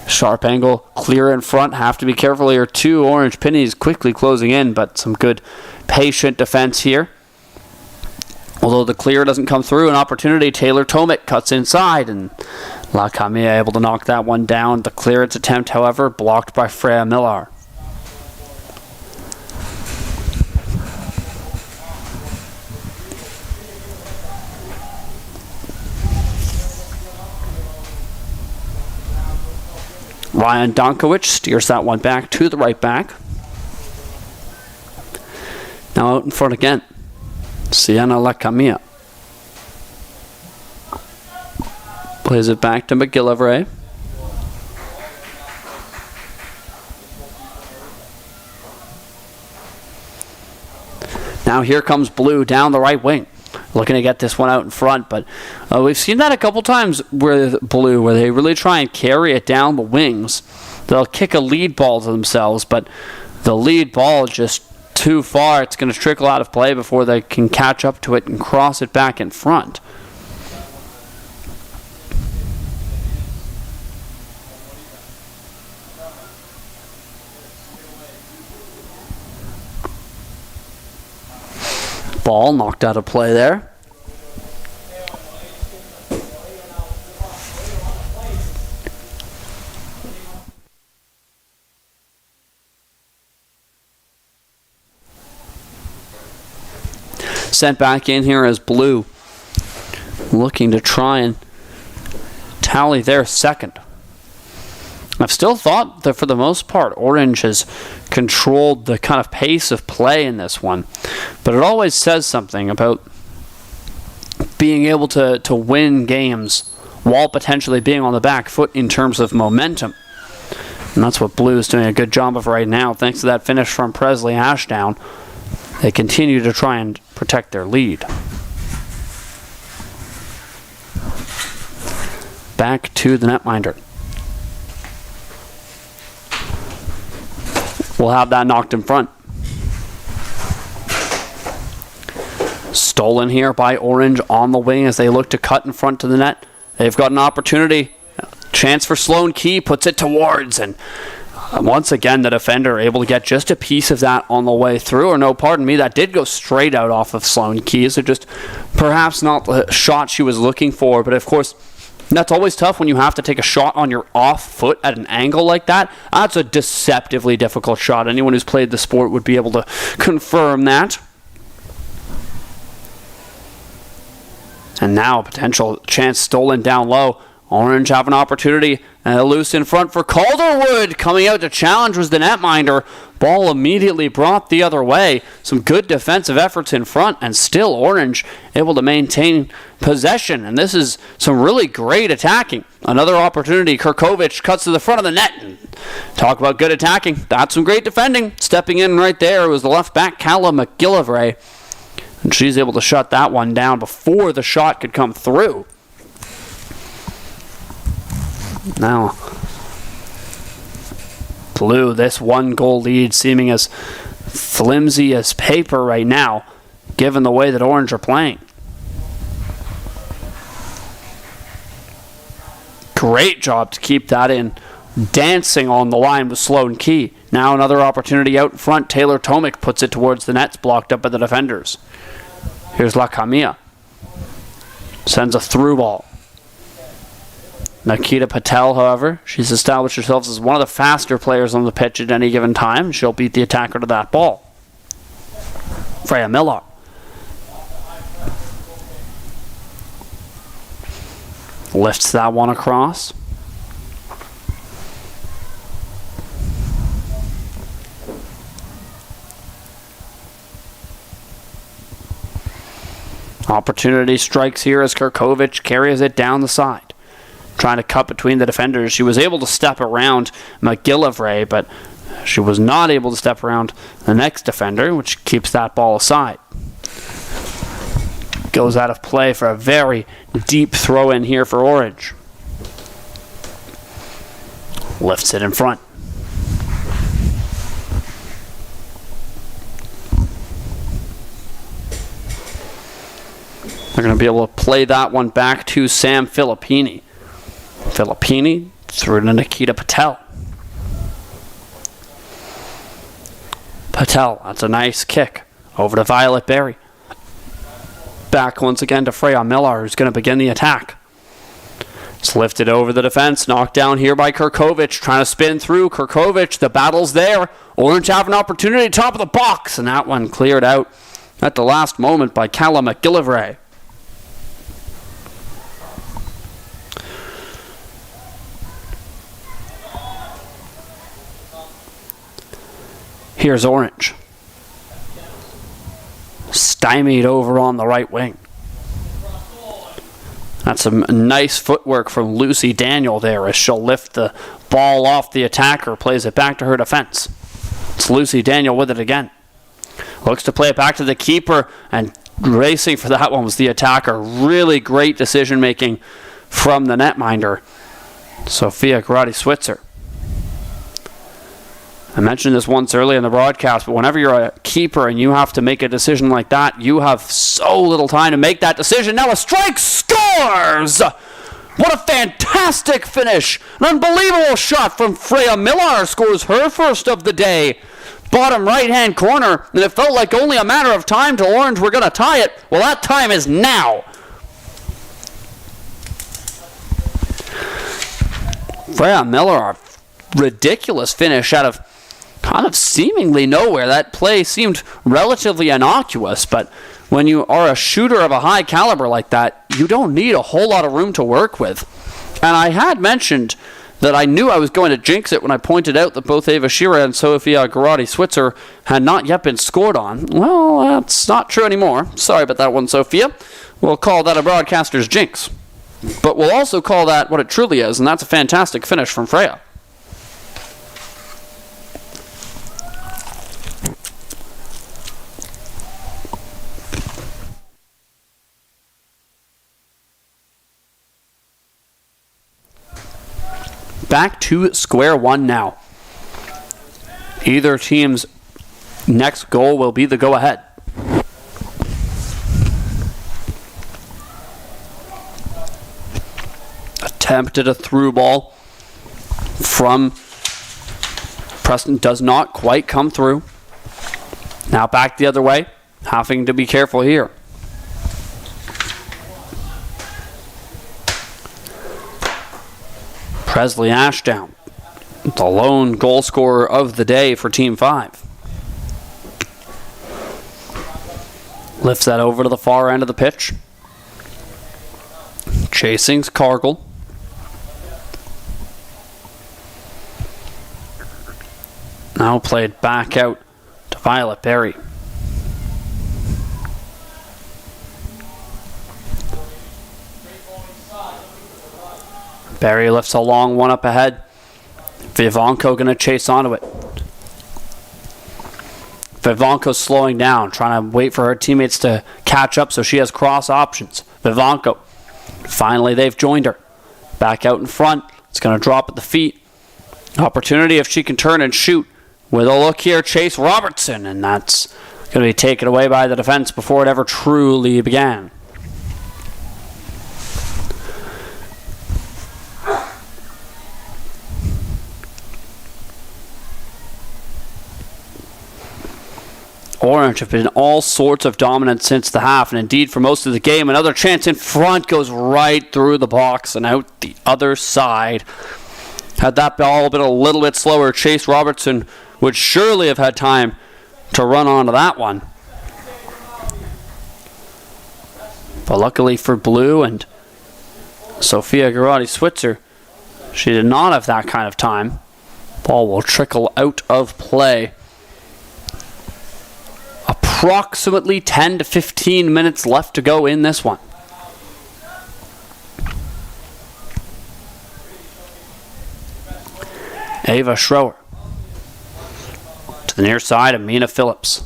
Sharp angle, clear in front. Have to be careful here. 2 Orange Pennies quickly closing in, but some good patient defense here. Although the clear doesn't come through, an opportunity. Taylor Tomic cuts inside, and La Camilla able to knock that one down. The clearance attempt, however, blocked by Freya Millar. Ryan Donkowicz steers that one back to the right back. Now out in front again. Sienna La Camilla. Plays it back to McGillivray. Now here comes Blue down the right wing. Looking to get this one out in front, but we've seen that a couple times with Blue, where they really try and carry it down the wings. They'll kick a lead ball to themselves, but the lead ball is just too far. It's going to trickle out of play before they can catch up to it and cross it back in front. Ball knocked out of play there. Sent back in here as Blue, looking to try and tally their second. I've still thought that for the most part, Orange has controlled the kind of pace of play in this one. But it always says something about being able to win games while potentially being on the back foot in terms of momentum. And that's what Blue is doing a good job of right now. Thanks to that finish from Presley Ashdown, they continue to try and protect their lead. Back to the netminder. We'll have that knocked in front. Stolen here by Orange on the wing as they look to cut in front to the net. They've got an opportunity. Chance for Sloan Key, puts it towards, and once again the defender able to get just a piece of that on the way through. Or no, pardon me, that did go straight out off of Sloan Key, so just perhaps not the shot she was looking for. But of course, that's always tough when you have to take a shot on your off foot at an angle like that. That's a deceptively difficult shot. Anyone who's played the sport would be able to confirm that. And now a potential chance stolen down low. Orange have an opportunity. Loose in front for Calderwood. Coming out to challenge was the netminder. Ball immediately brought the other way. Some good defensive efforts in front, and still Orange able to maintain possession. And this is some really great attacking. Another opportunity. Kirkovich cuts to the front of the net. And talk about good attacking. That's some great defending. Stepping in right there was the left back, Calla McGillivray. And she's able to shut that one down before the shot could come through. Now, Blue, this 1-goal lead seeming as flimsy as paper right now, given the way that Orange are playing. Great job to keep that in. Dancing on the line with Sloan Key. Now another opportunity out in front. Taylor Tomic puts it towards the nets, blocked up by the defenders. Here's La Camilla. Sends a through ball. Nikita Patel, however, she's established herself as one of the faster players on the pitch at any given time. She'll beat the attacker to that ball. Freya Millar. Lifts that one across. Opportunity strikes here as Kurkovic carries it down the side. Trying to cut between the defenders. She was able to step around McGillivray, but she was not able to step around the next defender, which keeps that ball aside. Goes out of play for a very deep throw in here for Orange. Lifts it in front. They're going to be able to play that one back to Sam Filippini. Filippini threw to Nikita Patel. Patel, that's a nice kick. Over to Violet Berry. Back once again to Freya Miller, who's going to begin the attack. It's lifted over the defense. Knocked down here by Kurkovic. Trying to spin through. Kurkovic, the battle's there. Orange have an opportunity top of the box. And that one cleared out at the last moment by Callum McGillivray. Here's Orange. Stymied over on the right wing. That's some nice footwork from Lucy Daniel there as she'll lift the ball off the attacker, plays it back to her defense. It's Lucy Daniel with it again. Looks to play it back to the keeper, and racing for that one was the attacker. Really great decision making from the netminder, Sophia Grotti-Switzer. I mentioned this once earlier in the broadcast, but whenever you're a keeper and you have to make a decision like that, you have so little time to make that decision. Now a strike, scores! What a fantastic finish! An unbelievable shot from Freya Miller, scores her first of the day. Bottom right-hand corner, and it felt like only a matter of time till Orange were going to tie it. Well, that time is now. Freya Miller, a ridiculous finish out of kind of seemingly nowhere. That play seemed relatively innocuous, but when you are a shooter of a high caliber like that, you don't need a whole lot of room to work with. And I had mentioned that I knew I was going to jinx it when I pointed out that both Ava Shira and Sophia Grotti-Switzer had not yet been scored on. Well, that's not true anymore. Sorry about that one, Sophia. We'll call that a broadcaster's jinx. But we'll also call that what it truly is, and that's a fantastic finish from Freya. Back to square one now. Either team's next goal will be the go-ahead. Attempted a through ball from Preston, does not quite come through. Now back the other way, having to be careful here. Presley Ashdown, the lone goal scorer of the day for Team 5. Lifts that over to the far end of the pitch. Chasing's Cargill. Now played back out to Violet Berry. Berry lifts a long one up ahead. Vivanco going to chase onto it. Vivanco slowing down, trying to wait for her teammates to catch up so she has cross options. Vivanco. Finally, they've joined her. Back out in front. It's going to drop at the feet. Opportunity if she can turn and shoot. With a look here, Chase Robertson. And that's going to be taken away by the defense before it ever truly began. Orange have been all sorts of dominant since the half, and indeed for most of the game. Another chance in front, goes right through the box and out the other side. Had that ball been a little bit slower, Chase Robertson would surely have had time to run onto that one. But luckily for Blue and Sophia Grotti-Switzer, she did not have that kind of time. Ball will trickle out of play. A approximately 10 to 15 minutes left to go in this one. Ava Schroer. To the near side, Amina Phillips.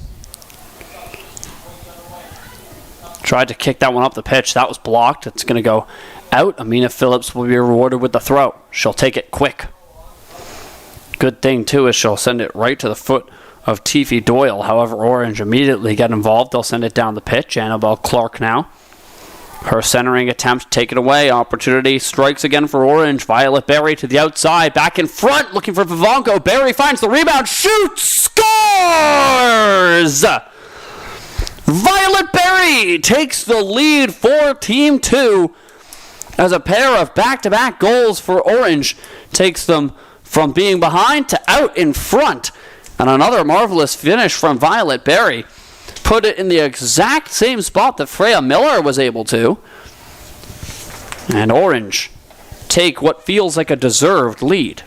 Tried to kick that one up the pitch. That was blocked. It's going to go out. Amina Phillips will be rewarded with the throw. She'll take it quick. Good thing, too, is she'll send it right to the foot of Tiffy Doyle. However, Orange immediately get involved. They'll send it down the pitch. Annabelle Clark now. Her centering attempt, take it away. Opportunity strikes again for Orange. Violet Berry to the outside. Back in front, looking for Vivanco. Berry finds the rebound. Shoots! Scores! Violet Berry takes the lead for Team 2 as a pair of back-to-back goals for Orange takes them from being behind to out in front. And another marvelous finish from Violet Berry. Put it in the exact same spot that Freya Miller was able to. And Orange take what feels like a deserved lead.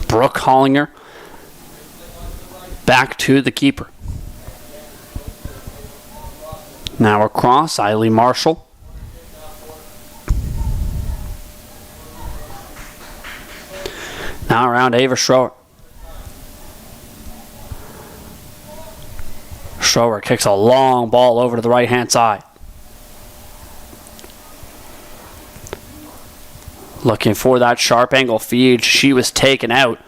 Brooke Hollinger back to the keeper. Now across, Eileen Marshall. Now around Ava Schroer. Schroer kicks a long ball over to the right-hand side. Looking for that sharp angle feed. She was taken out.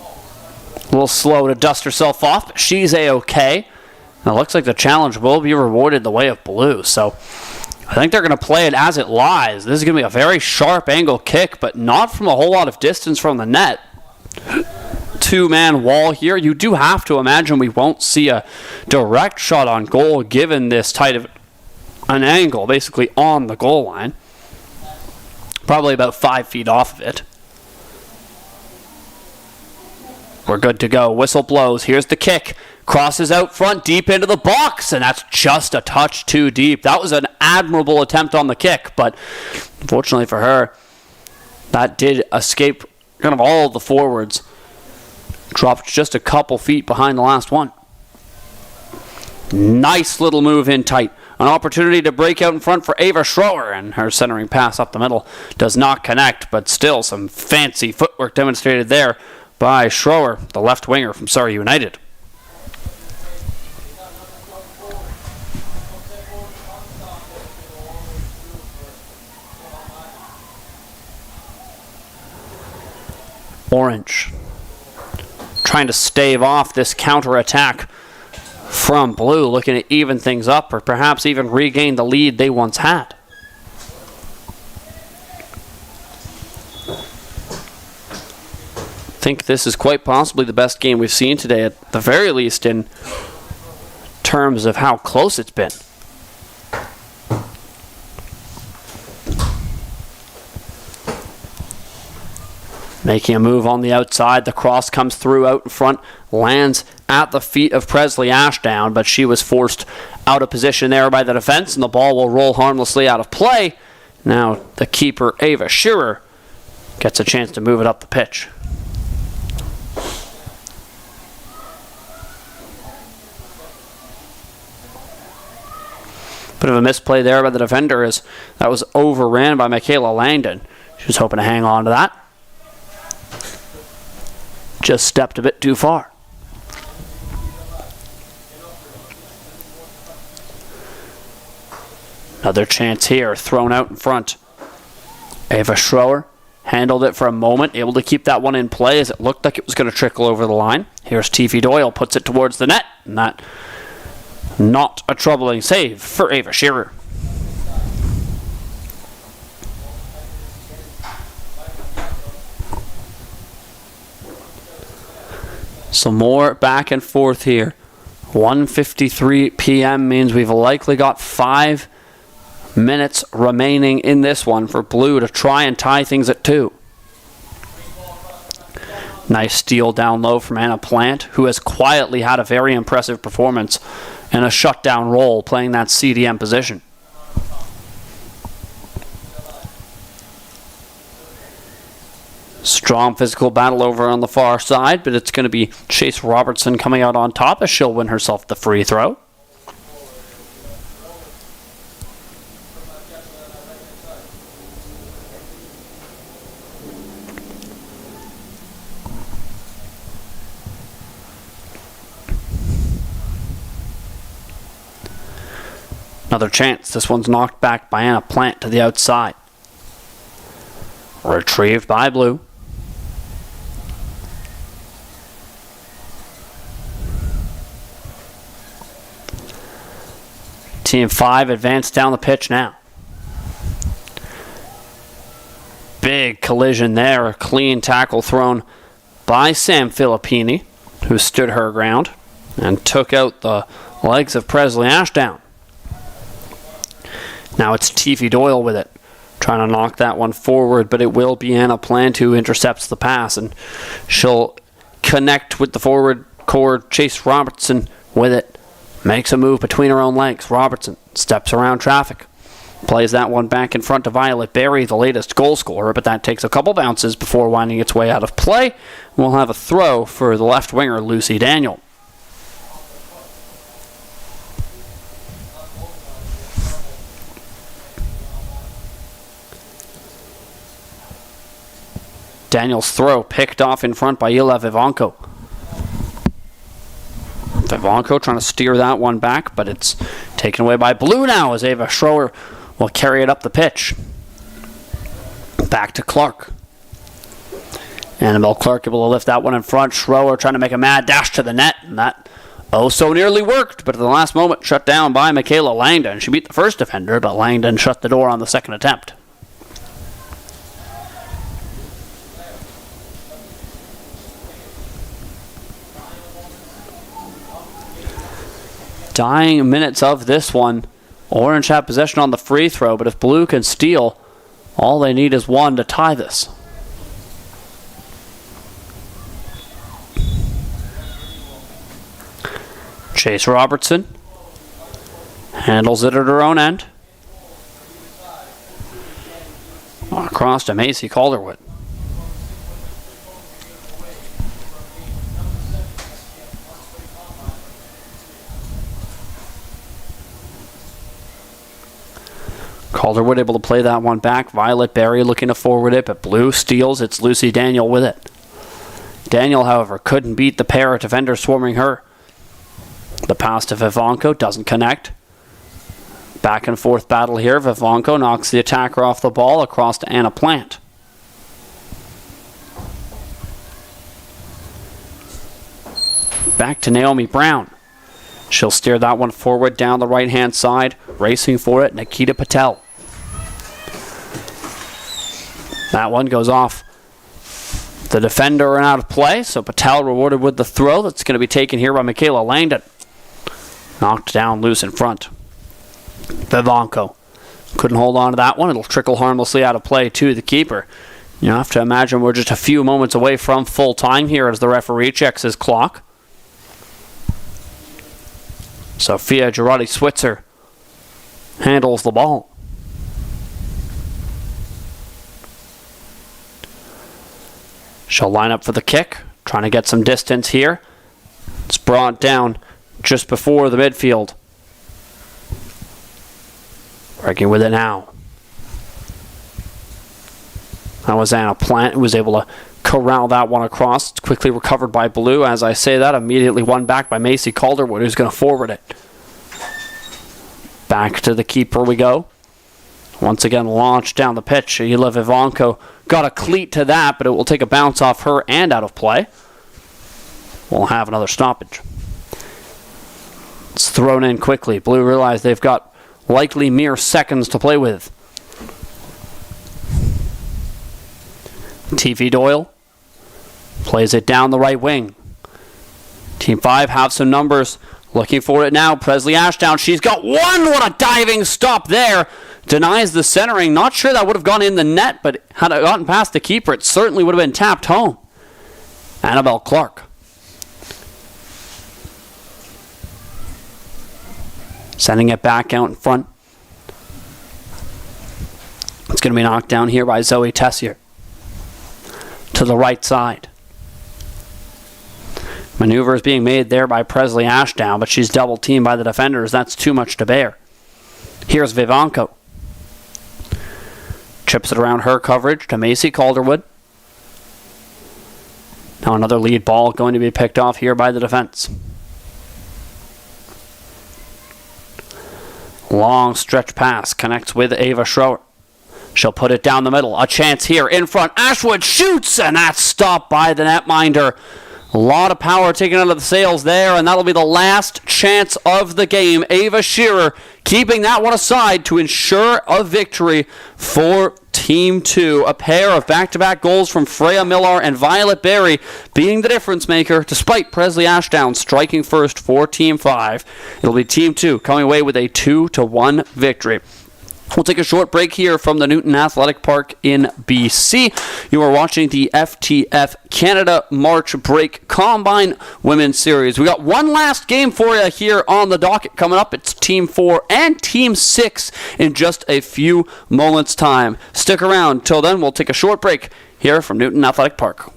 A little slow to dust herself off, but she's A-okay. And it looks like the challenge will be rewarded the way of blue. So I think they're going to play it as it lies. This is going to be a very sharp angle kick, but not from a whole lot of distance from the net. Two-man wall here. You do have to imagine we won't see a direct shot on goal given this tight of an angle, basically on the goal line. Probably about 5 feet off of it. We're good to go. Whistle blows. Here's the kick. Crosses out front, deep into the box, and that's just a touch too deep. That was an admirable attempt on the kick, but unfortunately for her, that did escape kind of all of the forwards. Dropped just a couple feet behind the last one. Nice little move in tight. An opportunity to break out in front for Ava Schroer, and her centering pass up the middle does not connect, but still some fancy footwork demonstrated there by Schroer, the left winger from Surrey United. Orange trying to stave off this counter-attack from blue, looking to even things up or perhaps even regain the lead they once had. I think this is quite possibly the best game we've seen today, at the very least in terms of how close it's been. Making a move on the outside. The cross comes through out in front, lands at the feet of Presley Ashdown, but she was forced out of position there by the defense, and the ball will roll harmlessly out of play. Now the keeper, Ava Shearer, gets a chance to move it up the pitch. Bit of a misplay there by the defender as that was overran by Michaela Langdon. She was hoping to hang on to that. Just stepped a bit too far. Another chance here, thrown out in front. Ava Schroer handled it for a moment, able to keep that one in play as it looked like it was going to trickle over the line. Here's Tiffy Doyle, puts it towards the net, and that not a troubling save for Ava Shearer. Some more back and forth here. 1:53 p.m. means we've likely got 5 minutes remaining in this one for blue to try and tie things at 2. Nice steal down low from Anna Plant, who has quietly had a very impressive performance in a shutdown role, playing that CDM position. Strong physical battle over on the far side, but it's going to be Chase Robertson coming out on top as she'll win herself the free throw. Another chance. This one's knocked back by Anna Plant to the outside. Retrieved by Blue. Team 5 advanced down the pitch now. Big collision there. A clean tackle thrown by Sam Filippini, who stood her ground and took out the legs of Presley Ashdown. Now it's Tiffy Doyle with it, trying to knock that one forward, but it will be Anna Plant who intercepts the pass, and she'll connect with the forward core. Chase Robertson with it, makes a move between her own legs. Robertson steps around traffic, plays that one back in front to Violet Berry, the latest goal scorer, but that takes a couple bounces before winding its way out of play. We'll have a throw for the left winger, Lucy Daniel. Daniel's throw picked off in front by Ila Vivanco. Vivanco trying to steer that one back, but it's taken away by Blue now as Ava Schroer will carry it up the pitch. Back to Clark. Annabelle Clark able to lift that one in front. Schroer trying to make a mad dash to the net, and that so nearly worked, but at the last moment shut down by Michaela Langdon. She beat the first defender, but Langdon shut the door on the second attempt. Dying minutes of this one. Orange have possession on the free throw, but if Blue can steal, all they need is one to tie this. Chase Robertson handles it at her own end. Across to Macy Calderwood. Calderwood able to play that one back. Violet Berry looking to forward it, but Blue steals. It's Lucy Daniel with it. Daniel, however, couldn't beat the pair of defenders swarming her. The pass to Vivanco doesn't connect. Back and forth battle here. Vivanco knocks the attacker off the ball across to Anna Plant. Back to Naomi Brown. She'll steer that one forward down the right-hand side. Racing for it, Nikita Patel. That one goes off the defender and out of play, so Patel rewarded with the throw that's going to be taken here by Michaela Langdon. Knocked down loose in front. Vivanco couldn't hold on to that one. It'll trickle harmlessly out of play to the keeper. You have to imagine we're just a few moments away from full time here as the referee checks his clock. Sophia Girardi-Switzer handles the ball. She'll line up for the kick, trying to get some distance here. It's brought down just before the midfield. Working with it now. That was Anna Plant who was able to corral that one across. It's quickly recovered by Blue. As I say that, immediately won back by Macy Calderwood, who's going to forward it. Back to the keeper we go. Once again, launched down the pitch. Ila Vivanco got a cleat to that, but it will take a bounce off her and out of play. We'll have another stoppage. It's thrown in quickly. Blue realize they've got likely mere seconds to play with. TV Doyle plays it down the right wing. Team 5 have some numbers. Looking for it now. Presley Ashdown. She's got one. What a diving stop there. Denies the centering. Not sure that would have gone in the net, but had it gotten past the keeper, it certainly would have been tapped home. Annabelle Clark. Sending it back out in front. It's going to be knocked down here by Zoe Tessier. To the right side. Maneuver is being made there by Presley Ashdown, but she's double teamed by the defenders. That's too much to bear. Here's Vivanco. Chips it around her coverage to Macy Calderwood. Now another lead ball going to be picked off here by the defense. Long stretch pass connects with Ava Schroer. She'll put it down the middle. A chance here in front. Ashwood shoots, and that's stopped by the netminder. A lot of power taken out of the sails there, and that'll be the last chance of the game. Ava Shearer keeping that one aside to ensure a victory for Team 2. A pair of back-to-back goals from Freya Millar and Violet Berry being the difference maker, despite Presley Ashdown striking first for Team 5. It'll be Team 2 coming away with a 2-1 victory. We'll take a short break here from the Newton Athletic Park in BC. You are watching the FTF Canada March Break Combine Women's Series. We got one last game for you here on the docket coming up. It's Team 4 and Team 6 in just a few moments' time. Stick around. Till then, we'll take a short break here from Newton Athletic Park.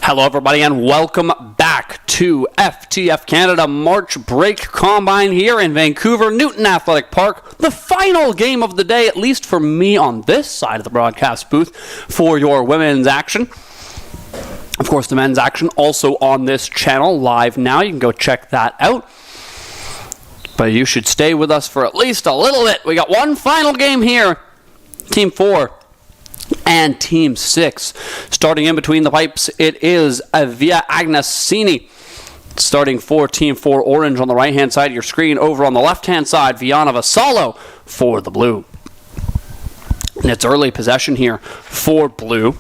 Hello everybody and welcome back to FTF Canada March Break Combine here in Vancouver, Newton Athletic Park. The final game of the day, at least for me on this side of the broadcast booth, for your women's action. Of course, the men's action also on this channel live now. You can go check that out. But you should stay with us for at least a little bit. We got one final game here. Team 4 and Team 6. Starting in between the pipes, it is Via Agnesini. Starting for Team 4 Orange on the right-hand side of your screen. Over on the left-hand side, Viana Vassallo for the Blue. And it's early possession here for Blue,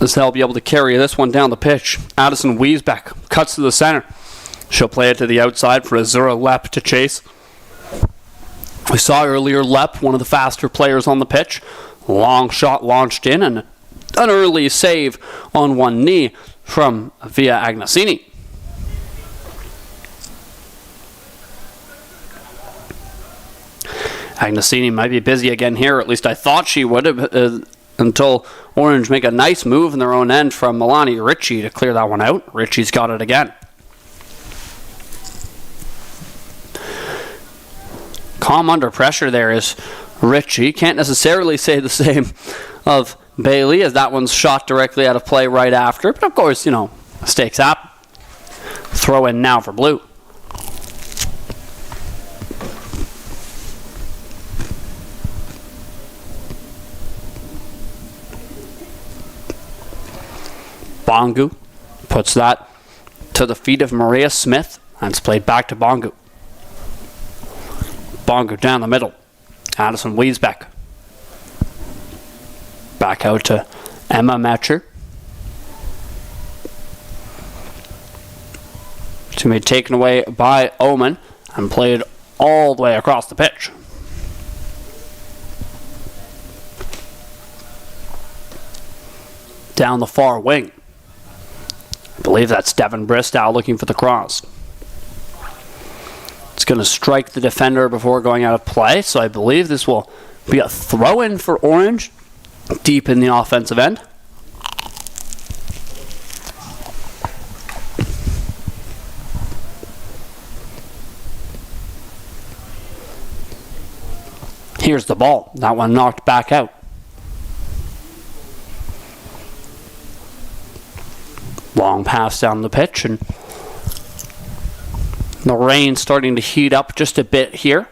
as they'll be able to carry this one down the pitch. Addison Wiesbeck cuts to the center. She'll play it to the outside for Azura Lepp to chase. We saw earlier Lepp, one of the faster players on the pitch. Long shot launched in and an early save on one knee from Via Agnesini. Agnesini might be busy again here, or at least I thought she would have, until Orange make a nice move in their own end from Milani Ritchie to clear that one out. Ritchie's got it again. Calm under pressure there is Ritchie. Can't necessarily say the same of Bailey, as that one's shot directly out of play right after. But of course, mistakes happen. Throw in now for Blue. Bongu puts that to the feet of Maria Smith, and it's played back to Bongu. Bongu down the middle. Addison Wiesbeck. Back out to Emma Metcher. To be taken away by Oman and played all the way across the pitch. Down the far wing. I believe that's Devin Bristow looking for the cross. It's going to strike the defender before going out of play, so I believe this will be a throw-in for Orange deep in the offensive end. Here's the ball. That one knocked back out. Long pass down the pitch, and the rain starting to heat up just a bit here.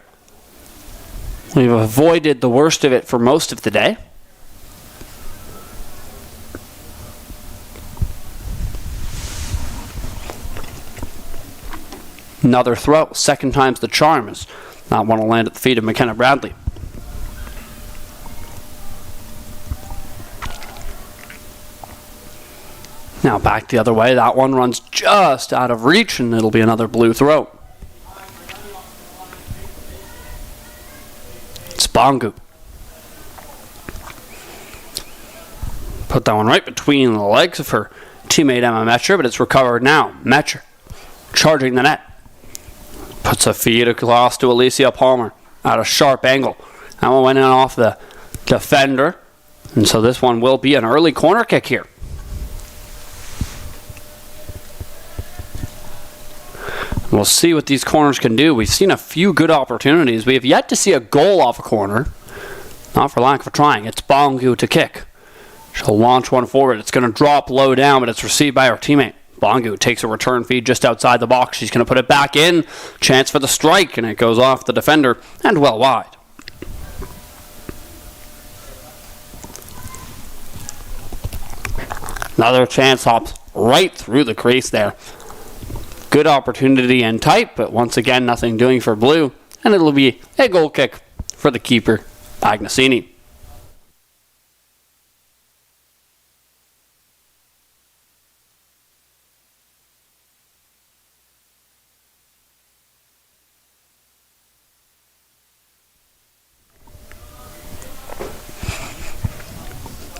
We've avoided the worst of it for most of the day. Another throw. Second time's the charm, as that one will land at the feet of McKenna Bradley. Now back the other way. That one runs just out of reach, and it'll be another Blue throw. It's Bongu. Put that one right between the legs of her teammate Emma Metcher, but it's recovered now. Metcher charging the net. Puts a feed across to Alicia Palmer at a sharp angle. That one went in off the defender, and so this one will be an early corner kick here. We'll see what these corners can do. We've seen a few good opportunities. We have yet to see a goal off a corner. Not for lack of trying. It's Bongu to kick. She'll launch one forward. It's going to drop low down, but it's received by her teammate. Bongu takes a return feed just outside the box. She's going to put it back in. Chance for the strike, and it goes off the defender and well wide. Another chance hops right through the crease there. Good opportunity and tight, but once again, nothing doing for Blue. And it'll be a goal kick for the keeper, Agnesini.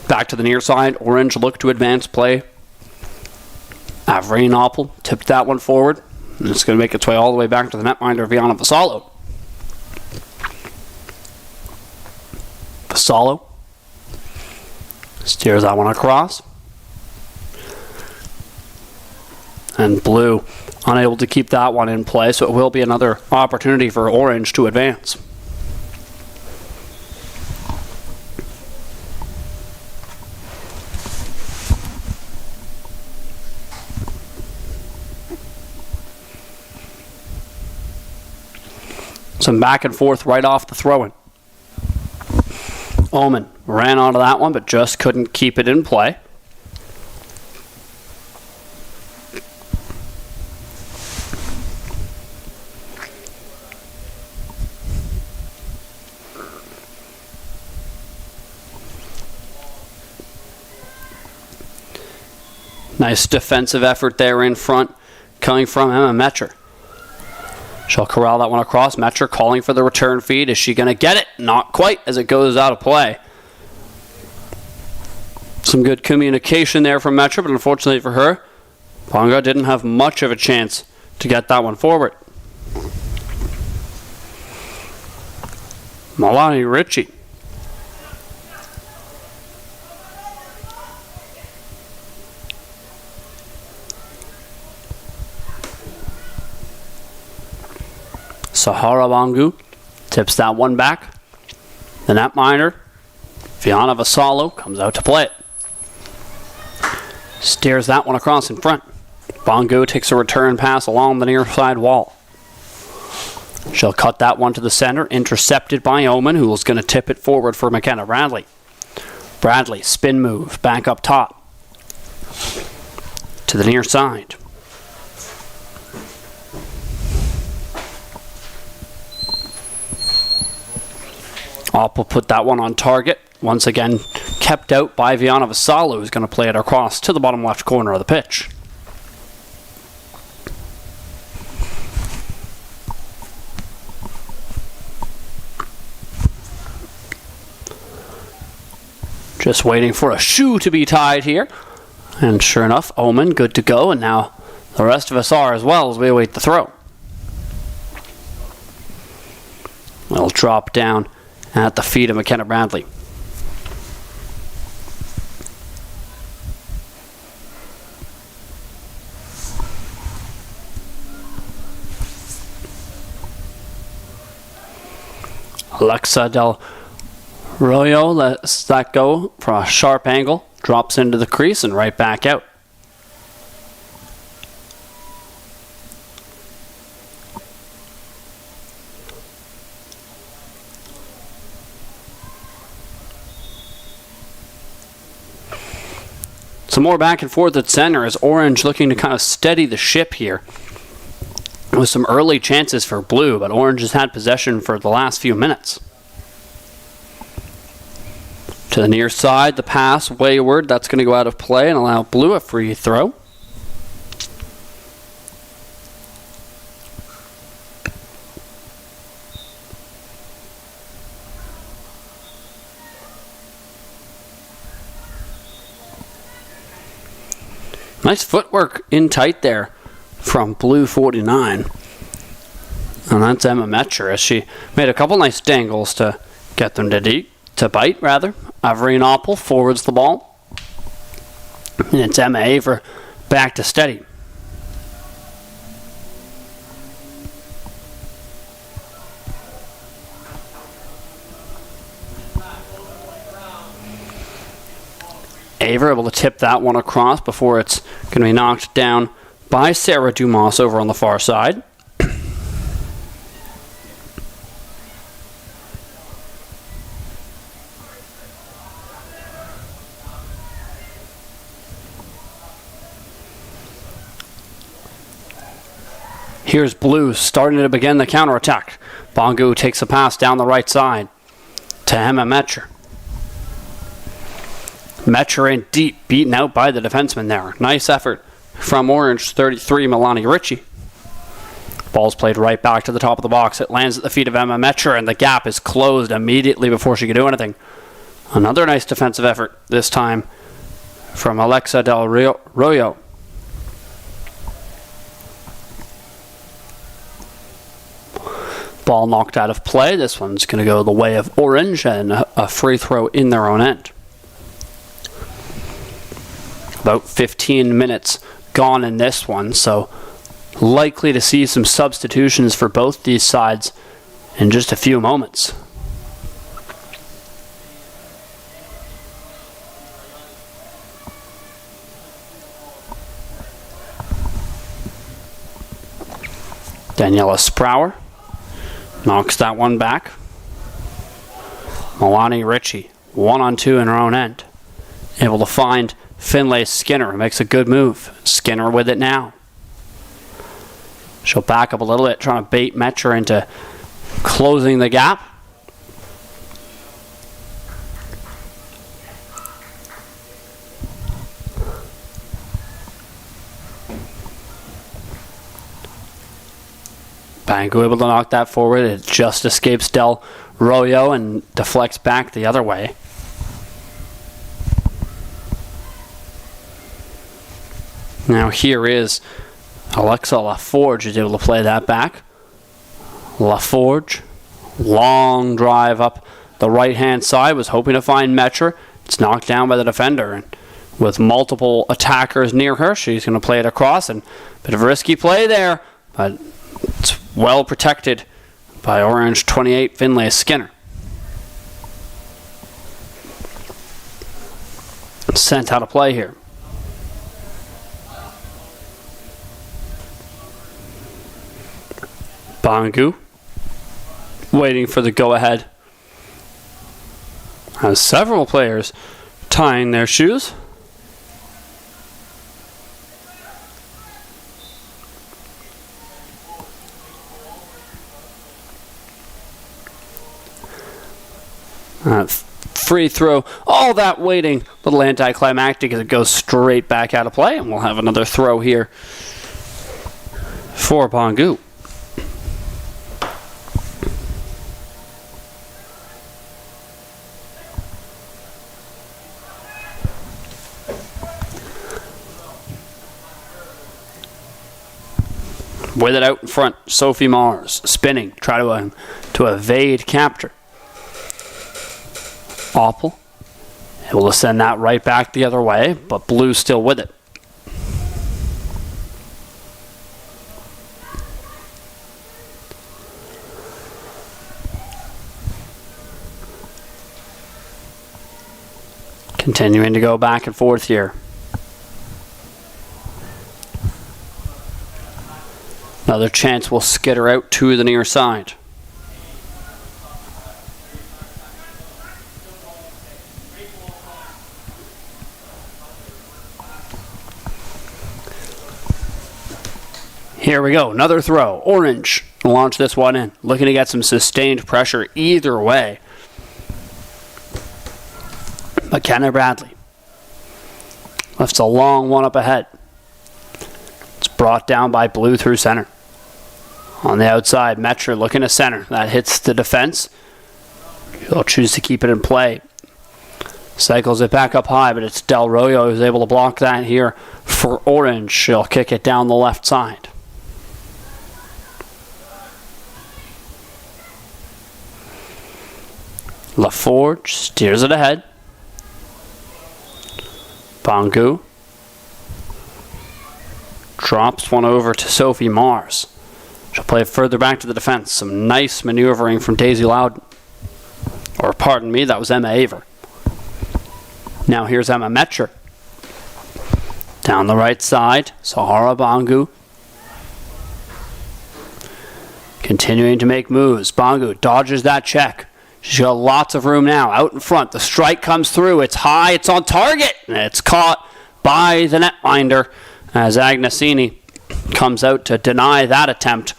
Back to the near side. Orange look to advance play. Avrainopoulos tipped that one forward. And it's going to make its way all the way back to the netminder, Viana Vassallo. Vassallo steers that one across. And blue unable to keep that one in play, so it will be another opportunity for orange to advance. Some back and forth right off the throw-in. Omen ran onto that one, but just couldn't keep it in play. Nice defensive effort there in front, coming from Emma Metcher. She'll corral that one across. Metcher calling for the return feed. Is she going to get it? Not quite, as it goes out of play. Some good communication there from Metcher, but unfortunately for her, Bonga didn't have much of a chance to get that one forward. Melanie Ritchie. Sahara Wangu tips that one back. The netminder, Fiona Vassallo, comes out to play it. Steers that one across in front. Bongo takes a return pass along the near side wall. She'll cut that one to the center, intercepted by Omen, who is going to tip it forward for McKenna Bradley. Bradley, spin move, back up top. To the near side. Opp will put that one on target. Once again, kept out by Fiona Vassallo, who's going to play it across to the bottom left corner of the pitch. Just waiting for a shoe to be tied here. And sure enough, Omen good to go, and now the rest of us are as well as we await the throw. It'll drop down at the feet of McKenna Bradley. Alexa Del Royo lets that go from a sharp angle, drops into the crease and right back out. Some more back and forth at center as Orange looking to kind of steady the ship here. With some early chances for Blue, but Orange has had possession for the last few minutes. To the near side, the pass wayward. That's going to go out of play and allow Blue a free throw. Nice footwork in tight there from Blue 49. And that's Emma Metcher as she made a couple nice dangles to get them to bite. Avreen Oppel forwards the ball. And it's Emma Aver back to steady. Aver able to tip that one across before it's going to be knocked down by Sarah Dumas over on the far side. Here's Blue starting to begin the counterattack. Bongo takes a pass down the right side to Emma Metcher. Metcher in deep, beaten out by the defenseman there. Nice effort from Orange 33, Melanie Ritchie. Ball's played right back to the top of the box. It lands at the feet of Emma Metcher, and the gap is closed immediately before she can do anything. Another nice defensive effort, this time from Alexa Del Royo. Ball knocked out of play. This one's going to go the way of Orange and a free throw in their own end. About 15 minutes gone in this one, so likely to see some substitutions for both these sides in just a few moments. Daniela Sprower knocks that one back. Milani Ritchie, 1-on-2 in her own end. Able to find Finlay Skinner, who makes a good move. Skinner with it now. She'll back up a little bit, trying to bait Metcher into closing the gap. Bangu able to knock that forward. It just escapes Del Royo and deflects back the other way. Now here is Alexa LaForge is able to play that back. LaForge, long drive up the right-hand side, was hoping to find Metcher. It's knocked down by the defender, and with multiple attackers near her, she's going to play it across, and a bit of a risky play there, but it's well protected by Orange 28 Finlay Skinner. Sent out of play here. Bangu waiting for the go-ahead. Has several players tying their shoes. Free throw. All that waiting, a little anticlimactic as it goes straight back out of play, and we'll have another throw here for Bangu. With it out in front, Sophie Mars spinning, try to evade capture. Opel able to send that right back the other way, but Blue still with it. Continuing to go back and forth here. Another chance will skitter out to the near side. Here we go, another throw. Orange will launch this one in. Looking to get some sustained pressure either way. McKenna Bradley lifts a long one up ahead. It's brought down by Blue through center. On the outside, Metcher looking to center. That hits the defense. He'll choose to keep it in play. Cycles it back up high, but it's Del Royo who's able to block that here for Orange. She'll kick it down the left side. LaForge steers it ahead. Bangu drops one over to Sophie Mars. She'll play it further back to the defense. Some nice maneuvering from Daisy Loudon. Or pardon me, that was Emma Aver. Now here's Emma Metcher. Down the right side, Sahara Bangu. Continuing to make moves. Bangu dodges that check. She's got lots of room now. Out in front, the strike comes through. It's high, it's on target. And it's caught by the netminder as Agnesini comes out to deny that attempt.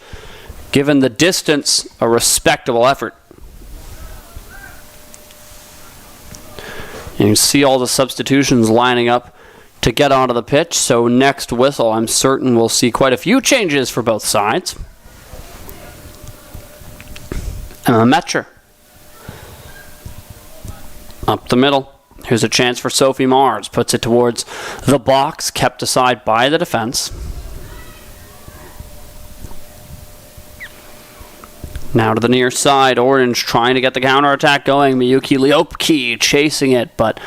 Given the distance, a respectable effort. You can see all the substitutions lining up to get onto the pitch. So next whistle, I'm certain we'll see quite a few changes for both sides. Emma Metcher. Up the middle. Here's a chance for Sophie Mars. Puts it towards the box, kept aside by the defense. Now to the near side. Orange trying to get the counterattack going. Miyuki Liopki chasing it, but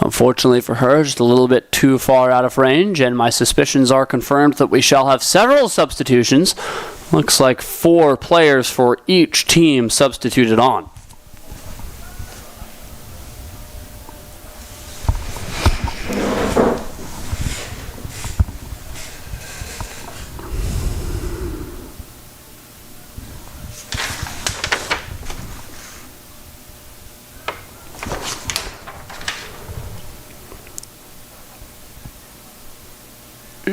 Unfortunately for her, just a little bit too far out of range, and my suspicions are confirmed that we shall have several substitutions. Looks like 4 players for each team substituted on.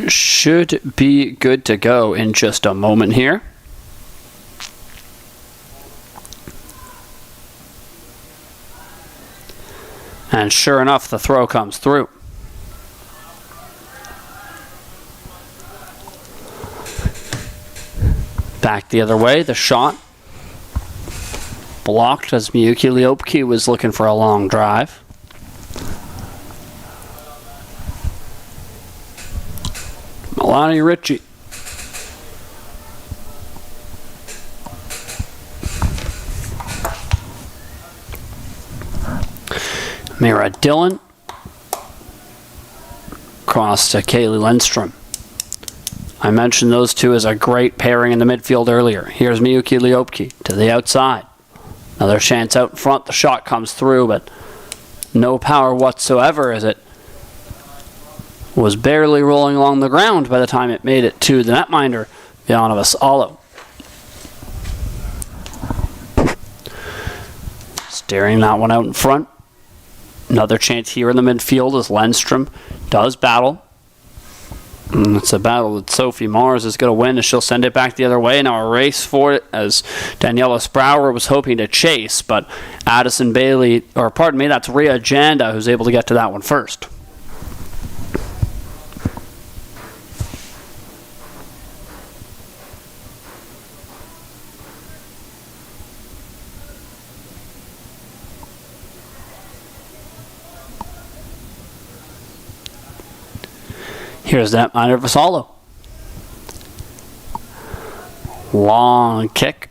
Should be good to go in just a moment here. And sure enough, the throw comes through. Back the other way, the shot blocked as Miyuki Liopki was looking for a long drive. Melanie Ritchie. Mira Dillon. Cross to Kaylee Lindstrom. I mentioned those two as a great pairing in the midfield earlier. Here's Miyuki Liopki to the outside. Another chance out in front. The shot comes through, but no power whatsoever as it was barely rolling along the ground by the time it made it to the netminder, Viana Vassallo. Steering that one out in front. Another chance here in the midfield as Lindstrom does battle. And it's a battle that Sophie Mars is going to win as she'll send it back the other way. Now a race for it as Daniela Sprower was hoping to chase, but Addison Bailey, or pardon me, that's Rhea Janda who's able to get to that one first. Here's that minor Vassallo. Long kick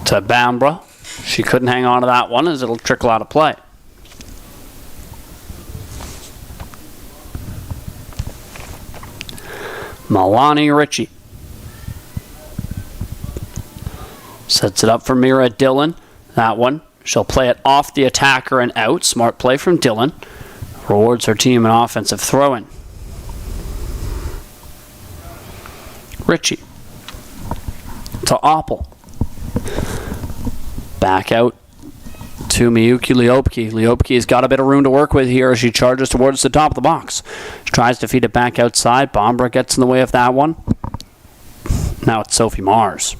to Bambra. She couldn't hang on to that one as it'll trickle out of play. Melanie Ritchie sets it up for Mira Dillon. That one, she'll play it off the attacker and out. Smart play from Dillon. Rewards her team an offensive throw-in. Ritchie to Oppel. Back out to Miyuki Liopki. Liopki's got a bit of room to work with here as she charges towards the top of the box. She tries to feed it back outside. Bambra gets in the way of that one. Now it's Sophie Mars.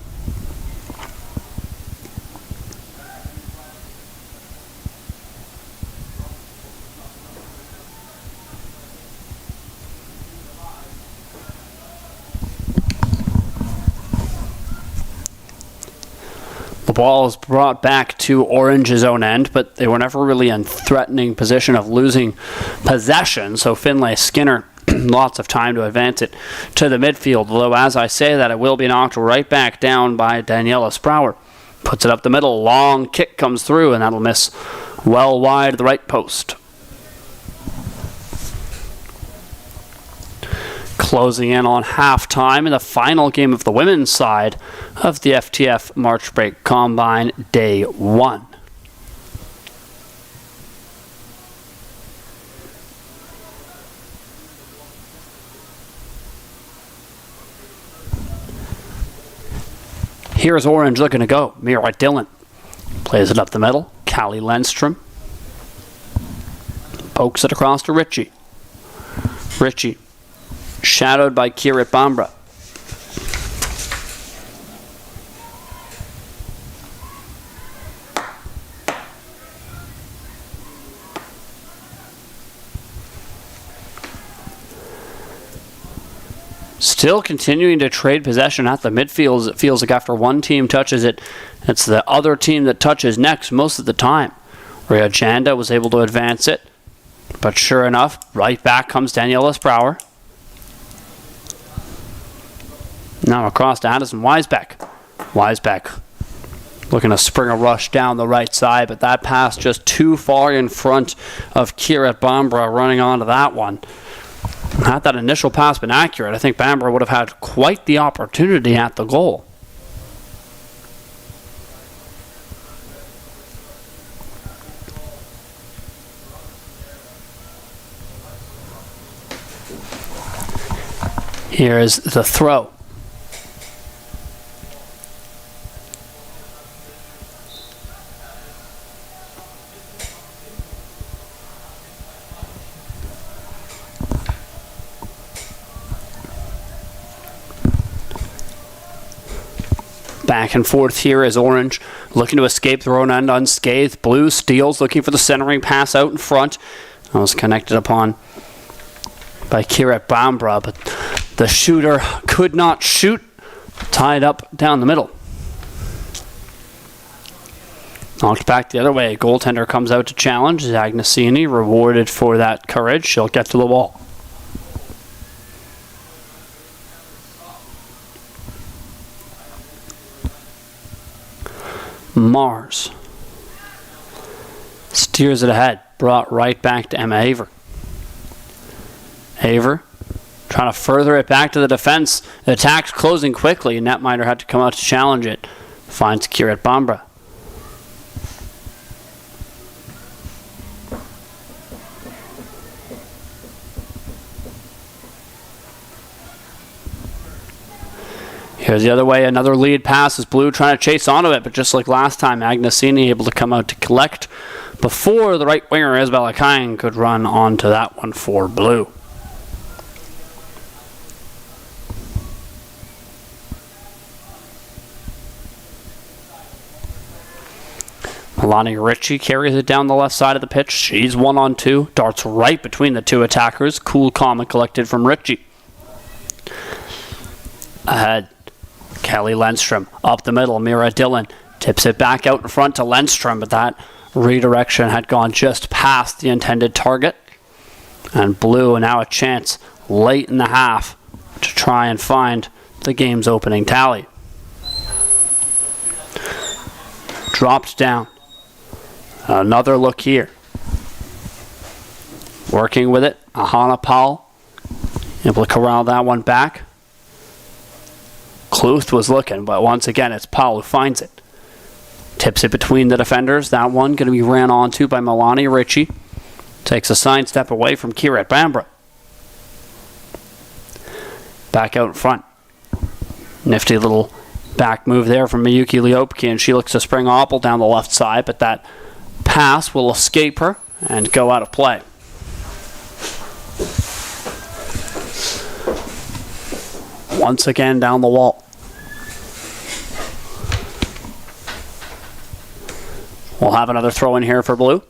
The ball is brought back to Orange's own end, but they were never really in threatening position of losing possession, so Finlay Skinner lots of time to advance it to the midfield, although as I say that, it will be knocked right back down by Daniela Sprower. Puts it up the middle, long kick comes through, and that'll miss well wide of the right post. Closing in on halftime in the final game of the women's side of the FTF March Break Combine Day 1. Here's Orange looking to go. Mira Dillon plays it up the middle. Callie Lindstrom pokes it across to Ritchie. Ritchie shadowed by Kirit Bambra. Still continuing to trade possession at the midfield. It feels like after one team touches it, it's the other team that touches next most of the time. Rhea Janda was able to advance it, but sure enough, right back comes Daniela Sprower. Now across to Addison Weisbeck. Weisbeck Looking to spring a rush down the right side, but that pass just too far in front of Kirat Bambra running onto that one. Had that initial pass been accurate, I think Bambra would have had quite the opportunity at the goal. Here is the throw. Back and forth here is Orange, looking to escape the own end unscathed. Blue steals, looking for the centering pass out in front. That was connected upon by Kirat Bambra, but the shooter could not shoot. Tied up down the middle. Knocked back the other way. Goaltender comes out to challenge. Agnesini rewarded for that courage. She'll get to the wall. Mars steers it ahead, brought right back to Emma Haver. Haver trying to further it back to the defense. The attack's closing quickly. Netminder had to come out to challenge it. Finds Kirat Bambra. Here's the other way, another lead pass as Blue trying to chase onto it, but just like last time, Agnesini able to come out to collect before the right winger Isabella Kine could run onto that one for Blue. Melanie Ritchie carries it down the left side of the pitch. She's 1-on-2, darts right between the two attackers. Cool, calm, and collected from Ritchie. Ahead, Kelly Lundstrom up the middle. Mira Dillon tips it back out in front to Lundstrom, but that redirection had gone just past the intended target. And Blue now a chance late in the half to try and find the game's opening tally. Dropped down. Another look here. Working with it, Ahana Powell able to corral that one back. Kluth was looking, but once again, it's Powell who finds it. Tips it between the defenders. That one going to be ran onto by Melanie Ritchie. Takes a side step away from Kirat Bambra. Back out in front. Nifty little back move there from Miyuki Liopki, and she looks to spring Oppel down the left side, but that pass will escape her and go out of play. Once again down the wall. We'll have another throw in here for Blue.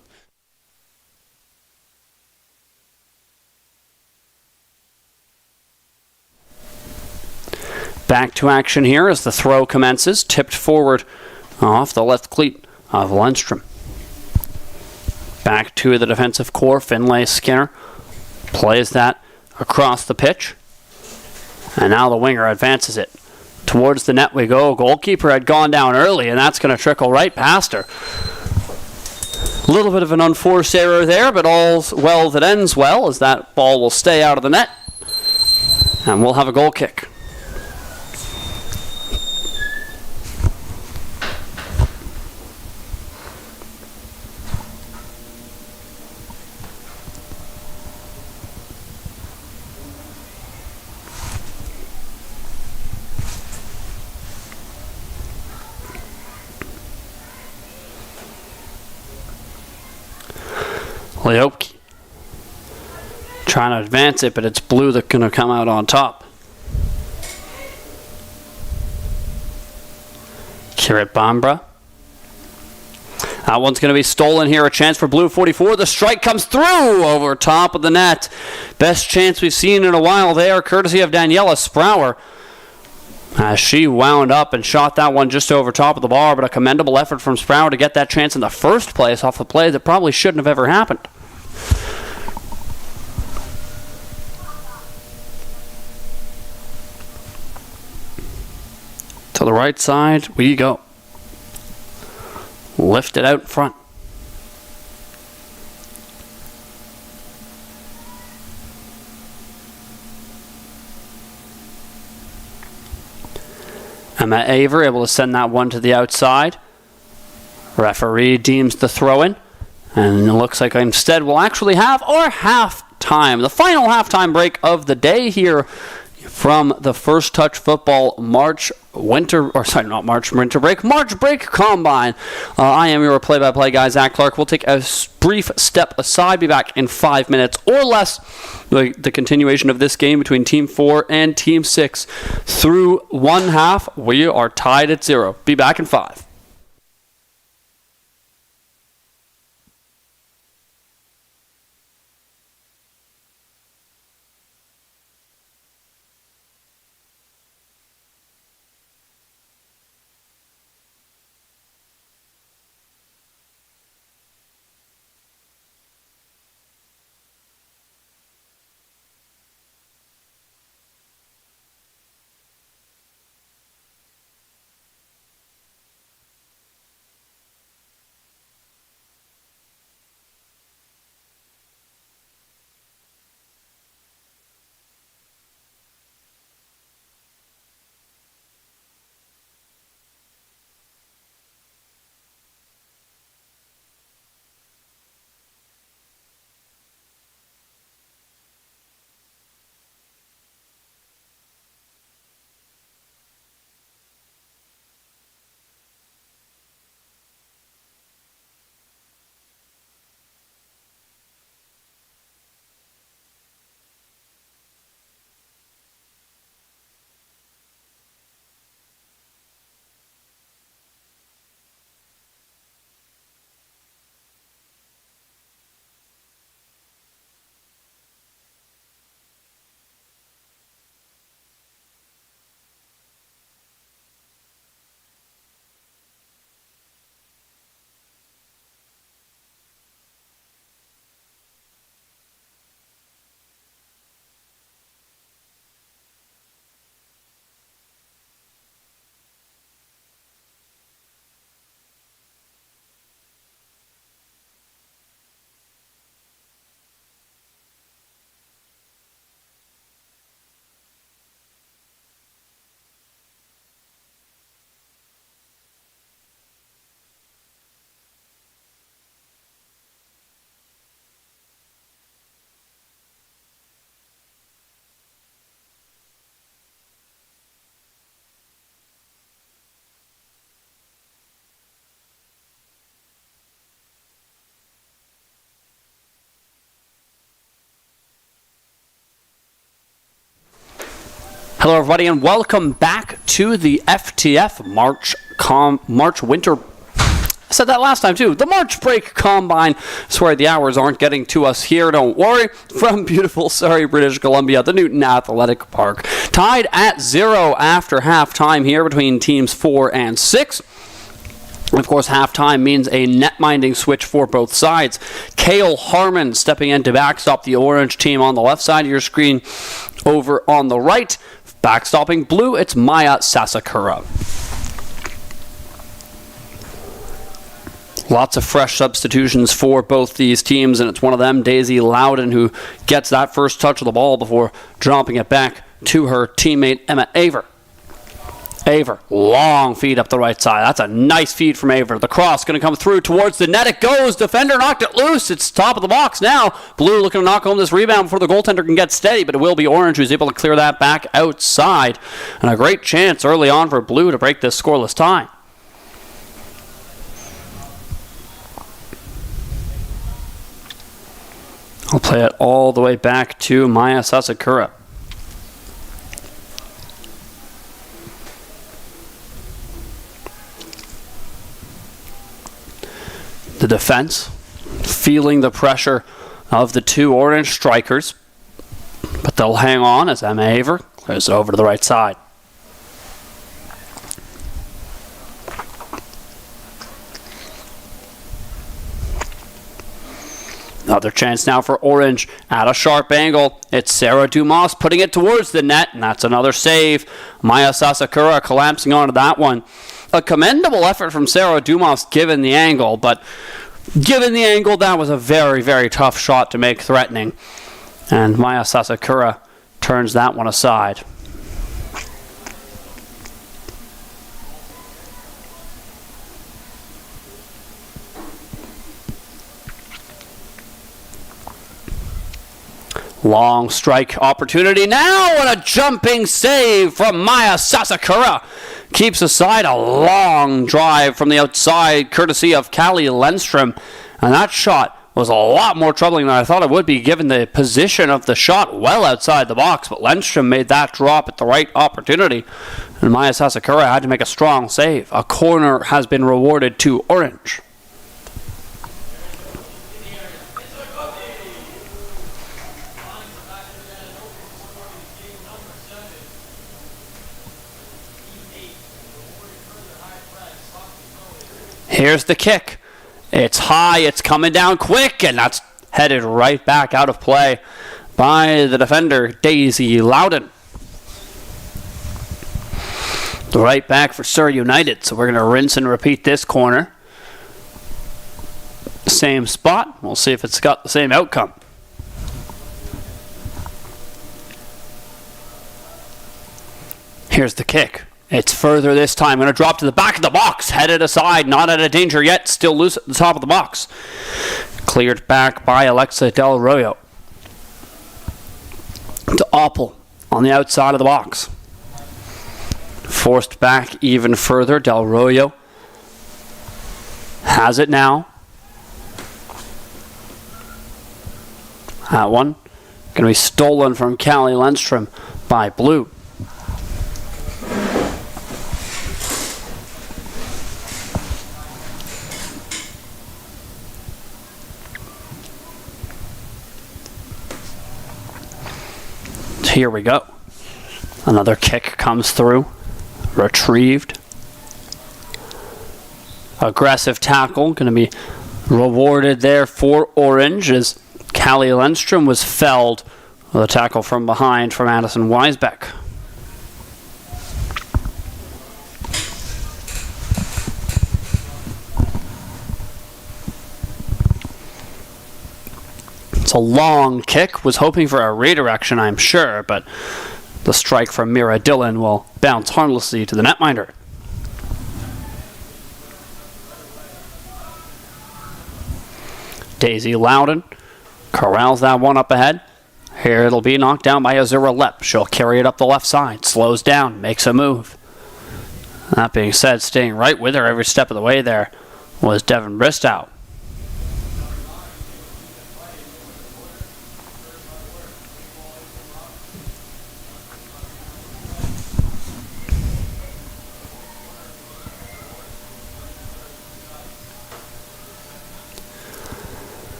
Back to action here as the throw commences. Tipped forward off the left cleat of Lundstrom. Back to the defensive core. Finlay Skinner plays that across the pitch. And now the winger advances it. Towards the net we go. Goalkeeper had gone down early, and that's going to trickle right past her. A little bit of an unforced error there, but all's well that ends well, as that ball will stay out of the net. And we'll have a goal kick. Liopki trying to advance it, but it's Blue that's going to come out on top. Kirat Bambra. That one's going to be stolen here. A chance for Blue 44. The strike comes through over top of the net. Best chance we've seen in a while there, courtesy of Daniela Sprower. As she wound up and shot that one just over top of the bar, but a commendable effort from Sprower to get that chance in the first place off the play that probably shouldn't have ever happened. To the right side we go. lifted out in front. Emma Aver able to send that one to the outside. Referee deems the throw-in. And it looks like instead we'll actually have our halftime. The final halftime break of the day here from the First Touch Football March break Combine. I am your play-by-play guy, Zach Clark. We'll take a brief step aside, be back in 5 minutes or less. The continuation of this game between Team 4 and Team 6 through one half. We are tied at 0. Be back in 5. Hello, everybody, and welcome back to the FTF March Winter. I said that last time, too. The March Break Combine. Sorry, the hours aren't getting to us here. Don't worry. From beautiful Surrey, British Columbia, the Newton Athletic Park. Tied at 0 after halftime here between teams 4 and 6. Of course, halftime means a net-minding switch for both sides. Cale Harmon stepping in to backstop the orange team on the left side of your screen. Over on the right, backstopping blue, it's Maya Sasakura. Lots of fresh substitutions for both these teams, and it's one of them, Daisy Loudon, who gets that first touch of the ball before dropping it back to her teammate Emma Aver. Aver, long feed up the right side. That's a nice feed from Aver. The cross going to come through towards the net. It goes. Defender knocked it loose. It's top of the box now. Blue looking to knock home this rebound before the goaltender can get steady, but it will be Orange who's able to clear that back outside. And a great chance early on for Blue to break this scoreless tie. I'll play it all the way back to Maya Sasakura. The defense feeling the pressure of the two orange strikers, but they'll hang on as Emma Aver clears it over to the right side. Another chance now for Orange at a sharp angle. It's Sarah Dumas putting it towards the net, and that's another save. Maya Sasakura collapsing onto that one. a commendable effort from Sarah Dumas given the angle, but given the angle, that was a very, very tough shot to make threatening. And Maya Sasakura turns that one aside. Long strike opportunity now, and a jumping save from Maya Sasakura keeps aside a long drive from the outside courtesy of Callie Lundstrom, and that shot was a lot more troubling than I thought it would be given the position of the shot well outside the box, but Lundstrom made that drop at the right opportunity, and Maya Sasakura had to make a strong save. A corner has been rewarded to Orange. Here's the kick. It's high, it's coming down quick, and that's headed right back out of play by the defender, Daisy Loudon. Right back for Surrey United, so we're going to rinse and repeat this corner. Same spot. We'll see if it's got the same outcome. Here's the kick. It's further this time. Going to drop to the back of the box. Headed aside. Not out of danger yet. Still loose at the top of the box. Cleared back by Alexa Del Royo. To Oppel on the outside of the box. Forced back even further. Del Royo has it now. That one going to be stolen from Callie Lundstrom by Blue. Here we go. Another kick comes through. Retrieved. Aggressive tackle. Going to be rewarded there for Orange as Callie Lundstrom was felled with a tackle from behind from Addison Weisbeck. It's a long kick. Was hoping for a redirection, I'm sure, but the strike from Mira Dillon will bounce harmlessly to the netminder. Daisy Loudon corrals that one up ahead. Here it'll be knocked down by Azura Lepp. She'll carry it up the left side, slows down, makes a move. That being said, staying right with her every step of the way there was Devin Bristow.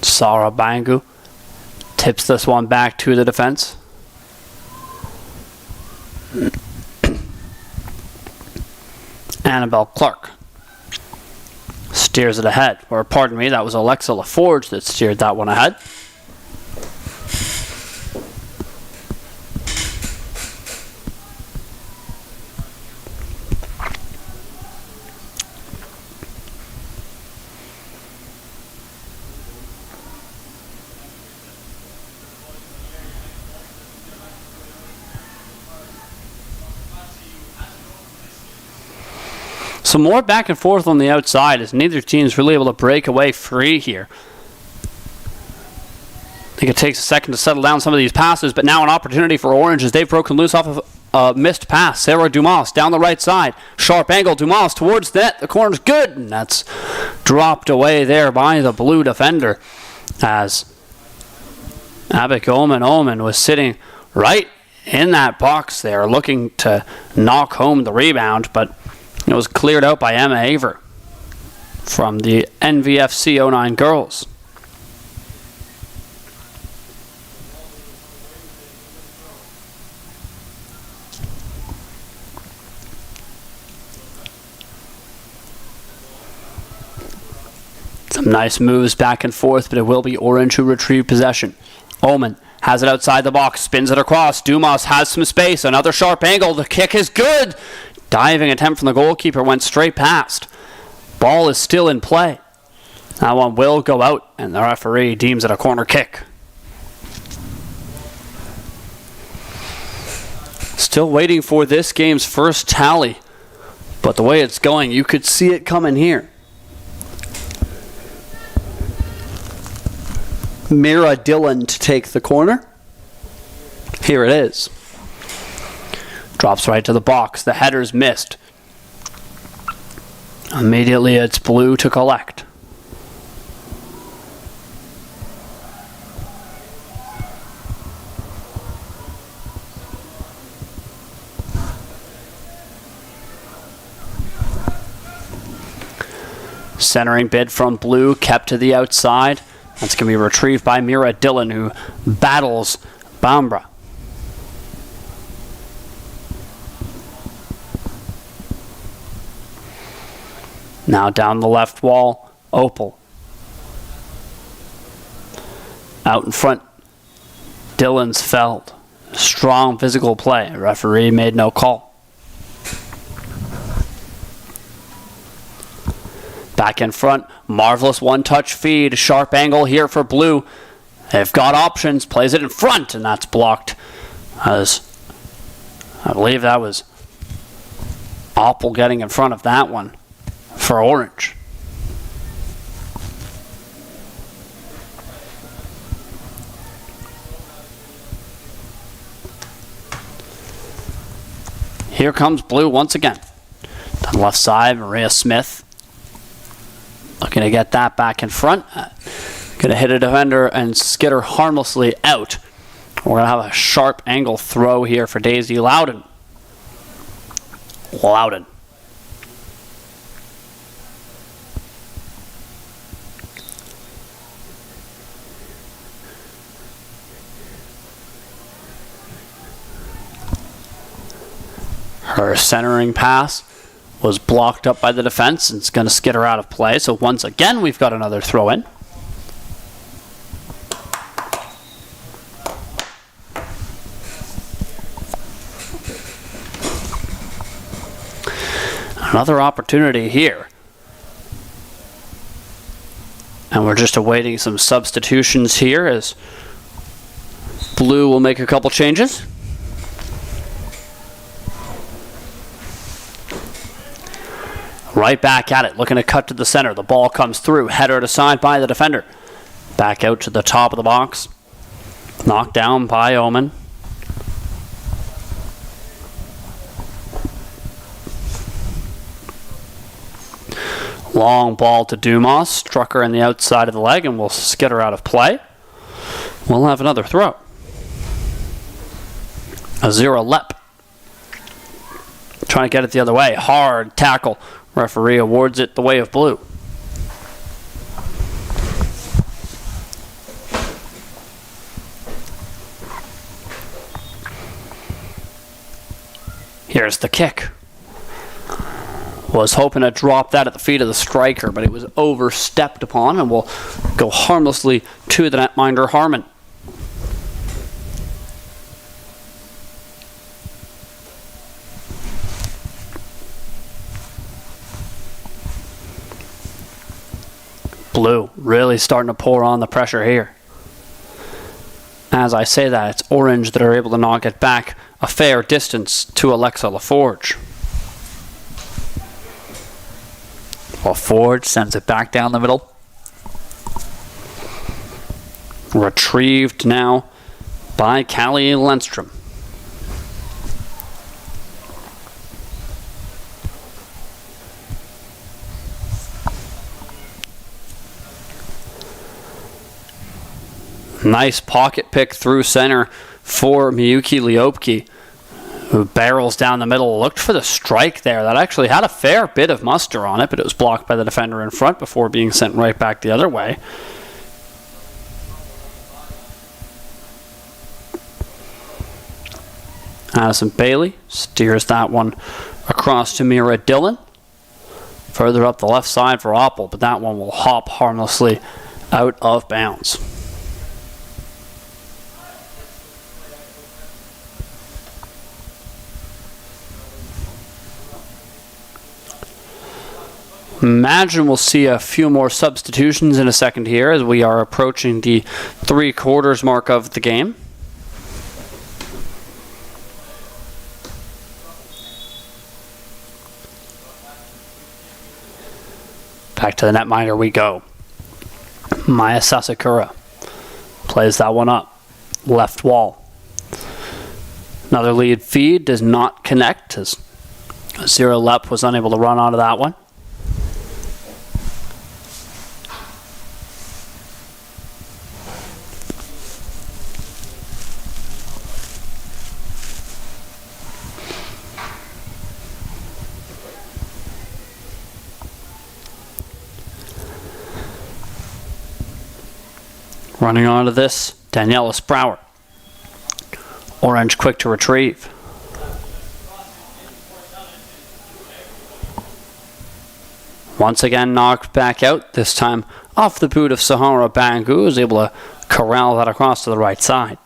Sarah Bangu tips this one back to the defense. Annabelle Clark steers it ahead. Or pardon me, that was Alexa LaForge that steered that one ahead. Some more back and forth on the outside as neither team's really able to break away free here. I think it takes a second to settle down some of these passes, but now an opportunity for Orange as they've broken loose off of a missed pass. Sarah Dumas down the right side. Sharp angle, Dumas towards the net. The corner's good, and that's dropped away there by the Blue defender as Abik Omen was sitting right in that box there looking to knock home the rebound, but it was cleared out by Emma Aver from the NVFC 09 girls. Some nice moves back and forth, but it will be Orange who retrieve possession. Omen Has it outside the box, spins it across. Dumas has some space, another sharp angle. The kick is good. Diving attempt from the goalkeeper went straight past. Ball is still in play. That one will go out, and the referee deems it a corner kick. Still waiting for this game's first tally, but the way it's going, you could see it coming here. Mira Dillon to take the corner. Here it is. Drops right to the box. The header's missed. Immediately it's Blue to collect. Centering bid from Blue, kept to the outside. That's going to be retrieved by Mira Dillon, who battles Bambra. Now down the left wall, Opal. Out in front, Dillon's Feld. Strong physical play. Referee made no call. Back in front, marvelous one-touch feed. Sharp angle here for Blue. They've got options. Plays it in front, and that's blocked. As I believe that was Opal getting in front of that one for Orange. Here comes Blue once again. On the left side, Maria Smith. Looking to get that back in front. Going to hit a defender and skitter harmlessly out. We're going to have a sharp angle throw here for Daisy Loudon. Her centering pass was blocked up by the defense and it's going to skitter out of play. So once again, we've got another throw in. Another opportunity here. And we're just awaiting some substitutions here as Blue will make a couple changes. Right back at it, looking to cut to the center. The ball comes through, header aside by the defender. Back out to the top of the box. Knocked down by Omen. Long ball to Dumas. Struck her in the outside of the leg and will skitter out of play. We'll have another throw. Azira Lepp. Trying to get it the other way. Hard tackle. Referee awards it the way of Blue. Here's the kick. Was hoping to drop that at the feet of the striker, but it was overstepped upon and will go harmlessly to the netminder Harmon. Blue really starting to pour on the pressure here. As I say that, it's Orange that are able to knock it back a fair distance to Alexa LaForge. LaForge sends it back down the middle. Retrieved now by Callie Lundstrom. Nice pocket pick through center for Miyuki Liopki, who barrels down the middle. Looked for the strike there. That actually had a fair bit of muster on it, but it was blocked by the defender in front before being sent right back the other way. Addison Bailey steers that one across to Mira Dillon. Further up the left side for Opel, but that one will hop harmlessly out of bounds. Imagine we'll see a few more substitutions in a second here as we are approaching the 3/4 mark of the game. Back to the netminder we go. Maya Sasakura plays that one up. Left wall. Another lead feed does not connect as Zero Lep was unable to run onto that one. Running onto this, Daniela Sprower. Orange quick to retrieve. Once again knocked back out, this time off the boot of Sahara Bangu, who was able to corral that across to the right side.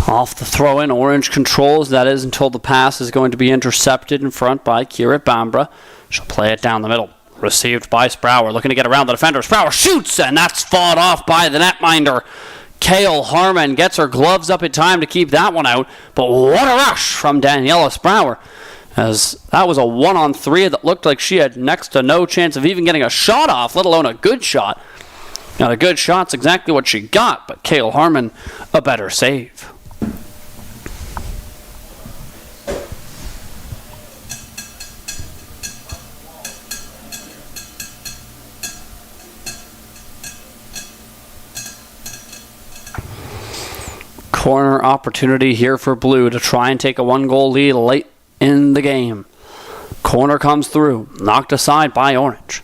Off the throw-in, Orange controls. That is until the pass is going to be intercepted in front by Kira Bambra. She'll play it down the middle. Received by Sprower. Looking to get around the defender. Sprower shoots, and that's fought off by the netminder. Kale Harmon gets her gloves up in time to keep that one out. But what a rush from Daniela Sprower, as that was a 1-on-3 that looked like she had next to no chance of even getting a shot off, let alone a good shot. Now, a good shot's exactly what she got, but Kale Harmon, a better save. Corner opportunity here for Blue to try and take a 1-goal lead late in the game. Corner comes through, knocked aside by Orange.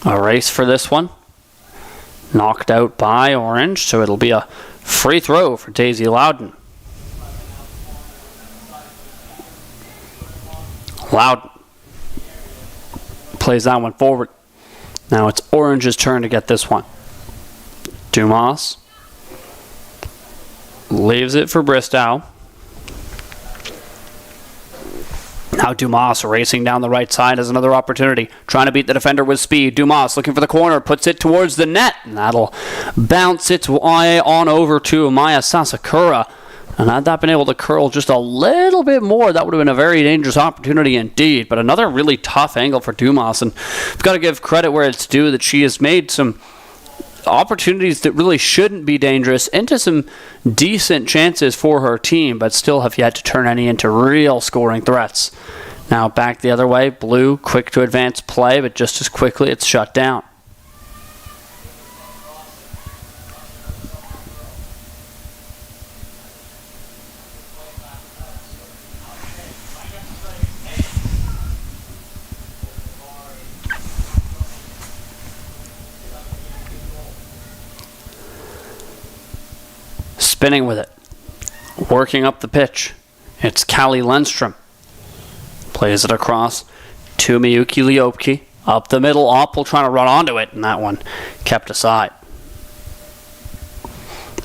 A race for this one. Knocked out by Orange, so it'll be a free throw for Daisy Loudon. Loudon plays that one forward. Now it's Orange's turn to get this one. Dumas leaves it for Bristow. Now Dumas racing down the right side has another opportunity. Trying to beat the defender with speed. Dumas looking for the corner. Puts it towards the net. And that'll bounce its way on over to Maya Sasakura. And had that been able to curl just a little bit more, that would have been a very dangerous opportunity indeed. But another really tough angle for Dumas. And we've got to give credit where it's due that she has made some opportunities that really shouldn't be dangerous into some decent chances for her team, but still have yet to turn any into real scoring threats. Now back the other way, Blue quick to advance play, but just as quickly it's shut down. Spinning with it, working up the pitch. It's Callie Lundstrom. Plays it across to Miyuki Liopki. Up the middle, Oppel trying to run onto it, and that one kept aside.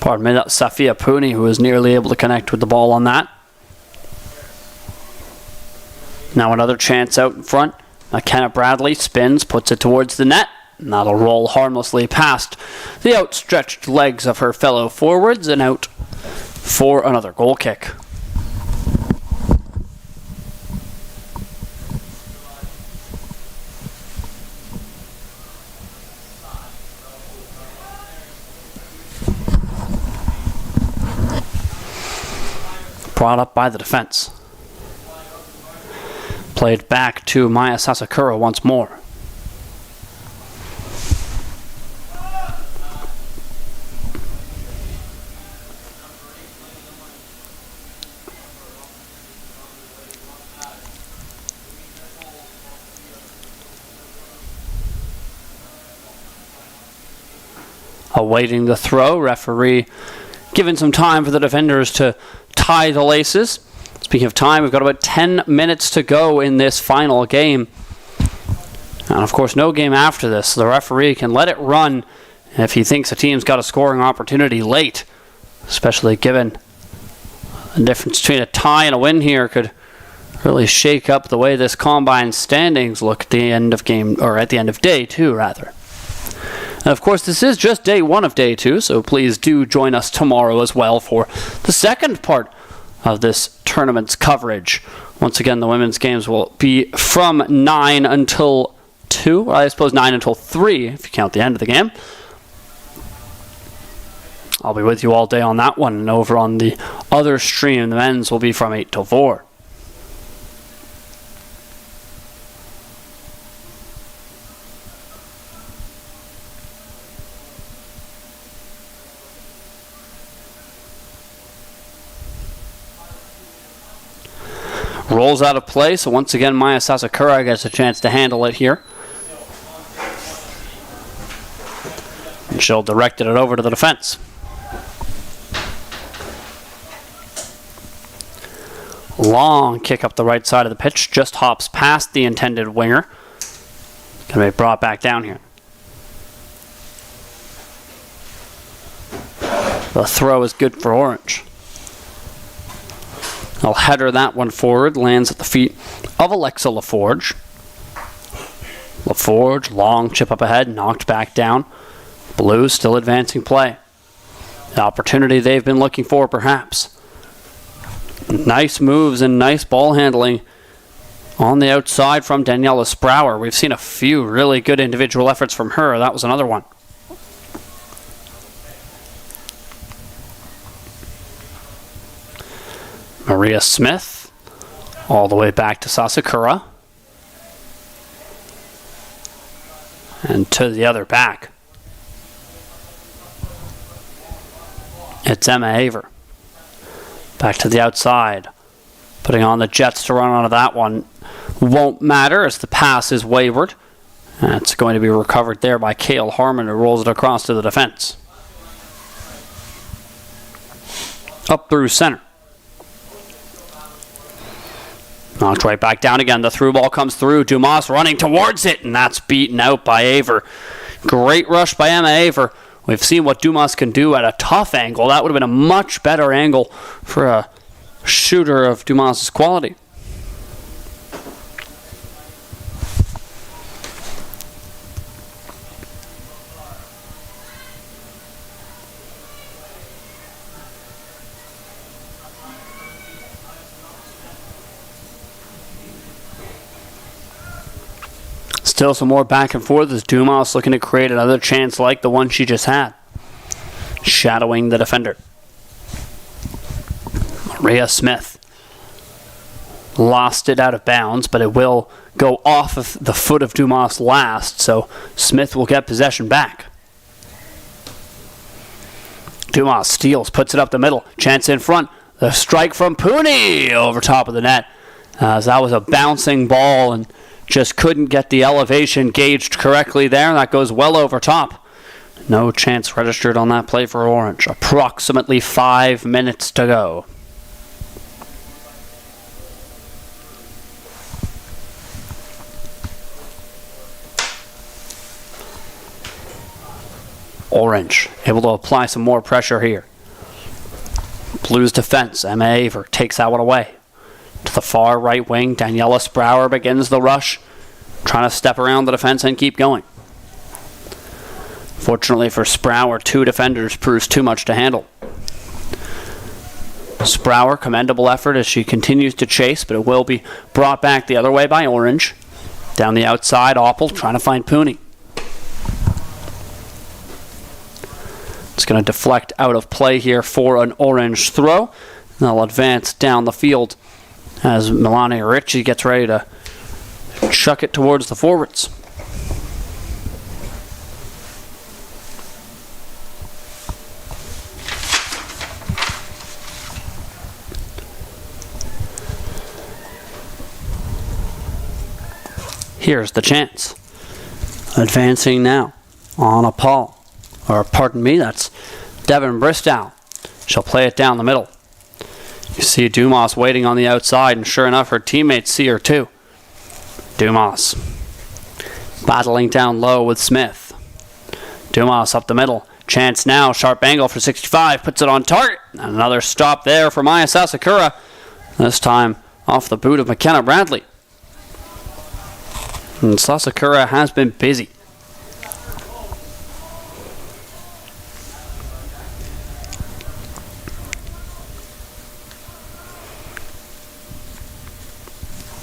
Pardon me, that's Safia Pooney, who was nearly able to connect with the ball on that. Now another chance out in front. McKenna Bradley spins, puts it towards the net. And that'll roll harmlessly past the outstretched legs of her fellow forwards and out for another goal kick. Brought up by the defense. Played back to Maya Sasakura once more. awaiting the throw. Referee giving some time for the defenders to tie the laces. Speaking of time, we've got about 10 minutes to go in this final game. And of course, no game after this. The referee can let it run if he thinks a team's got a scoring opportunity late, especially given the difference between a tie and a win here could really shake up the way this combine standings look at the end of game, or at the end of day 2 rather. And of course, this is just day 1 of day 2, so please do join us tomorrow as well for the second part of this tournament's coverage. Once again, the women's games will be from 9 until 2, or I suppose 9 until 3 if you count the end of the game. I'll be with you all day on that one, and over on the other stream, the men's will be from 8 till 4. Rolls out of play, so once again Maya Sasakura gets a chance to handle it here. And she'll direct it over to the defense. Long kick up the right side of the pitch, just hops past the intended winger. Gonna be brought back down here. The throw is good for Orange. They'll header that one forward, lands at the feet of Alexa LaForge. LaForge, long chip up ahead, knocked back down. Blues still advancing play. The opportunity they've been looking for, perhaps. Nice moves and nice ball handling on the outside from Daniela Sprower. We've seen a few really good individual efforts from her. That was another one. Maria Smith, all the way back to Sasakura. And to the other back. It's Emma Aver. Back to the outside. Putting on the Jets to run onto that one. Won't matter as the pass is wayward. And it's going to be recovered there by Cale Harmon, who rolls it across to the defense. Up through center. Knocked right back down again. The through ball comes through. Dumas running towards it, and that's beaten out by Aver. Great rush by Emma Aver. We've seen what Dumas can do at a tough angle. That would have been a much better angle for a shooter of Dumas' quality. Still some more back and forth as Dumas looking to create another chance like the one she just had. Shadowing the defender. Maria Smith. Lost it out of bounds, but it will go off of the foot of Dumas last, so Smith will get possession back. Dumas steals, puts it up the middle. Chance in front. The strike from Pooney over top of the net. As that was a bouncing ball and just couldn't get the elevation gauged correctly there. That goes well over top. No chance registered on that play for Orange. Approximately 5 minutes to go. Orange able to apply some more pressure here. Blues defense. Emma Aver takes that one away. To the far right wing, Daniela Sprower begins the rush, trying to step around the defense and keep going. Fortunately for Sprower, 2 defenders proves too much to handle. Sprower, commendable effort as she continues to chase, but it will be brought back the other way by Orange. Down the outside, Oppel trying to find Pooney. It's going to deflect out of play here for an Orange throw. They'll advance down the field as Melania Ricci gets ready to chuck it towards the forwards. Here's the chance. Advancing now on a Paul. Or pardon me, that's Devin Bristow. She'll play it down the middle. You see Dumas waiting on the outside, and sure enough, her teammates see her too. Dumas battling down low with Smith. Dumas up the middle. Chance now, sharp angle for 65, puts it on target. And another stop there for Maya Sasakura. This time off the boot of McKenna Bradley. And Sasakura has been busy.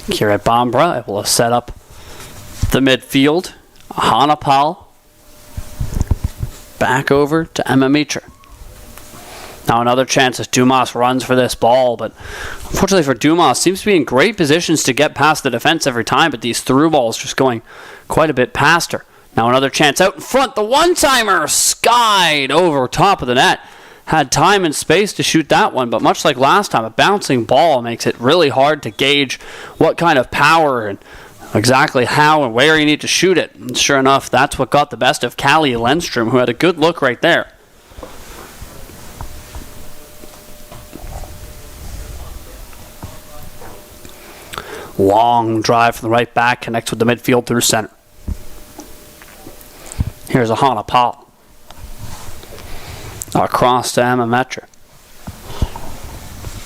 Kira Bambra able to set up the midfield. Hanapal back over to Emma Meacher. Now another chance as Dumas runs for this ball, but unfortunately for Dumas, seems to be in great positions to get past the defense every time, but these through balls just going quite a bit past her. Now another chance out in front. The one-timer skied over top of the net. Had time and space to shoot that one, but much like last time, a bouncing ball makes it really hard to gauge what kind of power and exactly how and where you need to shoot it. And sure enough, that's what got the best of Callie Lindstrom, who had a good look right there. Long drive from the right back, connects with the midfield through center. Here's a Hanapal. Across to Emma Meacher.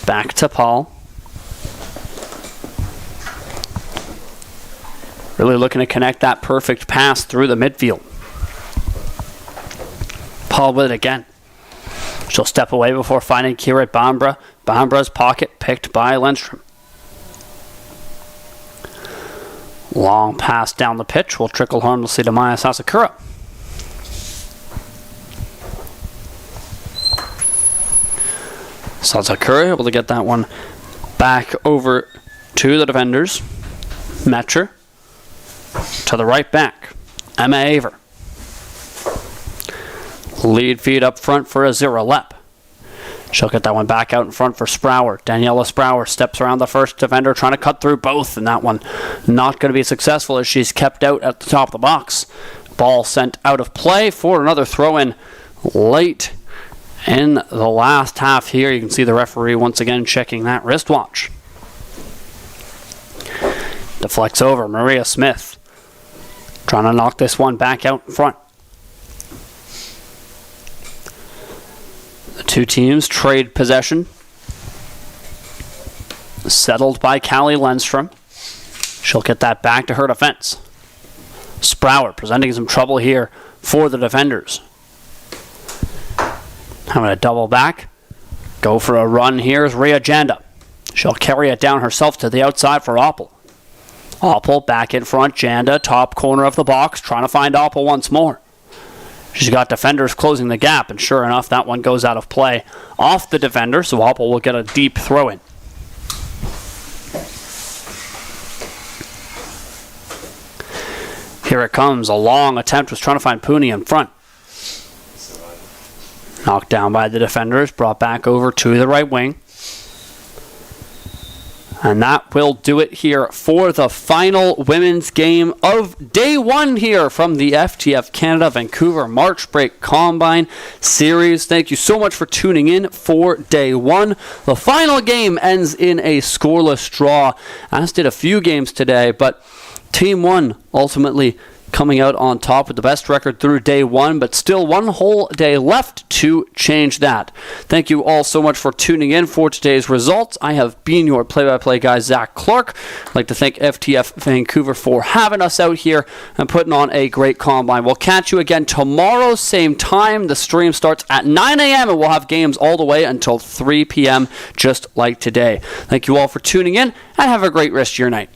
Back to Paul. Really looking to connect that perfect pass through the midfield. Paul with it again. She'll step away before finding Kira Bambra. Bambra's pocket picked by Lindstrom. Long pass down the pitch will trickle harmlessly to Maya Sasakura. Sasakura able to get that one back over to the defenders. Meacher to the right back. Emma Aver. Lead feed up front for Azira Lepp. She'll get that one back out in front for Sprower. Daniela Sprower steps around the first defender, trying to cut through both, and that one not going to be successful as she's kept out at the top of the box. Ball sent out of play for another throw-in late in the last half here. You can see the referee once again checking that wristwatch. Deflects over. Maria Smith trying to knock this one back out in front. The two teams trade possession. Settled by Callie Lindstrom. She'll get that back to her defense. Sprower presenting some trouble here for the defenders. Having a double back. Go for a run here is Rhea Janda. She'll carry it down herself to the outside for Oppel. Oppel back in front. Janda, top corner of the box, trying to find Oppel once more. She's got defenders closing the gap, and sure enough, that one goes out of play off the defender, so Oppel will get a deep throw-in. Here it comes. A long attempt was trying to find Pooney in front. Knocked down by the defenders, brought back over to the right wing. And that will do it here for the final women's game of day one here from the FTF Canada Vancouver March Break Combine Series. Thank you so much for tuning in for day one. The final game ends in a scoreless draw, as did a few games today, but Team 1 ultimately coming out on top with the best record through day one, but still one whole day left to change that. Thank you all so much for tuning in for today's results. I have been your play-by-play guy, Zach Clark. I'd like to thank FTF Vancouver for having us out here and putting on a great combine. We'll catch you again tomorrow, same time. The stream starts at 9 a.m. and we'll have games all the way until 3 p.m. just like today. Thank you all for tuning in and have a great rest of your night.